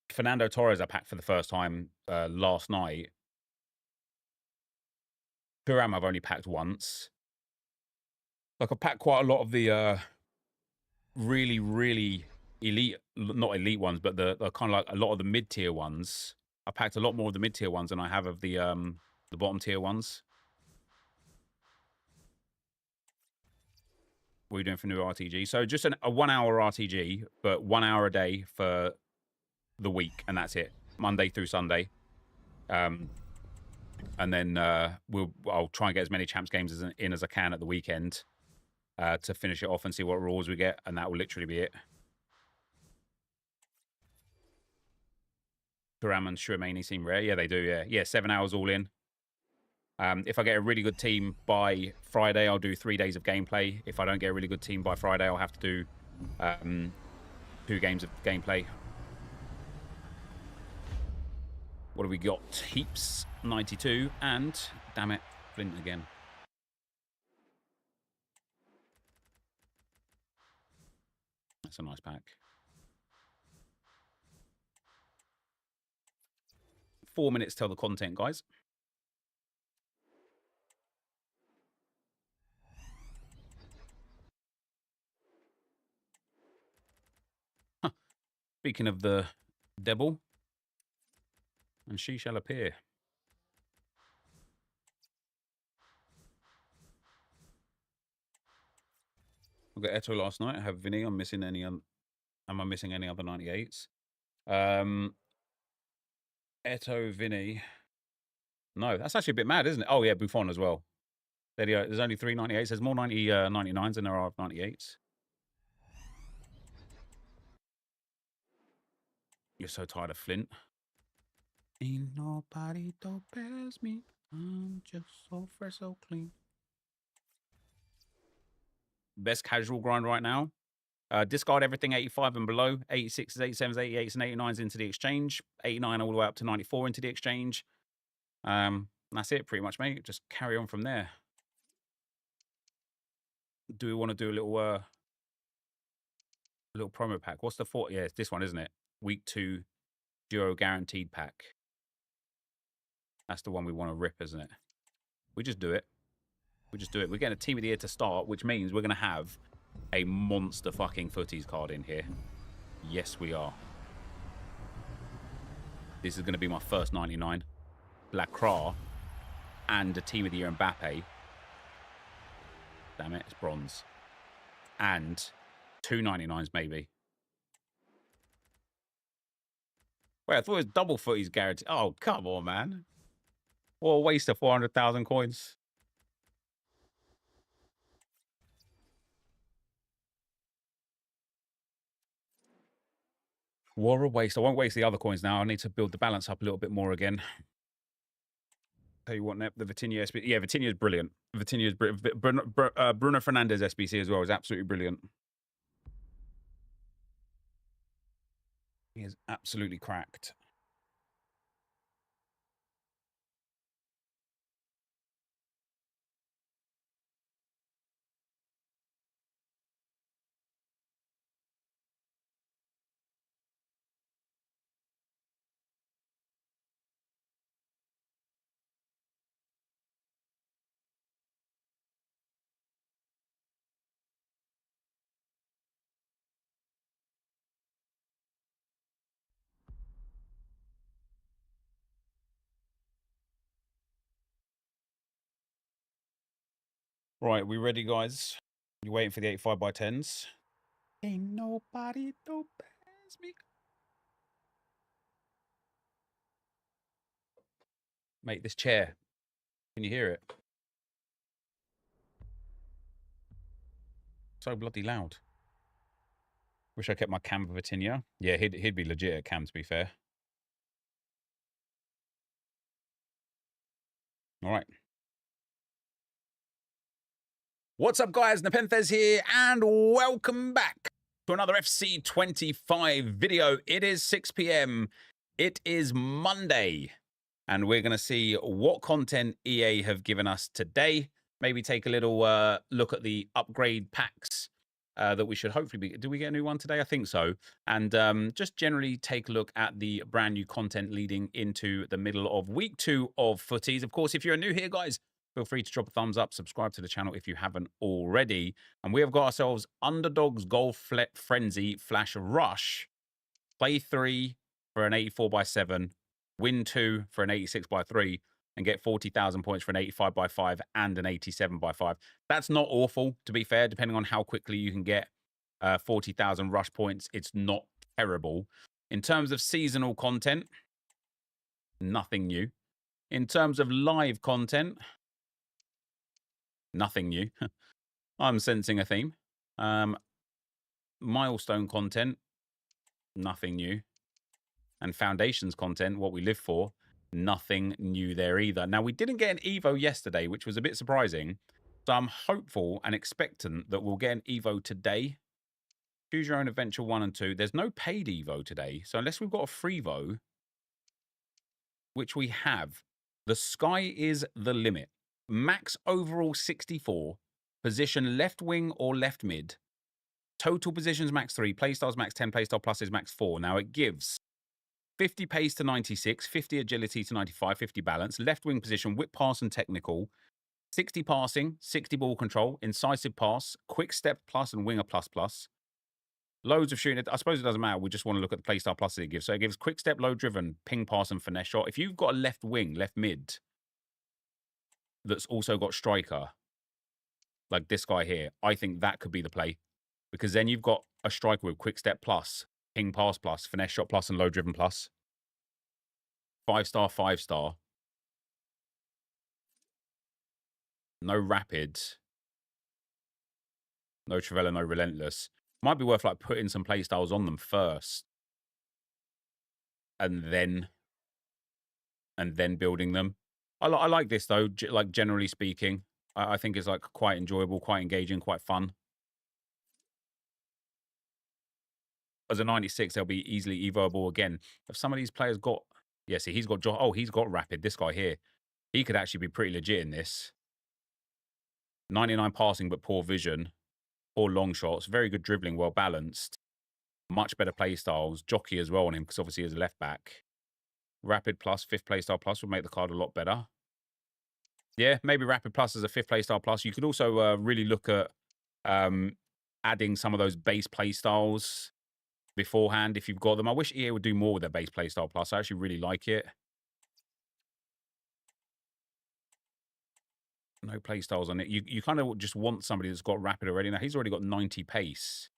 Fernando Torres I packed for the first time last night. Thuram I've only packed once. Like, I've packed quite a lot of the really, really elite, not elite ones, but the kind of like a lot of the mid-tier ones. I packed a lot more of the mid-tier ones than I have of the bottom-tier ones. What are you doing for new RTG? So just a 1 hour RTG, but 1 hour a day for the week, and that's it. Monday through Sunday. And then I'll try and get as many champs games in as I can at the weekend to finish it off and see what rewards we get, and that will literally be it. Thuram and Shuameni seem rare. Yeah, they do, yeah. Yeah, 7 hours all in. If I get a really good team by Friday, I'll do 3 days of gameplay. If I don't get a really good team by Friday, I'll have to do 2 games of gameplay. What have we got? Heaps, 92, and, damn it, Flint again. That's a nice pack. 4 minutes till the content, guys. Huh. Speaking of the devil, and she shall appear. I got Eto last night. I have Vinny. I'm missing any. Am I missing any other 98s? Eto, Vinny. No, that's actually a bit mad, isn't it? Oh yeah, Buffon as well. There's only 3 98s. There's more 99s than there are 98s. You're so tired of Flint. Ain't nobody compares me. I'm just so fresh, so clean. Best casual grind right now. Discard everything 85 and below. 86s, 87s, 88s, and 89s into the exchange. 89 all the way up to 94 into the exchange. That's it, pretty much, mate. Just carry on from there. Do we want to do a little promo pack? What's the thought? Yeah, it's this one, isn't it? Week 2 duo guaranteed pack. That's the one we want to rip, isn't it? We just do it. We just do it. We're getting a team of the year to start, which means we're going to have a monster fucking footies card in here. Yes, we are. This is going to be my first 99. Lacroix and a team of the year Mbappe. Damn it, it's bronze. And 2 99s maybe. Wait, I thought it was double footies guaranteed. Oh, come on, man. What a waste of 400,000 coins. What a waste. I won't waste the other coins now. I need to build the balance up a little bit more again. Tell you what, Nep, the Vitinha SBC. Yeah, Vitinha is brilliant. Vitinha is brilliant. Bruno Fernandes SBC as well is absolutely brilliant. He is absolutely cracked. Right, we ready, guys? You waiting for the 85 by 10s? Ain't nobody compares me. Mate, this chair. Can you hear it? So bloody loud. Wish I kept my cam for Vitinha. Yeah, he'd be legit at cam, to be fair. All right. What's up, guys? NepentheZ here, and welcome back to another FC 25 video. It is 6 p.m. It is Monday, and we're going to see what content EA have given us today. Maybe take a little look at the upgrade packs that we should hopefully be... Do we get a new one today? I think so. And just generally take a look at the brand new content leading into the middle of week 2 of footies. Of course, if you're new here, guys, feel free to drop a thumbs up, subscribe to the channel if you haven't already. And we have got ourselves Underdogs Goal Frenzy Flash Rush. Play 3 for an 84/7. Win 2 for an 86/3. And get 40,000 points for an 85/5 and an 87/5. That's not awful, to be fair, depending on how quickly you can get 40,000 rush points. It's not terrible. In terms of seasonal content, nothing new. In terms of live content, nothing new. I'm sensing a theme. Milestone content, nothing new. And foundations content, what we live for, nothing new there either. Now, we didn't get an Evo yesterday, which was a bit surprising. So I'm hopeful and expectant that we'll get an Evo today. Choose your own adventure 1 and 2. There's no paid Evo today. So unless we've got a free Evo, which we have, the sky is the limit. Max overall 64. Position left wing or left mid. Total positions max 3. Playstyles max 10. Playstyle plus is max 4. Now it gives 50 pace to 96, 50 agility to 95, 50 balance, left wing position, whip pass and technical, 60 passing, 60 ball control, incisive pass, quick step plus and winger plus plus. Loads of shooting. I suppose it doesn't matter. We just want to look at the playstyle plus it gives. So it gives quick step, low driven, ping pass and finesse shot. If you've got a left wing, left mid, that's also got striker, like this guy here, I think that could be the play. Because then you've got a striker with quick step plus, ping pass plus, finesse shot plus, and low driven plus. 5-star, 5-star. No rapid. No Travella, no relentless. Might be worth like putting some playstyles on them first. And then building them. I like this though, like generally speaking. I think it's like quite enjoyable, quite engaging, quite fun. As a 96, they'll be easily evoable again. If some of these players got... Yeah, see, he's got... Oh, he's got rapid. This guy here. He could actually be pretty legit in this. 99 passing, but poor vision. Poor long shots. Very good dribbling, well balanced. Much better play styles. Jockey as well on him, because obviously he's a left back. Rapid plus, 5th playstyle plus would make the card a lot better. Yeah, maybe rapid plus as a 5th playstyle plus. You could also really look at adding some of those base playstyles beforehand if you've got them. I wish EA would do more with their base playstyle plus. I actually really like it. No playstyles on it. You kind of just want somebody that's got rapid already. Now, he's already got 90 pace.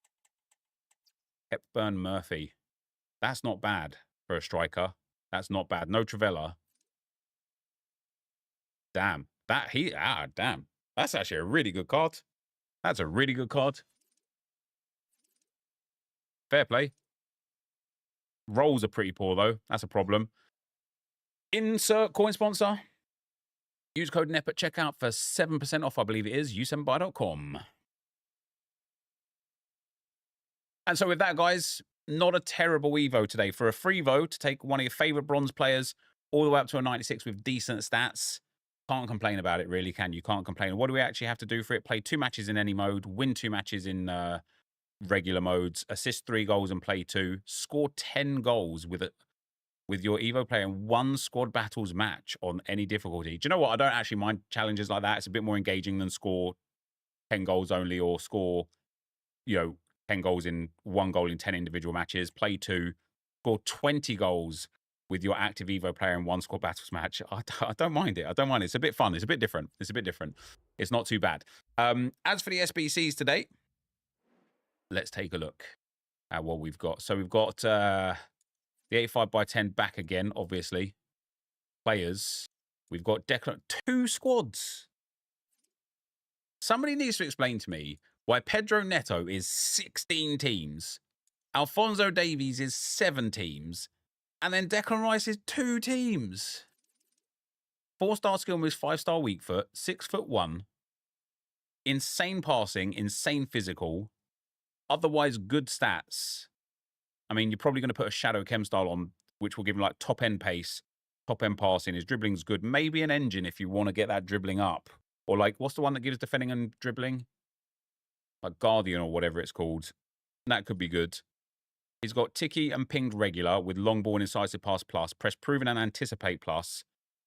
Hepburn Murphy. That's not bad for a striker. That's not bad. No Travella. Damn. Damn. That's actually a really good card. That's a really good card. Fair play. Rolls are pretty poor, though. That's a problem. Insert coin sponsor. Use code NEP at checkout for 7% off, I believe it is. U7buy.com. And so with that, guys, not a terrible Evo today. For a free Evo to take one of your favorite bronze players all the way up to a 96 with decent stats, can't complain about it, really, can you? Can't complain. What do we actually have to do for it? Play 2 matches in any mode, win 2 matches in regular modes, assist 3 goals and play 2, score 10 goals with your Evo player in 1 squad battles match on any difficulty. Do you know what? I don't actually mind challenges like that. It's a bit more engaging than score 10 goals only or score, 10 goals in 1 goal in 10 individual matches. Play 2, score 20 goals with your active Evo player in 1 squad battles match. I don't mind it. I don't mind it. It's a bit fun. It's a bit different. It's not too bad. As for the SBCs today, let's take a look at what we've got. So we've got the 85/10 back again, obviously. Players. We've got Declan. 2 squads. Somebody needs to explain to me why Pedro Neto is 16 teams, Alphonso Davies is 7 teams, and then Declan Rice is 2 teams. 4-star skill moves, 5-star weak foot, 6'1", insane passing, insane physical, otherwise good stats. I mean, you're probably going to put a shadow chem style on, which will give him like top end pace, top end passing. His dribbling's good. Maybe an engine if you want to get that dribbling up. Or like, what's the one that gives defending and dribbling? Like Guardian or whatever it's called. That could be good. He's got Tiki and pinged regular with long ball and incisive pass plus, press proven and anticipate plus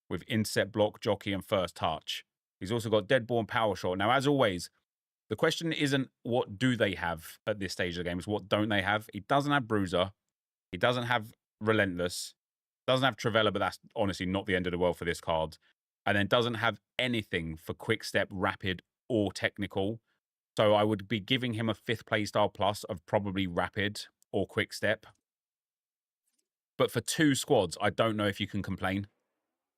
with intercept, block, jockey, and first touch. He's also got dead ball and power shot. Now, as always, the question isn't what do they have at this stage of the game, it's what don't they have. He doesn't have Bruiser. He doesn't have Relentless. Doesn't have Travella, but that's honestly not the end of the world for this card. And then doesn't have anything for quick step, rapid, or technical. So I would be giving him a 5th playstyle plus of probably rapid or quick step. But for 2 squads, I don't know if you can complain.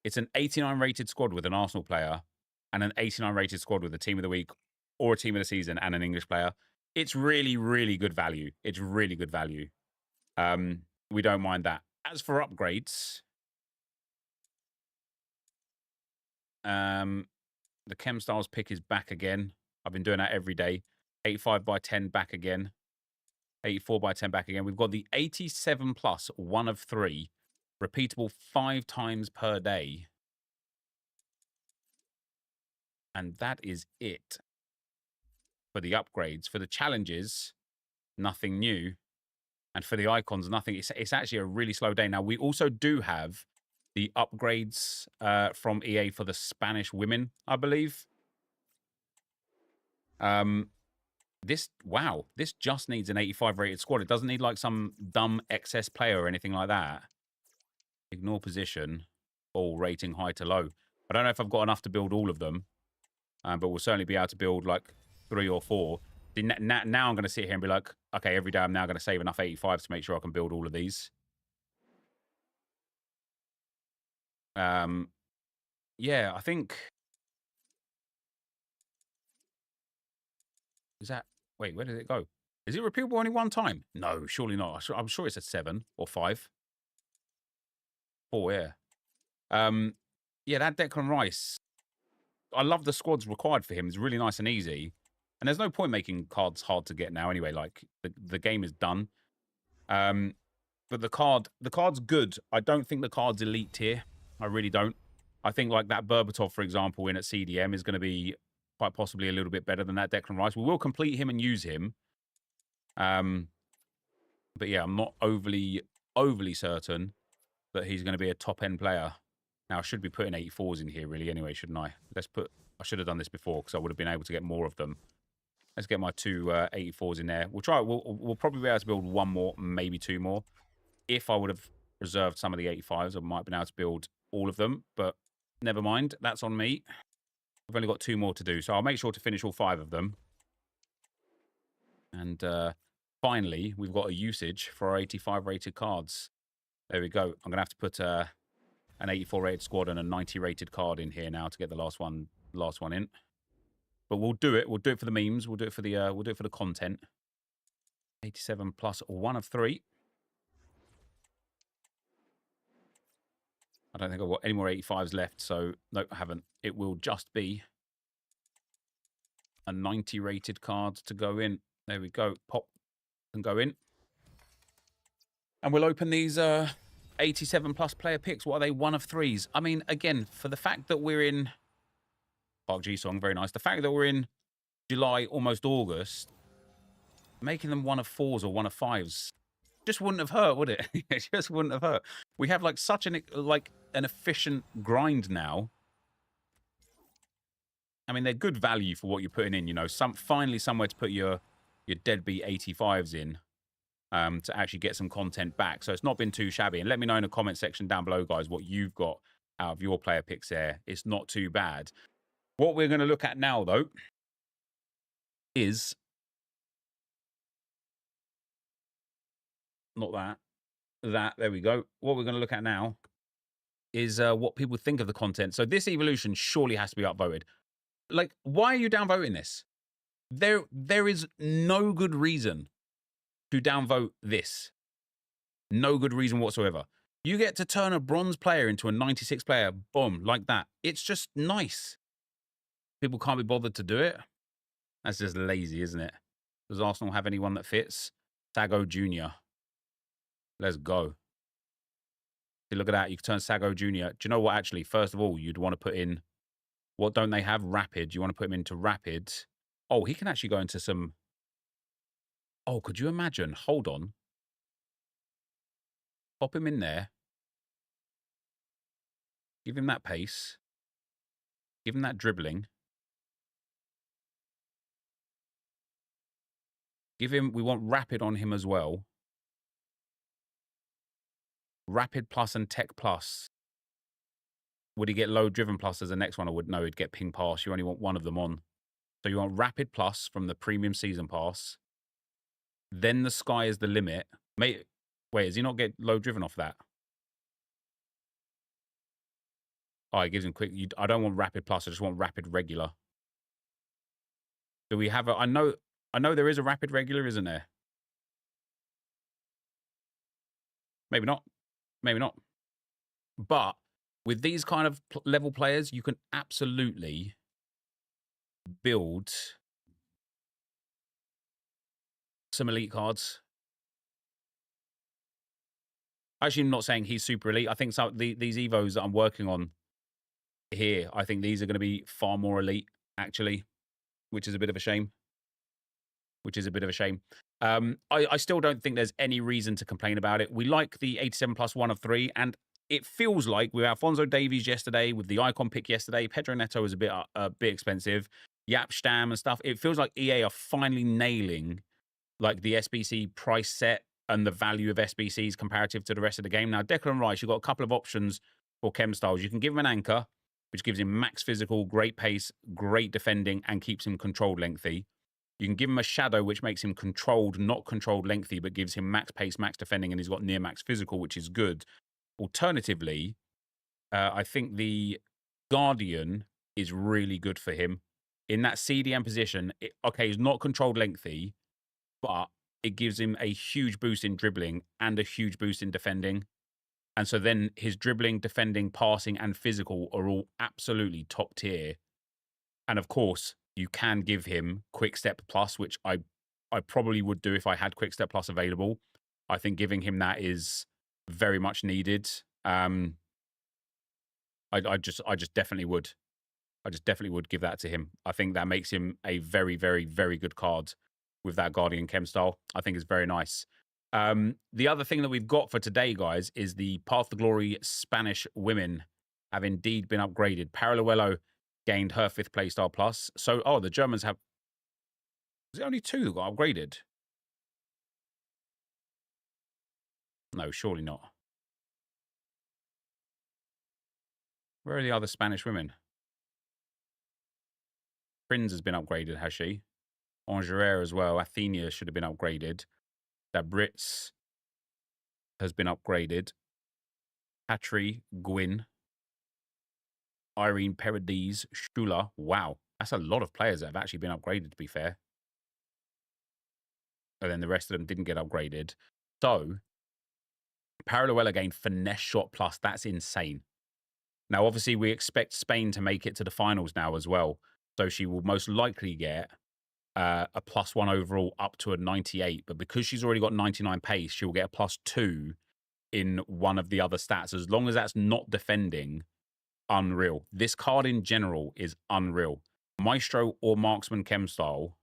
It's an 89 rated squad with an Arsenal player and an 89 rated squad with a team of the week or a team of the season and an English player. It's really, really good value. It's really good value. We don't mind that. As for upgrades, the Chem Styles pick is back again. I've been doing that every day. 85 by 10 back again. 84 by 10 back again. We've got the 87 plus 1 of 3. Repeatable 5 times per day. And that is it for the upgrades. For the challenges, nothing new. And for the icons, nothing. It's actually a really slow day. Now, we also do have the upgrades from EA for the Spanish women, I believe. This just needs an 85 rated squad. It doesn't need like some dumb excess player or anything like that. Ignore position, all rating high to low. I don't know if I've got enough to build all of them, but we'll certainly be able to build like 3 or 4. Now I'm going to sit here and be like, okay, every day I'm now going to save enough 85s to make sure I can build all of these. Yeah, I think... Is that... Wait, where did it go? Is it repeatable only 1 time? No, surely not. I'm sure it's a 7 or 5. 4, yeah. Yeah, that Declan Rice. I love the squads required for him. It's really nice and easy. And there's no point making cards hard to get now anyway. Like, the game is done. But the card's good. I don't think the card's elite tier. I really don't. I think like that Berbatov, for example, in at CDM is going to be quite possibly a little bit better than that Declan Rice. We will complete him and use him. But yeah, I'm not overly certain that he's going to be a top-end player. Now, I should be putting 84s in here, really, anyway, shouldn't I? I should have done this before, because I would have been able to get more of them. Let's get my 2 84s in there. We'll try. We'll probably be able to build 1 more, maybe 2 more. If I would have reserved some of the 85s, I might have been able to build all of them, but never mind. That's on me. I've only got 2 more to do, so I'll make sure to finish all 5 of them. And finally, we've got a usage for our 85 rated cards. There we go. I'm going to have to put an 84 rated squad and a 90 rated card in here now to get the last one in. But we'll do it. We'll do it for the memes. We'll do it for the content. 87 plus 1 of 3. I don't think I've got any more 85s left, so no, I haven't. It will just be a 90 rated card to go in. There we go. Pop and go in. And we'll open these 87 plus player picks. What are they? 1 of 3s. I mean, again, for the fact that we're in Park G song, very nice. The fact that we're in July, almost August, making them 1 of 4s or 1 of 5s just wouldn't have hurt, would it? It just wouldn't have hurt. We have like such an efficient grind now. I mean, they're good value for what you're putting in. You know, finally somewhere to put your deadbeat 85s in. To actually get some content back. So it's not been too shabby. And let me know in the comment section down below, guys, what you've got out of your player picks there. It's not too bad. What we're going to look at now, though, is not that. There we go. What we're going to look at now is what people think of the content. So this evolution surely has to be upvoted. Like, why are you downvoting this? There is no good reason to downvote this. No good reason whatsoever. You get to turn a bronze player into a 96 player, boom, like that. It's just nice. People can't be bothered to do it. That's just lazy, isn't it? Does Arsenal have anyone that fits? Sago Jr. Let's go. See, look at that. You can turn Sago Jr. Do you know what, actually? First of all, you'd want to put in... What don't they have? Rapid. You want to put him into Rapid. Oh, he can actually go into some... Oh, could you imagine? Hold on. Pop him in there. Give him that pace. Give him that dribbling. Give him... We want Rapid on him as well. Rapid plus and Tech plus. Would he get low driven plus as the next one? I would know he'd get ping pass. You only want one of them on. So you want Rapid plus from the premium season pass. Then the sky is the limit. Mate, wait, does he not get low driven off that? Oh, it gives him quick. I don't want Rapid plus. I just want Rapid regular. Do we have a... I know there is a Rapid regular, isn't there? Maybe not. Maybe not. But with these kind of level players, you can absolutely build some elite cards. Actually, I'm not saying he's super elite. I think these Evos that I'm working on here, I think these are going to be far more elite, actually, which is a bit of a shame. I still don't think there's any reason to complain about it. We like the 87 plus 1 of 3, and it feels like with Alphonso Davies yesterday, with the icon pick yesterday, Pedro Neto is a bit expensive, Yap Stam and stuff. It feels like EA are finally nailing like the SBC price set and the value of SBCs comparative to the rest of the game. Now, Declan Rice, you've got a couple of options for chem styles. You can give him an anchor, which gives him max physical, great pace, great defending, and keeps him controlled lengthy. You can give him a shadow, which makes him controlled, not controlled lengthy, but gives him max pace, max defending, and he's got near max physical, which is good. Alternatively, I think the Guardian is really good for him. In that CDM position, okay, he's not controlled lengthy, but it gives him a huge boost in dribbling and a huge boost in defending. And so then his dribbling, defending, passing, and physical are all absolutely top tier. And of course, you can give him Quick Step Plus, which I probably would do if I had Quick Step Plus available. I think giving him that is very much needed. I just definitely would. I just definitely would give that to him. I think that makes him a very, very, very good card with that Guardian Chem style. I think it's very nice. The other thing that we've got for today, guys, is the Path to Glory Spanish women have indeed been upgraded. Paralluelo gained her 5th playstyle plus. So, oh, the Germans have... Is it only 2 that got upgraded? No, surely not. Where are the other Spanish women? Prinz has been upgraded, has she? Angerer as well. Athenia should have been upgraded. That Brits has been upgraded. Patry, Gwyn, Irene Paradise, Shula. Wow, that's a lot of players that have actually been upgraded, to be fair. And then the rest of them didn't get upgraded. So, Paralluela gained Finesse Shot Plus. That's insane. Now, obviously, we expect Spain to make it to the finals now as well. So she will most likely get a +1 overall up to a 98. But because she's already got 99 pace, she'll get a +2 in one of the other stats. As long as that's not defending, unreal. This card in general is unreal. Maestro or Marksman Chem style.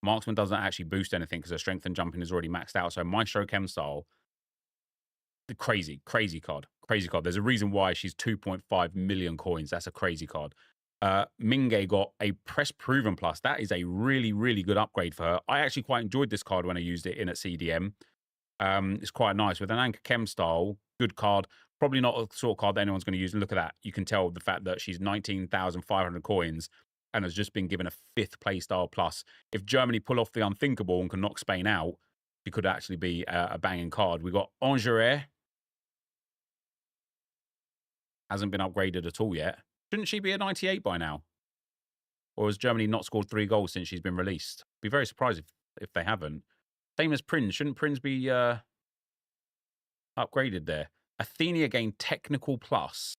Marksman doesn't actually boost anything because her strength and jumping is already maxed out. So Maestro Chem style, crazy card. Crazy card. There's a reason why she's 2.5 million coins. That's a crazy card. Minge got a Press Proven Plus. That is a really, really good upgrade for her. I actually quite enjoyed this card when I used it in at CDM. It's quite nice. With an Anchor Chem style, good card. Probably not a sort of card that anyone's going to use. And look at that. You can tell the fact that she's 19,500 coins and has just been given a 5th playstyle plus. If Germany pull off the unthinkable and can knock Spain out, she could actually be a banging card. We got Angerer. Hasn't been upgraded at all yet. Shouldn't she be a 98 by now? Or has Germany not scored 3 goals since she's been released? Be very surprised if they haven't. Same as Prinz. Shouldn't Prinz be upgraded there? Athenia gained Technical Plus.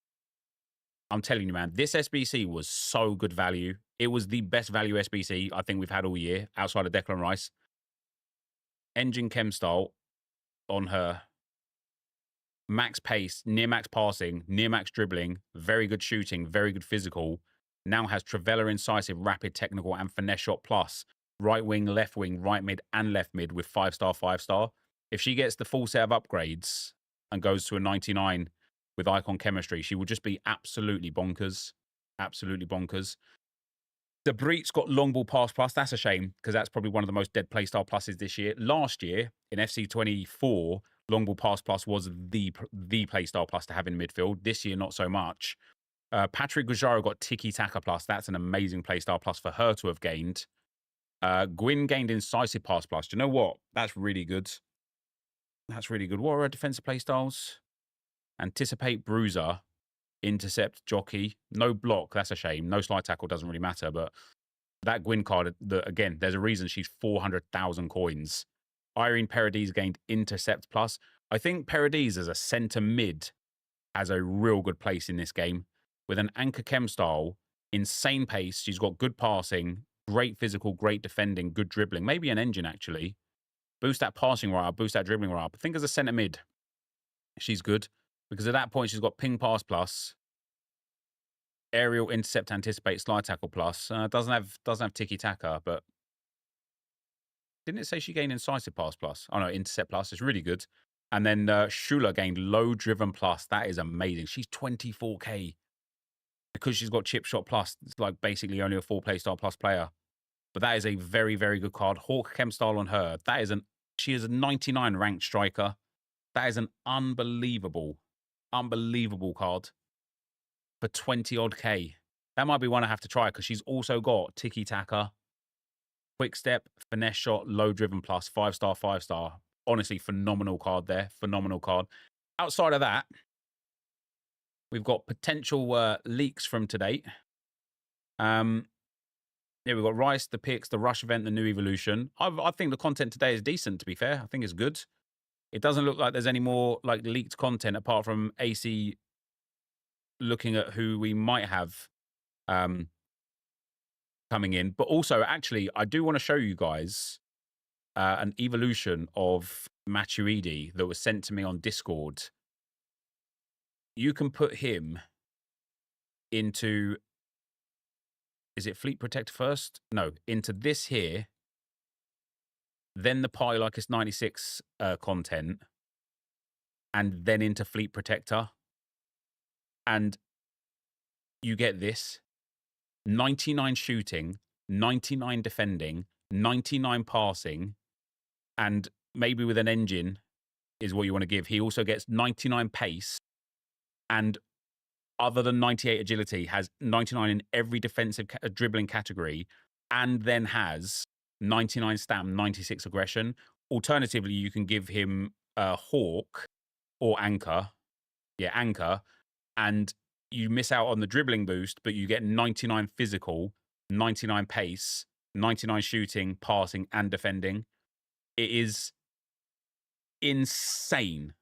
I'm telling you, man, this SBC was so good value. It was the best value SBC I think we've had all year, outside of Declan Rice. Engine Chem style on her. Max pace, near max passing, near max dribbling, very good shooting, very good physical. Now has Trivela Incisive, Rapid, Technical, and Finesse Shot Plus. Right wing, right mid, and left mid with 5-star, 5-star. If she gets the full set of upgrades and goes to a 99 with Icon Chemistry, she will just be absolutely bonkers. Absolutely bonkers. De Breet's got Long Ball Pass Plus. That's a shame, because that's probably one of the most dead playstyle pluses this year. Last year, in FC24, Long Ball Pass Plus was the playstyle plus to have in midfield. This year, not so much. Patrick Gujaro got Tiki Taka Plus. That's an amazing playstyle plus for her to have gained. Gwyn gained Incisive Pass Plus. Do you know what? That's really good. That's really good. What are her defensive playstyles? Anticipate, Bruiser, Intercept, Jockey. No block. That's a shame. No slide tackle doesn't really matter. But that Gwyn card, again, there's a reason she's 400,000 coins. Irene Paradis gained Intercept Plus. I think Paradis as a centre mid has a real good place in this game. With an Anchor Chem style, insane pace. She's got good passing, great physical, great defending, good dribbling. Maybe an engine, actually. Boost that passing right up, boost that dribbling right up. I think as a centre mid, she's good. Because at that point, she's got Ping Pass Plus, Aerial, Intercept, Anticipate, Slide Tackle Plus. Doesn't have Tiki Taka, but didn't it say she gained Incisive Pass Plus? Oh, no, Intercept Plus. It's really good. And then Shula gained Low Driven Plus. That is amazing. She's 24k. Because she's got Chip Shot Plus, it's like basically only a 4 playstyle plus player. But that is a very, very good card. Hawk Chem style on her. She is a 99 ranked striker. That is an unbelievable card for 20 odd K. That might be one I have to try, because she's also got Tiki Taka, Quick Step, Finesse Shot, Low Driven Plus, 5-star, 5-star. Honestly, phenomenal card there. Phenomenal card. Outside of that, we've got potential leaks from today. Yeah, we've got Rice, the picks, the Rush event, the new evolution. I think the content today is decent, to be fair. I think it's good. It doesn't look like there's any more like leaked content apart from AC looking at who we might have coming in. But also, actually, I do want to show you guys an evolution of Matuidi that was sent to me on Discord. You can put him into, is it Fleet Protector first? No, into this here. Then the Pi like it's 96 content. And then into Fleet Protector. And you get this. 99 shooting, 99 defending, 99 passing, and maybe with an engine is what you want to give. He also gets 99 pace, and other than 98 agility, has 99 in every defensive dribbling category, and then has 99 stam, 96 aggression. Alternatively, you can give him Hawk or Anchor. Yeah, Anchor. And you miss out on the dribbling boost, but you get 99 physical, 99 pace, 99 shooting, passing, and defending. It is insane.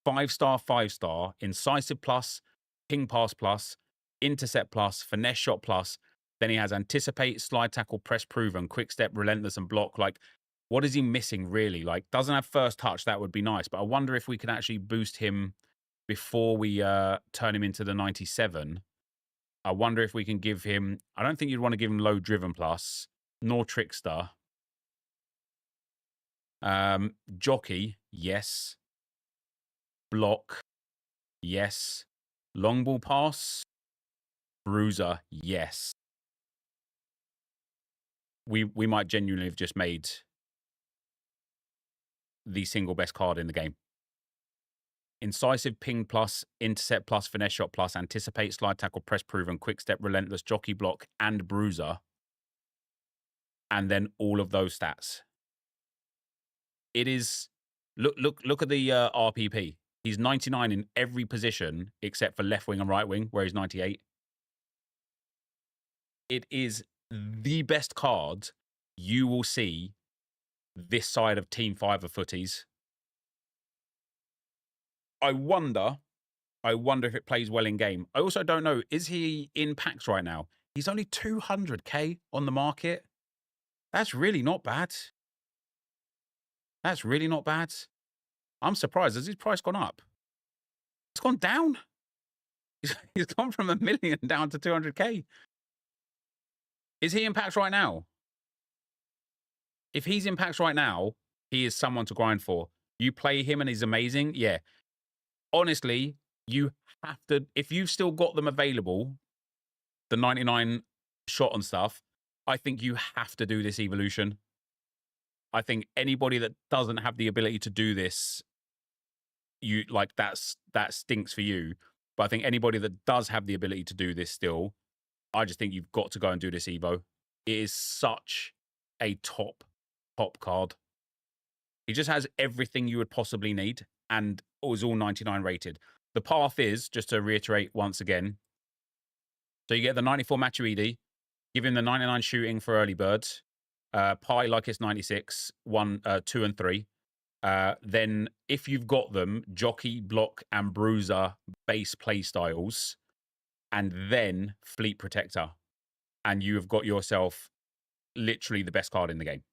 5-star, 5-star, Incisive Plus, Ping Pass Plus, Intercept Plus, Finesse Shot Plus. Then he has Anticipate, Slide Tackle, Press Proven, Quick Step, Relentless, and Block. Like, what is he missing, really? Like, doesn't have First Touch. That would be nice. But I wonder if we can actually boost him before we turn him into the 97. I wonder if we can give him... I don't think you'd want to give him Low Driven Plus, nor Trickster. Jockey, yes. Block, yes. Long Ball Pass, Bruiser, yes. We might genuinely have just made the single best card in the game. Incisive, Ping Plus, Intercept Plus, Finesse Shot Plus, Anticipate, Slide Tackle, Press Proven, Quick Step, Relentless, Jockey Block, and Bruiser. And then all of those stats. It is... Look at the RPP. He's 99 in every position except for left wing and right wing, where he's 98. It is the best card you will see this side of Team 5 of footies. I wonder if it plays well in game. I also don't know, is he in packs right now? He's only 200k on the market. That's really not bad. That's really not bad. I'm surprised. Has his price gone up? It's gone down. He's gone from 1 million down to 200k. Is he in packs right now? If he's in packs right now, he is someone to grind for. You play him and he's amazing. Yeah. Honestly, you have to, if you've still got them available, the 99 shot and stuff, I think you have to do this evolution. I think anybody that doesn't have the ability to do this, you like that stinks for you. But I think anybody that does have the ability to do this still, I just think you've got to go and do this Evo. It is such a top card. He just has everything you would possibly need and it was all 99 rated. The path is, just to reiterate once again, so you get the 94 Matuidi, give him the 99 shooting for early birds, Pi like it's 96, 1, 2, and 3. Then if you've got them, Jockey, Block, and Bruiser base play styles, and then Fleet Protector. And you have got yourself literally the best card in the game.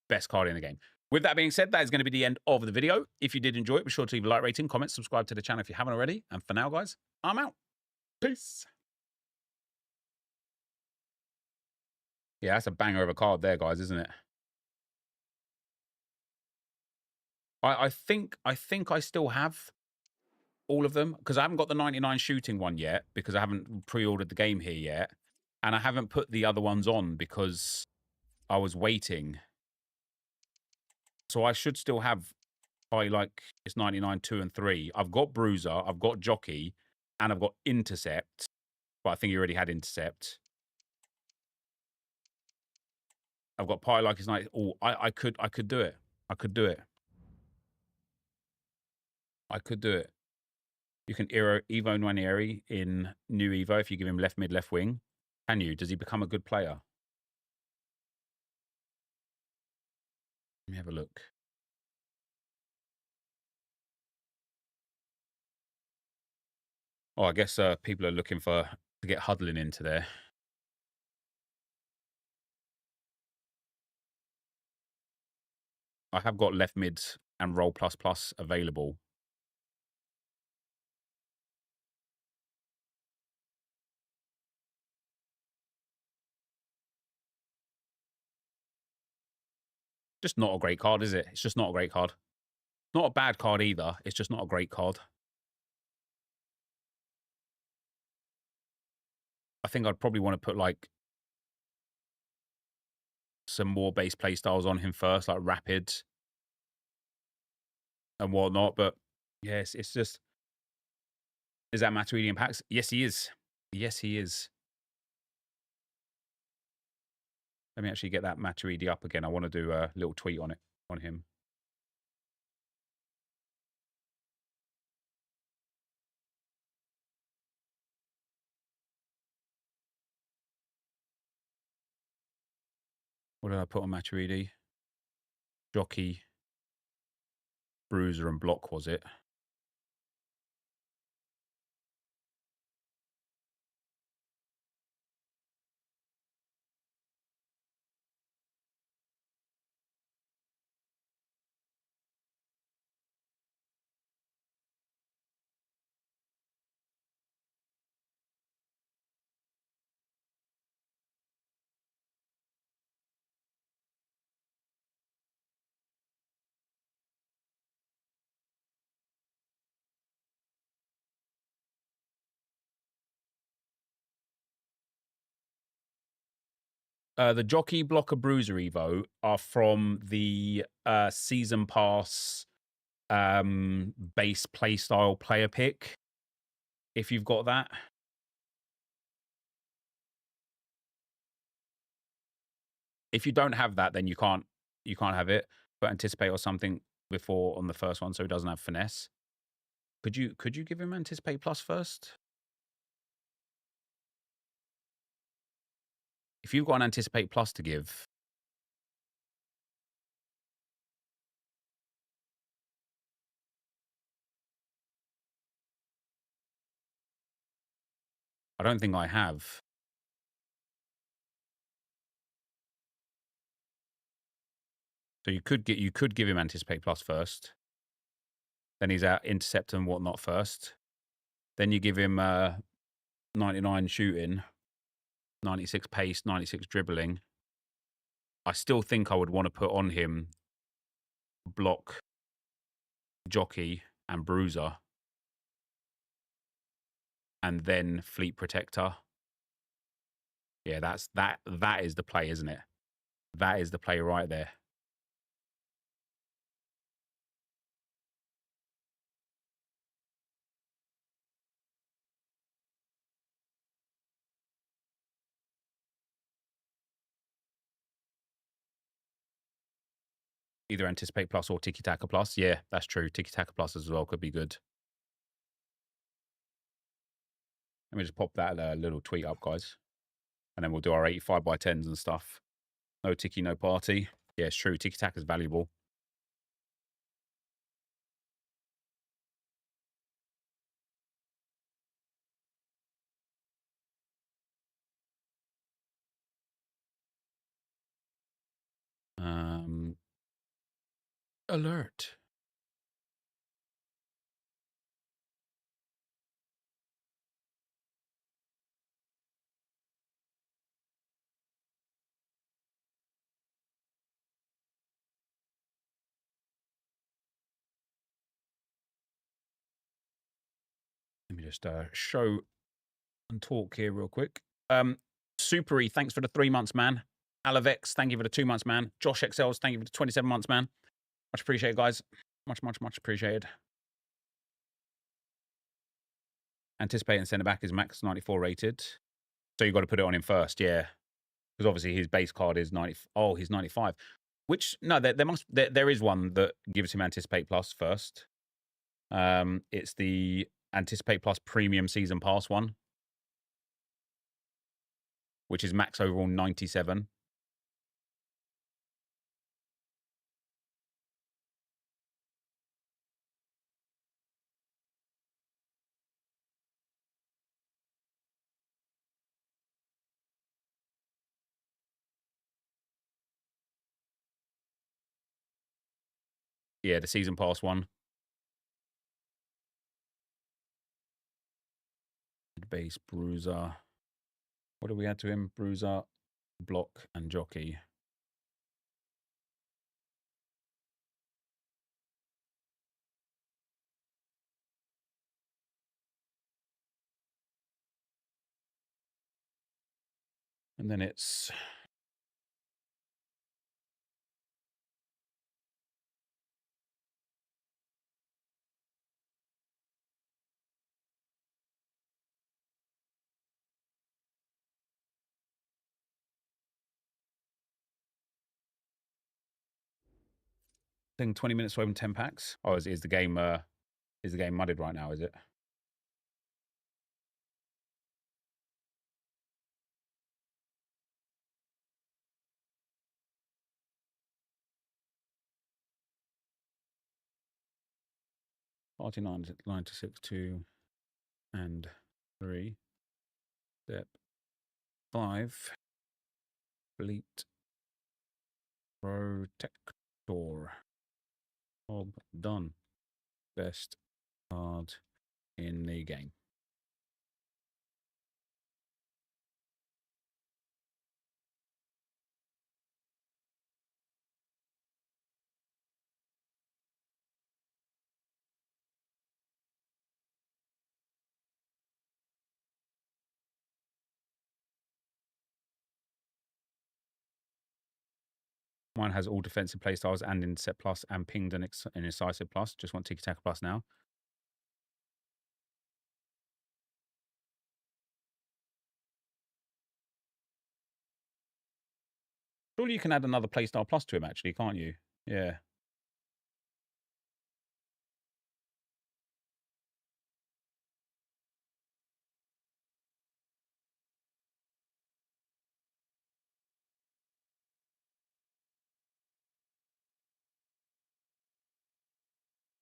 Best card in the game. With that being said, that is going to be the end of the video. If you did enjoy it, be sure to leave a like rating, comment, subscribe to the channel if you haven't already. And for now, guys, I'm out. Peace. Yeah, that's a banger of a card there, guys, isn't it? I think I still have all of them because I haven't got the 99 shooting one yet because I haven't pre-ordered the game here yet. And I haven't put the other ones on because I was waiting. So I should still have probably like it's 99, 2, and 3. I've got Bruiser, I've got Jockey, and I've got Intercept. But I think you already had Intercept. I've got Pi like it's 90. Oh, I could do it. I could do it. I could do it. You can Evo Nwaneri in new Evo if you give him left mid, left wing. Can you? Does he become a good player? Let me have a look. Oh, I guess people are looking to get huddling into there. I have got left mid and roll plus plus available. Just not a great card, is it? It's just not a great card. Not a bad card either. It's just not a great card. I think I'd probably want to put like some more base play styles on him first, like rapid and whatnot. But yes, it's just, is that Matuidi in packs? Yes, he is. Yes, he is. Let me actually get that Matuidi up again. I want to do a little tweet on it, on him. What did I put on Matuidi? Jockey, Bruiser, and Block, was it? The Jockey, Blocker, Bruiser Evo are from the Season Pass base playstyle player pick. If you've got that. If you don't have that, then you can't have it. But anticipate or something before on the first one so it doesn't have finesse. Could you give him Anticipate Plus first? If you've got an Anticipate Plus to give, I don't think I have. So you could give him Anticipate Plus first. Then he's out Intercept and whatnot first. Then you give him 99 shooting, 96 pace, 96 dribbling. I still think I would want to put on him Block, Jockey, and Bruiser. And then Fleet Protector. Yeah, that is the play, isn't it? That is the play right there. Either Anticipate Plus or Tiki Taka Plus. Yeah, that's true. Tiki Taka Plus as well could be good. Let me just pop that little tweet up, guys. And then we'll do our 85 by 10s and stuff. No Tiki, no party. Yeah, it's true. Tiki Taka is valuable. Alert. Let me just show and talk here real quick. Supery, thanks for the 3 months, man. Alavex, thank you for the 2 months, man. Josh XLs, thank you for the 27 months, man. Much appreciated, guys. Much appreciated. Anticipating centre back is max 94 rated. So you've got to put it on him first, yeah. Because obviously his base card is 90. Oh, he's 95. Which, no, there is one that gives him Anticipate Plus first. It's the Anticipate Plus Premium Season Pass one, which is max overall 97. Yeah, the Season Pass one. Base, Bruiser. What do we add to him? Bruiser, Block, and Jockey. And then it's I think 20 minutes to open 10 packs. Oh, is the game mudded right now, is it? Party 96, 2, and 3. Step 5. Fleet Protector. Job done. Best card in the game. Mine has all defensive playstyles and Intercept Plus and Pinged and Incisive Plus. Just want Tiki Taka Plus now. Surely you can add another playstyle plus to him, actually, can't you? Yeah.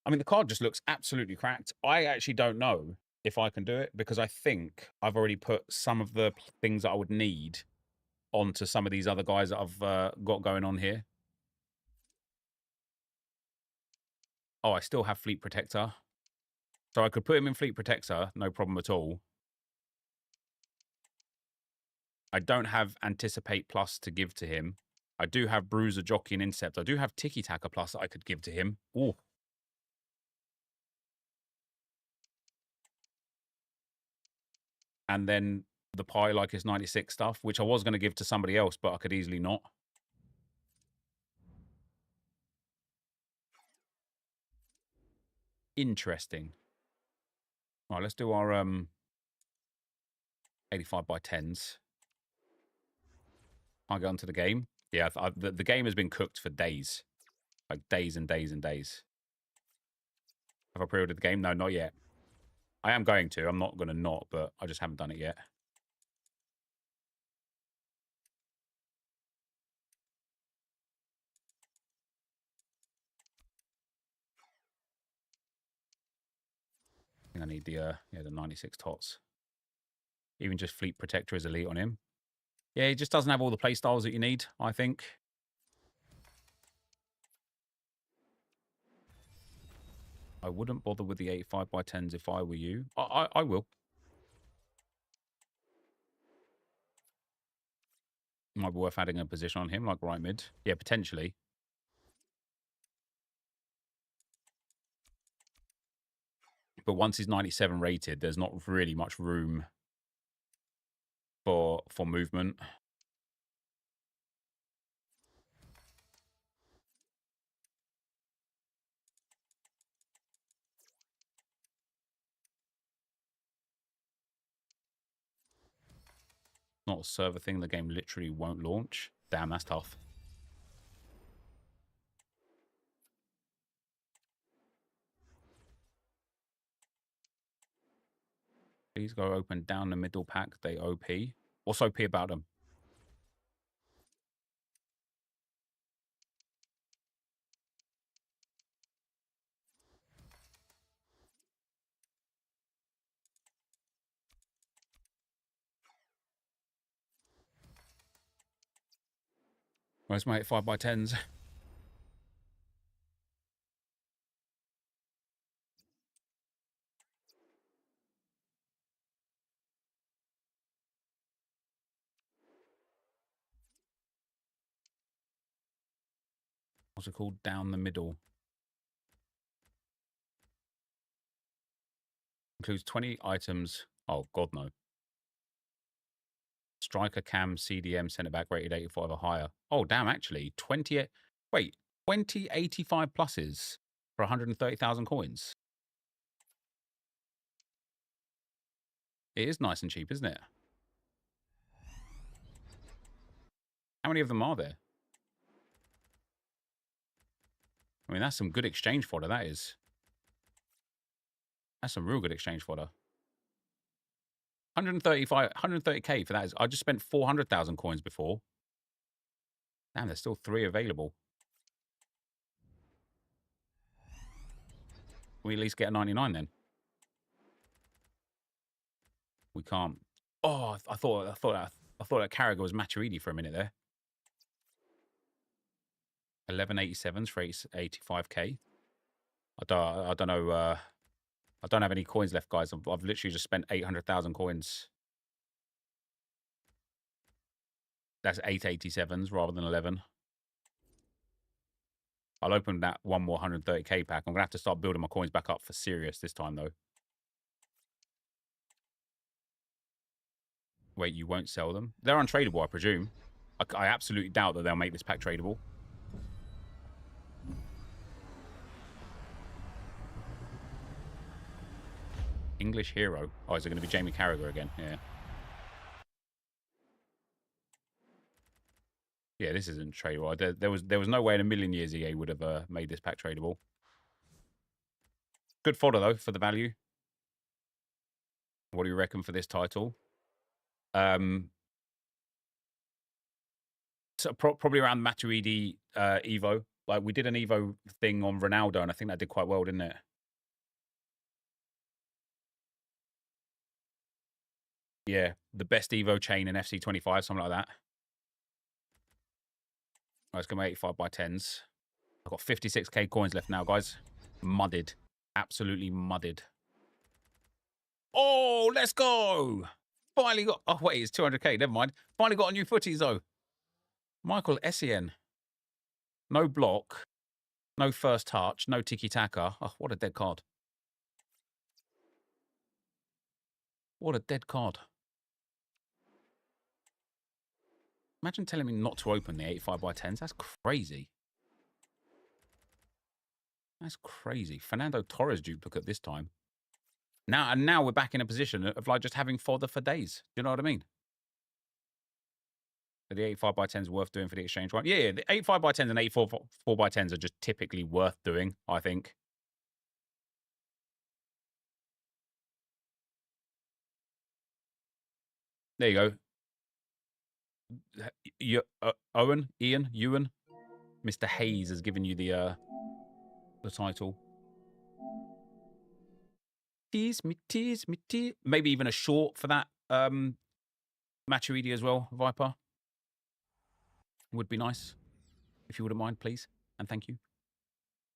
I mean, the card just looks absolutely cracked. I actually don't know if I can do it because I think I've already put some of the things that I would need onto some of these other guys that I've got going on here. Oh, I still have Fleet Protector. So I could put him in Fleet Protector, no problem at all. I don't have Anticipate Plus to give to him. I do have Bruiser, Jockey, and Intercept. I do have Tiki Taka Plus that I could give to him. Ooh. And then the Pie like his 96 stuff, which I was going to give to somebody else, but I could easily not. Interesting. All right, let's do our 85 by 10s. I'll get onto the game. Yeah, the game has been cooked for days. Like days and days and days. Have I pre-ordered the game? No, not yet. I am going to. I'm not going to not, but I just haven't done it yet. I think I need the 96 tots. Even just Fleet Protector is elite on him. Yeah, he just doesn't have all the playstyles that you need, I think. I wouldn't bother with the 85 by 10s if I were you. I will. Might be worth adding a position on him, like right mid. Yeah, potentially. But once he's 97 rated, there's not really much room for movement. Not a server thing. The game literally won't launch. Damn, that's tough. Please go open down the middle pack. They OP. What's OP about them? Where's my 85 by 10s? What's it called? Down the middle. Includes 20 items. Oh, God, no. Striker, cam, CDM, centre back rated 85 or higher. Oh, damn, actually. 20 85 pluses for 130,000 coins. It is nice and cheap, isn't it? How many of them are there? I mean, that's some good exchange fodder, that is. That's some real good exchange fodder. 130k for that is. I just spent 400,000 coins before. Damn, there's still 3 available. Can we at least get a 99 then? We can't. Oh, I thought that Carragher was Matuidi for a minute there. 1187s for 85k. I don't know. I don't have any coins left, guys. I've literally just spent 800,000 coins. That's 887s rather than 11. I'll open that one more 130k pack. I'm going to have to start building my coins back up for serious this time, though. Wait, you won't sell them? They're untradeable, I presume. I absolutely doubt that they'll make this pack tradable. English hero. Oh, is it going to be Jamie Carragher again? Yeah. Yeah, this isn't tradable. There was no way in a million years EA would have made this pack tradable. Good fodder, though, for the value. What do you reckon for this title? So probably around Matuidi Evo. like we did an Evo thing on Ronaldo, and I think that did quite well, didn't it? Yeah, the best Evo chain in FC25, something like that. Let's go 85 by 10s. I've got 56k coins left now, guys. Mudded. Absolutely mudded. Oh, let's go. Finally got... Oh, wait, it's 200k. Never mind. Finally got a new footies, though. Michael Essien. No block. No first touch. No tiki-taka. Oh, what a dead card. What a dead card. Imagine telling me not to open the 85 by 10s. That's crazy. That's crazy. Fernando Torres duplicate this time. Now we're back in a position of like just having fodder for days. Do you know what I mean? The 85 by 10s worth doing for the exchange one. Yeah, the 85 by 10s and 84 4 by 10s are just typically worth doing, I think. There you go. Ewan, Mr. Hayes has given you the title. Tease me. Maybe even a short for that Matuidi as well, Viper. Would be nice. If you wouldn't mind, please. And thank you.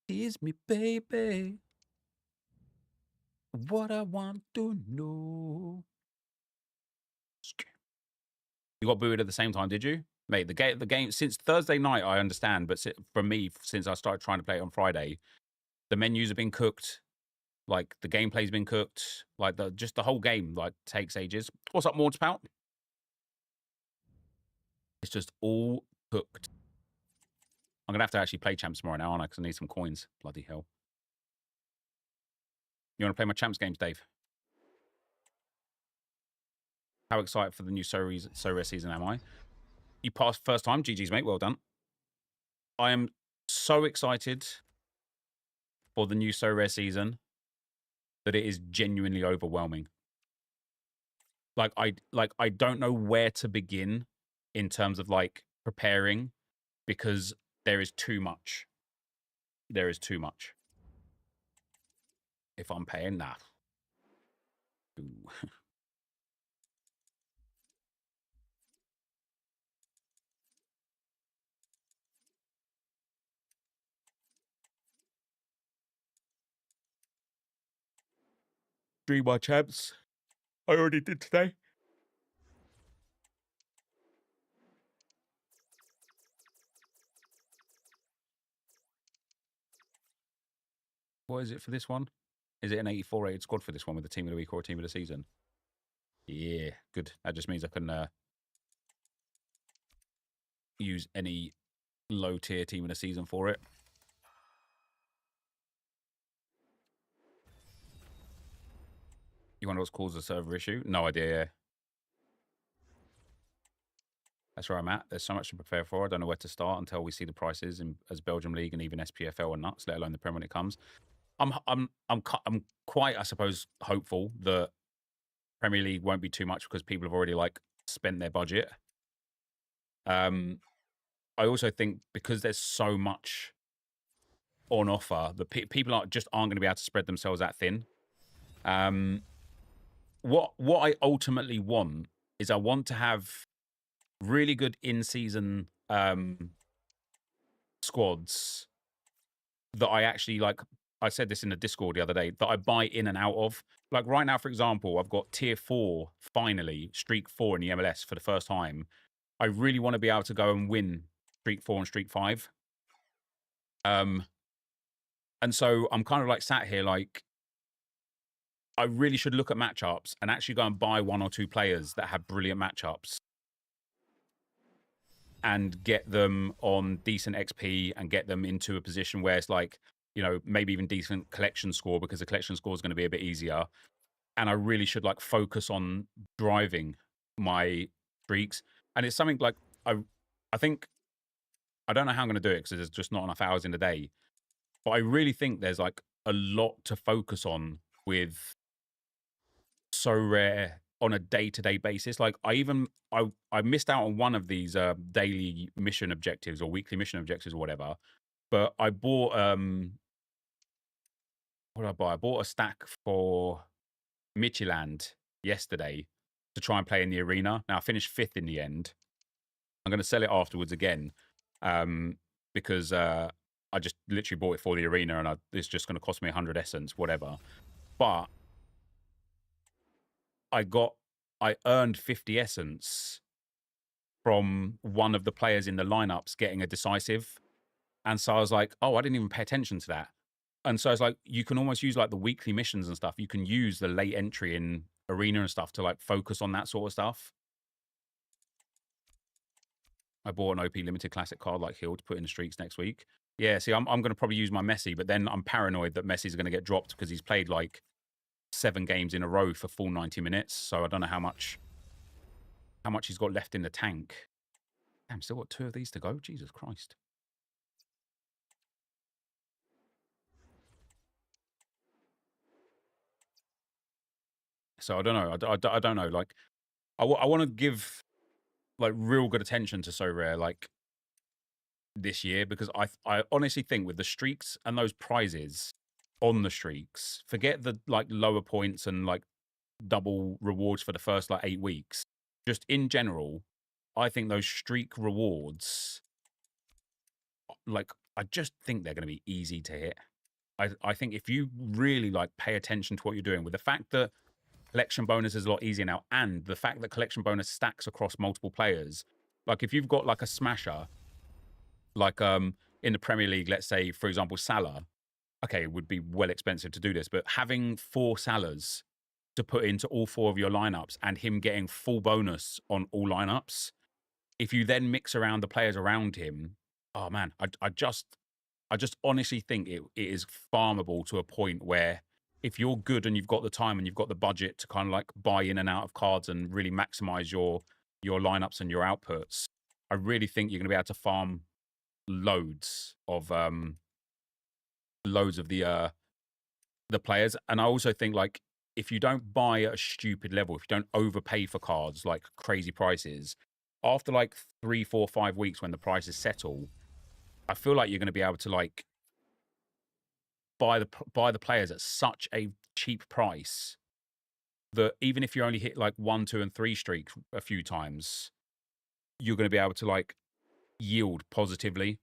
Tease me, baby. What I want to know. You got booted at the same time, did you? Mate, the game since Thursday night, I understand, but for me, since I started trying to play it on Friday, the menus have been cooked, like the gameplay's been cooked, like just the whole game like takes ages. What's up, Mordspout? It's just all cooked. I'm gonna have to actually play champs tomorrow now, aren't I? Because I need some coins. Bloody hell. You want to play my champs games, Dave? How excited for the new So Rare season am I? You passed first time. GG's, mate. Well done. I am so excited for the new So Rare season that it is genuinely overwhelming. Like I don't know where to begin in terms of like preparing, because there is too much. There is too much. If I'm paying, nah. Ooh. Dream my champs. I already did today. What is it for this one? Is it an 84 rated squad for this one with a team of the week or a team of the season? Yeah, good. That just means I can use any low tier team of the season for it. You wonder what's caused the server issue? No idea, yeah. That's where I'm at. There's so much to prepare for. I don't know where to start until we see the prices as Belgium League and even SPFL are nuts, let alone the Premier when it comes. I'm quite, I suppose, hopeful that Premier League won't be too much because people have already like spent their budget. I also think because there's so much on offer, that people aren't going to be able to spread themselves that thin. What I ultimately want is I want to have really good in-season squads that I actually like. I said this in the Discord the other day, that I buy in and out of. Like right now, for example, I've got tier 4, finally, streak 4 in the MLS for the first time. I really want to be able to go and win streak 4 and streak 5. And so I'm kind of like sat here like, I really should look at matchups and actually go and buy 1 or 2 players that have brilliant matchups and get them on decent XP and get them into a position where it's like, you know, maybe even decent collection score, because the collection score is going to be a bit easier. And I really should like focus on driving my streaks. And it's something like, I think, I don't know how I'm going to do it because there's just not enough hours in the day. But I really think there's like a lot to focus on with So Rare on a day-to-day basis. Like I missed out on one of these daily mission objectives or weekly mission objectives or whatever, But I bought what did I buy? I bought a stack for Midtjylland yesterday to try and play in the arena. Now I finished 5th in the end. I'm going to sell it afterwards again because I just literally bought it for the arena, and it's just going to cost me 100 essence, whatever. But I earned 50 essence from one of the players in the lineups getting a decisive. And so I was like, oh, I didn't even pay attention to that. And so it's like, you can almost use like the weekly missions and stuff. You can use the late entry in arena and stuff to like focus on that sort of stuff. I bought an OP limited classic card like Hill to put in the streaks next week. Yeah, see, I'm going to probably use my Messi, but then I'm paranoid that Messi's going to get dropped because he's played like 7 games in a row for full 90 minutes. So I don't know how much he's got left in the tank. Damn, still got 2 of these to go. Jesus Christ. So I don't know. I don't know. Like, I want to give like real good attention to So Rare like this year, because I honestly think with the streaks and those prizes on the streaks, forget the like lower points and like double rewards for the first like 8 weeks. Just in general, I think those streak rewards, like, I just think they're going to be easy to hit. I think if you really like pay attention to what you're doing, with the fact that collection bonus is a lot easier now, and the fact that collection bonus stacks across multiple players, like if you've got like a smasher, like in the Premier League, let's say for example Salah, okay, it would be well expensive to do this, but having 4 Salahs to put into all 4 of your lineups and him getting full bonus on all lineups, if you then mix around the players around him, oh man, I just honestly think it is farmable to a point where if you're good and you've got the time and you've got the budget to kind of like buy in and out of cards and really maximize your lineups and your outputs, I really think you're going to be able to farm loads of the players. And I also think like if you don't buy at a stupid level, if you don't overpay for cards like crazy prices, after like 3, 4, 5 weeks when the prices settle, I feel like you're going to be able to like buy the players at such a cheap price that even if you only hit like 1, 2, and 3 streaks a few times, you're going to be able to like yield positively.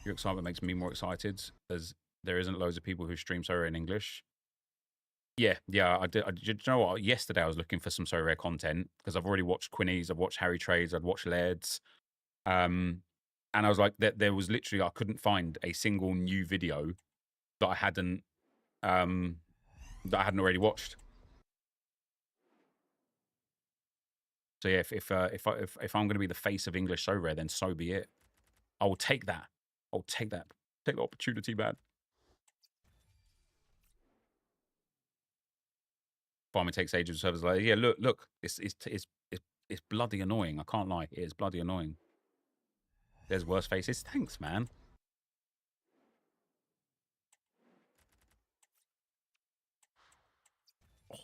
Your excitement makes me more excited, as there isn't loads of people who stream So Rare in English. Yeah, I did. You know what? Yesterday I was looking for some So Rare content because I've already watched Quinnies, I've watched Harry Trades, I'd watched Laird's. And I was like, there was literally, I couldn't find a single new video that I hadn't already watched. So yeah, if I'm going to be the face of English So Rare, then so be it. I will take that. I'll take that. Take the opportunity, man. Farming takes ages of servers. Like, yeah, look, it's bloody annoying. I can't lie, it is bloody annoying. There's worse faces. Thanks, man. Oh.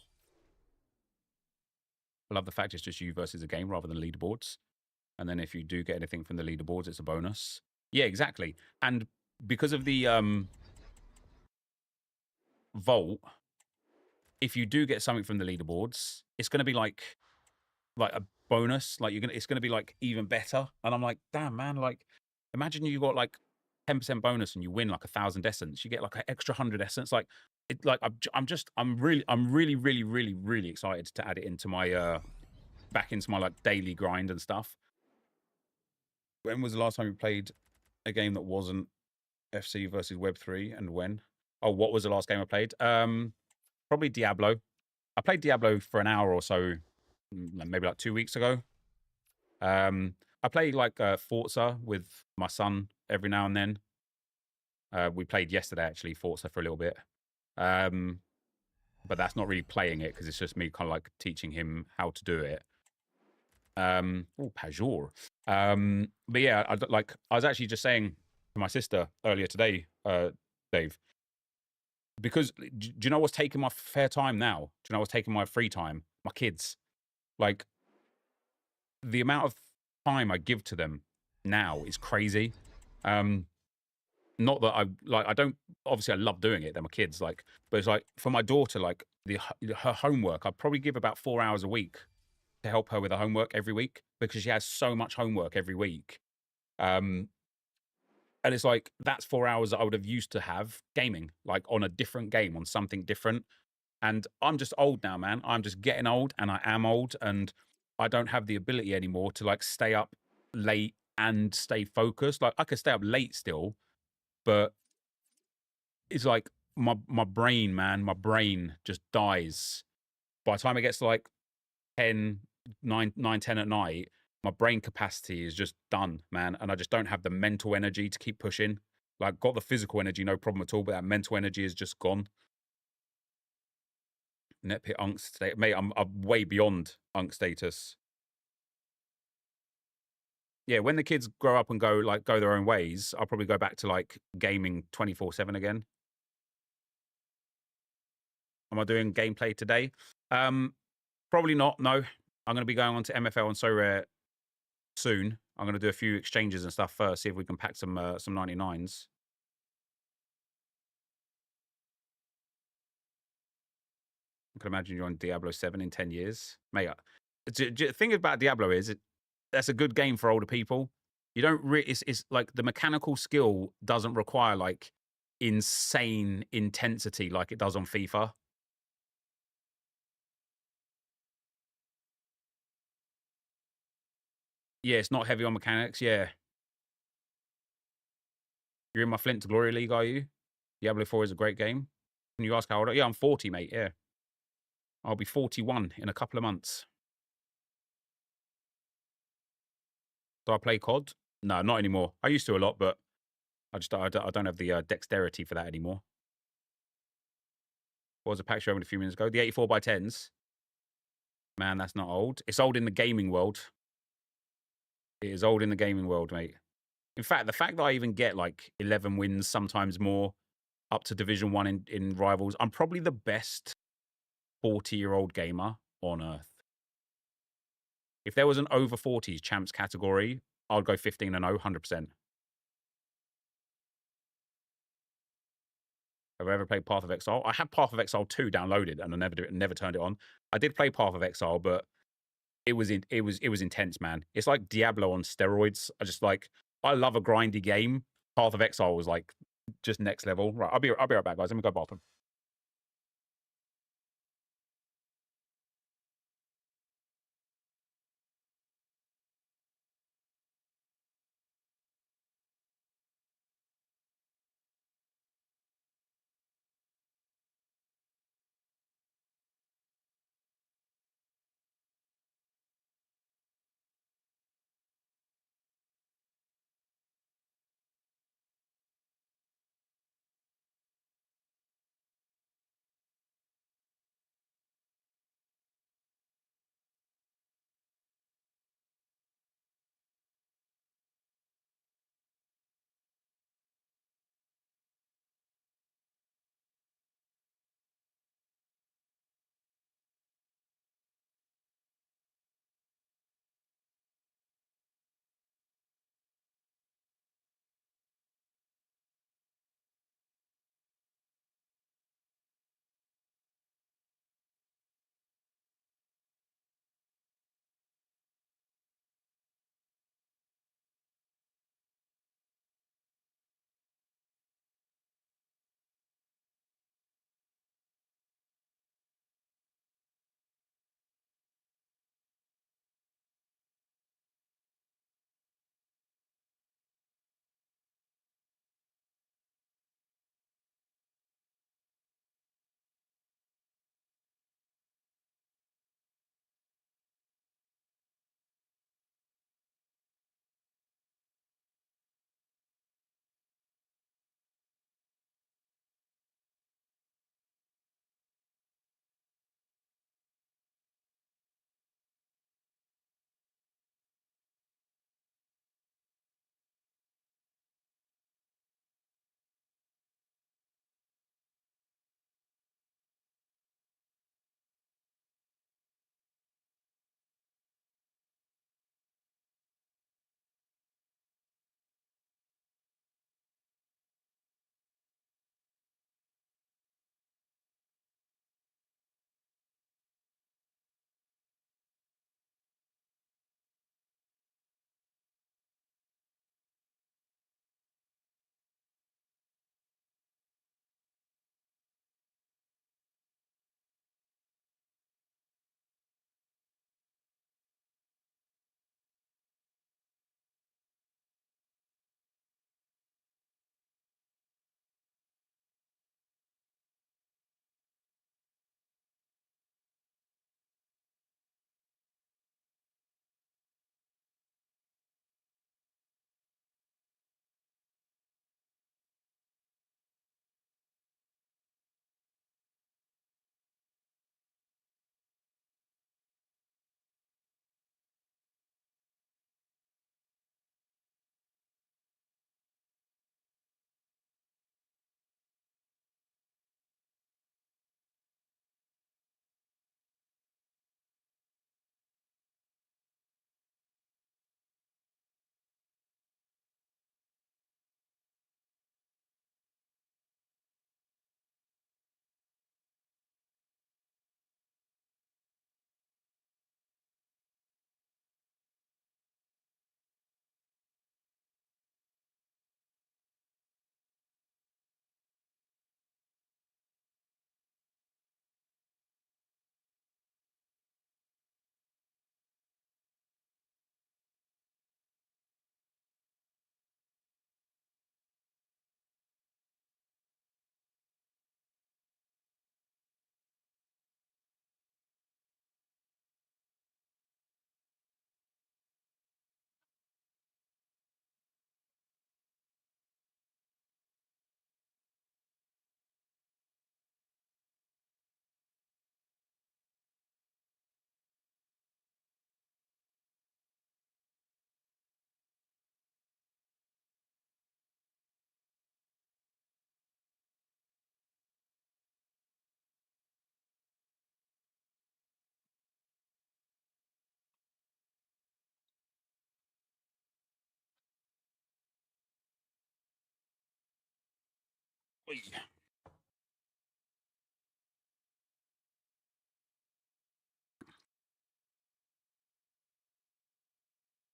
I love the fact it's just you versus a game rather than leaderboards. And then if you do get anything from the leaderboards, it's a bonus. Yeah, exactly. And because of the vault, if you do get something from the leaderboards, it's going to be like a bonus. Like it's going to be like even better. And I'm like, damn, man, like imagine you got like 10% bonus and you win like 1,000 essence. You get like an extra 100 essence. Like it, like I'm really excited to add it into my back into my like daily grind and stuff. When was the last time you played a game that wasn't FC versus Web3, and when? Oh, what was the last game I played? Probably Diablo. I played Diablo for an hour or so, maybe like 2 weeks ago. I play like Forza with my son every now and then. We played yesterday, actually, Forza for a little bit. But that's not really playing it because it's just me kind of like teaching him how to do it. Oh, Pajor. But yeah, I was actually just saying to my sister earlier today, Dave, because do you know what's taking my fair time now? Do you know what's taking my free time? My kids. Like, the amount of time I give to them now is crazy. Not that I don't, obviously I love doing it. They're my kids, like, but it's like for my daughter, like her homework, I'd probably give about 4 hours a week to help her with her homework every week because she has so much homework every week. And it's like, that's 4 hours that I would have used to have gaming, like on a different game, on something different. And I'm just old now, man. I'm just getting old, and I am old, and I don't have the ability anymore to like stay up late and stay focused. Like I could stay up late still, but it's like my brain, man, my brain just dies. By the time it gets to like 10, 9, 10 at night, my brain capacity is just done, man. And I just don't have the mental energy to keep pushing. Like, got the physical energy, no problem at all, but that mental energy is just gone. Netpit Unk state, mate, I'm way beyond Unk status. Yeah, when the kids grow up and go their own ways, I'll probably go back to like gaming 24/7 again. Am I doing gameplay today? Probably not. No, I'm going to be going on to MFL and So Rare soon. I'm going to do a few exchanges and stuff first, see if we can pack some 99s. I can imagine you're on Diablo 7 in 10 years. Mate, the thing about Diablo is that's a good game for older people. You don't really, it's like the mechanical skill doesn't require like insane intensity like it does on FIFA. Yeah, it's not heavy on mechanics. Yeah. You're in my Flint to Glory League, are you? Diablo 4 is a great game. Can you ask how old? Yeah, I'm 40, mate. Yeah. I'll be 41 in a couple of months. Do I play COD? No, not anymore. I used to a lot, but I don't have the dexterity for that anymore. What was the pack show a few minutes ago? The 84x10s. Man, that's not old. It's old in the gaming world. It is old in the gaming world, mate. In fact, the fact that I even get like 11 wins, sometimes more, up to Division 1 in Rivals, I'm probably the best 40-year-old gamer on Earth. If there was an over 40s champs category, I'd go 15-0, 100%. Have I ever played Path of Exile? I had Path of Exile 2 downloaded, and I never turned it on. I did play Path of Exile, but it was intense, man. It's like Diablo on steroids. I love a grindy game. Path of Exile was like just next level. Right, I'll be right back, guys. Let me go bathroom.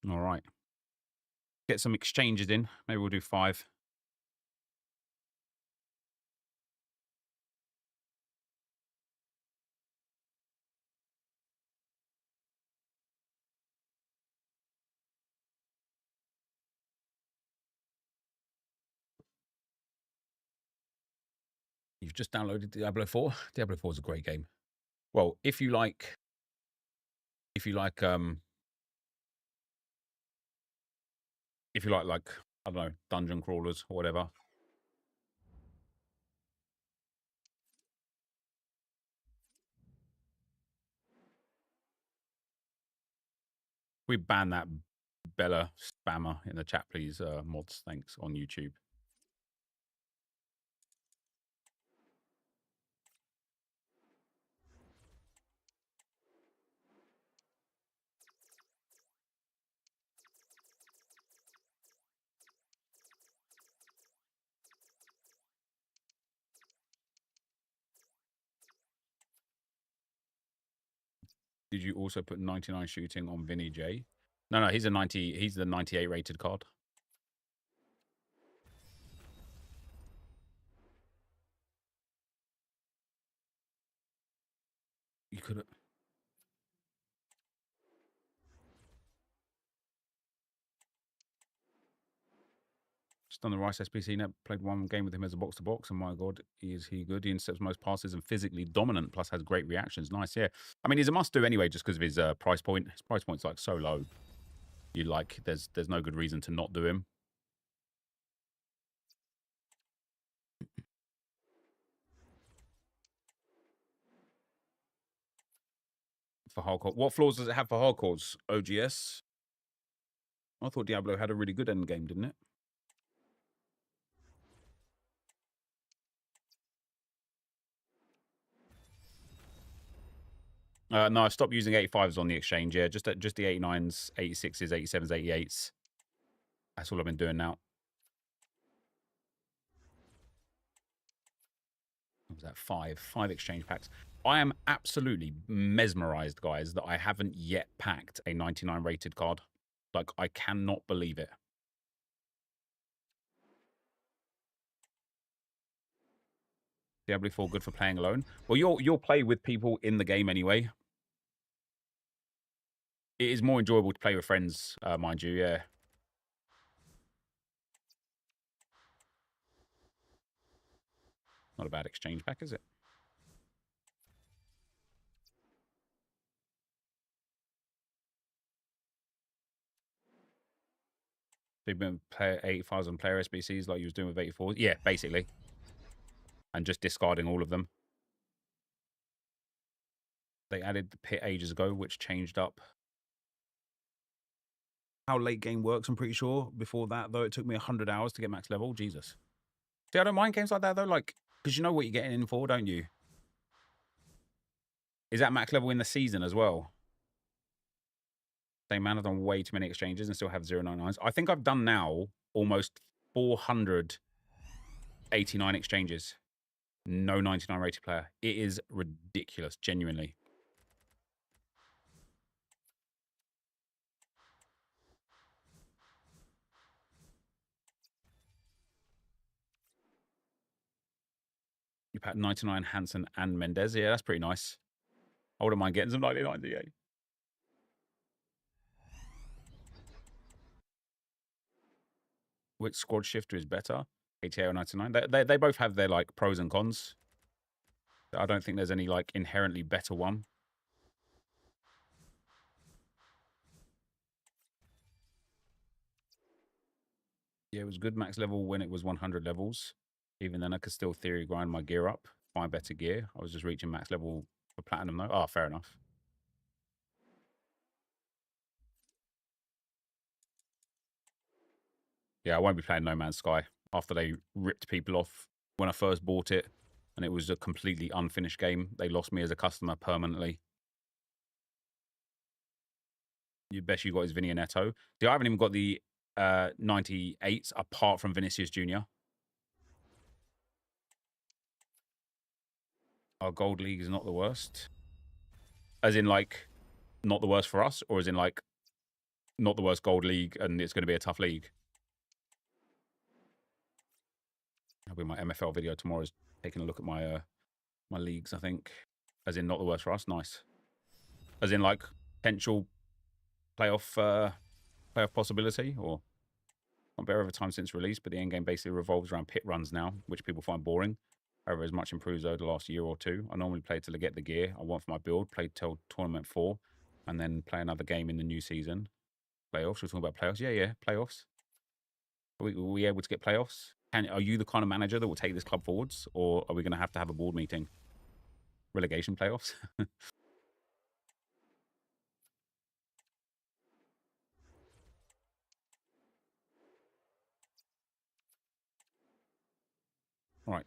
All right. Get some exchanges in. Maybe we'll do 5. You've just downloaded Diablo 4. Diablo 4 is a great game. Well, if you like like I don't know, dungeon crawlers or whatever. We ban that Bella spammer in the chat, please, mods. Thanks, on YouTube. Did you also put 99 shooting on Vinny J? No, he's a 90. He's the 98 rated card. You could have. Just on the Rice SPC net, played one game with him as a box to box, and my god, is he good? He intercepts most passes and physically dominant, plus has great reactions. Nice, yeah. I mean, he's a must do anyway, just because of his price point. His price point's like so low. You like, there's no good reason to not do him. For hardcore, what flaws does it have for hardcores? OGS. I thought Diablo had a really good end game, didn't it? No, I stopped using 85s on the exchange. Yeah, just the 89s, 86s, 87s, 88s. That's all I've been doing now. What was that? 5 exchange packs. I am absolutely mesmerized, guys, that I haven't yet packed a 99 rated card. Like, I cannot believe it. Diablo 4 good for playing alone. Well, you'll play with people in the game anyway. It is more enjoyable to play with friends, mind you, yeah. Not a bad exchange pack, is it? They've been player 85s on player SBCs like you was doing with 84s. Yeah, basically. And just discarding all of them. They added the pit ages ago, which changed up how late game works, I'm pretty sure. Before that, though, it took me 100 hours to get max level. Jesus. See, I don't mind games like that, though, like, because you know what you're getting in for, don't you? Is that max level in the season as well? Same man, I've done way too many exchanges and still have 099s. I think I've done now almost 489 exchanges. No 99 rated player. It is ridiculous, genuinely. You packed 99 Hansen and Mendez. Yeah, that's pretty nice. I wouldn't mind getting some 99 DA. Which squad shifter is better? ATA or 99? They both have their like pros and cons. I don't think there's any like inherently better one. Yeah, it was good max level when it was 100 levels. Even then, I could still theory grind my gear up, find better gear. I was just reaching max level for platinum though. Oh, fair enough. Yeah, I won't be playing No Man's Sky after they ripped people off when I first bought it, and it was a completely unfinished game. They lost me as a customer permanently. The best you got is Vinny and Neto. See, I haven't even got the 98s apart from Vinicius Jr. Our gold league is not the worst. As in, like, not the worst for us, or as in, like, not the worst gold league and it's going to be a tough league? That'll be my MFL video tomorrow, is taking a look at my my leagues, I think. As in, not the worst for us. Nice. As in, like, potential playoff possibility, or not better over time since release, but the end game basically revolves around pit runs now, which people find boring. However, is much improved over the last year or two. I normally play till I get the gear I want for my build, play till tournament 4, and then play another game in the new season. Playoffs, we're talking about playoffs. Yeah, playoffs. Are we able to get playoffs? Are you the kind of manager that will take this club forwards, or are we going to have a board meeting? Relegation playoffs? Right.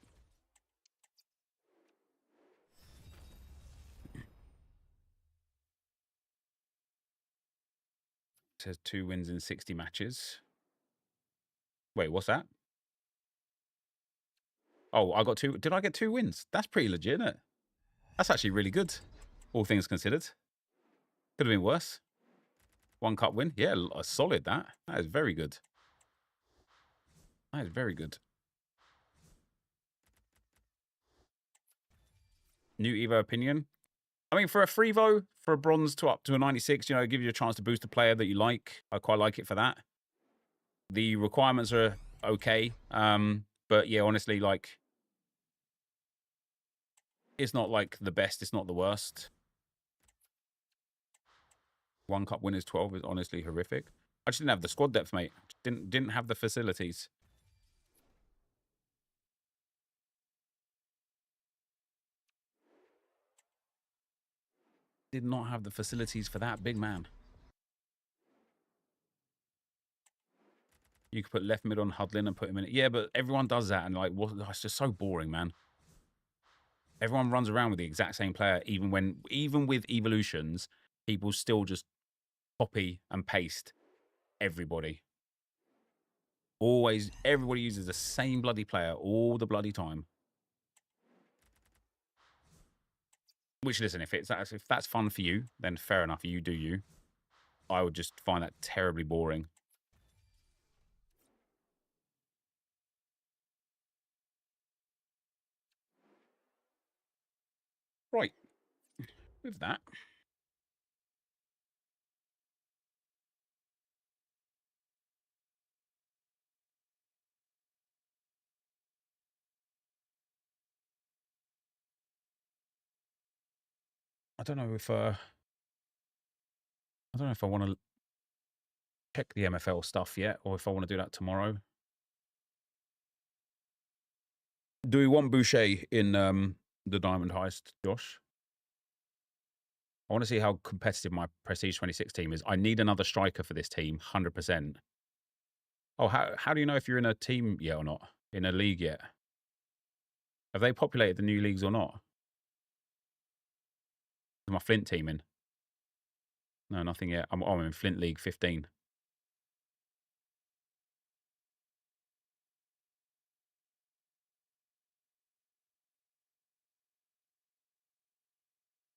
It says 2 wins in 60 matches. Wait, what's that? Oh, I got 2. Did I get 2 wins? That's pretty legit, isn't it? That's actually really good, all things considered. Could have been worse. 1 cup win. Yeah, solid that. That is very good. That is very good. New Evo opinion. I mean, for a Freevo, for a bronze to up to a 96, you know, give you a chance to boost a player that you like. I quite like it for that. The requirements are okay. But yeah, honestly, like, it's not like the best. It's not the worst. 1 cup winners 12 is honestly horrific. I just didn't have the squad depth, mate. Didn't have the facilities. Did not have the facilities for that big man. You could put left mid on Hudlin and put him in it. Yeah, but everyone does that, and like, what? It's just so boring, man. Everyone runs around with the exact same player, even with evolutions, people still just copy and paste everybody. Always, everybody uses the same bloody player all the bloody time. Which, listen, if that's fun for you, then fair enough. You do you. I would just find that terribly boring. Right. With that. I don't know if I want to check the MFL stuff yet, or if I want to do that tomorrow. Do we want Boucher in the Diamond Heist, Josh? I want to see how competitive my Prestige 26 team is. I need another striker for this team, 100%. Oh, how do you know if you're in a team yet or not? In a league yet? Have they populated the new leagues or not? Is my Flint team in? No, nothing yet. I'm in Flint League 15.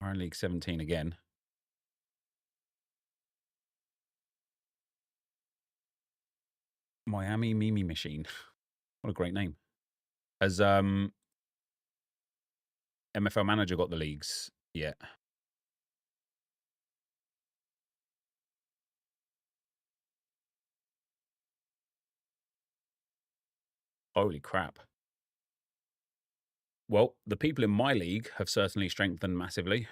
Iron League 17 again. Miami Mimi Machine. What a great name. Has MFL Manager got the leagues yet? Holy crap. Well, the people in my league have certainly strengthened massively.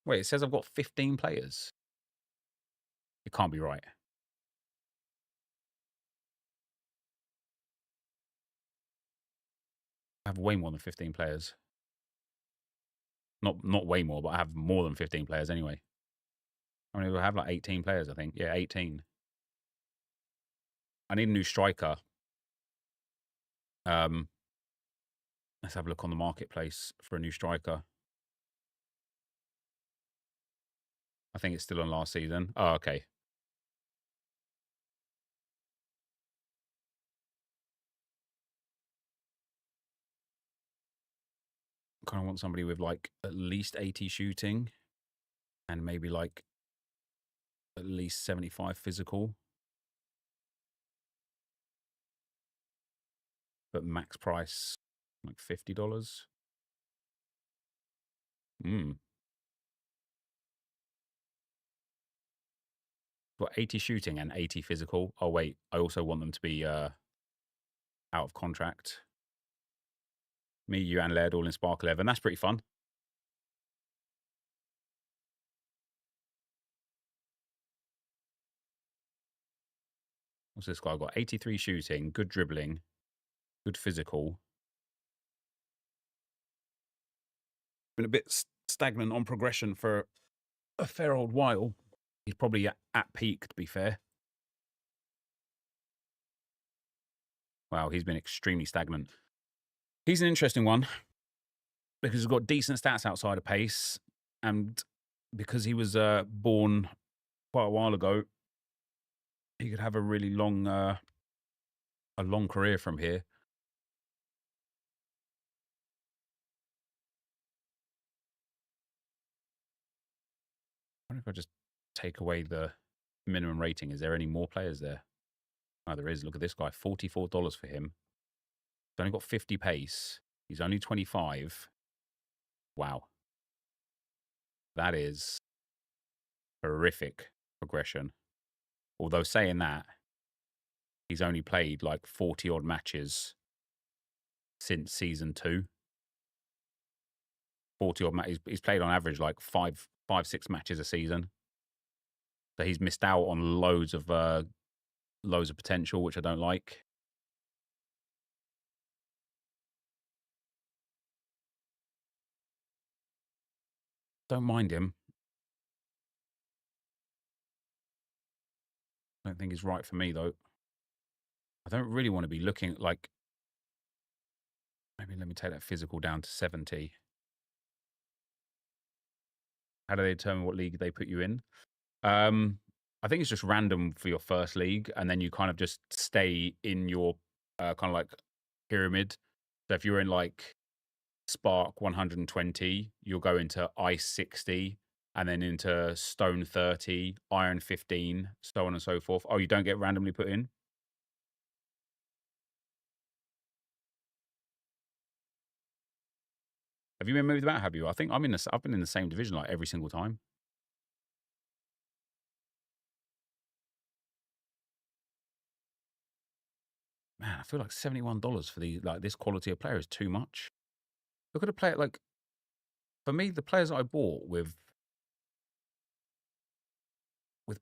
Wait, it says I've got 15 players. It can't be right. I have way more than 15 players. Not way more, but I have more than 15 players anyway. I mean, I have like 18 players, I think. Yeah, 18. I need a new striker. Let's have a look on the marketplace for a new striker. I think it's still on last season. Oh, okay. kind of want somebody with like at least 80 shooting and maybe like at least 75 physical. But max price like $50. Got 80 shooting and 80 physical. Oh wait, I also want them to be out of contract. Me, you, and Laird all in Spark 11. That's pretty fun. What's this guy got? 83 shooting, good dribbling, good physical. Been a bit stagnant on progression for a fair old while. He's probably at peak, to be fair. Wow, he's been extremely stagnant. He's an interesting one because he's got decent stats outside of pace, and because he was born quite a while ago, he could have a really long, a long career from here. I wonder if I just take away the minimum rating. Is there any more players there? Oh, there is. Look at this guy. $44 for him. He's only got 50 pace. He's only 25. Wow. That is horrific progression. Although saying that, he's only played like 40 odd matches since season 2. 40 odd matches. He's played on average like 6 matches a season. So he's missed out on loads of potential, which I don't like. Don't mind him. I don't think he's right for me though. I don't really want to be looking like. Maybe let me take that physical down to 70. How do they determine what league they put you in? I think it's just random for your first league, and then you kind of just stay in your kind of like pyramid. So if you're in like Spark 120, you'll go into Ice 60, and then into Stone 30, Iron 15, so on and so forth. Oh, you don't get randomly put in? Have you been moved about? Have you? I think I've been in the same division like every single time. Man, I feel like $71 for this quality of player is too much. Look at a player like, for me, the players I bought with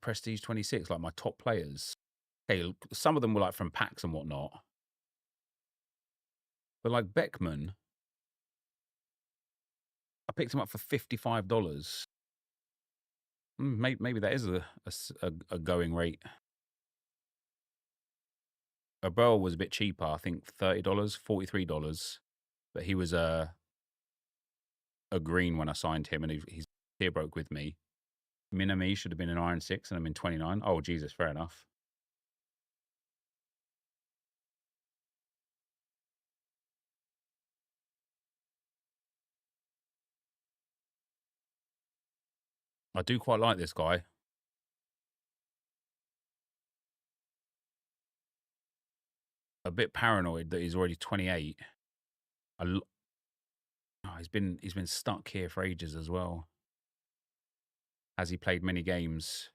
Prestige 26, like my top players. Okay, some of them were like from packs and whatnot. But like Beckman, I picked him up for $55. Maybe that is a going rate. A Burl was a bit cheaper, I think $30, $43. But he was a green when I signed him, and he's tier broke with me. Minami should have been an Iron 6, and I'm in 29. Oh, Jesus, fair enough. I do quite like this guy. A bit paranoid that he's already 28. Oh, he's been stuck here for ages as well. Has he played many games?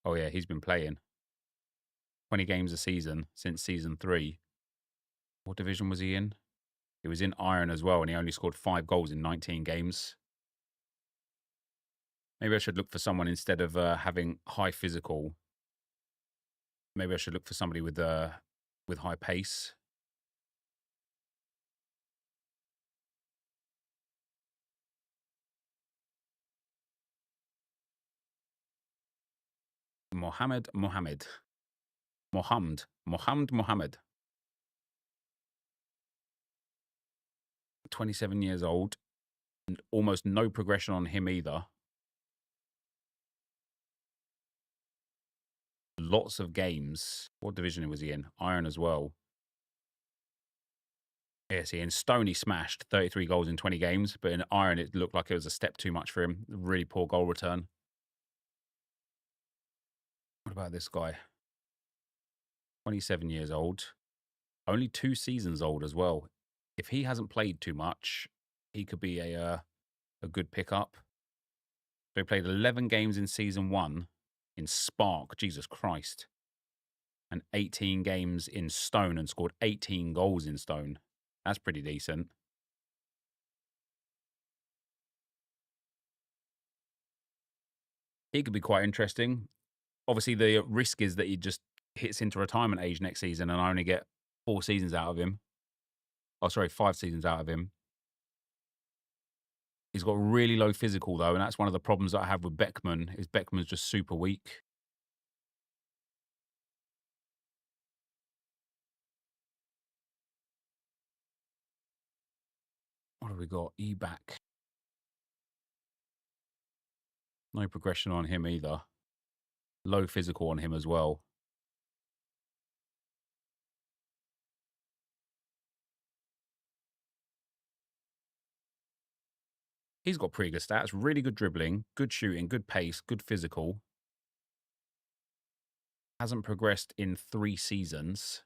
Oh yeah, he's been playing 20 games a season since season 3. What division was he in? He was in Iron as well, and he only scored 5 goals in 19 games. Maybe I should look for someone instead of having high physical. Maybe I should look for somebody with high pace. Mohammed. 27 years old. And almost no progression on him either. Lots of games. What division was he in? Iron as well. Yeah, see, in Stone, he smashed 33 goals in 20 games, but in Iron, it looked like it was a step too much for him. Really poor goal return. What about this guy? 27 years old. Only 2 seasons old as well. If he hasn't played too much, he could be a good pickup. So he played 11 games in season 1 in Spark. Jesus Christ. And 18 games in Stone and scored 18 goals in Stone. That's pretty decent. He could be quite interesting. Obviously, the risk is that he just hits into retirement age next season and I only get 4 seasons out of him. Oh, sorry, 5 seasons out of him. He's got really low physical, though, and that's one of the problems that I have with Beckman, is Beckman's just super weak. What have we got? E-back. No progression on him either. Low physical on him as well. He's got pretty good stats. Really good dribbling, good shooting, good pace, good physical. Hasn't progressed in 3 seasons.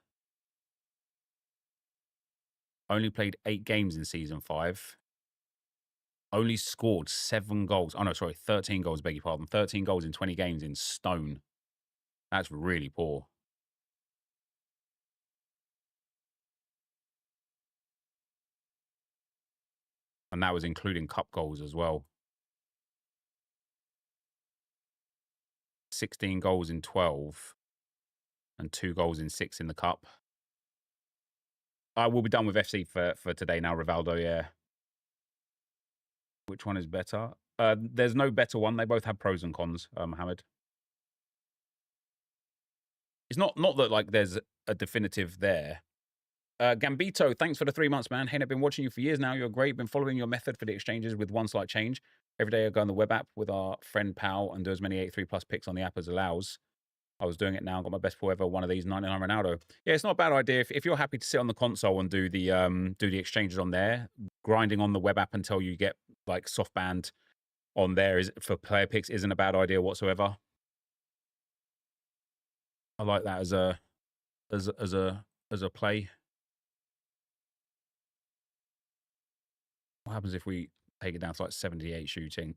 Only played 8 games in season 5. Only scored 7 goals. Oh, no, sorry, 13 goals, beg your pardon. 13 goals in 20 games in Stone. That's really poor. And that was including cup goals as well. 16 goals in 12 and 2 goals in 6 in the cup. I will be done with FC for today now, Rivaldo, yeah. Which one is better? There's no better one. They both have pros and cons, Mohammed. It's not that like there's a definitive there. Gambito, thanks for the 3 months, man. Hey, I've been watching you for years now. You're great. Been following your method for the exchanges with one slight change. Every day I go on the web app with our friend Pal and do as many 83 plus picks on the app as allows. I was doing it now. Got my best pull ever. One of these 99 Ronaldo. Yeah, it's not a bad idea if you're happy to sit on the console and do the exchanges on there. Grinding on the web app until you get like soft band on there is for player picks isn't a bad idea whatsoever. I like that as a play. What happens if we take it down to like 78 shooting?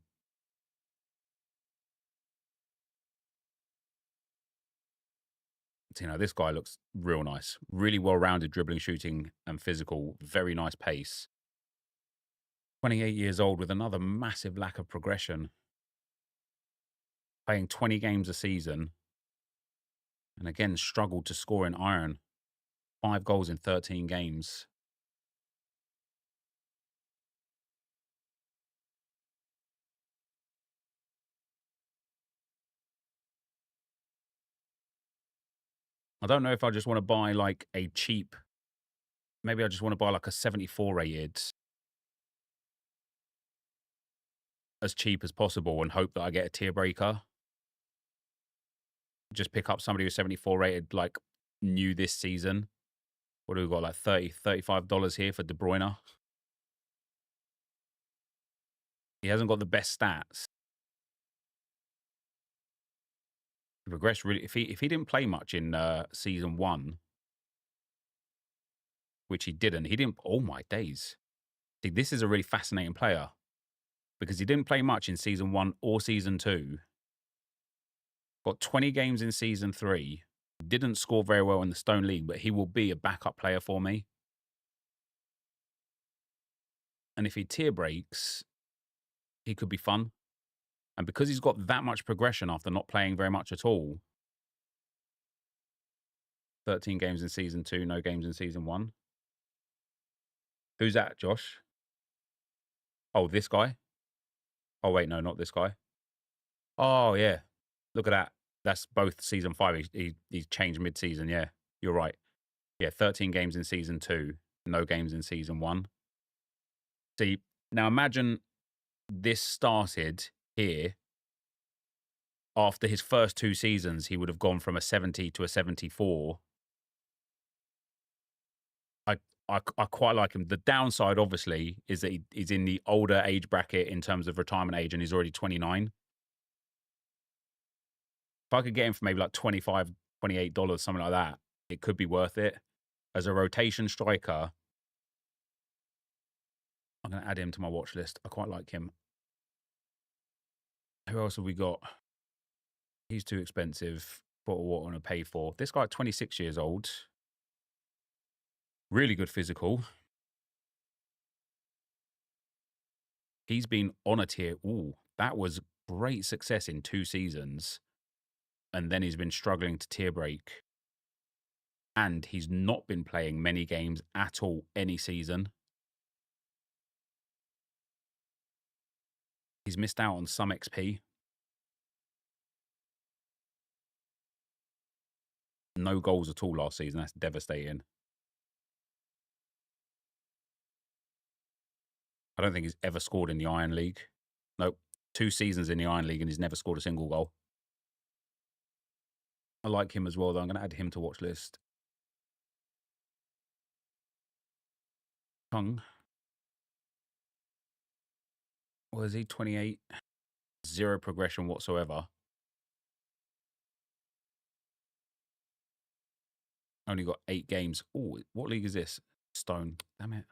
You know, this guy looks real nice. Really well-rounded dribbling, shooting, and physical. Very nice pace. 28 years old with another massive lack of progression. Playing 20 games a season. And again, struggled to score in Iron. 5 goals in 13 games. I don't know if I just want to buy like a cheap... Maybe I just want to buy like a 74 rated. As cheap as possible and hope that I get a tier breaker. Just pick up somebody who's 74 rated, like new this season. What do we got? Like $35 here for De Bruyne. He hasn't got the best stats. He progressed really. If he didn't play much in season 1, which he didn't. Oh my days! See, this is a really fascinating player because he didn't play much in season 1 or season 2. Got 20 games in season 3. Didn't score very well in the Stone League, but he will be a backup player for me. And if he tier breaks, he could be fun. And because he's got that much progression after not playing very much at all, 13 games in season 2, no games in season 1. Who's that, Josh? Oh, this guy? Oh, wait, no, not this guy. Oh, yeah. Look at that. That's both season 5. He's changed mid-season, yeah. You're right. Yeah, 13 games in season 2, no games in season 1. See, now imagine this started here. After his first 2 seasons, he would have gone from a 70 to a 74. I quite like him. The downside, obviously, is that he's in the older age bracket in terms of retirement age, and he's already 29. If I could get him for maybe like $25, $28, something like that, it could be worth it. As a rotation striker, I'm going to add him to my watch list. I quite like him. Who else have we got? He's too expensive. What I want to pay for. This guy, 26 years old. Really good physical. He's been on a tier. Ooh, that was great success in 2 seasons. And then he's been struggling to tier break. And he's not been playing many games at all any season. He's missed out on some XP. No goals at all last season. That's devastating. I don't think he's ever scored in the Iron League. Nope. 2 seasons in the Iron League and he's never scored a single goal. I like him as well, though. I'm going to add him to watch list. Chung. What is he? 28. 0 progression whatsoever. Only got 8 games. Oh, what league is this? Stone. Damn it.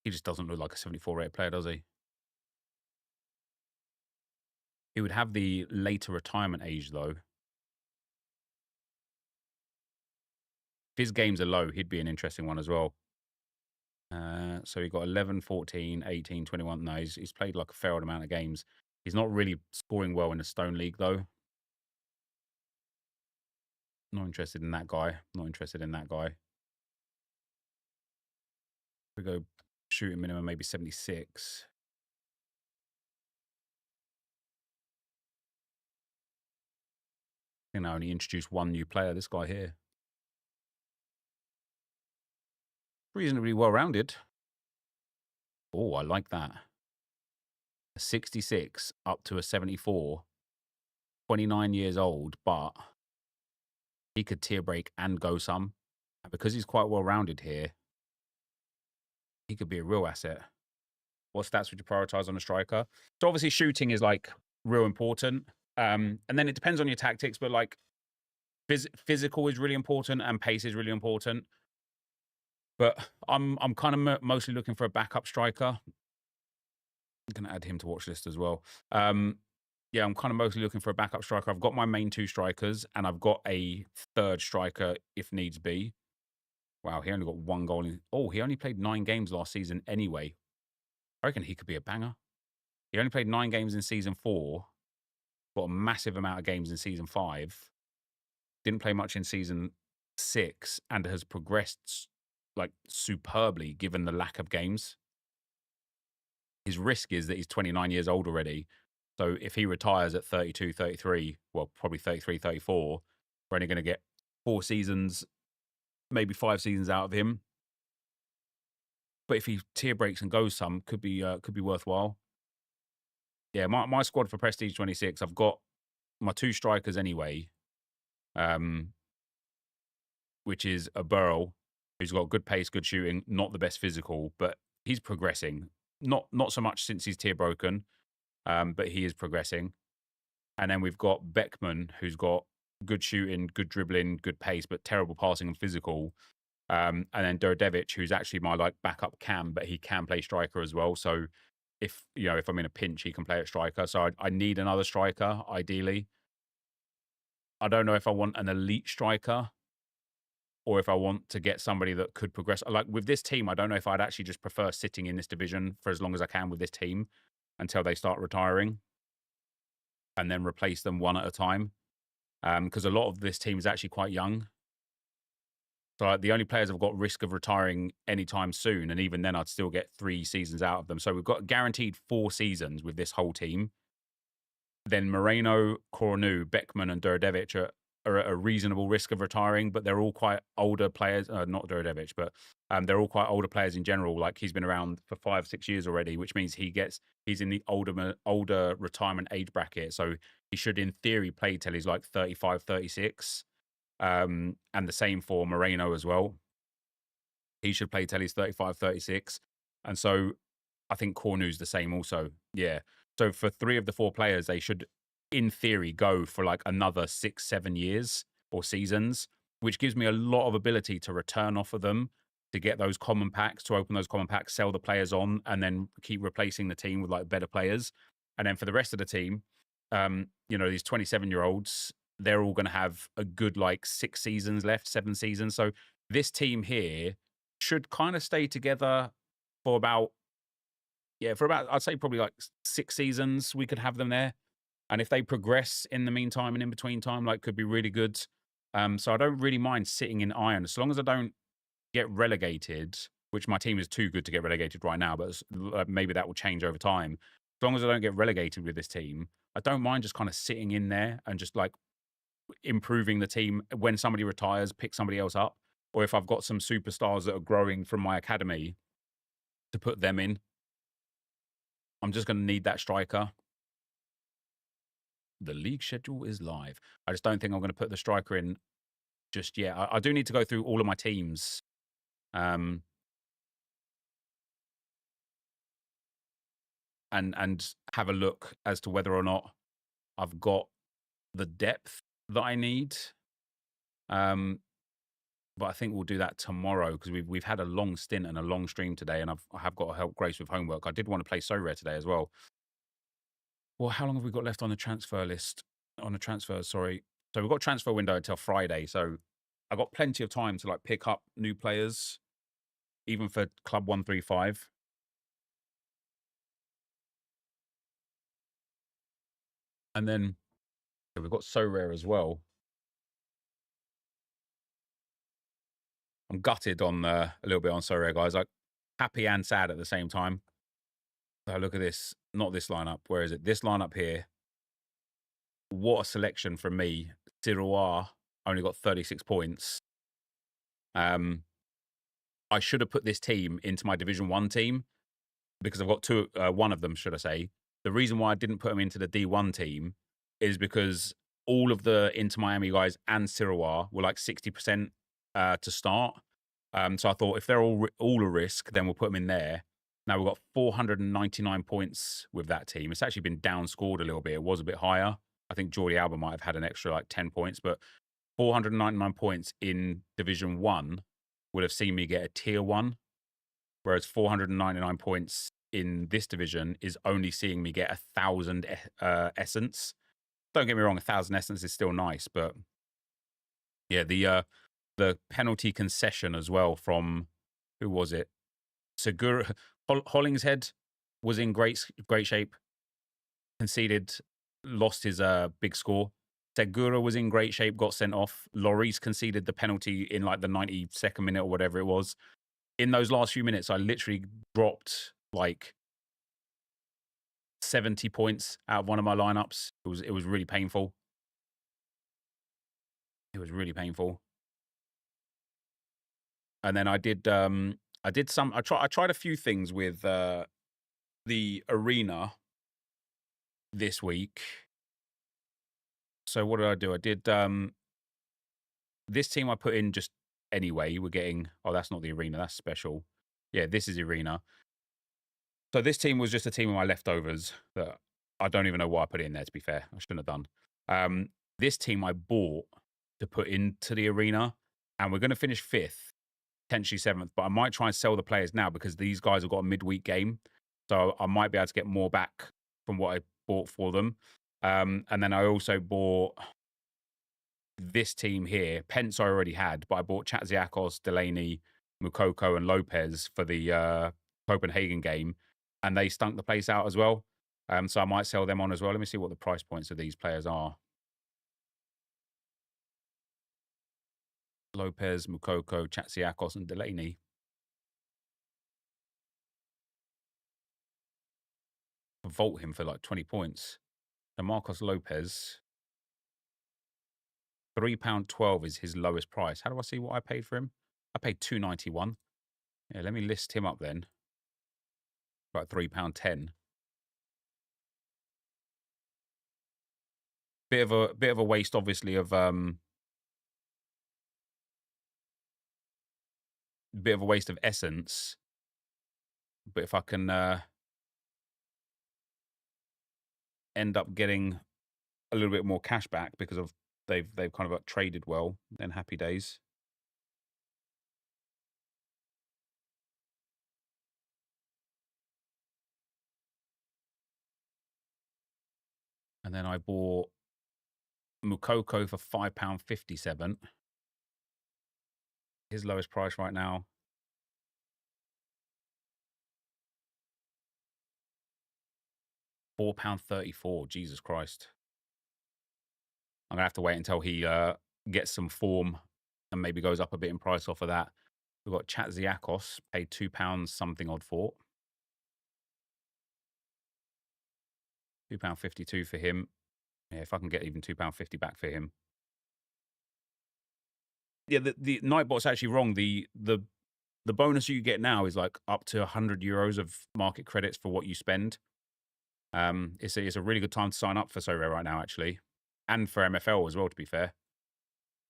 He just doesn't look like a 74 rated player, does he? He would have the later retirement age, though. If his games are low, he'd be an interesting one as well. So he got 11, 14, 18, 21. No, he's played like a fair old amount of games. He's not really scoring well in the Stone League, though. Not interested in that guy. Not interested in that guy. We go shooting minimum, maybe 76. I think I only introduced 1 new player, this guy here. Reasonably well-rounded. Oh, I like that. A 66 up to a 74. 29 years old, but he could tier break and go some. And because he's quite well-rounded here, he could be a real asset. What stats would you prioritize on a striker? So obviously shooting is like real important. And then it depends on your tactics, but like physical is really important and pace is really important. But I'm kind of mostly looking for a backup striker. I'm going to add him to watch list as well. Yeah, I'm kind of mostly looking for a backup striker. I've got my main 2 strikers and I've got a 3rd striker if needs be. Wow, he only got 1 goal. He only played 9 games last season anyway. I reckon he could be a banger. He only played 9 games in season 4. Got a massive amount of games in season 5. Didn't play much in season 6 and has progressed like superbly given the lack of games. His risk is that he's 29 years old already. So if he retires at 32, 33, well, probably 33, 34, we're only going to get 4 seasons, maybe 5 seasons out of him. But if he tier breaks and goes some, could be worthwhile. Yeah, my squad for Prestige 26, I've got my 2 strikers anyway, which is a Burrell, who's got good pace, good shooting, not the best physical, but he's progressing. Not so much since he's tier broken, but he is progressing. And then we've got Beckman, who's got good shooting, good dribbling, good pace, but terrible passing and physical. And then Durdevic, who's actually my like backup cam, but he can play striker as well. So if I'm in a pinch, he can play at striker. So I need another striker, ideally. I don't know if I want an elite striker or if I want to get somebody that could progress. Like with this team, I don't know if I'd actually just prefer sitting in this division for as long as I can with this team until they start retiring and then replace them one at a time. Because a lot of this team is actually quite young. So like, the only players I've got risk of retiring anytime soon, and even then I'd still get 3 seasons out of them. So we've got guaranteed 4 seasons with this whole team. Then Moreno, Cornu, Beckman and Durdevic are are at a reasonable risk of retiring, but they're all quite older players. Not Djordjevic, but they're all quite older players in general. Like he's been around for 5-6 years already, which means he's in the older retirement age bracket. So he should, in theory, play till he's like 35, 36. And the same for Moreno as well. He should play till he's 35, 36. And so I think Cornu's the same also. Yeah. So for 3 of the 4 players, they should, in theory, go for like another 6, 7 years or seasons, which gives me a lot of ability to return off of them, to get those common packs, to open those common packs, sell the players on, and then keep replacing the team with like better players. And then for the rest of the team, these 27-year-olds, they're all going to have a good like 6 seasons left, 7 seasons. So this team here should kind of stay together for about, I'd say probably like 6 seasons. We could have them there. And if they progress in the meantime and in between time, like could be really good. So I don't really mind sitting in iron as long as I don't get relegated, which my team is too good to get relegated right now, but maybe that will change over time. As long as I don't get relegated with this team, I don't mind just kind of sitting in there and just like improving the team. When somebody retires, pick somebody else up. Or if I've got some superstars that are growing from my academy, to put them in. I'm just going to need that striker. The league schedule is live. I just don't think I'm going to put the striker in just yet. I do need to go through all of my teams. And have a look as to whether or not I've got the depth that I need. But I think we'll do that tomorrow because we've had a long stint and a long stream today, and I have got to help Grace with homework. I did want to play So Rare today as well. Well, how long have we got left on the transfer list? On the transfers, sorry. So we've got transfer window until Friday. So I got plenty of time to like pick up new players, even for Club 135. And then we've got So Rare as well. I'm gutted on a little bit on So Rare, guys. Like happy and sad at the same time. So look at this. Not this lineup. Where is it? This lineup here. What a selection from me. Sirois only got 36 points. I should have put this team into my Division 1 team because I've got one of them, should I say. The reason why I didn't put them into the D1 team is because all of the Inter Miami guys and Sirois were like 60% to start. So I thought if they're all a risk, then we'll put them in there. Now we've got 499 points with that team. It's actually been down scored a little bit. It was a bit higher. I think Jordi Alba might have had an extra like 10 points, but 499 points in Division 1 would have seen me get a tier 1, whereas 499 points in this division is only seeing me get 1,000 essence. Don't get me wrong, 1,000 essence is still nice, but yeah, the penalty concession as well from, who was it? Segura, Hollingshead was in great shape, conceded, lost his big score. Segura was in great shape, got sent off. Lloris conceded the penalty in like the 92nd minute or whatever it was. In those last few minutes, I literally dropped like 70 points out of one of my lineups. It was really painful. It was really painful. And then I tried a few things with the arena this week. So what did I do? I did this team I put in just anyway. We're getting, oh, that's not the arena, that's special. Yeah, this is arena. So this team was just a team of my leftovers that I don't even know why I put it in there, to be fair. I shouldn't have done. This team I bought to put into the arena, and we're going to finish 5th, potentially 7th, but I might try and sell the players now because these guys have got a midweek game. So I might be able to get more back from what I bought for them. And then I also bought this team here. Pence I already had, but I bought Chatsiakos, Delaney, Mukoko, and Lopez for the Copenhagen game, and they stunk the place out as well. So I might sell them on as well. Let me see what the price points of these players are. Lopez, Mukoko, Chatsiakos, and Delaney. Vault him for like 20 points. So Marcos Lopez £3.12 is his lowest price. How do I see what I paid for him? I paid £2.91. Yeah, let me list him up then. About £3.10. Bit of a waste, obviously, of bit of a waste of essence. But if I can end up getting a little bit more cash back because of they've kind of traded well, then happy days. And then I bought Mukoko for £5.57. His lowest price right now. £4.34. Jesus Christ. I'm going to have to wait until he gets some form and maybe goes up a bit in price off of that. We've got Chatziakos, paid £2 something odd for. £2.52 for him. Yeah, if I can get even £2.50 back for him. Yeah, the Nightbot's actually wrong. The bonus you get now is like up to €100 of market credits for what you spend. It's a really good time to sign up for So Rare right now, actually. And for MFL as well, to be fair.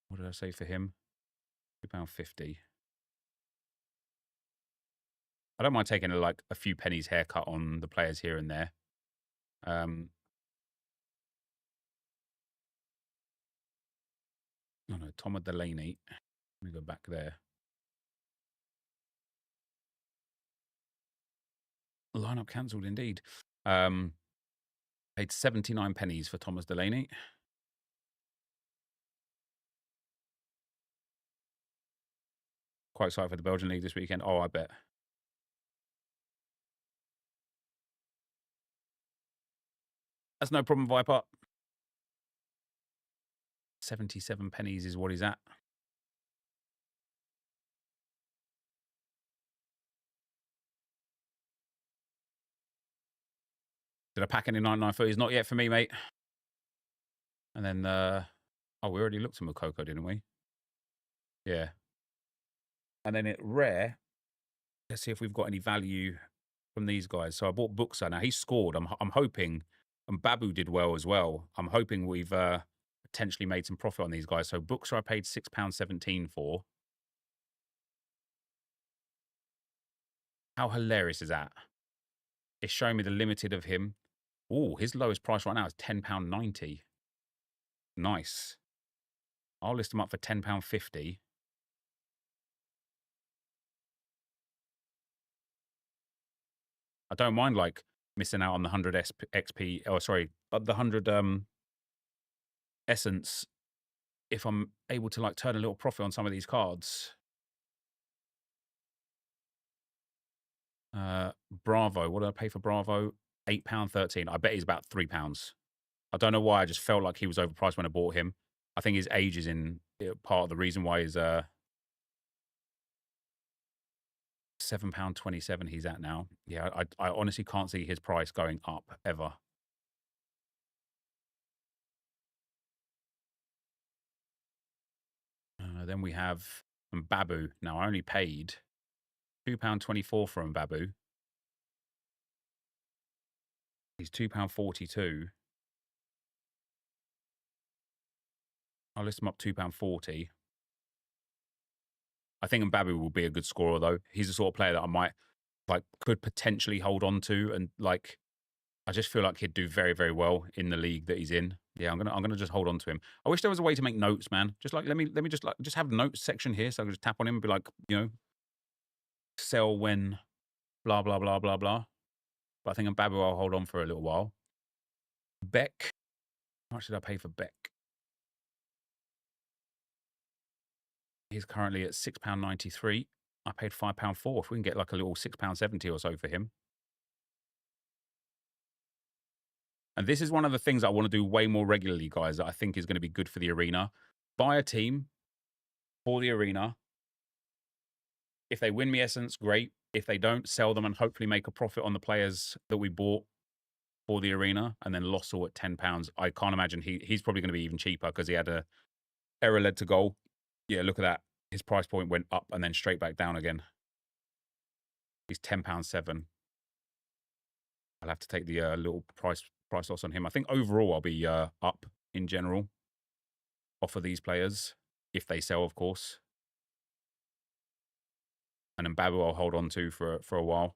What did I say for him? £2.50. I don't mind taking a few pennies haircut on the players here and there. Oh no, Thomas Delaney. Let me go back there. Lineup cancelled indeed. Paid 79 pennies for Thomas Delaney. Quite excited for the Belgian League this weekend. Oh, I bet. That's no problem, Viper. 77 pennies is what he's at. Did I pack any 99 footies? Not yet for me, mate. And then, oh, we already looked at Mukoko, didn't we? Yeah. And then at rare, let's see if we've got any value from these guys. So I bought Buxa. Now he scored. I'm hoping, and Babu did well as well. I'm hoping we've potentially made some profit on these guys. So Buxa I paid £6.17 for. How hilarious is that? It's showing me the limited of him. Oh, his lowest price right now is £10.90. Nice. I'll list him up for £10.50. I don't mind like missing out on the 100 XP. Oh, sorry, the 100 essence if I'm able to like turn a little profit on some of these cards. Bravo. What did I pay for Bravo? £8.13. I bet he's about £3. I don't know why. I just felt like he was overpriced when I bought him. I think his age is in part of the reason why he's £7.27 he's at now. Yeah, I honestly can't see his price going up ever. Then we have Babu. Now I only paid £2.24 for Babu. He's £2.42. I'll list him up £2.40. I think Mbabu will be a good scorer though. He's the sort of player that I might could potentially hold on to, and I just feel like he'd do very, very well in the league that he's in. Yeah, I'm gonna just hold on to him. I wish there was a way to make notes, man. Just let me just have a notes section here, so I can just tap on him and be like, sell when blah blah blah blah blah. But I think Mbabu I'll hold on for a little while. Beck, how much did I pay for Beck? He's currently at £6.93. I paid £5.04. If we can get like a little £6.70 or so for him. And this is one of the things I want to do way more regularly, guys, that I think is going to be good for the arena. Buy a team for the arena. If they win me essence, great. If they don't, sell them and hopefully make a profit on the players that we bought for the arena, and then lost all at £10. I can't imagine he's probably going to be even cheaper because he had Error led to goal. Yeah, look at that. His price point went up and then straight back down again. He's £10.7. I'll have to take the little price loss on him. I think overall I'll be up in general off of these players, if they sell, of course. And then Babu I'll hold on to for a while.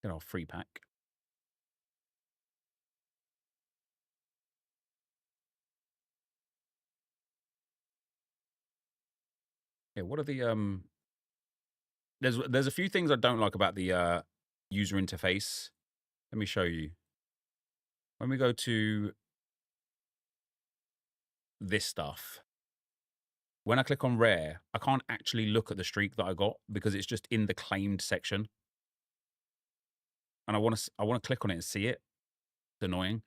Get our free pack. Yeah, what are the there's a few things I don't like about the user interface. Let me show you. When we go to this stuff, when I click on rare, I can't actually look at the streak that I got because it's just in the claimed section. And I want to click on it and see it. It's annoying.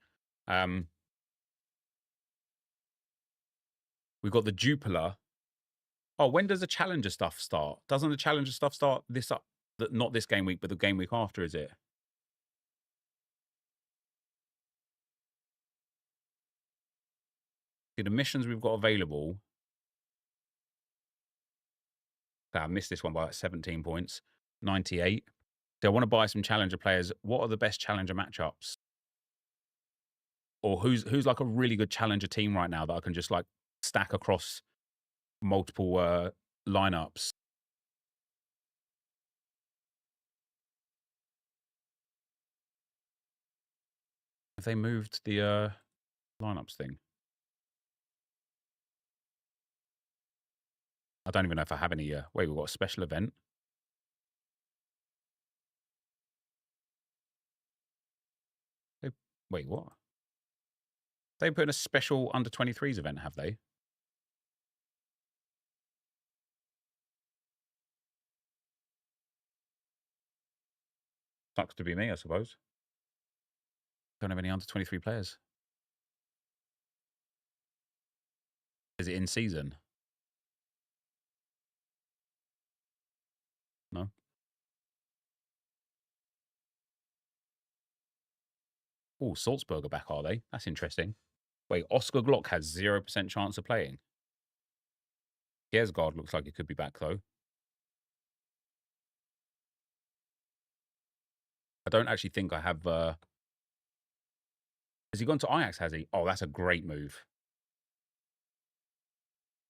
We've got the Jupiler. Oh, when does the Challenger stuff start? Doesn't the Challenger stuff start not this game week, but the game week after, is it? See, the missions we've got available. I missed this one by like 17 points. 98. So I want to buy some Challenger players. What are the best Challenger matchups? Or who's like a really good Challenger team right now that I can just like stack across multiple lineups? Have they moved the lineups thing? I don't even know if I have any. Wait, we've got a special event. Wait, what? They put in a special under 23s event, have they? Sucks to be me, I suppose. Don't have any under 23 players. Is it in season? No. Oh, Salzburg are back, are they? That's interesting. Wait, Oscar Glock has 0% chance of playing. Kjærsgaard looks like he could be back, though. I don't actually think I have... Has he gone to Ajax, has he? Oh, that's a great move.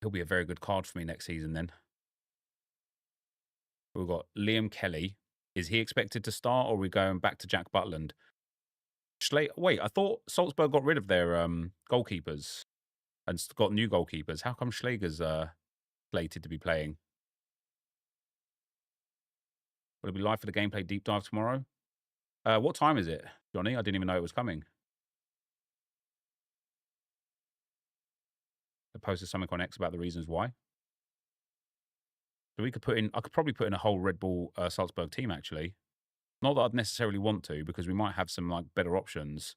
He'll be a very good card for me next season, then. We've got Liam Kelly. Is he expected to start, or are we going back to Jack Butland? Wait, I thought Salzburg got rid of their goalkeepers and got new goalkeepers. How come Schleger's slated to be playing? Will it be live for the gameplay deep dive tomorrow? What time is it, Johnny? I didn't even know it was coming. I posted something on X about the reasons why. So we could I could probably put in a whole Red Bull Salzburg team, actually. Not that I'd necessarily want to, because we might have some like better options.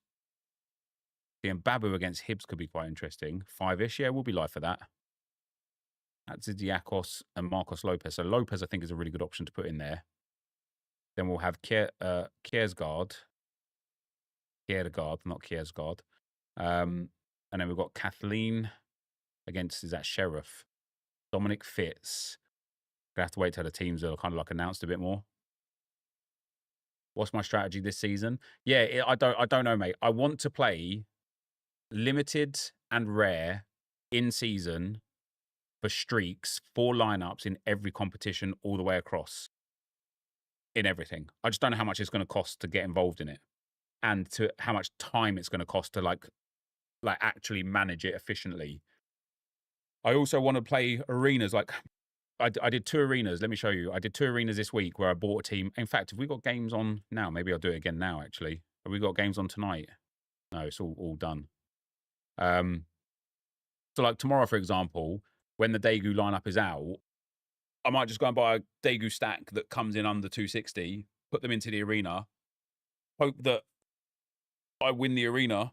The Babu against Hibs could be quite interesting. 5-ish, yeah, we'll be live for that. That's Diakos and Marcos Lopez. So Lopez, I think, is a really good option to put in there. Then we'll have Kjærsgaard. Kjærgaard, not Kjærsgaard. And then we've got Kathleen against, is that Sheriff? Dominic Fitz. Gonna have to wait till the teams are kind of like announced a bit more. What's my strategy this season? Yeah, I don't know, mate. I want to play limited and rare in season for streaks, 4 lineups in every competition all the way across. In everything. I just don't know how much it's going to cost to get involved in it, and to how much time it's going to cost to like actually manage it efficiently. I also want to play arenas. Like I did 2 arenas. Let me show you. I did 2 arenas this week where I bought a team. In fact, have we got games on now? Maybe I'll do it again now, actually. Have we got games on tonight? No, it's all done. So like tomorrow, for example, when the Daegu lineup is out, I might just go and buy a Daegu stack that comes in under 260, put them into the arena, hope that I win the arena,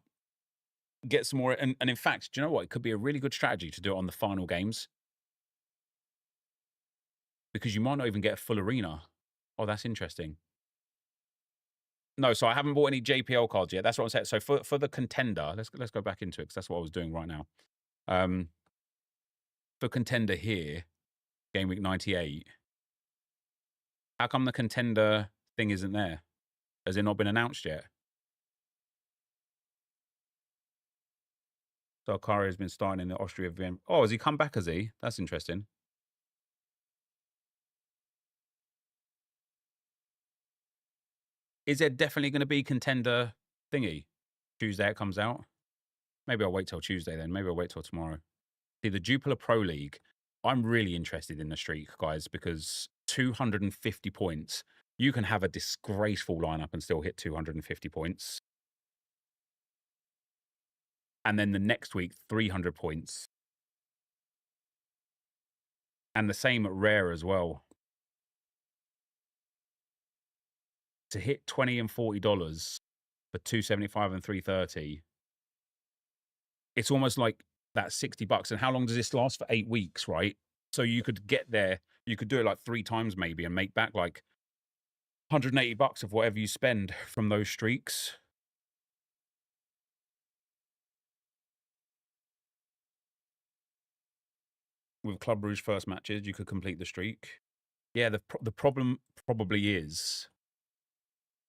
get some more. And in fact, do you know what? It could be a really good strategy to do it on the final games. Because you might not even get a full arena. Oh, that's interesting. No, so I haven't bought any JPL cards yet. That's what I'm saying. So for the contender, let's go back into it because that's what I was doing right now. For contender here, game week 98. How come the contender thing isn't there? Has it not been announced yet? So Akari has been starting in the Austria VM. Oh, has he come back, has he? That's interesting. Is there definitely going to be contender thingy? Tuesday it comes out? Maybe I'll wait till Tuesday then. Maybe I'll wait till tomorrow. See, the Jupiler Pro League, I'm really interested in the streak, guys, because 250 points, you can have a disgraceful lineup and still hit 250 points. And then the next week, 300 points. And the same at Rare as well. To hit $20 and $40 for $275 and $330, it's almost like that $60. And how long does this last? For 8 weeks, right? So you could get there, you could do it like 3 times maybe and make back like $180 of whatever you spend from those streaks. With Club Brugge first matches, you could complete the streak. Yeah, the problem probably is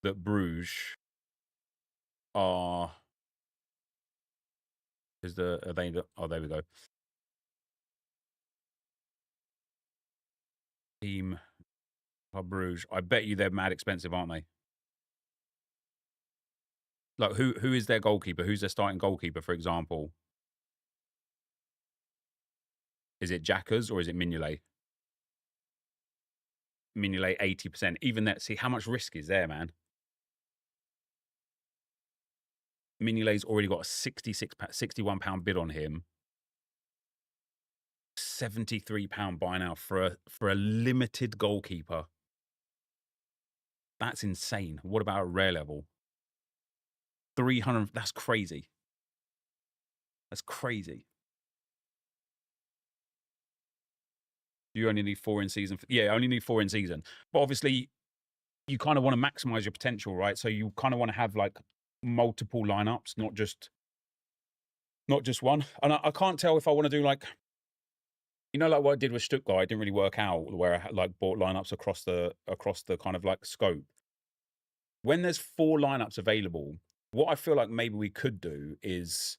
that Bruges are are they? Oh, there we go. Team Club Brugge. I bet you they're mad expensive, aren't they? Like who is their goalkeeper? Who's their starting goalkeeper, for example? Is it Jackers or is it Mignolet? Mignolet 80%. Even that. See how much risk is there, man. Mignolet's already got a £61 bid on him. £73 buy now for a limited goalkeeper. That's insane. What about a rare level? 300. That's crazy. That's crazy. You only need 4 in season. Yeah, only need 4 in season. But obviously, you kind of want to maximize your potential, right? So you kind of want to have like multiple lineups, not just one. And I can't tell if I want to do like, you know, like what I did with Stuttgart. It didn't really work out where I like bought lineups across the kind of like scope. When there's 4 lineups available, what I feel like maybe we could do is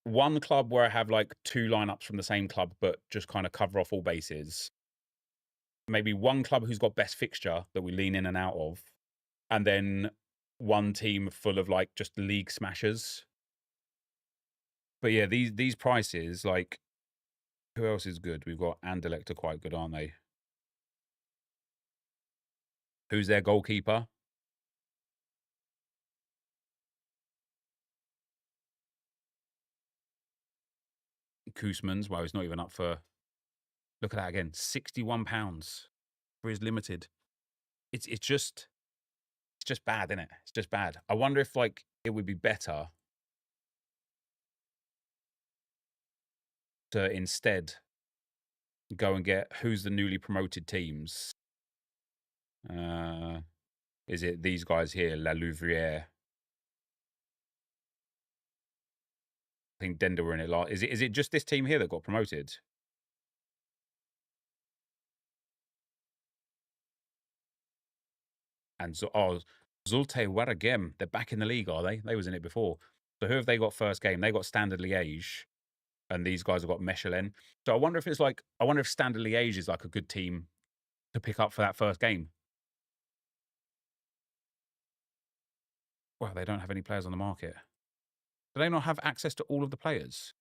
one club where I have like 2 lineups from the same club, but just kind of cover off all bases. Maybe one club who's got best fixture that we lean in and out of, and then one team full of like just league smashers. But yeah, these prices, like, who else is good? We've got Anderlecht are quite good, aren't they? Who's their goalkeeper? Koosmans. Well, he's not even up for. Look at that again, £61 for his limited. It's just bad, isn't it? It's just bad. I wonder if like it would be better to instead go and get who's the newly promoted teams. Is it these guys here, La Louvrière? I think Dender were in it last. Is it just this team here that got promoted? And Zulte Waregem, they're back in the league, are they? They was in it before. So who have they got first game? They got Standard Liège, and these guys have got Mechelen. So I wonder if Standard Liège is like a good team to pick up for that first game. Well, they don't have any players on the market. Do they not have access to all of the players?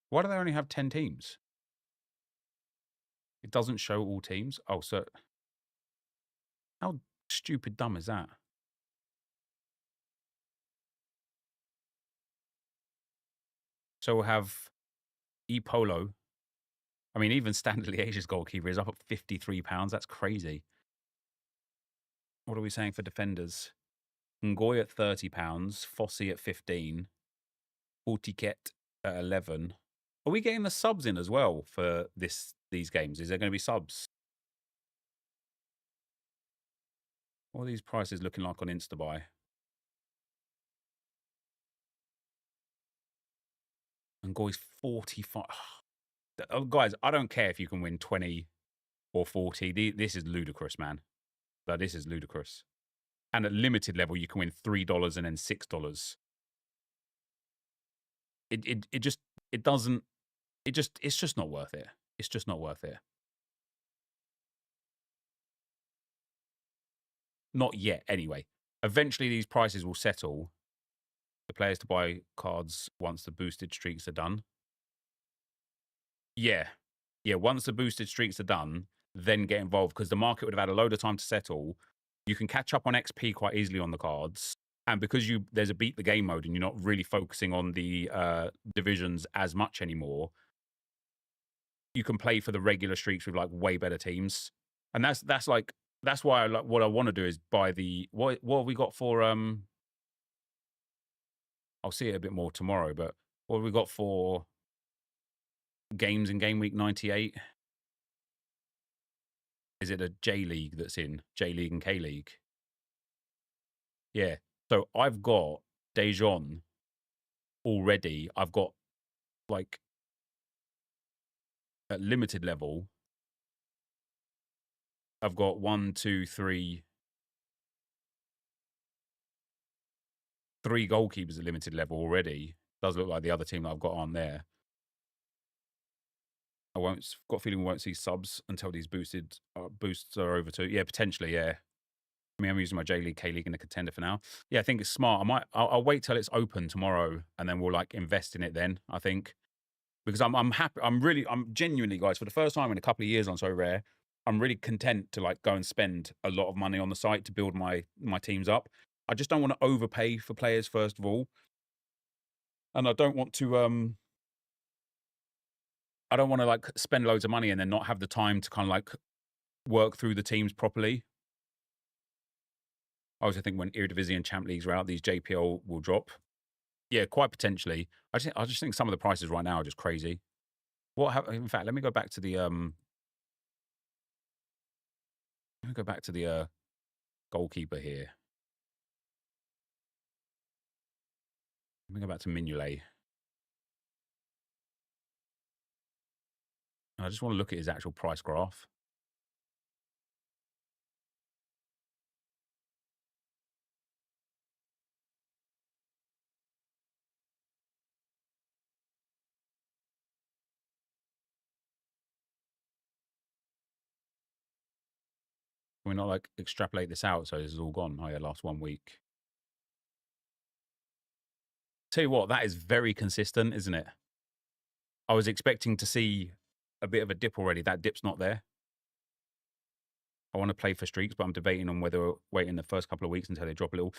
Why do they only have 10 teams? It doesn't show all teams. Oh, so how stupid dumb is that? So we'll have ePolo I mean, even Standard Liège's goalkeeper is up at £53. That's crazy. What are we saying for defenders? Ngoy at £30, Fossey at 15, Hortiquet at 11. Are we getting the subs in as well for these games? Is there going to be subs? What are these prices looking like on Instabuy? Ngoy's 45. Oh, guys, I don't care if you can win 20 or 40. This is ludicrous, man. Like, this is ludicrous. And at limited level, you can win $3 and then $6. It's just not worth it. It's just not worth it. Not yet, anyway. Eventually, these prices will settle. The players to buy cards once the boosted streaks are done. Yeah. Yeah, once the boosted streaks are done, then get involved, because the market would have had a load of time to settle. You can catch up on XP quite easily on the cards. And because there's a beat the game mode and you're not really focusing on the divisions as much anymore, you can play for the regular streaks with like way better teams. And that's why what I want to do is buy the what have we got for I'll see it a bit more tomorrow, but what have we got for games in game week 98? Is it a J League that's in? J League and K League? Yeah. So I've got Dejon already. I've got like at limited level. I've got 1, 2, 3 goalkeepers at limited level already. Does look like the other team that I've got aren't there. Got a feeling we won't see subs until these boosts are over too. Yeah, potentially, yeah. I mean, I'm using my J League, K League in the contender for now. Yeah, I think it's smart. I'll wait till it's open tomorrow and then we'll like invest in it then, I think. Because I'm happy. I'm genuinely, guys, for the first time in a couple of years on So Rare, I'm really content to like go and spend a lot of money on the site to build my teams up. I just don't want to overpay for players, first of all. And I don't want to like spend loads of money and then not have the time to kind of like work through the teams properly. I also think when Eredivisie and Champ Leagues are out, these JPL will drop. Yeah, quite potentially. I just think some of the prices right now are just crazy. In fact, let me go back to the goalkeeper here. Let me go back to Mignolet. I just want to look at his actual price graph. Can we not like extrapolate this out so this is all gone? Oh yeah, last 1 week. Tell you what, that is very consistent, isn't it? I was expecting to see a bit of a dip already. That dip's not there. I want to play for streaks, but I'm debating on whether waiting the first couple of weeks until they drop a little.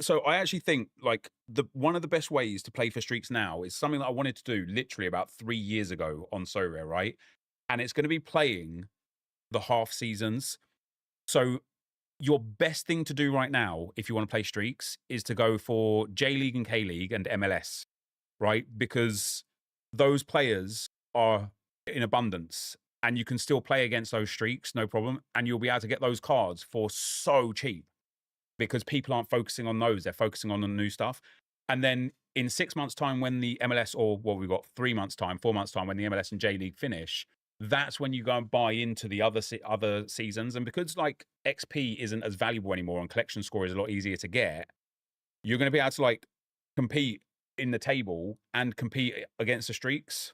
So I actually think like one of the best ways to play for streaks now is something that I wanted to do literally about 3 years ago on So Rare, right? And it's going to be playing the half seasons. So your best thing to do right now, if you want to play streaks, is to go for J League and K League and MLS, right? Because those players are in abundance and you can still play against those streaks, no problem. And you'll be able to get those cards for so cheap because people aren't focusing on those. They're focusing on the new stuff. And then in 6 months' time, when the MLS, or what we've got 3 months' time, 4 months' time, when the MLS and J League finish, that's when you go and buy into the other seasons. And because like XP isn't as valuable anymore and collection score is a lot easier to get, you're going to be able to like compete in the table and compete against the streaks.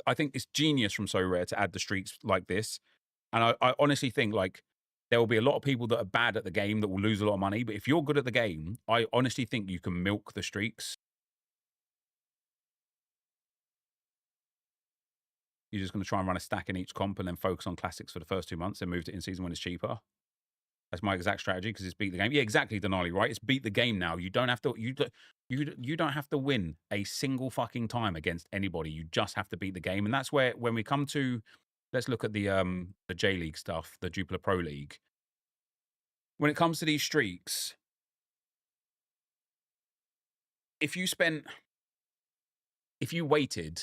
I think it's genius from So Rare to add the streaks like this. And I honestly think like there will be a lot of people that are bad at the game that will lose a lot of money. But if you're good at the game, I honestly think you can milk the streaks. You're just going to try and run a stack in each comp and then focus on classics for the first 2 months and move to in season when it's cheaper. That's my exact strategy because it's beat the game. Yeah, exactly, Denali, right? It's beat the game now. You don't have to you don't have to win a single fucking time against anybody. You just have to beat the game. And that's where when we come to, let's look at the J League stuff, the Jupiler Pro League. When it comes to these streaks, if you waited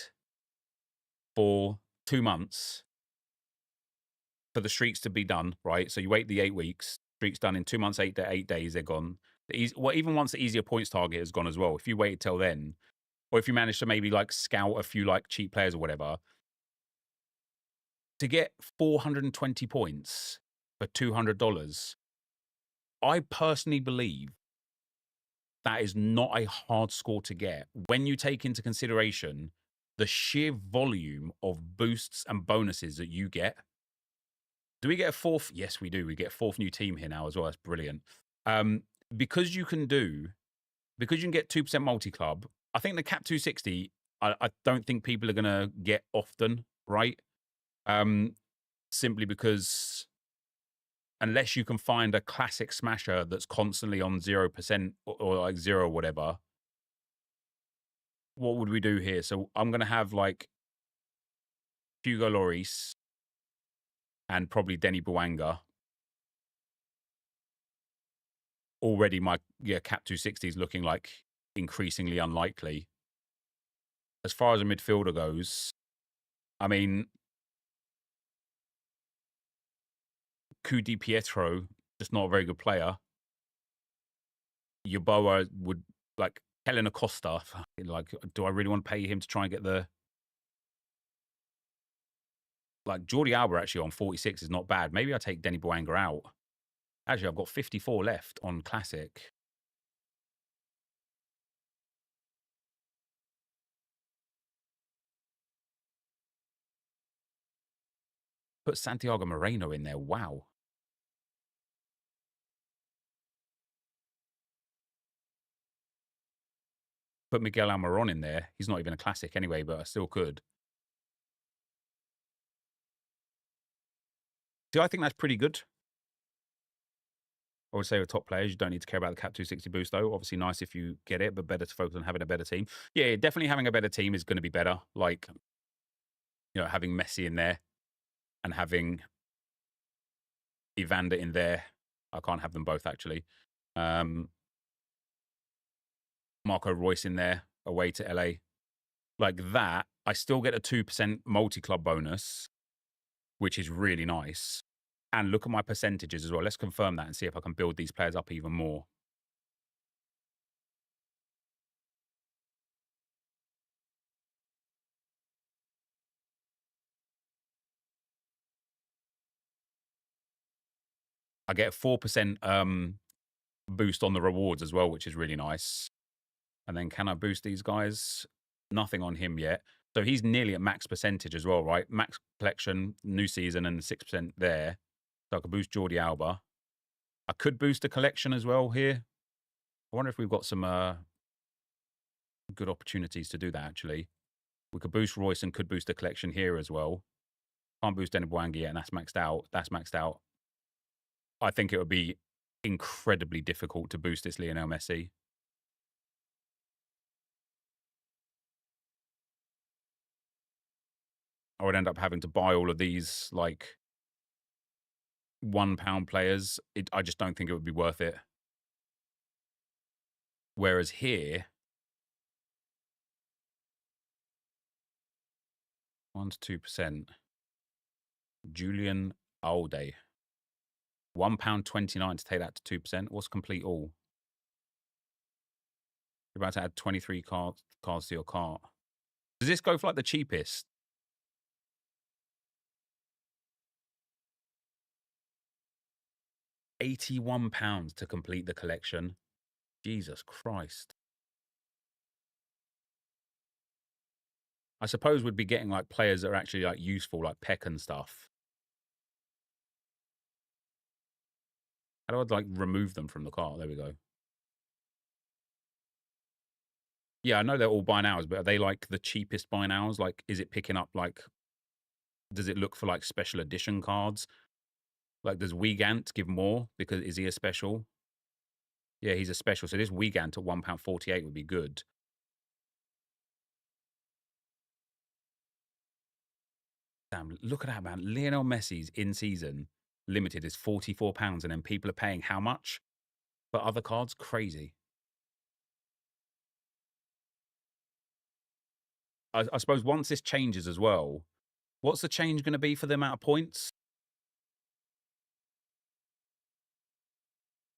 for 2 months for the streaks to be done, right? So you wait the 8 weeks, streaks done in 2 months, 8 days, they're gone. Well, even once the easier points target has gone as well, if you waited till then, or if you manage to maybe like scout a few like cheap players or whatever, to get 420 points for $200, I personally believe that is not a hard score to get when you take into consideration the sheer volume of boosts and bonuses that you get. Do we get a fourth? Yes, we do. We get a fourth new team here now as well. That's brilliant. Because you can get 2% multi-club, I think the cap 260, I don't think people are going to get often, right? Simply because unless you can find a classic smasher that's constantly on 0% or like 0 or whatever, what would we do here? So I'm going to have like Hugo Lloris and probably Denny Bouanga. Already my cap 260 is looking like increasingly unlikely. As far as a midfielder goes, I mean, Di Pietro, just not a very good player. Yeboah would, like, Helen Acosta, like, do I really want to pay him to try and get the... Like, Jordi Alba actually on 46 is not bad. Maybe I take Denny Bouanga out. Actually, I've got 54 left on Classic. Put Santiago Moreno in there. Wow. Put Miguel Almiron in there. He's not even a Classic anyway, but I still could. Do I think that's pretty good? I would say with top players, you don't need to care about the cap 260 boost, though. Obviously, nice if you get it, but better to focus on having a better team. Yeah, definitely having a better team is going to be better. Like, you know, having Messi in there and having Evander in there. I can't have them both, actually. Marco Reus in there, away to LA. Like that, I still get a 2% multi-club bonus, which is really nice. And look at my percentages as well. Let's confirm that and see if I can build these players up even more. I get a 4% boost on the rewards as well, which is really nice. And then can I boost these guys? Nothing on him yet. So he's nearly at max percentage as well, right? Max collection, new season, and 6% there. So I could boost Jordi Alba. I could boost a collection as well here. I wonder if we've got some good opportunities to do that, actually. We could boost Royce and could boost a collection here as well. Can't boost any Bouanga yet, and that's maxed out. That's maxed out. I think it would be incredibly difficult to boost this Lionel Messi. I would end up having to buy all of these, like, £1 players. I just don't think it would be worth it. Whereas here, 1 to 2%. Julian Alde. £1.29 to take that to 2%. What's complete all? You're about to add 23 cards to your cart. Does this go for like the cheapest? £81 to complete the collection. Jesus Christ. I suppose we'd be getting like players that are actually like useful, like Peck and stuff. How do I like remove them from the cart? There we go. Yeah, I know they're all buy nows, but are they like the cheapest buy nows? Like, is it picking up like, does it look for like special edition cards? Like, does Wiegand give more? Because is he a special? Yeah, he's a special. So this Wiegand at £1.48 would be good. Damn, look at that, man. Lionel Messi's in season limited is £44, and then people are paying how much for other cards? Crazy. I suppose once this changes as well, what's the change going to be for the amount of points?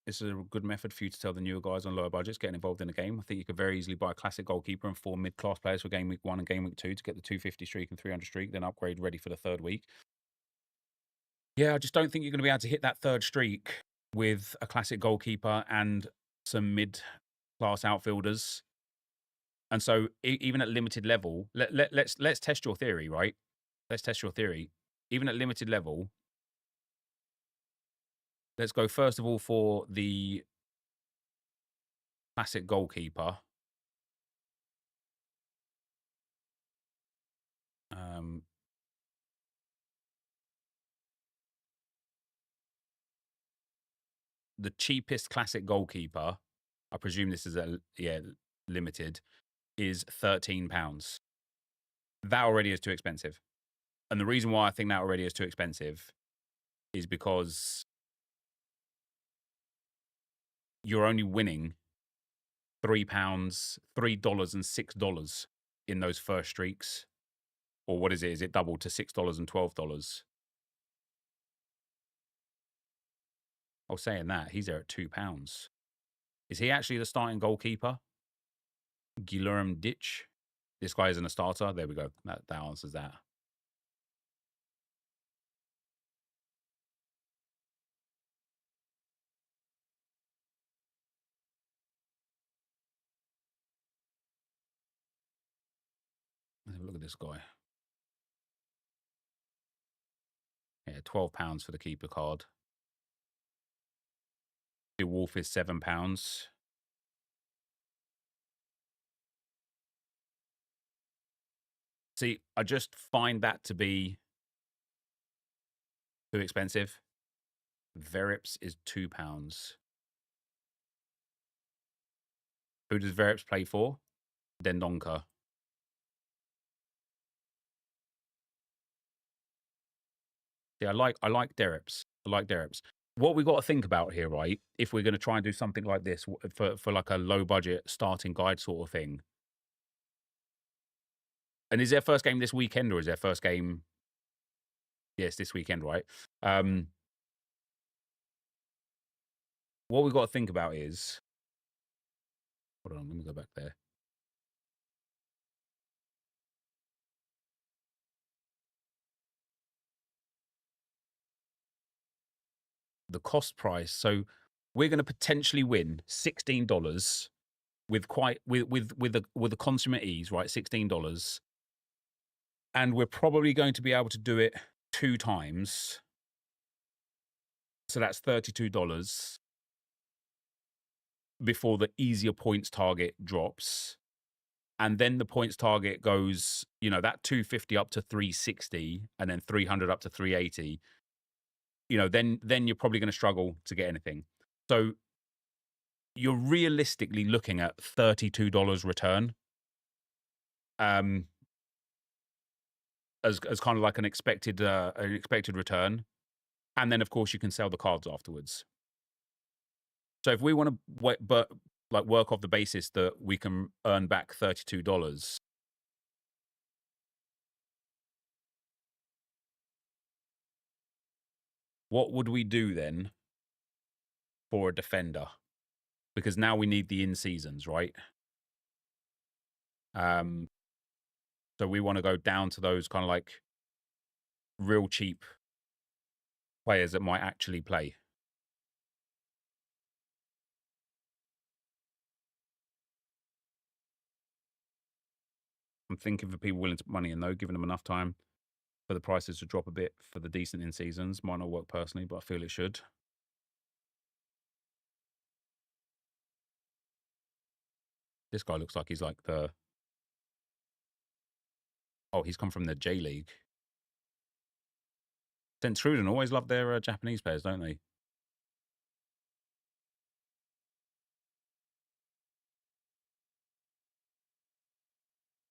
This is a good method for you to tell the newer guys on lower budgets getting involved in the game. I think you could very easily buy a classic goalkeeper and 4 mid-class players for game week 1 and game week 2 to get the 250 streak and 300 streak, then upgrade ready for the 3rd week. Yeah, I just don't think you're going to be able to hit that 3rd streak with a classic goalkeeper and some mid-class outfielders. And so even at limited level, let's test your theory, right? Let's test your theory. Even at limited level, let's go first of all for the classic goalkeeper. The cheapest classic goalkeeper, I presume this is limited, is £13. That already is too expensive. And the reason why I think that already is too expensive is because you're only winning £3, $3 and $6 in those first streaks. Or what is it? Is it doubled to $6 and $12? Oh, saying that, he's there at £2. Is he actually the starting goalkeeper? Guilherme Ditch. This guy isn't a starter. There we go. That answers that. Let's have a look at this guy. Yeah, £12 for the keeper card. The Wolf is £7. See, I just find that to be too expensive. Verips is £2. Who does Verips play for? Dendonka. Yeah, I like Derips. I like Derips. What we got to think about here, right? If we're going to try and do something like this for like a low budget starting guide sort of thing. And is their first game this weekend or is their first game? Yes, this weekend, right? What we've got to think about is, hold on, let me go back there. The cost price. So we're going to potentially win $16 with a consummate ease, right? $16, and we're probably going to be able to do it 2 times. So that's $32 before the easier points target drops. And then the points target goes, you know, that 250 up to 360 and then 300 up to 380. You know, then you're probably going to struggle to get anything. So you're realistically looking at $32 return. As kind of like an expected return. And then of course you can sell the cards afterwards. So if we want to work off the basis that we can earn back $32, what would we do then for a defender? Because now we need the in-seasons, right? So we want to go down to those kind of like real cheap players that might actually play. I'm thinking for people willing to put money in, though, giving them enough time for the prices to drop a bit for the decent in-seasons. Might not work personally, but I feel it should. This guy looks like he's like the... Oh, he's come from the J League. St. Truden always love their Japanese players, don't they?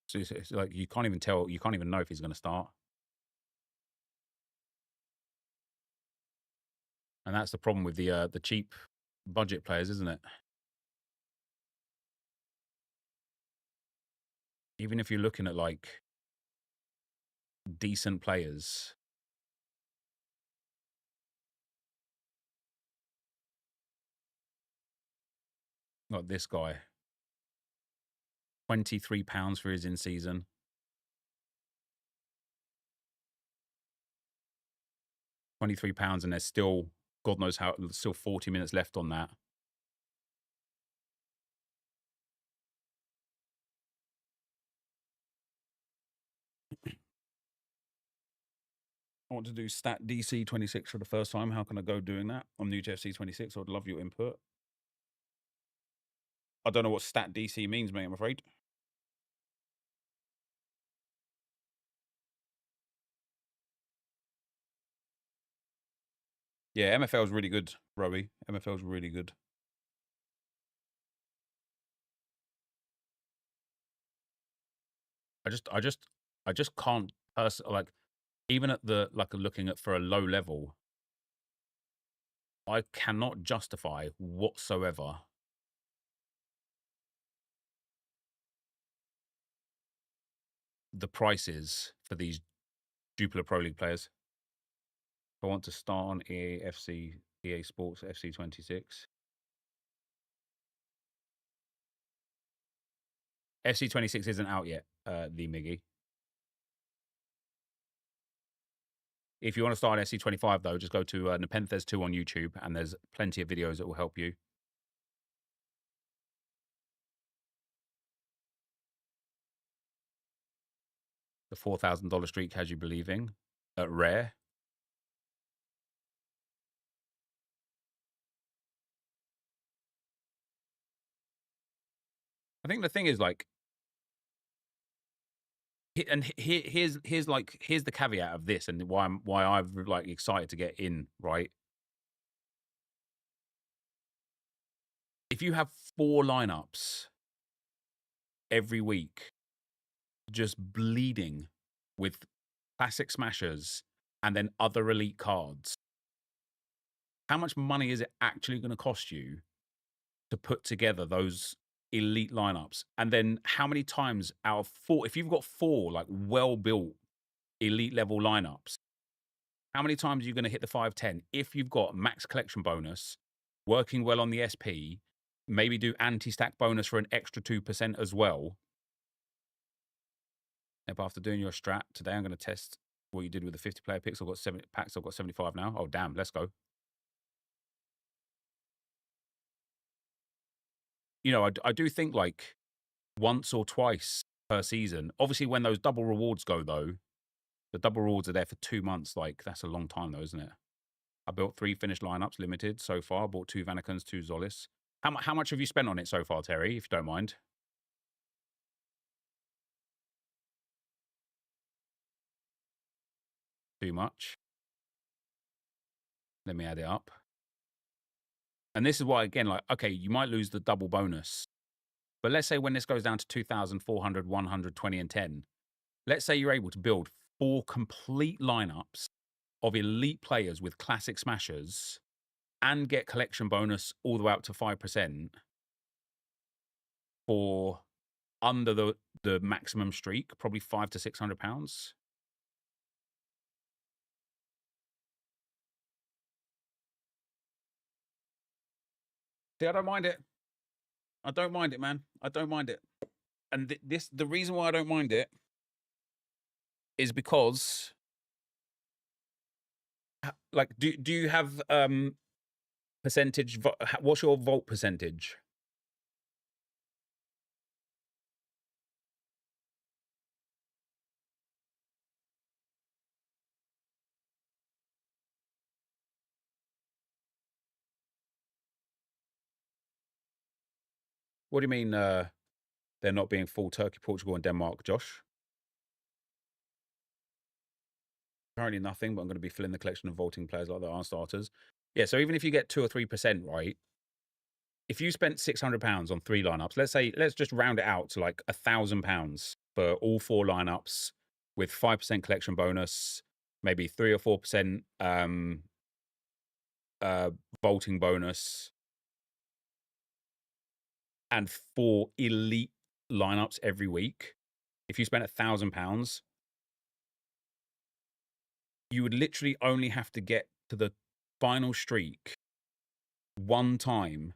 So it's like you can't even tell, you can't even know if he's going to start. And that's the problem with the cheap budget players, isn't it? Even if you're looking at like decent players. Like this guy. £23 for his in-season. £23 and there's still, God knows how, still 40 minutes left on that. I want to do stat DC 26 for the first time. How can I go doing that? I'm new to FC 26. I would love your input. I don't know what stat DC means, mate, I'm afraid. Yeah, MFL's really good, Rowie. MFL's really good. I just can't like, even at the looking at for a low level, I cannot justify whatsoever the prices for these Jupiler Pro League players. I want to start on EA Sports FC 26. FC 26 isn't out yet, the Miggy. If you want to start SC 25 though, just go to NepentheZ 2 on YouTube, and there's plenty of videos that will help you. The $4,000 streak has you believing at rare. I think the thing is like, and here's the caveat of this, and why I'm like excited to get in, right? If you have 4 lineups every week, just bleeding with classic smashers and then other elite cards, how much money is it actually going to cost you to put together those elite lineups? And then how many times out of 4, if you've got 4 like well-built elite level lineups, how many times are you going to hit the 510 if you've got max collection bonus, working well on the SP, maybe do anti-stack bonus for an extra 2% as well? Yep, after doing your strat today, I'm going to test what you did with the 50 player picks. I've got 70 packs. I've got 75 now. Oh, damn. Let's go. You know, I do think like once or twice per season. Obviously, when those double rewards go, though, the double rewards are there for 2 months. Like, that's a long time, though, isn't it? I built 3 finished lineups, limited so far. Bought 2 Vanikans, 2 Zolis. How much have you spent on it so far, Terry, if you don't mind? Too much. Let me add it up. And this is why, again, like, okay, you might lose the double bonus. But let's say when this goes down to 2,400, 120, and 10, let's say you're able to build 4 complete lineups of elite players with classic smashers and get collection bonus all the way up to 5% for under the maximum streak, probably £500 to £600. See, I don't mind it. I don't mind it, man. I don't mind it. And the reason why I don't mind it is because, like, do you have percentage? What's your vault percentage? What do you mean they're not being full Turkey, Portugal, and Denmark, Josh? Currently nothing, but I'm going to be filling the collection of vaulting players like that are starters. Yeah, so even if you get 2 or 3%, right? If you spent £600 on 3 lineups, let's just round it out to like £1,000 for all 4 lineups with 5% collection bonus, maybe 3 or 4% vaulting bonus, and 4 elite lineups every week. If you spent £1,000, you would literally only have to get to the final streak 1 time,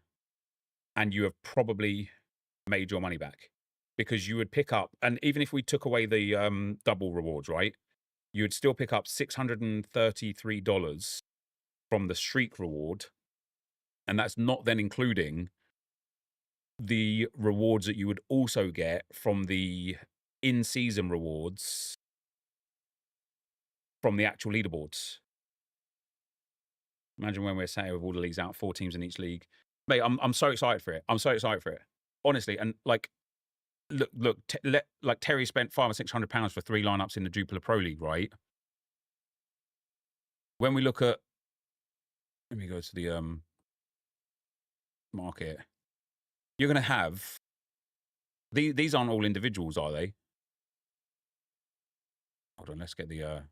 and you have probably made your money back, because you would pick up, and even if we took away the double rewards, right, you would still pick up $633 from the streak reward, and that's not then including the rewards that you would also get from the in-season rewards from the actual leaderboards. Imagine when we're saying with all the leagues out, 4 teams in each league. Mate, I'm so excited for it. I'm so excited for it. Honestly, and like, look, like Terry spent £500 or £600 for 3 lineups in the Jupiler Pro League, right? When we look at, let me go to the market. You're going to have, these aren't all individuals, are they? Hold on, let's get the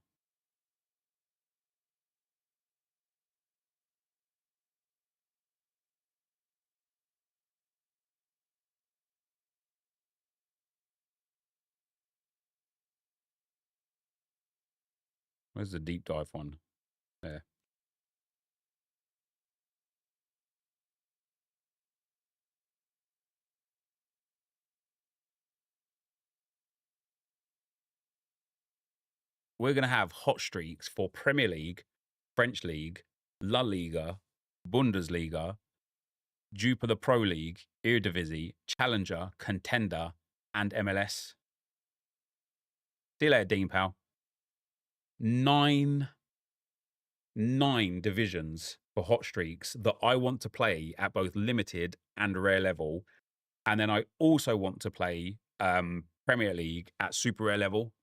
where's the deep dive one? There. We're going to have hot streaks for Premier League, French League, La Liga, Bundesliga, Jupiler Pro League, Eredivisie, Challenger, Contender, and MLS. See you later, Dean, pal. 9 divisions for hot streaks that I want to play at both limited and rare level. And then I also want to play Premier League at super rare level.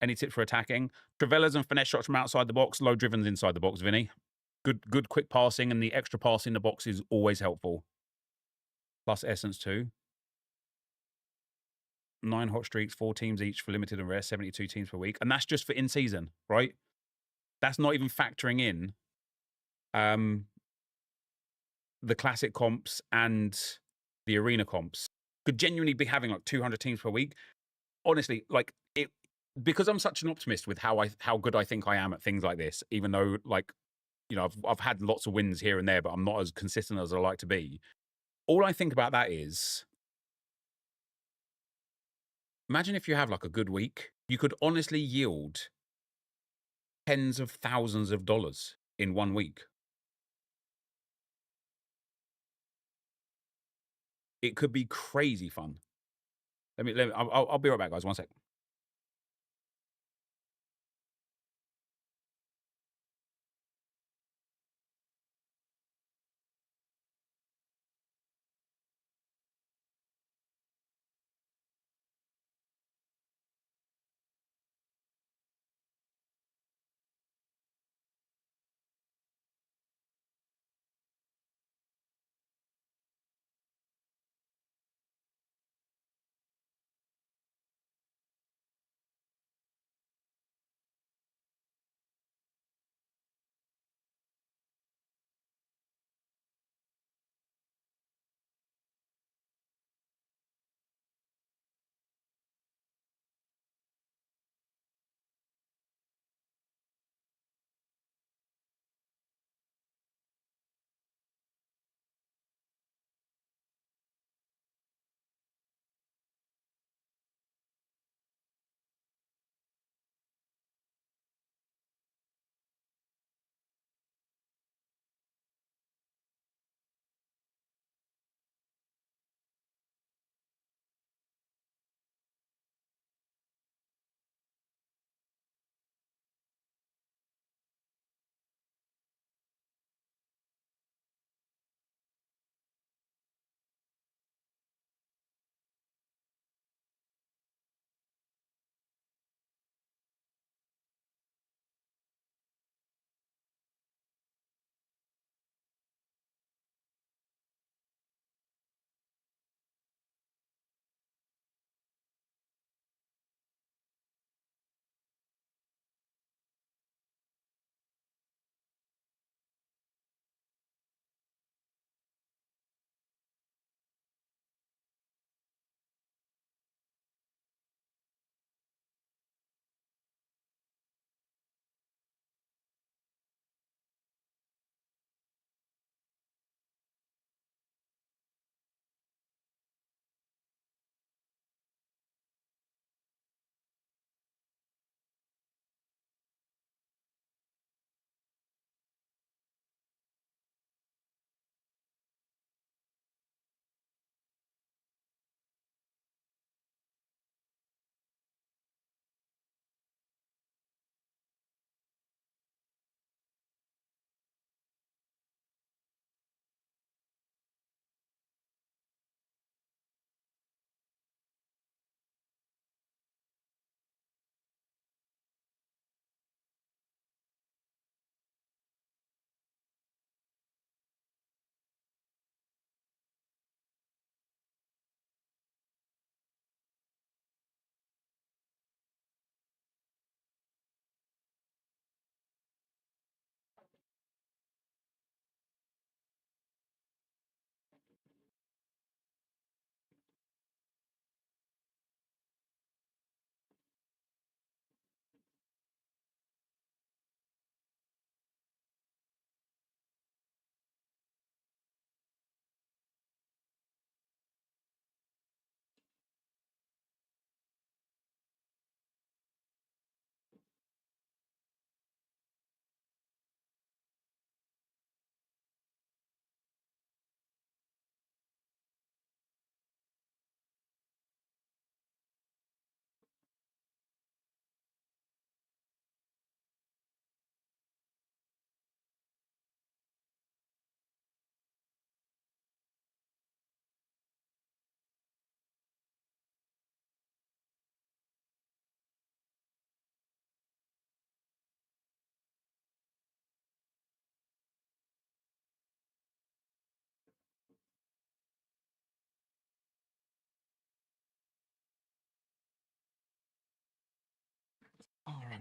Any tips for attacking? Travellas and finesse shots from outside the box, low drivens inside the box, Vinny. Good quick passing, and the extra pass in the box is always helpful. Plus essence too. 9 hot streaks, 4 teams each for limited and rare, 72 teams per week. And that's just for in-season, right? That's not even factoring in the classic comps and the arena comps. Could genuinely be having like 200 teams per week. Honestly, like, it, because I'm such an optimist with how good I think I am at things like this, even though, like, you know, I've had lots of wins here and there, but I'm not as consistent as I like to be. All I think about that is, imagine if you have like a good week, you could honestly yield tens of thousands of dollars in 1 week. It could be crazy fun. I'll be right back, guys. 1 sec.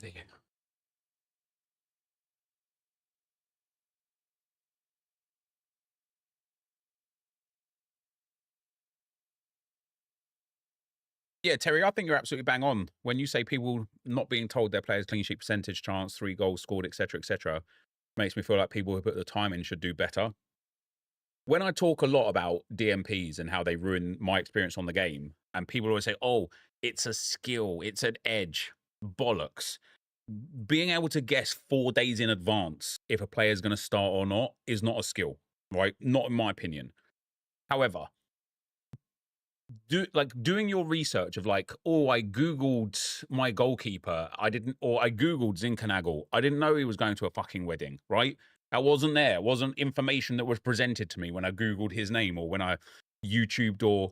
there you go. Yeah, Terry, I think you're absolutely bang on. When you say people not being told their players' clean sheet percentage, chance, 3 goals scored, etc., makes me feel like people who put the time in should do better. When I talk a lot about DMPs and how they ruin my experience on the game, and people always say, oh, it's a skill, it's an edge, bollocks. Being able to guess 4 days in advance if a player is going to start or not is not a skill, right? Not in my opinion. However, doing your research of like, oh, I googled my goalkeeper, I googled Zinkernagel, I didn't know he was going to a fucking wedding, right? That wasn't there. It wasn't information that was presented to me when I googled his name or when I YouTubed or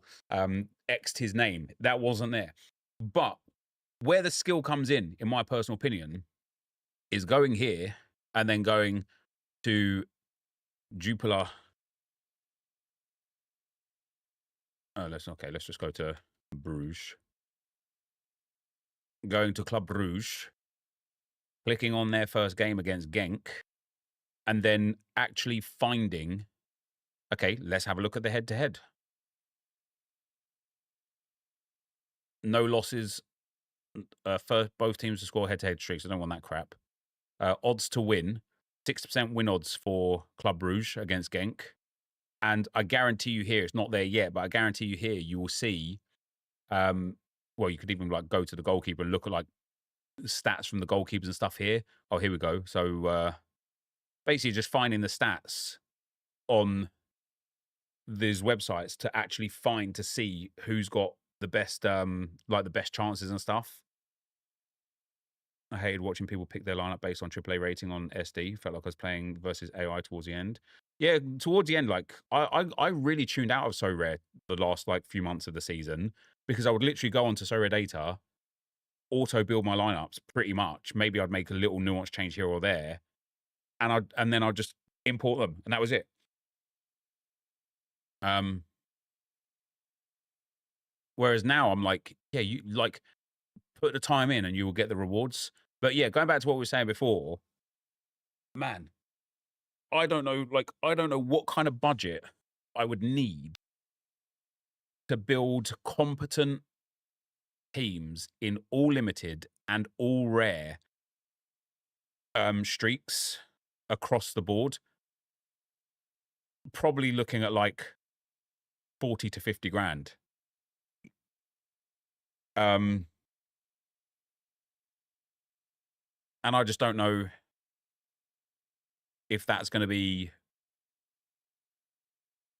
X'd his name. That wasn't there. But where the skill comes in my personal opinion, is going here and then going to Jupiler. Oh, let's just go to Bruges. Going to Club Bruges, clicking on their first game against Genk, and then actually finding, okay, let's have a look at the head-to-head. No losses for both teams to score head-to-head streaks. I don't want that crap. Odds to win, 6% win odds for Club Bruges against Genk. And I guarantee you here, it's not there yet, but I guarantee you here, you will see, well, you could even like go to the goalkeeper and look at like stats from the goalkeepers and stuff here. Oh, here we go. So basically just finding the stats on these websites to actually find to see who's got the best like the best chances and stuff. I hated watching people pick their lineup based on AAA rating on SD. Felt like I was playing versus AI towards the end. Yeah, towards the end, like I really tuned out of So Rare the last like few months of the season because I would literally go onto So Rare Data, auto build my lineups pretty much. Maybe I'd make a little nuance change here or there, and then I'd just import them, and that was it. Whereas now I'm like, yeah, you like put the time in and you will get the rewards. But yeah, going back to what we were saying before, man, I don't know what kind of budget I would need to build competent teams in all limited and all rare streaks across the board. Probably looking at like 40 to 50 grand. And I just don't know if that's going to be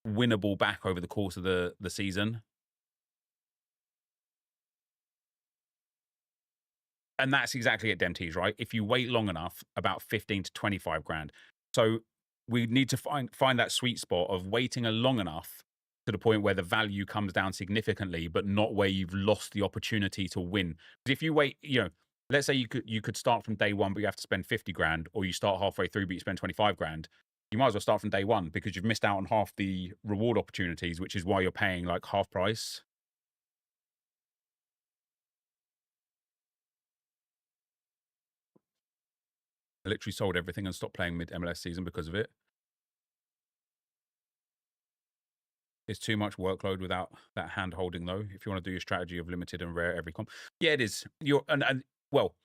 winnable back over the course of the season. And that's exactly at DMTs, right? If you wait long enough, about 15 to 25 grand. So we need to find that sweet spot of waiting long enough to the point where the value comes down significantly, but not where you've lost the opportunity to win. Because if you wait, let's say you could start from day one, but you have to spend 50 grand, or you start halfway through, but you spend 25 grand. You might as well start from day one because you've missed out on half the reward opportunities, which is why you're paying like half price. I literally sold everything and stopped playing mid-MLS season because of it. It's too much workload without that hand-holding, though. If you want to do your strategy of limited and rare every comp. Yeah, it is. Well,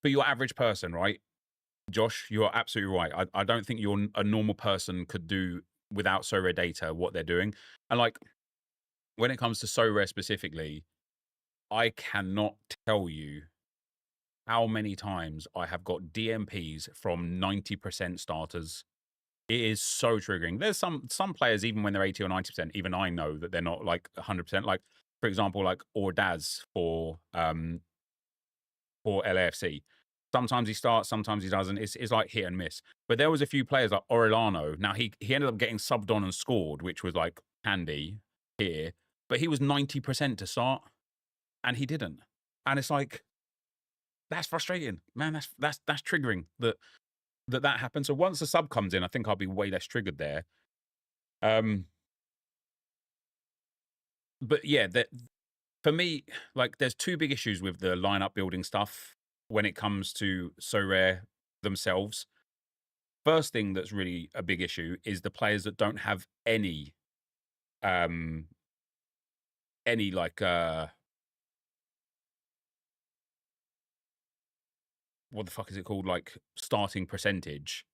for your average person, right, Josh, you're absolutely right. I don't think a normal person could do without So Rare data what they're doing. And like, when it comes to So Rare specifically, I cannot tell you how many times I have got DMPs from 90% starters. It is so triggering. There's some players, even when they're 80 or 90%, even I know that they're not like 100%. Like, for example, like Ordaz for LAFC. Sometimes he starts, sometimes he doesn't. It's like hit and miss. But there was a few players like Orellano. Now, he ended up getting subbed on and scored, which was like handy here. But he was 90% to start, and he didn't. And it's like, that's frustrating, man. That's triggering that happened. So once the sub comes in, I think I'll be way less triggered there. But yeah, for me, like, there's two big issues with the lineup building stuff. when it comes to So Rare themselves. First thing that's really a big issue is the players that don't have any like what the fuck is it called? Like starting percentage.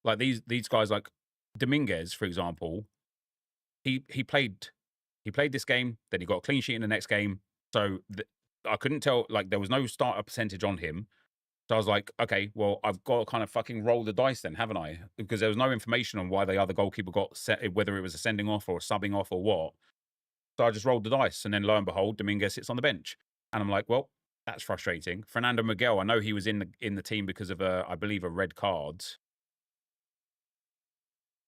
Like these guys, like Dominguez, for example, he played this game, then he got a clean sheet in the next game. So I couldn't tell, like there was no starter percentage on him. So I was like, okay, well, I've got to kind of fucking roll the dice then, haven't I? Because there was no information on why the other goalkeeper got set, whether it was a sending off or a subbing off or what. So I just rolled the dice, and then lo and behold, Dominguez sits on the bench, and I'm like, well, that's frustrating. Fernando Miguel, I know he was in the team because of I believe a red card.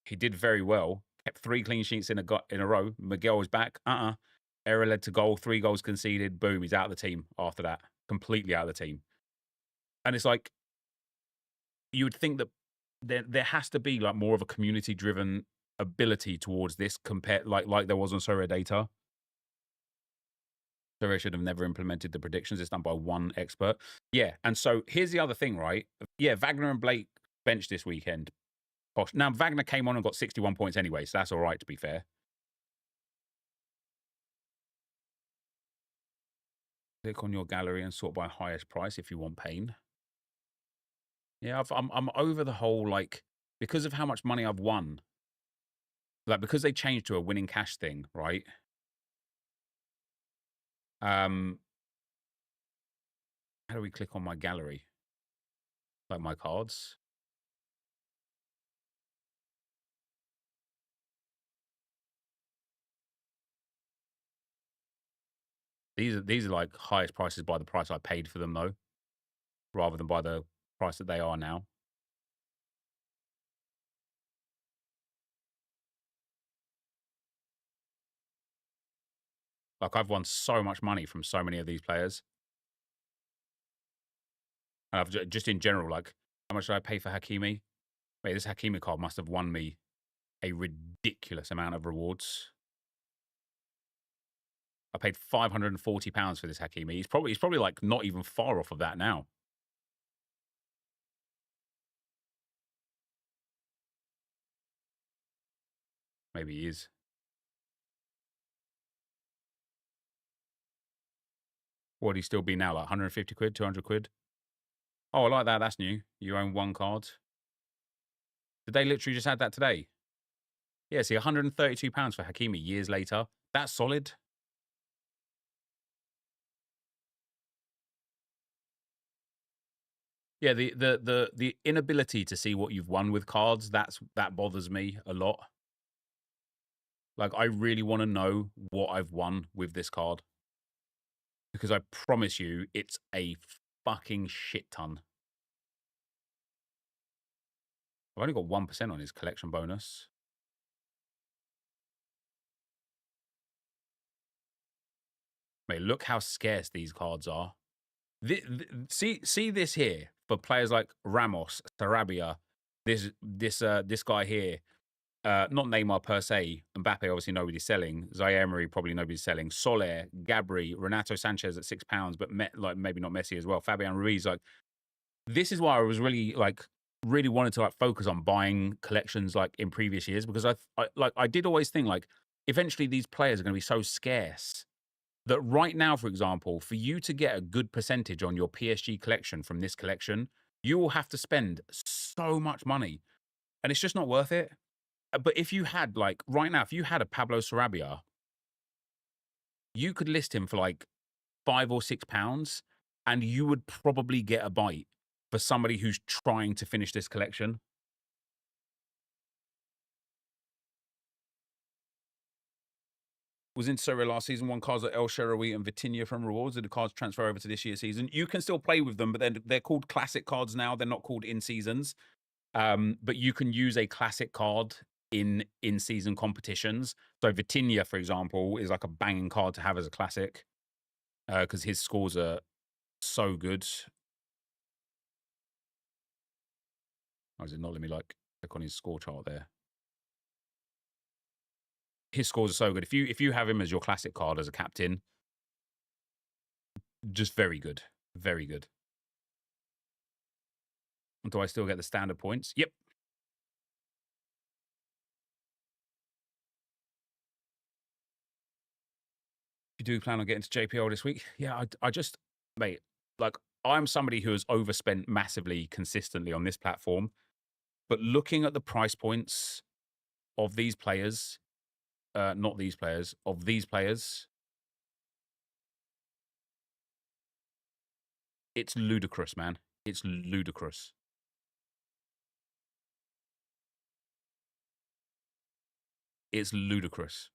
He did very well, kept 3 clean sheets in a row. Miguel was back. Error led to goal, 3 goals conceded. Boom, he's out of the team after that, completely out of the team. And it's like, you would think that there has to be like more of a community driven ability towards this compared like there was on Sorare data. Sorare should have never implemented the predictions. It's done by one expert. Yeah, and so here's the other thing, right? Yeah, Wagner and Blake benched this weekend. Posh. Now Wagner came on and got 61 points anyway, so that's all right to be fair. Click on your gallery and sort by highest price if you want pain. Yeah, I'm over the whole, like, because of how much money I've won. Like, because they changed to a winning cash thing, right? How do we click on my gallery? Like my cards? These are like highest prices by the price I paid for them though, rather than by the price that they are now. Like I've won so much money from so many of these players. And I've just in general, like, how much did I pay for Hakimi? Wait, this Hakimi card must have won me a ridiculous amount of rewards. I paid £540 for this Hakimi. He's probably like not even far off of that now. Maybe he is. What would he still be now? Like 150 quid, 200 quid? Oh, I like that. That's new. You own 1 card. Did they literally just add that today? Yeah, see, £132 for Hakimi years later. That's solid. Yeah, the inability to see what you've won with cards, that bothers me a lot. Like, I really want to know what I've won with this card. Because I promise you, it's a fucking shit ton. I've only got 1% on his collection bonus. Mate, look how scarce these cards are. See this here for players like Ramos, Sarabia, this guy here. Not Neymar per se. Mbappe, obviously nobody's selling. Zaire Emery, probably nobody's selling. Soler, Gabri, Renato Sanchez at £6, but like maybe not Messi as well. Fabian Ruiz, like, this is why I was really wanted to like focus on buying collections like in previous years, because I did always think like eventually these players are going to be so scarce that right now, for example, for you to get a good percentage on your PSG collection from this collection, you will have to spend so much money, and it's just not worth it. But if you had, like, right now, if you had a Pablo Sarabia, you could list him for like £5 or £6, and you would probably get a bite for somebody who's trying to finish this collection. Was in Serie last season, won cards at El Shaarawy and Vitinha from rewards. Did the cards transfer over to this year's season? You can still play with them, but they're called classic cards now. They're not called in seasons. But you can use a classic card in season competitions. So Vitinha, for example, is like a banging card to have as a classic because his scores are so good. Oh, is it not let me like click on his score chart there? His scores are so good. If you have him as your classic card as a captain, just very good, very good. Do I still get the standard points? Yep. You do plan on getting to JPL this week? Yeah, I just, mate, like, I'm somebody who has overspent massively consistently on this platform. But looking at the price points of these players, not these players, of these players, it's ludicrous, man. It's ludicrous. It's ludicrous.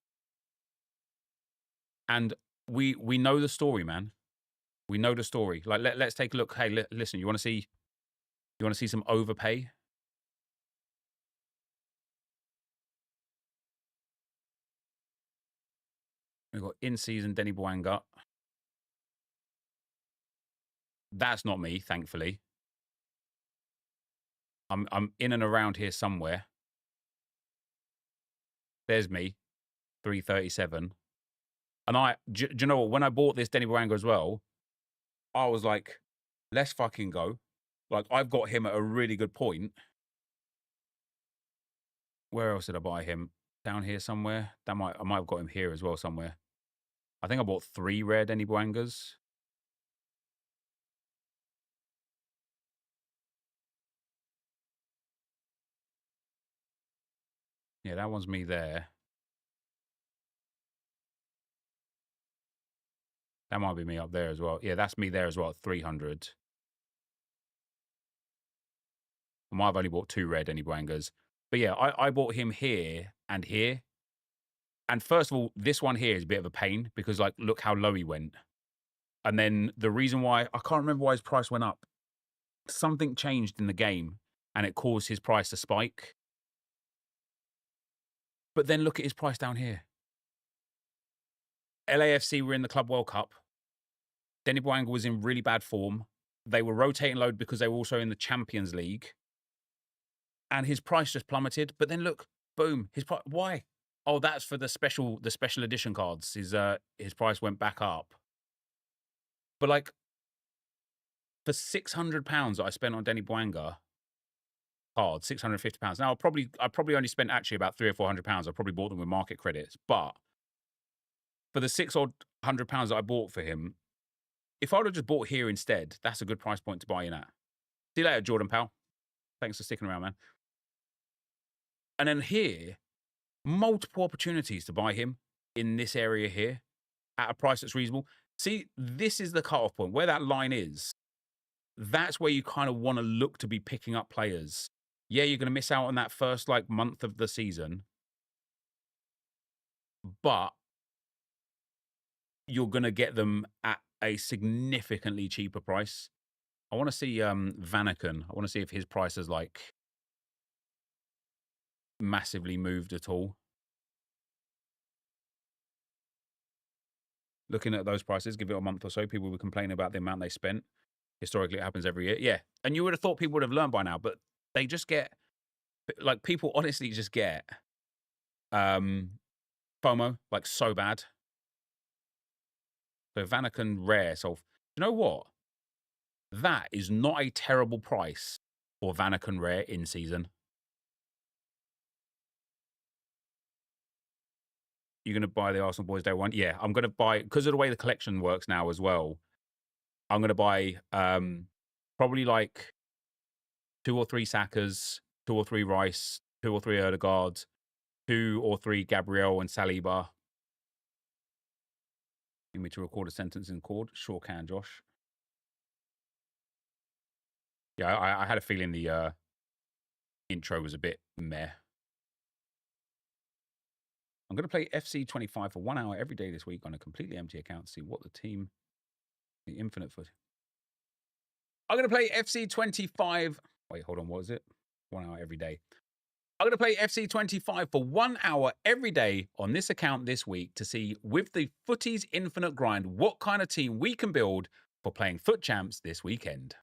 And we know the story, man. We know the story. Like, let's take a look. Hey, listen, you want to see some overpay? We've got in-season Denny Bwanga. That's not me, thankfully. I'm in and around here somewhere. There's me, 337. And do you know what? When I bought this Denny Bwanga as well, I was like, let's fucking go. Like, I've got him at a really good point. Where else did I buy him? Down here somewhere? I might have got him here as well somewhere. I think I bought 3 rare Denny Bwangas. Yeah, that one's me there. That might be me up there as well. Yeah, that's me there as well at 300. I might have only bought 2 red Denny Bwangas. But yeah, I bought him here and here. And first of all, this one here is a bit of a pain because, like, look how low he went. And then the reason why, I can't remember why his price went up. Something changed in the game and it caused his price to spike. But then look at his price down here. LAFC were in the Club World Cup. Denny Bwanga was in really bad form. They were rotating load because they were also in the Champions League. And his price just plummeted. But then look, boom, his price. Why? Oh, that's for the special edition cards. His price went back up. But like, for £600 that I spent on Denny Bwanga cards, £650. Now I probably only spent actually about £300 or £400. I probably bought them with market credits. But for the £600 that I bought for him, if I would have just bought here instead, that's a good price point to buy in at. See you later, Jordan Powell. Thanks for sticking around, man. And then here, multiple opportunities to buy him in this area here at a price that's reasonable. See, this is the cutoff point. Where that line is, that's where you kind of want to look to be picking up players. Yeah, you're going to miss out on that first, like, month of the season. But you're going to get them at a significantly cheaper price. I want to see Vanaken. I want to see if his price has, like, massively moved at all. Looking at those prices, give it a month or so, people will complain about the amount they spent. Historically, it happens every year. Yeah. And you would have thought people would have learned by now, but they just get, like, people honestly just get FOMO, like, so bad. So Vanaken rare. So, you know what? That is not a terrible price for Vanaken rare in season. You're going to buy the Arsenal boys day one? Yeah, I'm going to buy, because of the way the collection works now as well, I'm going to buy probably like 2 or 3 Sakas, 2 or 3 Rice, 2 or 3 Odegaard, 2 or 3 Gabriel and Saliba. Need me to record a sentence in chord? Sure can, Josh. Yeah, I had a feeling the intro was a bit meh. I'm going to play FC25 for 1 hour every day this week on a completely empty account to see what the team, the infinite foot. I'm going to play FC25. Wait, hold on. What is it? 1 hour every day. I'm going to play FC25 for 1 hour every day on this account this week to see, with the Footy's infinite grind, what kind of team we can build for playing Foot Champs this weekend.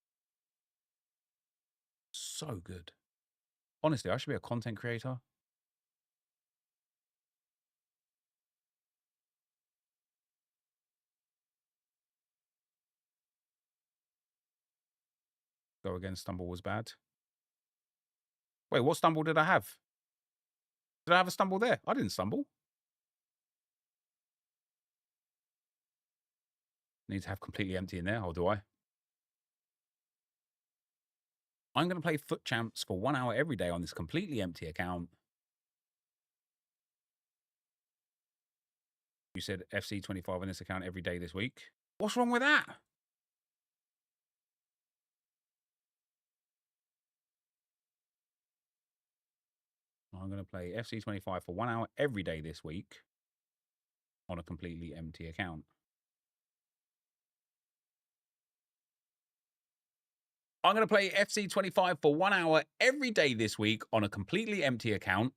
So good. Honestly, I should be a content creator. Go again, stumble was bad. Wait, what stumble did I have? Did I have a stumble there? I didn't stumble. Need to have completely empty in there, or do I? I'm going to play Foot Champs for 1 hour every day on this completely empty account. You said FC25 on this account every day this week. What's wrong with that? I'm going to play FC25 for 1 hour every day this week on a completely empty account. I'm going to play FC25 for 1 hour every day this week on a completely empty account.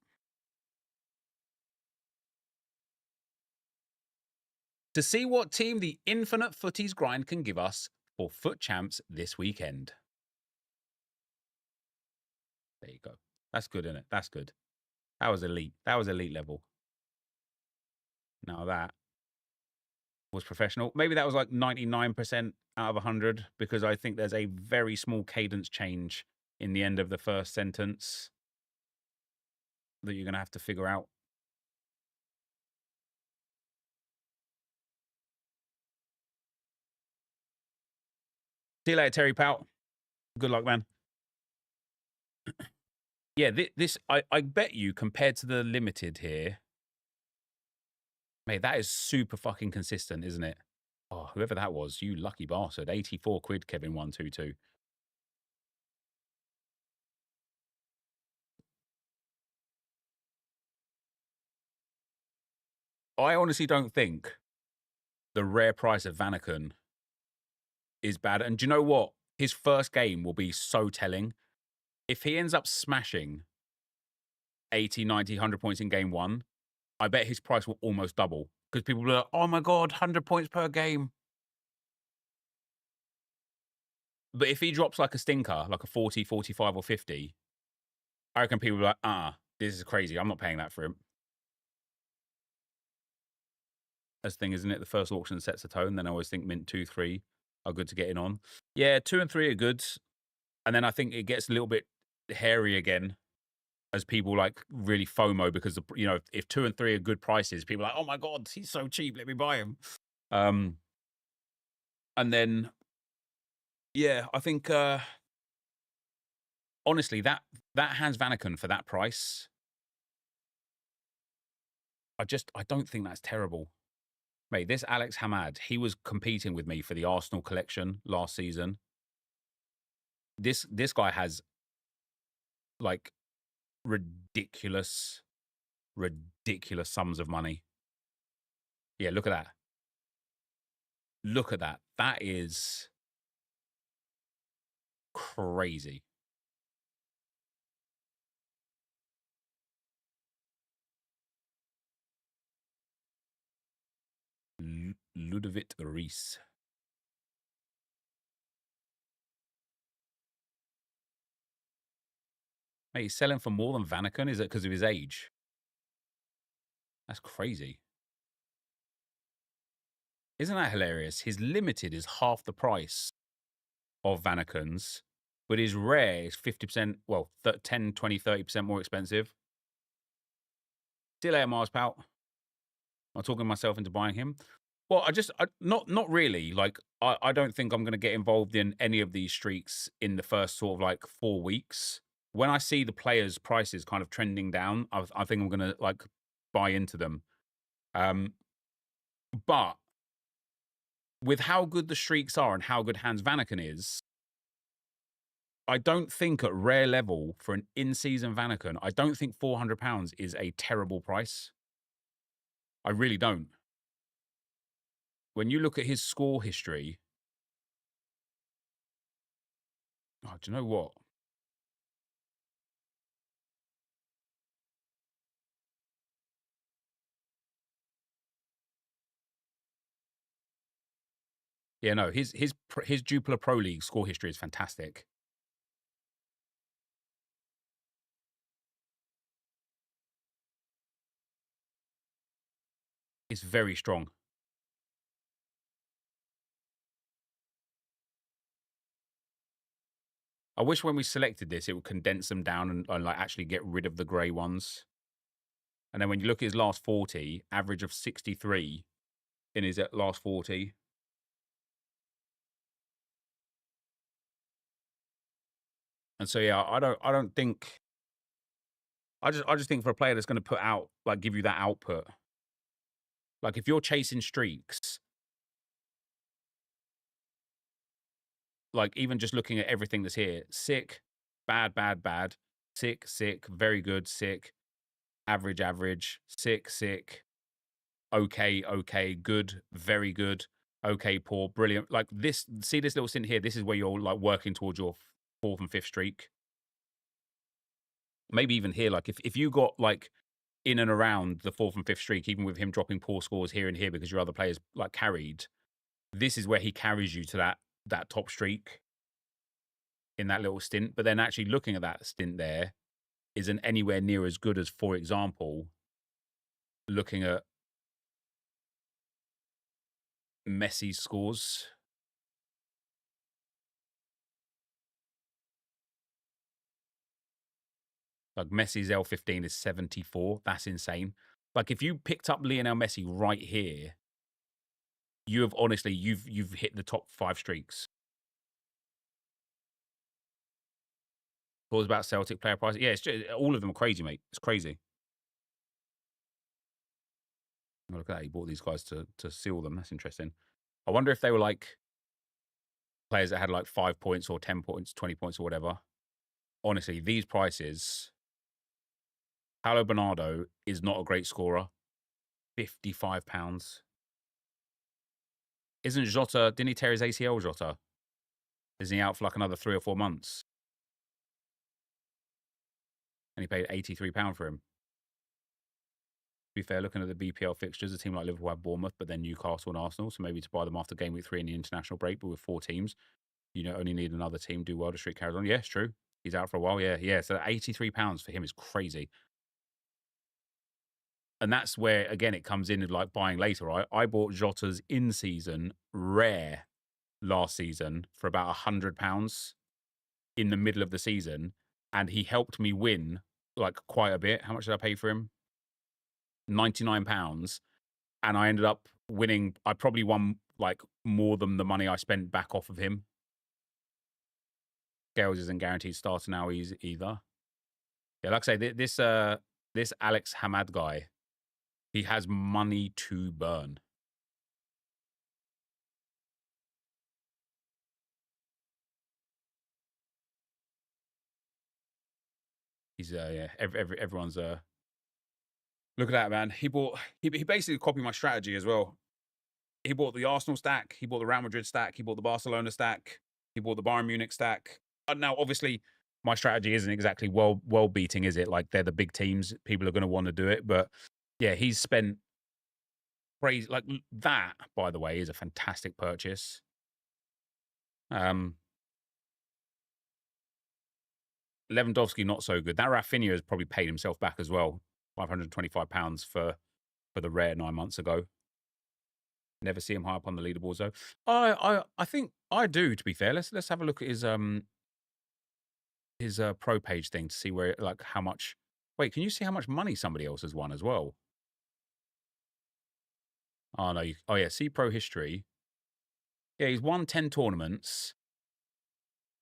To see what team the infinite footies grind can give us for Foot Champs this weekend. There you go. That's good, isn't it? That's good. That was elite. That was elite level. Now that was professional. Maybe that was like 99% out of 100 because I think there's a very small cadence change in the end of the first sentence that you're going to have to figure out. See you later, Terry Pout. Good luck, man. Yeah, I bet you compared to the limited here, mate, that is super fucking consistent, isn't it? Oh, whoever that was, you lucky bastard. 84 quid, Kevin122. I honestly don't think the rare price of Vanaken is bad. And do you know what? His first game will be so telling. If he ends up smashing 80, 90, 100 points in game one, I bet his price will almost double. Because people will be like, oh my God, 100 points per game. But if he drops like a stinker, like a 40, 45 or 50, I reckon people will be like, this is crazy. I'm not paying that for him. That's the thing, isn't it? The first auction sets a tone. Then I always think mint 2, 3 are good to get in on. Yeah, 2 and 3 are good. And then I think it gets a little bit hairy again as people like really FOMO because, you know, if 2 and 3 are good prices, people are like, oh my God, he's so cheap. Let me buy him. And then, yeah, I think, honestly, that Hans Vanaken for that price, I don't think that's terrible. Mate, this Alex Hamad, he was competing with me for the Arsenal collection last season. This guy has like ridiculous sums of money. Yeah, look at that. Look at that. That is crazy. Ludovic Rees. Mate, he's selling for more than Vanaken. Is it because of his age? That's crazy. Isn't that hilarious? His limited is half the price of Vanaken's, but his rare is 50%, well, 10, 20, 30% more expensive. See you later, Mars Pout. I'm talking myself into buying him. Well, not really. Like, I don't think I'm going to get involved in any of these streaks in the first sort of like 4 weeks. When I see the players' prices kind of trending down, I think I'm going to like buy into them. But with how good the streaks are and how good Hans Vanaken is, I don't think at rare level for an in-season Vanaken, I don't think £400 is a terrible price. I really don't. When you look at his score history, oh, do you know what? Yeah, no, his Jupiler Pro League score history is fantastic. It's very strong. I wish when we selected this, it would condense them down and like actually get rid of the grey ones. And then when you look at his last 40, average of 63 in his last 40. And so yeah, I don't think. I just think for a player that's going to put out, like, give you that output. Like, if you're chasing streaks, like, even just looking at everything that's here, sick, bad, bad, bad, sick, sick, very good, sick, average, average, sick, sick, okay, okay, good, very good, okay, poor, brilliant. Like this, see this little stint here? This is where you're like working towards your 4th and 5th streak. Maybe even here, like if you got like in and around the 4th and 5th streak, even with him dropping poor scores here and here because your other players like carried, this is where he carries you to that top streak in that little stint. But then actually looking at that stint there isn't anywhere near as good as, for example, looking at Messi's scores. Like Messi's L15 is 74. That's insane. Like if you picked up Lionel Messi right here, you have honestly, you've hit the top 5 streaks. What was about Celtic player price? Yeah, it's just, all of them are crazy, mate. It's crazy. Oh, look at that. He bought these guys to seal them. That's interesting. I wonder if they were like players that had like 5 points or 10 points, 20 points or whatever. Honestly, these prices, Paulo Bernardo is not a great scorer. £55. Isn't Jota, didn't he tear his ACL, Jota? Isn't he out for like another 3 or 4 months? And he paid £83 for him. To be fair, looking at the BPL fixtures, a team like Liverpool have Bournemouth, but then Newcastle and Arsenal. So maybe to buy them after game week 3 in the international break, but with 4 teams, you know, only need another team. Do well to streak carries on. Yeah, it's true. He's out for a while. Yeah. So £83 for him is crazy. And that's where, again, it comes in like buying later, right? I bought Jota's in-season rare last season for about £100 in the middle of the season. And he helped me win like quite a bit. How much did I pay for him? £99. And I ended up winning. I probably won like more than the money I spent back off of him. Scales isn't guaranteed starter now either. Yeah, like I say, this Alex Hamad guy, he has money to burn. He's yeah, everyone's look at that, man. He basically copied my strategy as well. He bought the Arsenal stack, he bought the Real Madrid stack, he bought the Barcelona stack, he bought the Bayern Munich stack. Now, obviously, my strategy isn't exactly well beating, is it? Like they're the big teams, people are going to want to do it. But yeah, he's spent crazy. Like that, by the way, is a fantastic purchase. Lewandowski not so good. That Rafinha has probably paid himself back as well. £525 for the rare 9 months ago. Never see him high up on the leaderboards though. I think I do. To be fair, let's have a look at his pro page thing to see where like how much. Wait, can you see how much money somebody else has won as well? Oh no. Oh yeah, see pro history. Yeah, he's won 10 tournaments.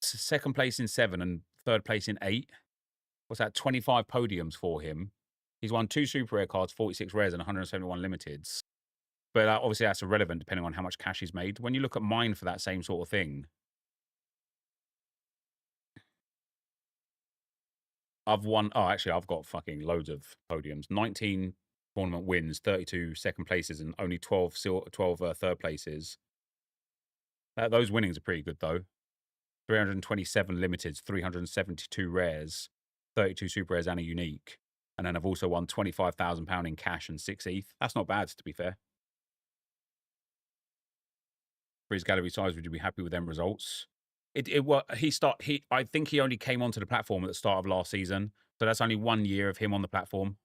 Second place in 7 and third place in 8. What's that? 25 podiums for him. He's won 2 super rare cards, 46 rares, and 171 limiteds. But obviously that's irrelevant depending on how much cash he's made. When you look at mine for that same sort of thing, I've won. Oh, actually, I've got fucking loads of podiums. 19 tournament wins, 32 second places, and only 12 third places. Those winnings are pretty good though. 327 limiteds, 372 rares, 32 super rares, and a unique. And then I've also won £25,000 in cash and 6 ETH. That's not bad, to be fair. For his gallery size, would you be happy with them results? I think he only came onto the platform at the start of last season. So that's only 1 year of him on the platform.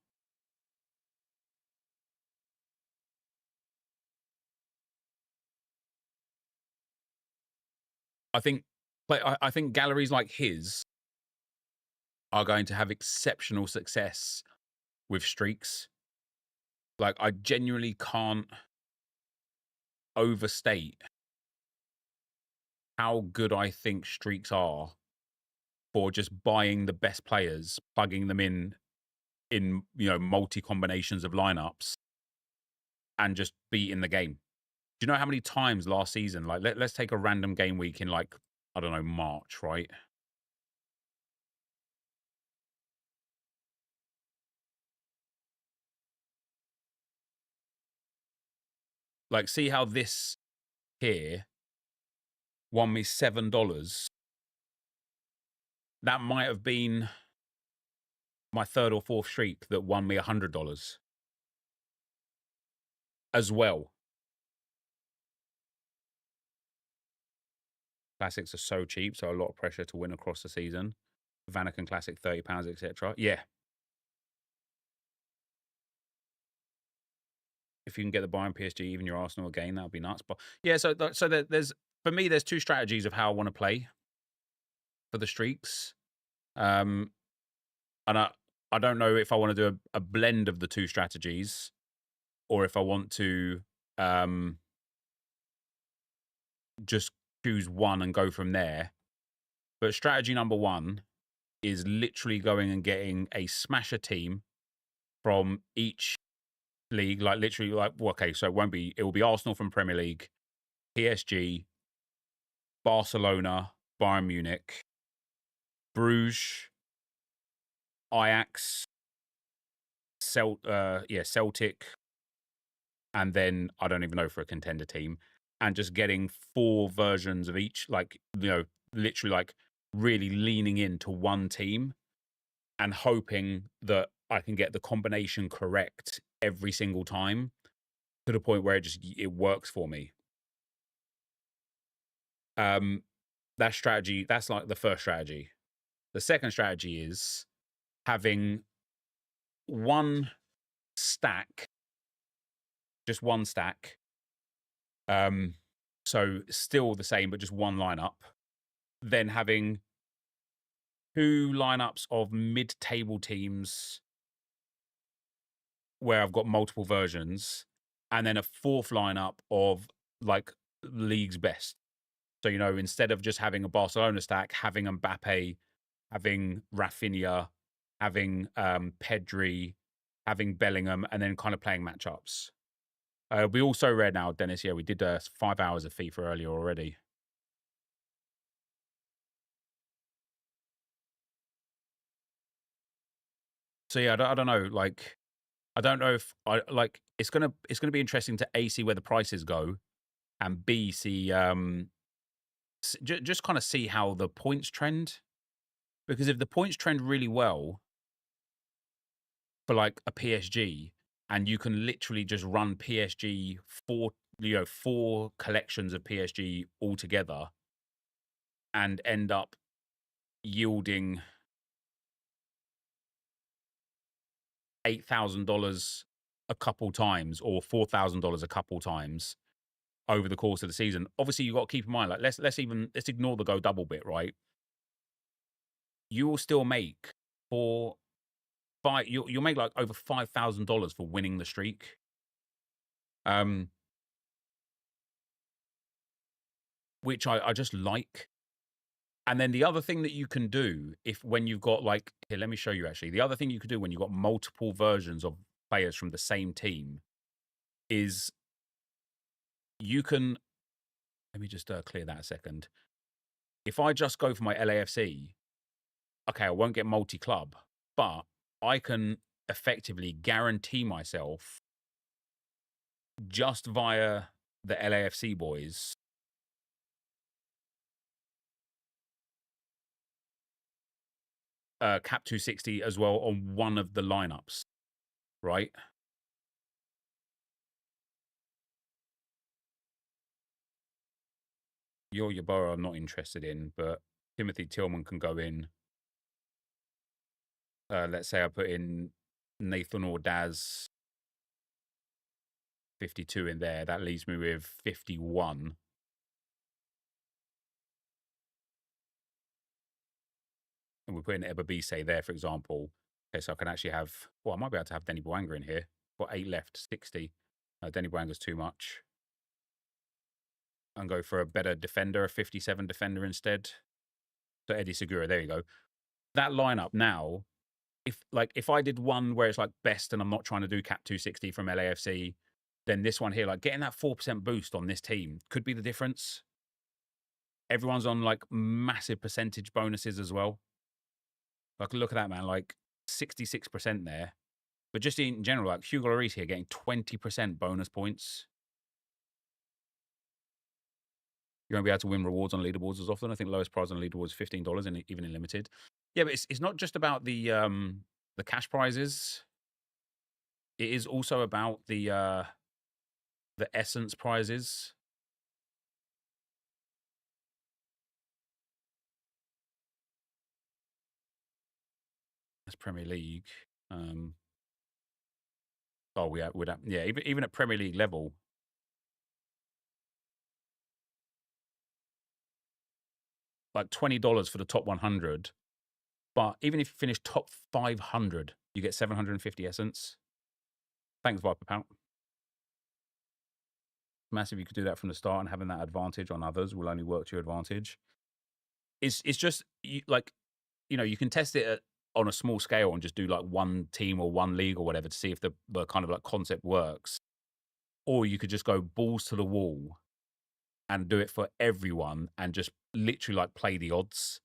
I think But I think galleries like his are going to have exceptional success with streaks. Like, I genuinely can't overstate how good I think streaks are for just buying the best players, plugging them in multi combinations of lineups, and just beating the game. Do you know how many times last season? Like, let's take a random game week in, like, I don't know, March, right? Like, see how this here won me $7. That might have been my third or fourth streak that won me $100 as well. Classics are so cheap, so a lot of pressure to win across the season. Vanaken Classic, £30, etc. Yeah. If you can get the Bayern PSG, even your Arsenal again, that would be nuts. But yeah, so there's, for me, there's two strategies of how I want to play for the streaks. And I don't know if I want to do a blend of the two strategies, or if I want to just choose one and go from there. But strategy number one is literally going and getting a smasher team from each league. Like, literally, like, well, okay, so it will be Arsenal from Premier League, PSG, Barcelona, Bayern Munich, Bruges, Ajax, Celtic, and then I don't even know for a contender team, and just getting 4 versions of each, like, literally, like, really leaning into one team and hoping that I can get the combination correct every single time to the point where it works for me. That strategy, that's like the first strategy. The second strategy is having one stack, just one stack. So still the same, but just one lineup. Then having 2 lineups of mid-table teams where I've got multiple versions, and then a 4th lineup of, like, league's best. So, instead of just having a Barcelona stack, having Mbappe, having Rafinha, having Pedri, having Bellingham, and then kind of playing matchups. We also read now, Dennis, yeah, we did 5 hours of FIFA earlier already. So yeah, I don't know. Like, I don't know if it's gonna be interesting to A, see where the prices go, and B, see just kind of see how the points trend. Because if the points trend really well for, like, a PSG, and you can literally just run PSG 4 collections of PSG all together and end up yielding $8,000 a couple times or $4,000 a couple times over the course of the season. Obviously, you've got to keep in mind, like, let's ignore the go double bit, right? You will still make you'll make like over $5,000 for winning the streak. Which I just like. And then the other thing that you can do when you've got, like, here, let me show you actually. The other thing you could do when you've got multiple versions of players from the same team is you can, let me just clear that a second. If I just go for my LAFC, okay, I won't get multi-club, but I can effectively guarantee myself just via the LAFC boys cap 260 as well on one of the lineups, right? Your Yeboah I'm not interested in, but Timothy Tillman can go in. Let's say I put in Nathan or Daz 52 in there. That leaves me with 51. and we put in Ebabise there, for example. Okay, so I can actually have, well, I might be able to have Denny Bwanga in here. Got 8 left, 60. Denny Bwanga's too much. And go for a better defender, a 57 defender instead. So Eddie Segura, there you go. That lineup now, if I did one where it's like best and I'm not trying to do cap 260 from LAFC, then this one here, like getting that 4% boost on this team could be the difference. Everyone's on like massive percentage bonuses as well. Like, look at that, man. Like 66% there. But just in general, like Hugo Lloris here getting 20% bonus points. You won't be able to win rewards on leaderboards as often. I think lowest prize on leaderboards is $15, and even in limited. Yeah, but it's not just about the cash prizes. It is also about the essence prizes. That's Premier League. Oh, we would have, yeah, even at Premier League level. Like $20 for the top 100. But even if you finish top 500, you get 750 essence. Thanks, Viper Pout. Massive, you could do that from the start, and having that advantage on others will only work to your advantage. It's just, like, you know, you can test it on a small scale and just do like one team or one league or whatever to see if the kind of like concept works. Or you could just go balls to the wall and do it for everyone and just literally like play the odds.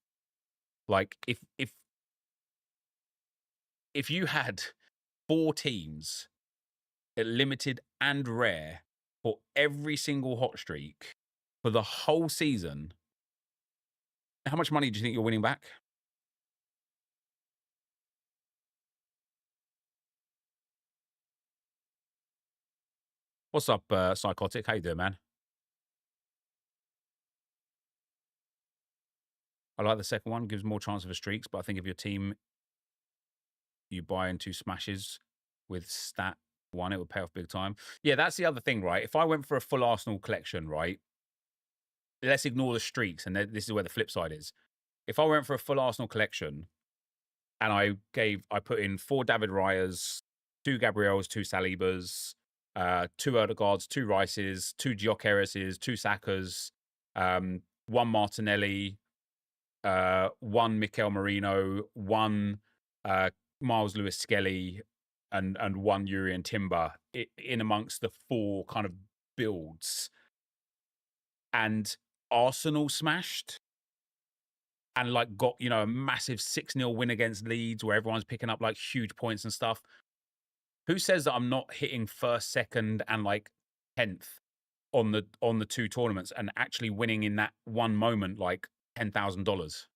Like if you had 4 teams at limited and rare for every single hot streak for the whole season, how much money do you think you're winning back? What's up, Psychotic? How you doing, man? I like the second one. Gives more chance of a streaks, but I think if your team you buy into smashes with stat 1, it would pay off big time. Yeah, that's the other thing, right? If I went for a full Arsenal collection, right? Let's ignore the streaks, and this is where the flip side is. If I went for a full Arsenal collection, and I put in 4 David Rayas, 2 Gabriels, 2 Salibas, 2 Odegaards, 2 Rices, 2 Gyökereses, 2 Sakas, 1 Martinelli, 1 Mikel Merino, 1 Miles Lewis Skelly, and 1 Urian Timber in amongst the 4 kind of builds. And Arsenal smashed and like got, you know, a massive 6-0 win against Leeds where everyone's picking up like huge points and stuff. Who says that I'm not hitting first, second, and like 10th on the 2 tournaments and actually winning in that one moment like $10,000?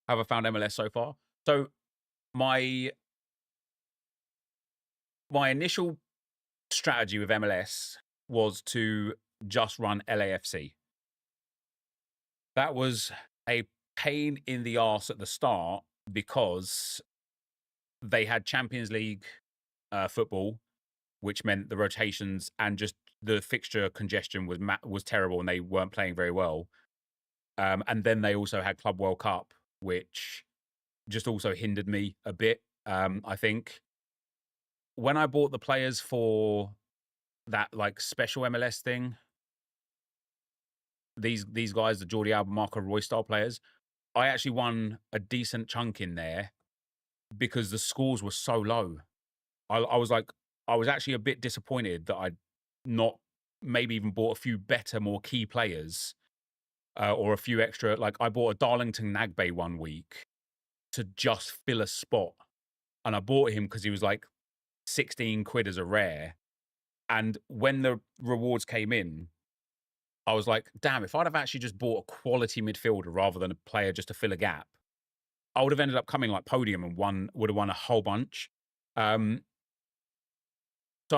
Have I found MLS so far? So my initial strategy with MLS was to just run LAFC. That was a pain in the arse at the start because they had Champions League football, which meant the rotations and just the fixture congestion was terrible, and they weren't playing very well. And then they also had Club World Cup, which just also hindered me a bit. I think when I bought the players for that like special MLS thing, these guys, the Jordi Alba, Marco Roy style players, I actually won a decent chunk in there because the scores were so low. I was actually a bit disappointed that I'd not maybe even bought a few better, more key players, or a few extra. Like I bought a Darlington Nagbe one week to just fill a spot, and I bought him because he was like 16 quid as a rare. And when the rewards came in, I was like, damn, if I'd have actually just bought a quality midfielder rather than a player just to fill a gap, I would have ended up coming like podium and would have won a whole bunch. So I'm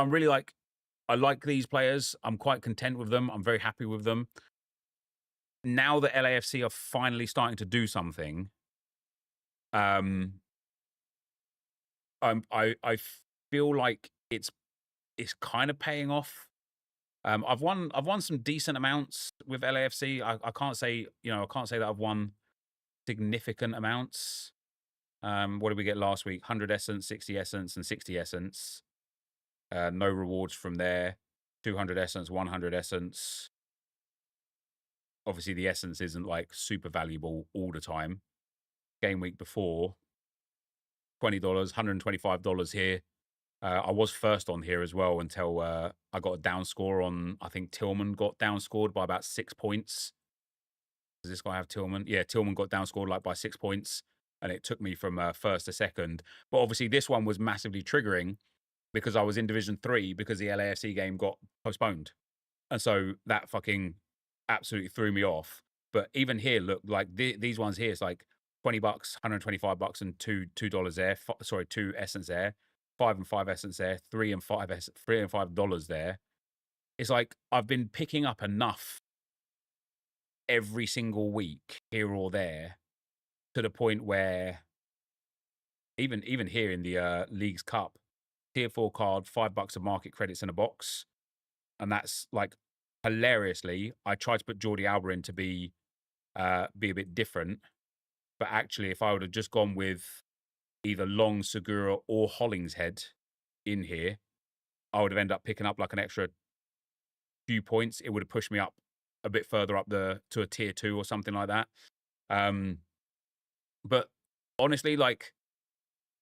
really like, I like these players. I'm quite content with them. I'm very happy with them. Now that LAFC are finally starting to do something, I feel like it's kind of paying off. I've won some decent amounts with LAFC. I can't say, you know, I can't say that I've won significant amounts. What did we get last week? 100 essence, 60 essence, and 60 essence. No rewards from there. 200 essence, 100 essence. Obviously, the essence isn't like super valuable all the time. Game week before, $20, $125 here. I was first on here as well until I got a down score on, I think Tillman got down scored by about 6 points. Does this guy have Tillman? Yeah, Tillman got down scored like by 6 points, and it took me from first to second. But obviously, this one was massively triggering because I was in Division 3 because the LAFC game got postponed. And so that fucking absolutely threw me off. But even here, look, like these ones here, it's like $20, $125 and $2 there. Sorry, 2 essence there. 5 and 5 essence there. $3 and $5 there. It's like I've been picking up enough every single week here or there to the point where even here in the Leagues Cup, tier 4 card, $5 of market credits in a box. And that's like hilariously, I tried to put Jordi Alba in to be a bit different. But actually, if I would have just gone with either Long, Segura, or Hollingshead in here, I would have ended up picking up like an extra few points. It would have pushed me up a bit further up to a tier 2 or something like that. But honestly, like,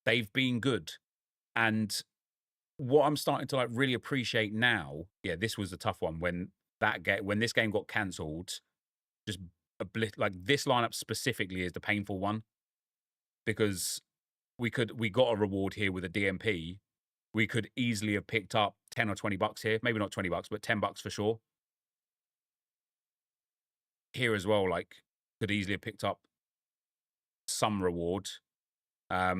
they've been good. And what I'm starting to like really appreciate now, yeah, this was a tough one when this game got cancelled. Just like this lineup specifically is the painful one because we got a reward here with a DMP. We could easily have picked up $10 or $20 here, maybe not $20, but $10 for sure. Here as well, like could easily have picked up some reward. That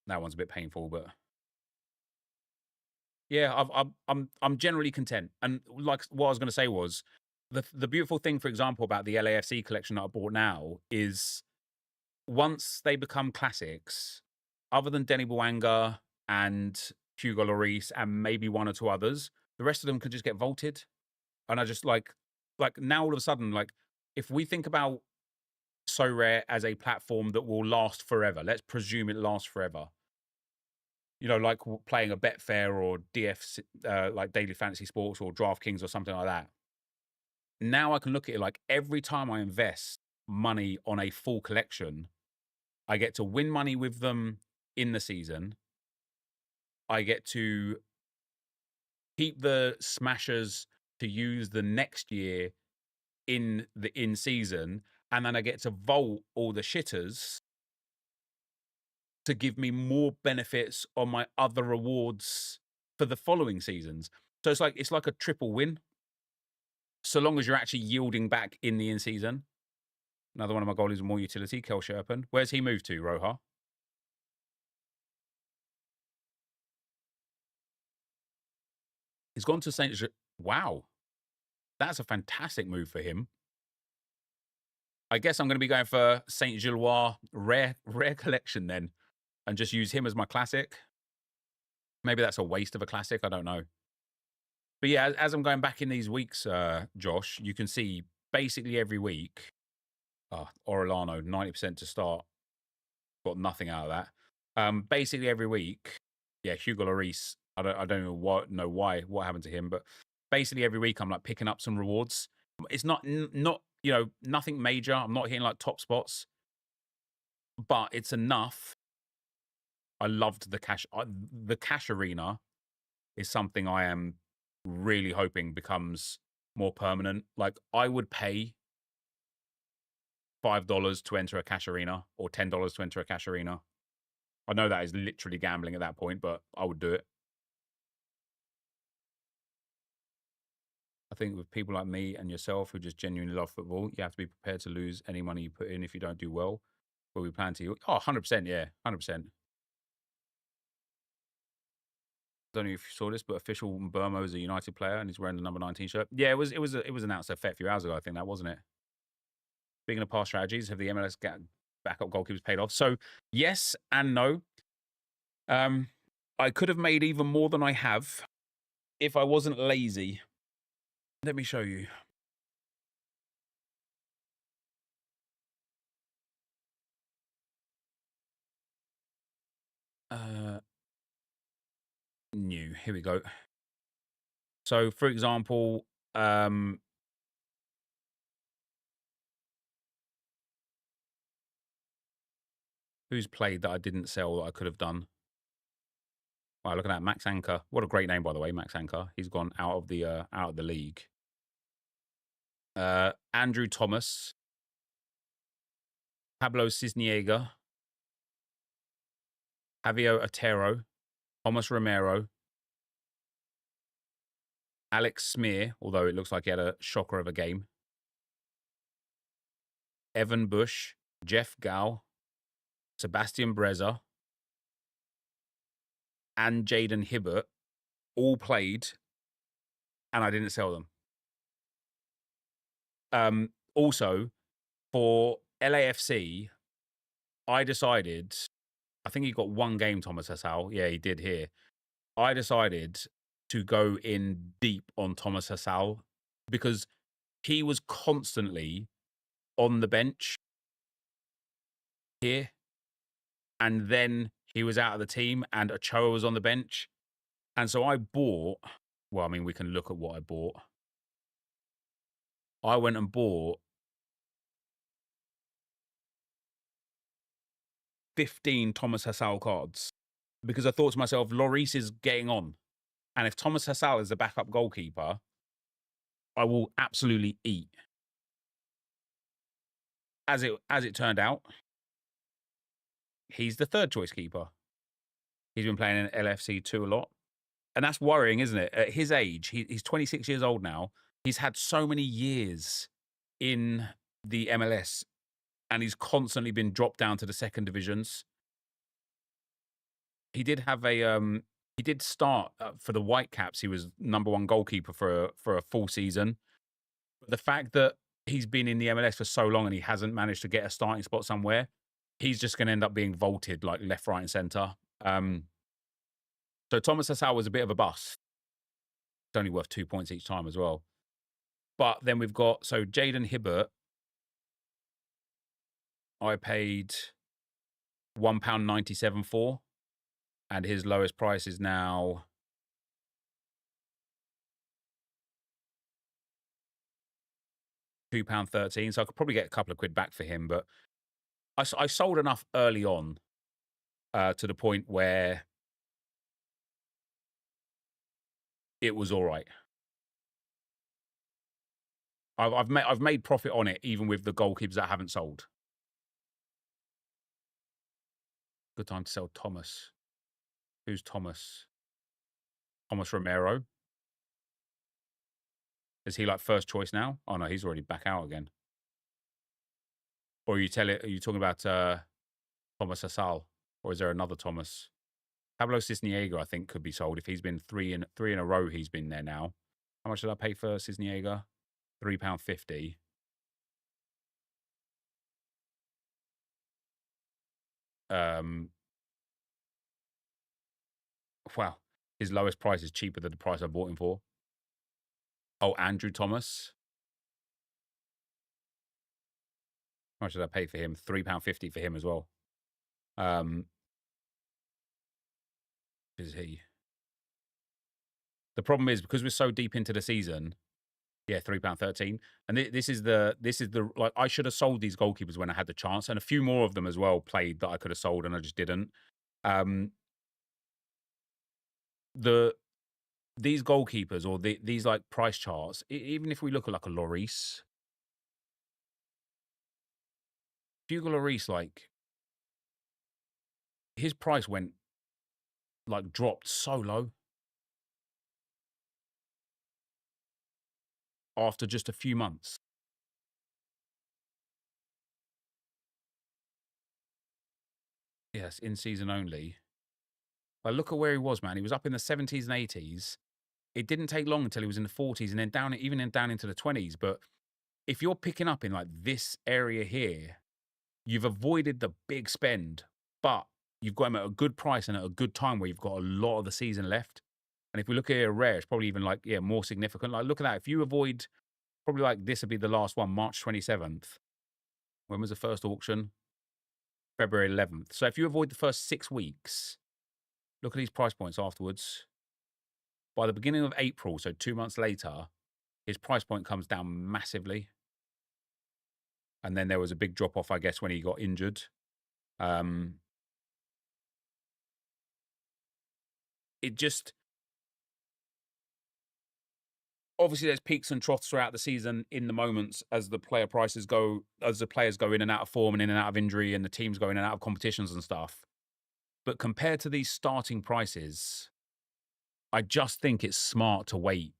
one's a bit painful, but yeah, I'm generally content. And like what I was going to say was the beautiful thing, for example, about the LAFC collection that I bought now is once they become classics, other than Denny Bwanga and Hugo Lloris and maybe 1 or 2 others, the rest of them could just get vaulted. And I just like now all of a sudden, like if we think about So Rare as a platform that will last forever, let's presume it lasts forever. You know, like playing a Betfair or DF, like Daily Fantasy Sports or DraftKings or something like that. Now I can look at it like every time I invest money on a full collection, I get to win money with them in the season. I get to keep the smashers to use the next year in season, and then I get to vault all the shitters to give me more benefits on my other rewards for the following seasons. So it's like a triple win, so long as you're actually yielding back in the in-season. Another one of my goalies with more utility, Kel Sherpen. Where's he moved to, Roja? He's gone to St. Wow. That's a fantastic move for him. I guess I'm going to be going for St. Gilloise rare collection then and just use him as my classic. Maybe that's a waste of a classic. I don't know. But yeah, as I'm going back in these weeks, Josh, you can see basically every week, Orellano, 90% to start. Got nothing out of that. Basically every week, yeah, Hugo Lloris, I don't know why, what happened to him, but basically every week I'm like picking up some rewards. It's not, you know, nothing major. I'm not hitting like top spots, but it's enough. I loved the cash. The cash arena is something I am really hoping becomes more permanent. Like I would pay $5 to enter a cash arena or $10 to enter a cash arena. I know that is literally gambling at that point, but I would do it. I think with people like me and yourself who just genuinely love football, you have to be prepared to lose any money you put in if you don't do well. But we plan to. Oh, 100%, yeah, 100%. Don't know if you saw this, but official Burmo is a United player and he's wearing the number 19 shirt. Yeah, it was announced a fair few hours ago. I think that wasn't it. Speaking of past strategies, have the MLS backup goalkeepers paid off? So yes and no. I could have made even more than I have if I wasn't lazy. Let me show you. New. Here we go. So, for example, who's played that I didn't sell that I could have done? Wow, look at that, Max Anchor. What a great name, by the way, Max Anchor. He's gone out of the league. Andrew Thomas, Pablo Cisniega, Javier Otero, Thomas Romero, Alex Smear, although it looks like he had a shocker of a game, Evan Bush, Jeff Gow, Sebastian Breza, and Jaden Hibbert all played, and I didn't sell them. Also, for LAFC, I decided, I think he got one game, Thomas Hassal. Yeah, he did here. I decided to go in deep on Thomas Hassal because he was constantly on the bench here. And then he was out of the team and Ochoa was on the bench. And so I bought, well, I mean, we can look at what I bought. I went and bought 15 Thomas Hassal cards because I thought to myself, Lloris is getting on. And if Thomas Hassal is the backup goalkeeper, I will absolutely eat. As it turned out, he's the third choice keeper. He's been playing in LFC 2 a lot. And that's worrying, isn't it? At his age, he's 26 years old now. He's had so many years in the MLS and he's constantly been dropped down to the second divisions. He did have he did start for the Whitecaps. He was #1 goalkeeper for a full season. But the fact that he's been in the MLS for so long and he hasn't managed to get a starting spot somewhere, he's just going to end up being vaulted like left, right, and center. So Thomas Hassal was a bit of a bust. It's only worth 2 points each time as well. But then we've got, so Jaden Hibbert, I paid £1.97 for, and his lowest price is now £2.13. So I could probably get a couple of quid back for him, but I sold enough early on to the point where it was all right. I've made profit on it, even with the goalkeepers that haven't sold. Good time to sell Thomas. Who's Thomas? Thomas Romero. Is he like first choice now? Oh no, he's already back out again. Or are you talking about Thomas Hassal? Or is there another Thomas? Pablo Cisniega, I think, could be sold if he's been three in a row. He's been there now. How much did I pay for Cisniega? £3.50. Wow, his lowest price is cheaper than the price I bought him for. Oh, Andrew Thomas. How much did I pay for him? £3.50 for him as well. Is he? The problem is because we're so deep into the season. Yeah, £3.13. And this is the like, I should have sold these goalkeepers when I had the chance, and a few more of them as well played that I could have sold and I just didn't. These goalkeepers or these like price charts, even if we look at like a Lloris, Hugo Lloris, like his price went like dropped so low after just a few months. Yes, in season only. But look at where he was, man. He was up in the 70s and 80s. It didn't take long until he was in the 40s and then down into the 20s. But if you're picking up in like this area here, you've avoided the big spend, but you've got him at a good price and at a good time where you've got a lot of the season left. And if we look at it rare, it's probably even like, yeah, more significant. Like, look at that. If you avoid, probably like this would be the last one, March 27th. When was the first auction? February 11th. So if you avoid the first 6 weeks, Look at these price points afterwards. By the beginning of April, so 2 months later, his price point comes down massively. And then there was a big drop off, I guess, when he got injured. It just... Obviously, there's peaks and troughs throughout the season in the moments as the player prices go, as the players go in and out of form and in and out of injury and the teams go in and out of competitions and stuff. But compared to these starting prices, I just think it's smart to wait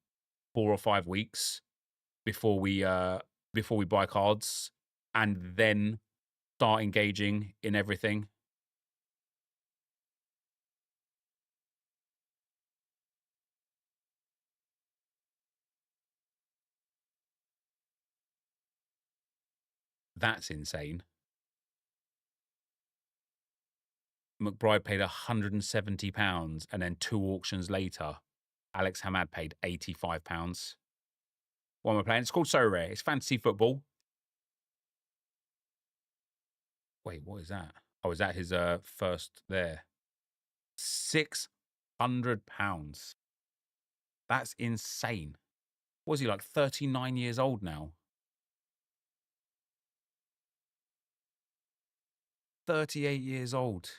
4 or 5 weeks before we buy cards and then start engaging in everything. That's insane. McBride paid £170, and then 2 auctions later, Alex Hamad paid £85. What am I playing? It's called So Rare. It's fantasy football. Wait, what is that? Oh, is that his first there? £600. That's insane. What is he, like 39 years old now? 38 years old.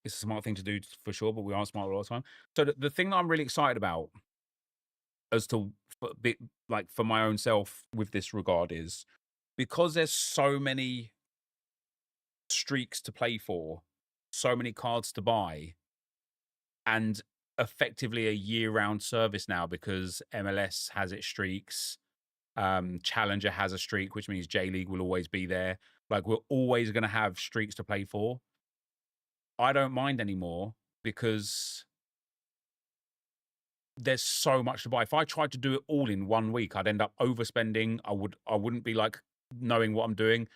It's a smart thing to do for sure, but we aren't smart all the time. So the thing that I'm really excited about as to like for my own self with this regard is because there's so many streaks to play for, so many cards to buy, and effectively a year-round service now because MLS has its streaks. Challenger has a streak, which means J League will always be there. Like, we're always going to have streaks to play for. I don't mind anymore because there's so much to buy. If I tried to do it all in 1 week, I'd end up overspending. I wouldn't be like knowing what I'm doing.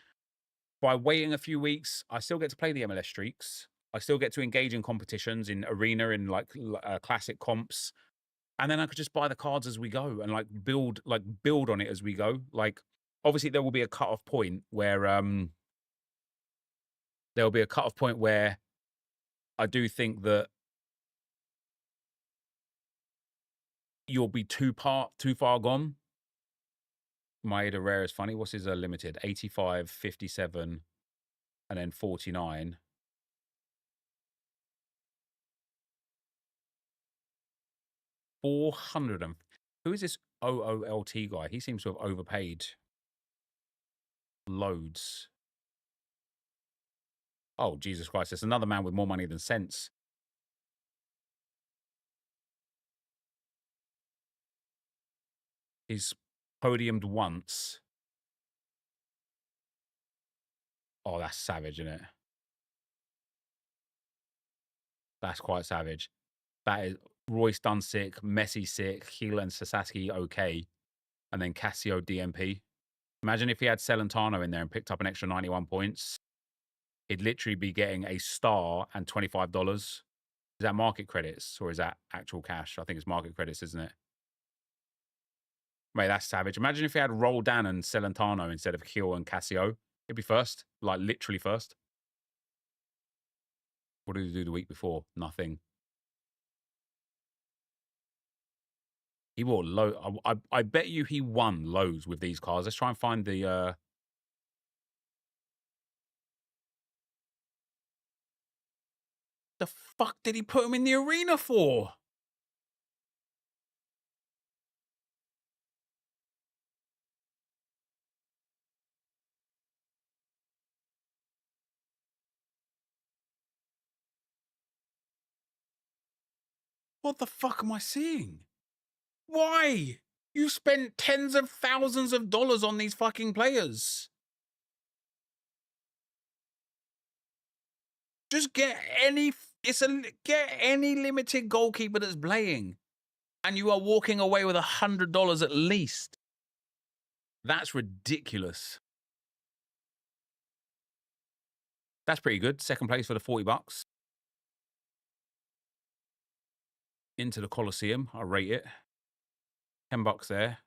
By waiting a few weeks, I still get to play the MLS streaks. I still get to engage in competitions in arena, in like classic comps. And then I could just buy the cards as we go and like build on it as we go. Like, obviously there will be a cut-off point where I do think that you'll be too far gone. Maeda Rare is funny. What's his limited? 85, 57, and then 49. Who is this OOLT guy? He seems to have overpaid loads. Oh, Jesus Christ. There's another man with more money than sense. He's podiumed once. Oh, that's savage, isn't it? That's quite savage. That is Royce done sick, Messi sick, Heel and Sasaki okay, and then Casio DMP. Imagine if he had Celentano in there and picked up an extra 91 points. He'd literally be getting a star and $25. Is that market credits or is that actual cash? I think it's market credits, isn't it? Mate, that's savage. Imagine if he had Roldan and Celentano instead of Heel and Casio. He'd be first, like literally first. What did he do the week before? Nothing. He bought low. I bet you he won loads with these cars. Let's try and find the. The fuck did he put him in the arena for? What the fuck am I seeing? Why? You spent tens of thousands of dollars on these fucking players. Just get any limited goalkeeper that's playing, and you are walking away with $100 at least. That's ridiculous. That's pretty good. Second place for the $40. Into the Coliseum. I rate it. $10 there.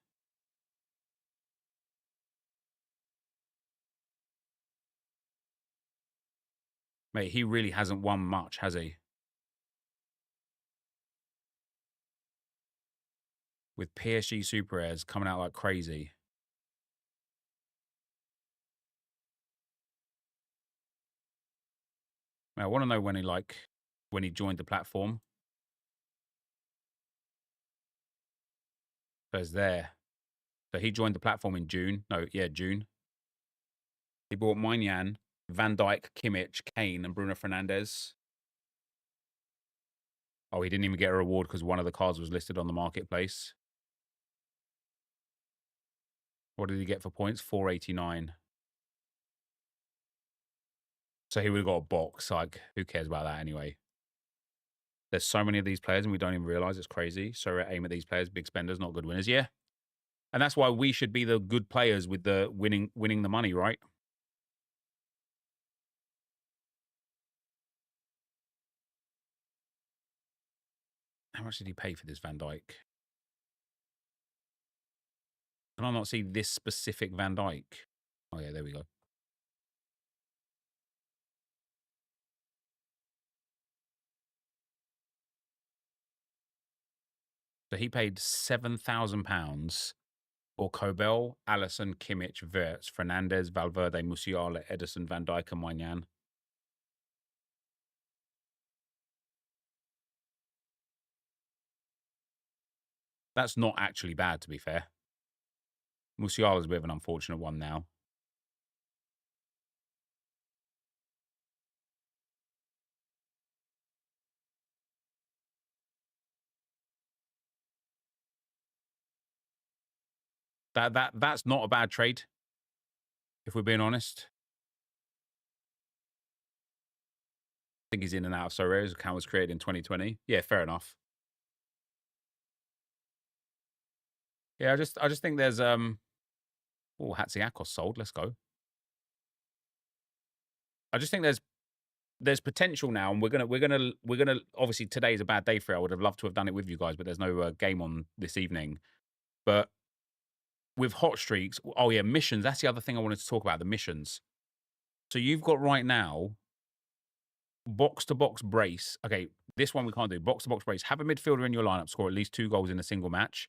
Mate, he really hasn't won much, has he? With PSG Super Airs coming out like crazy. I want to know when he joined the platform. So it's there. So he joined the platform in June. No, yeah, June. He bought Maignan, Van Dijk, Kimmich, Kane, and Bruno Fernandes. Oh, he didn't even get a reward because one of the cards was listed on the marketplace. What did he get for points? 489. So he would have got a box. Like, who cares about that anyway? There's so many of these players and we don't even realize it's crazy. So aim at these players, big spenders, not good winners. Yeah. And that's why we should be the good players with the winning the money, right? How much did he pay for this Van Dijk? Can I not see this specific Van Dijk? Oh, yeah, there we go. So he paid £7,000 for Kobel, Alisson, Kimmich, Wirtz, Fernandes, Valverde, Musiala, Edison, Van Dijk, and Maignan. That's not actually bad, to be fair. Musiala's a bit of an unfortunate one now. That's not a bad trade, if we're being honest. I think he's in and out of Sorare. His account was created in 2020. Yeah, fair enough. Yeah, I just think there's oh, Hatziakos sold. Let's go. I just think there's potential now, and we're gonna obviously today is a bad day for it. I would have loved to have done it with you guys, but there's no game on this evening. But with hot streaks, oh yeah, missions. That's the other thing I wanted to talk about, the missions. So you've got right now box to box brace. Okay, this one we can't do. Box to box brace. Have a midfielder in your lineup score at least 2 goals in a single match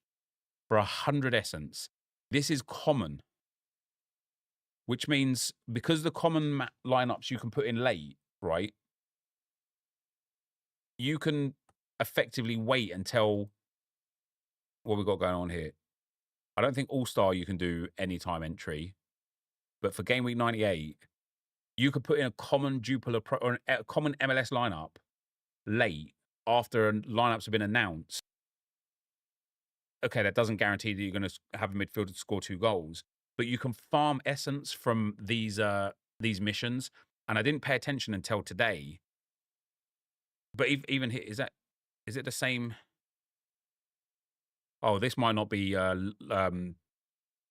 for 100 essence. This is common, which means because the common lineups you can put in late, right? You can effectively wait until what we've got going on here. I don't think All-Star you can do anytime entry, but for game week 98, you could put in a common Jupiler Pro or a common MLS lineup late after lineups have been announced. Okay, that doesn't guarantee that you're going to have a midfielder to score 2 goals, but you can farm essence from these missions. And I didn't pay attention until today. But even here, is it the same? Oh, this might not be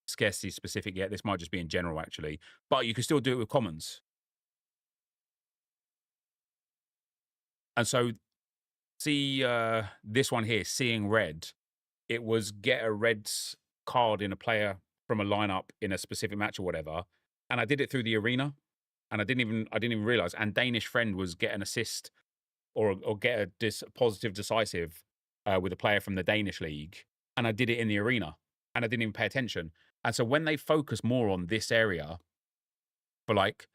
scarcity specific yet. This might just be in general, actually. But you can still do it with commons. And so, see this one here, Seeing Red. It was get a red card in a player from a lineup in a specific match or whatever. And I did it through the arena. And I didn't even realize. And Danish Friend was get an assist or get a positive decisive with a player from the Danish league. And I did it in the arena. And I didn't even pay attention. And so when they focus more on this area for like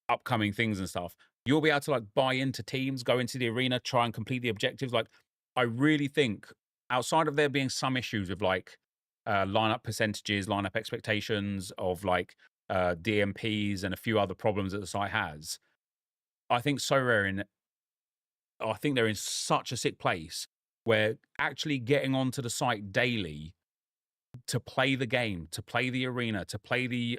upcoming things and stuff, you'll be able to like buy into teams, go into the arena, try and complete the objectives. Like, I really think outside of there being some issues with like lineup percentages, lineup expectations of like DMPs and a few other problems that the site has, I think I think they're in such a sick place where actually getting onto the site daily to play the game, to play the arena, to play the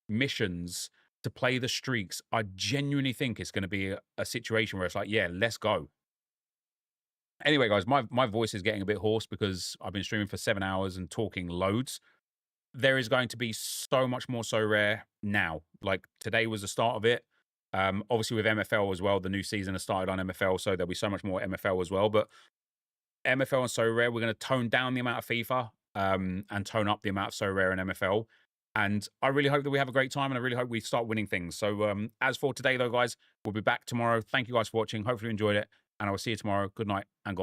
missions, to play the streaks, I genuinely think it's going to be a situation where it's like, yeah, let's go. Anyway, guys, my voice is getting a bit hoarse because I've been streaming for 7 hours and talking loads. There is going to be so much more So Rare now. Like, today was the start of it. Obviously, with MFL as well, the new season has started on MFL, so there'll be so much more MFL as well. But MFL and So Rare, we're going to tone down the amount of FIFA and tone up the amount of So Rare and MFL. And I really hope that we have a great time, and I really hope we start winning things. So as for today, though, guys, we'll be back tomorrow. Thank you guys for watching. Hopefully you enjoyed it, and I will see you tomorrow. Good night, and God bless.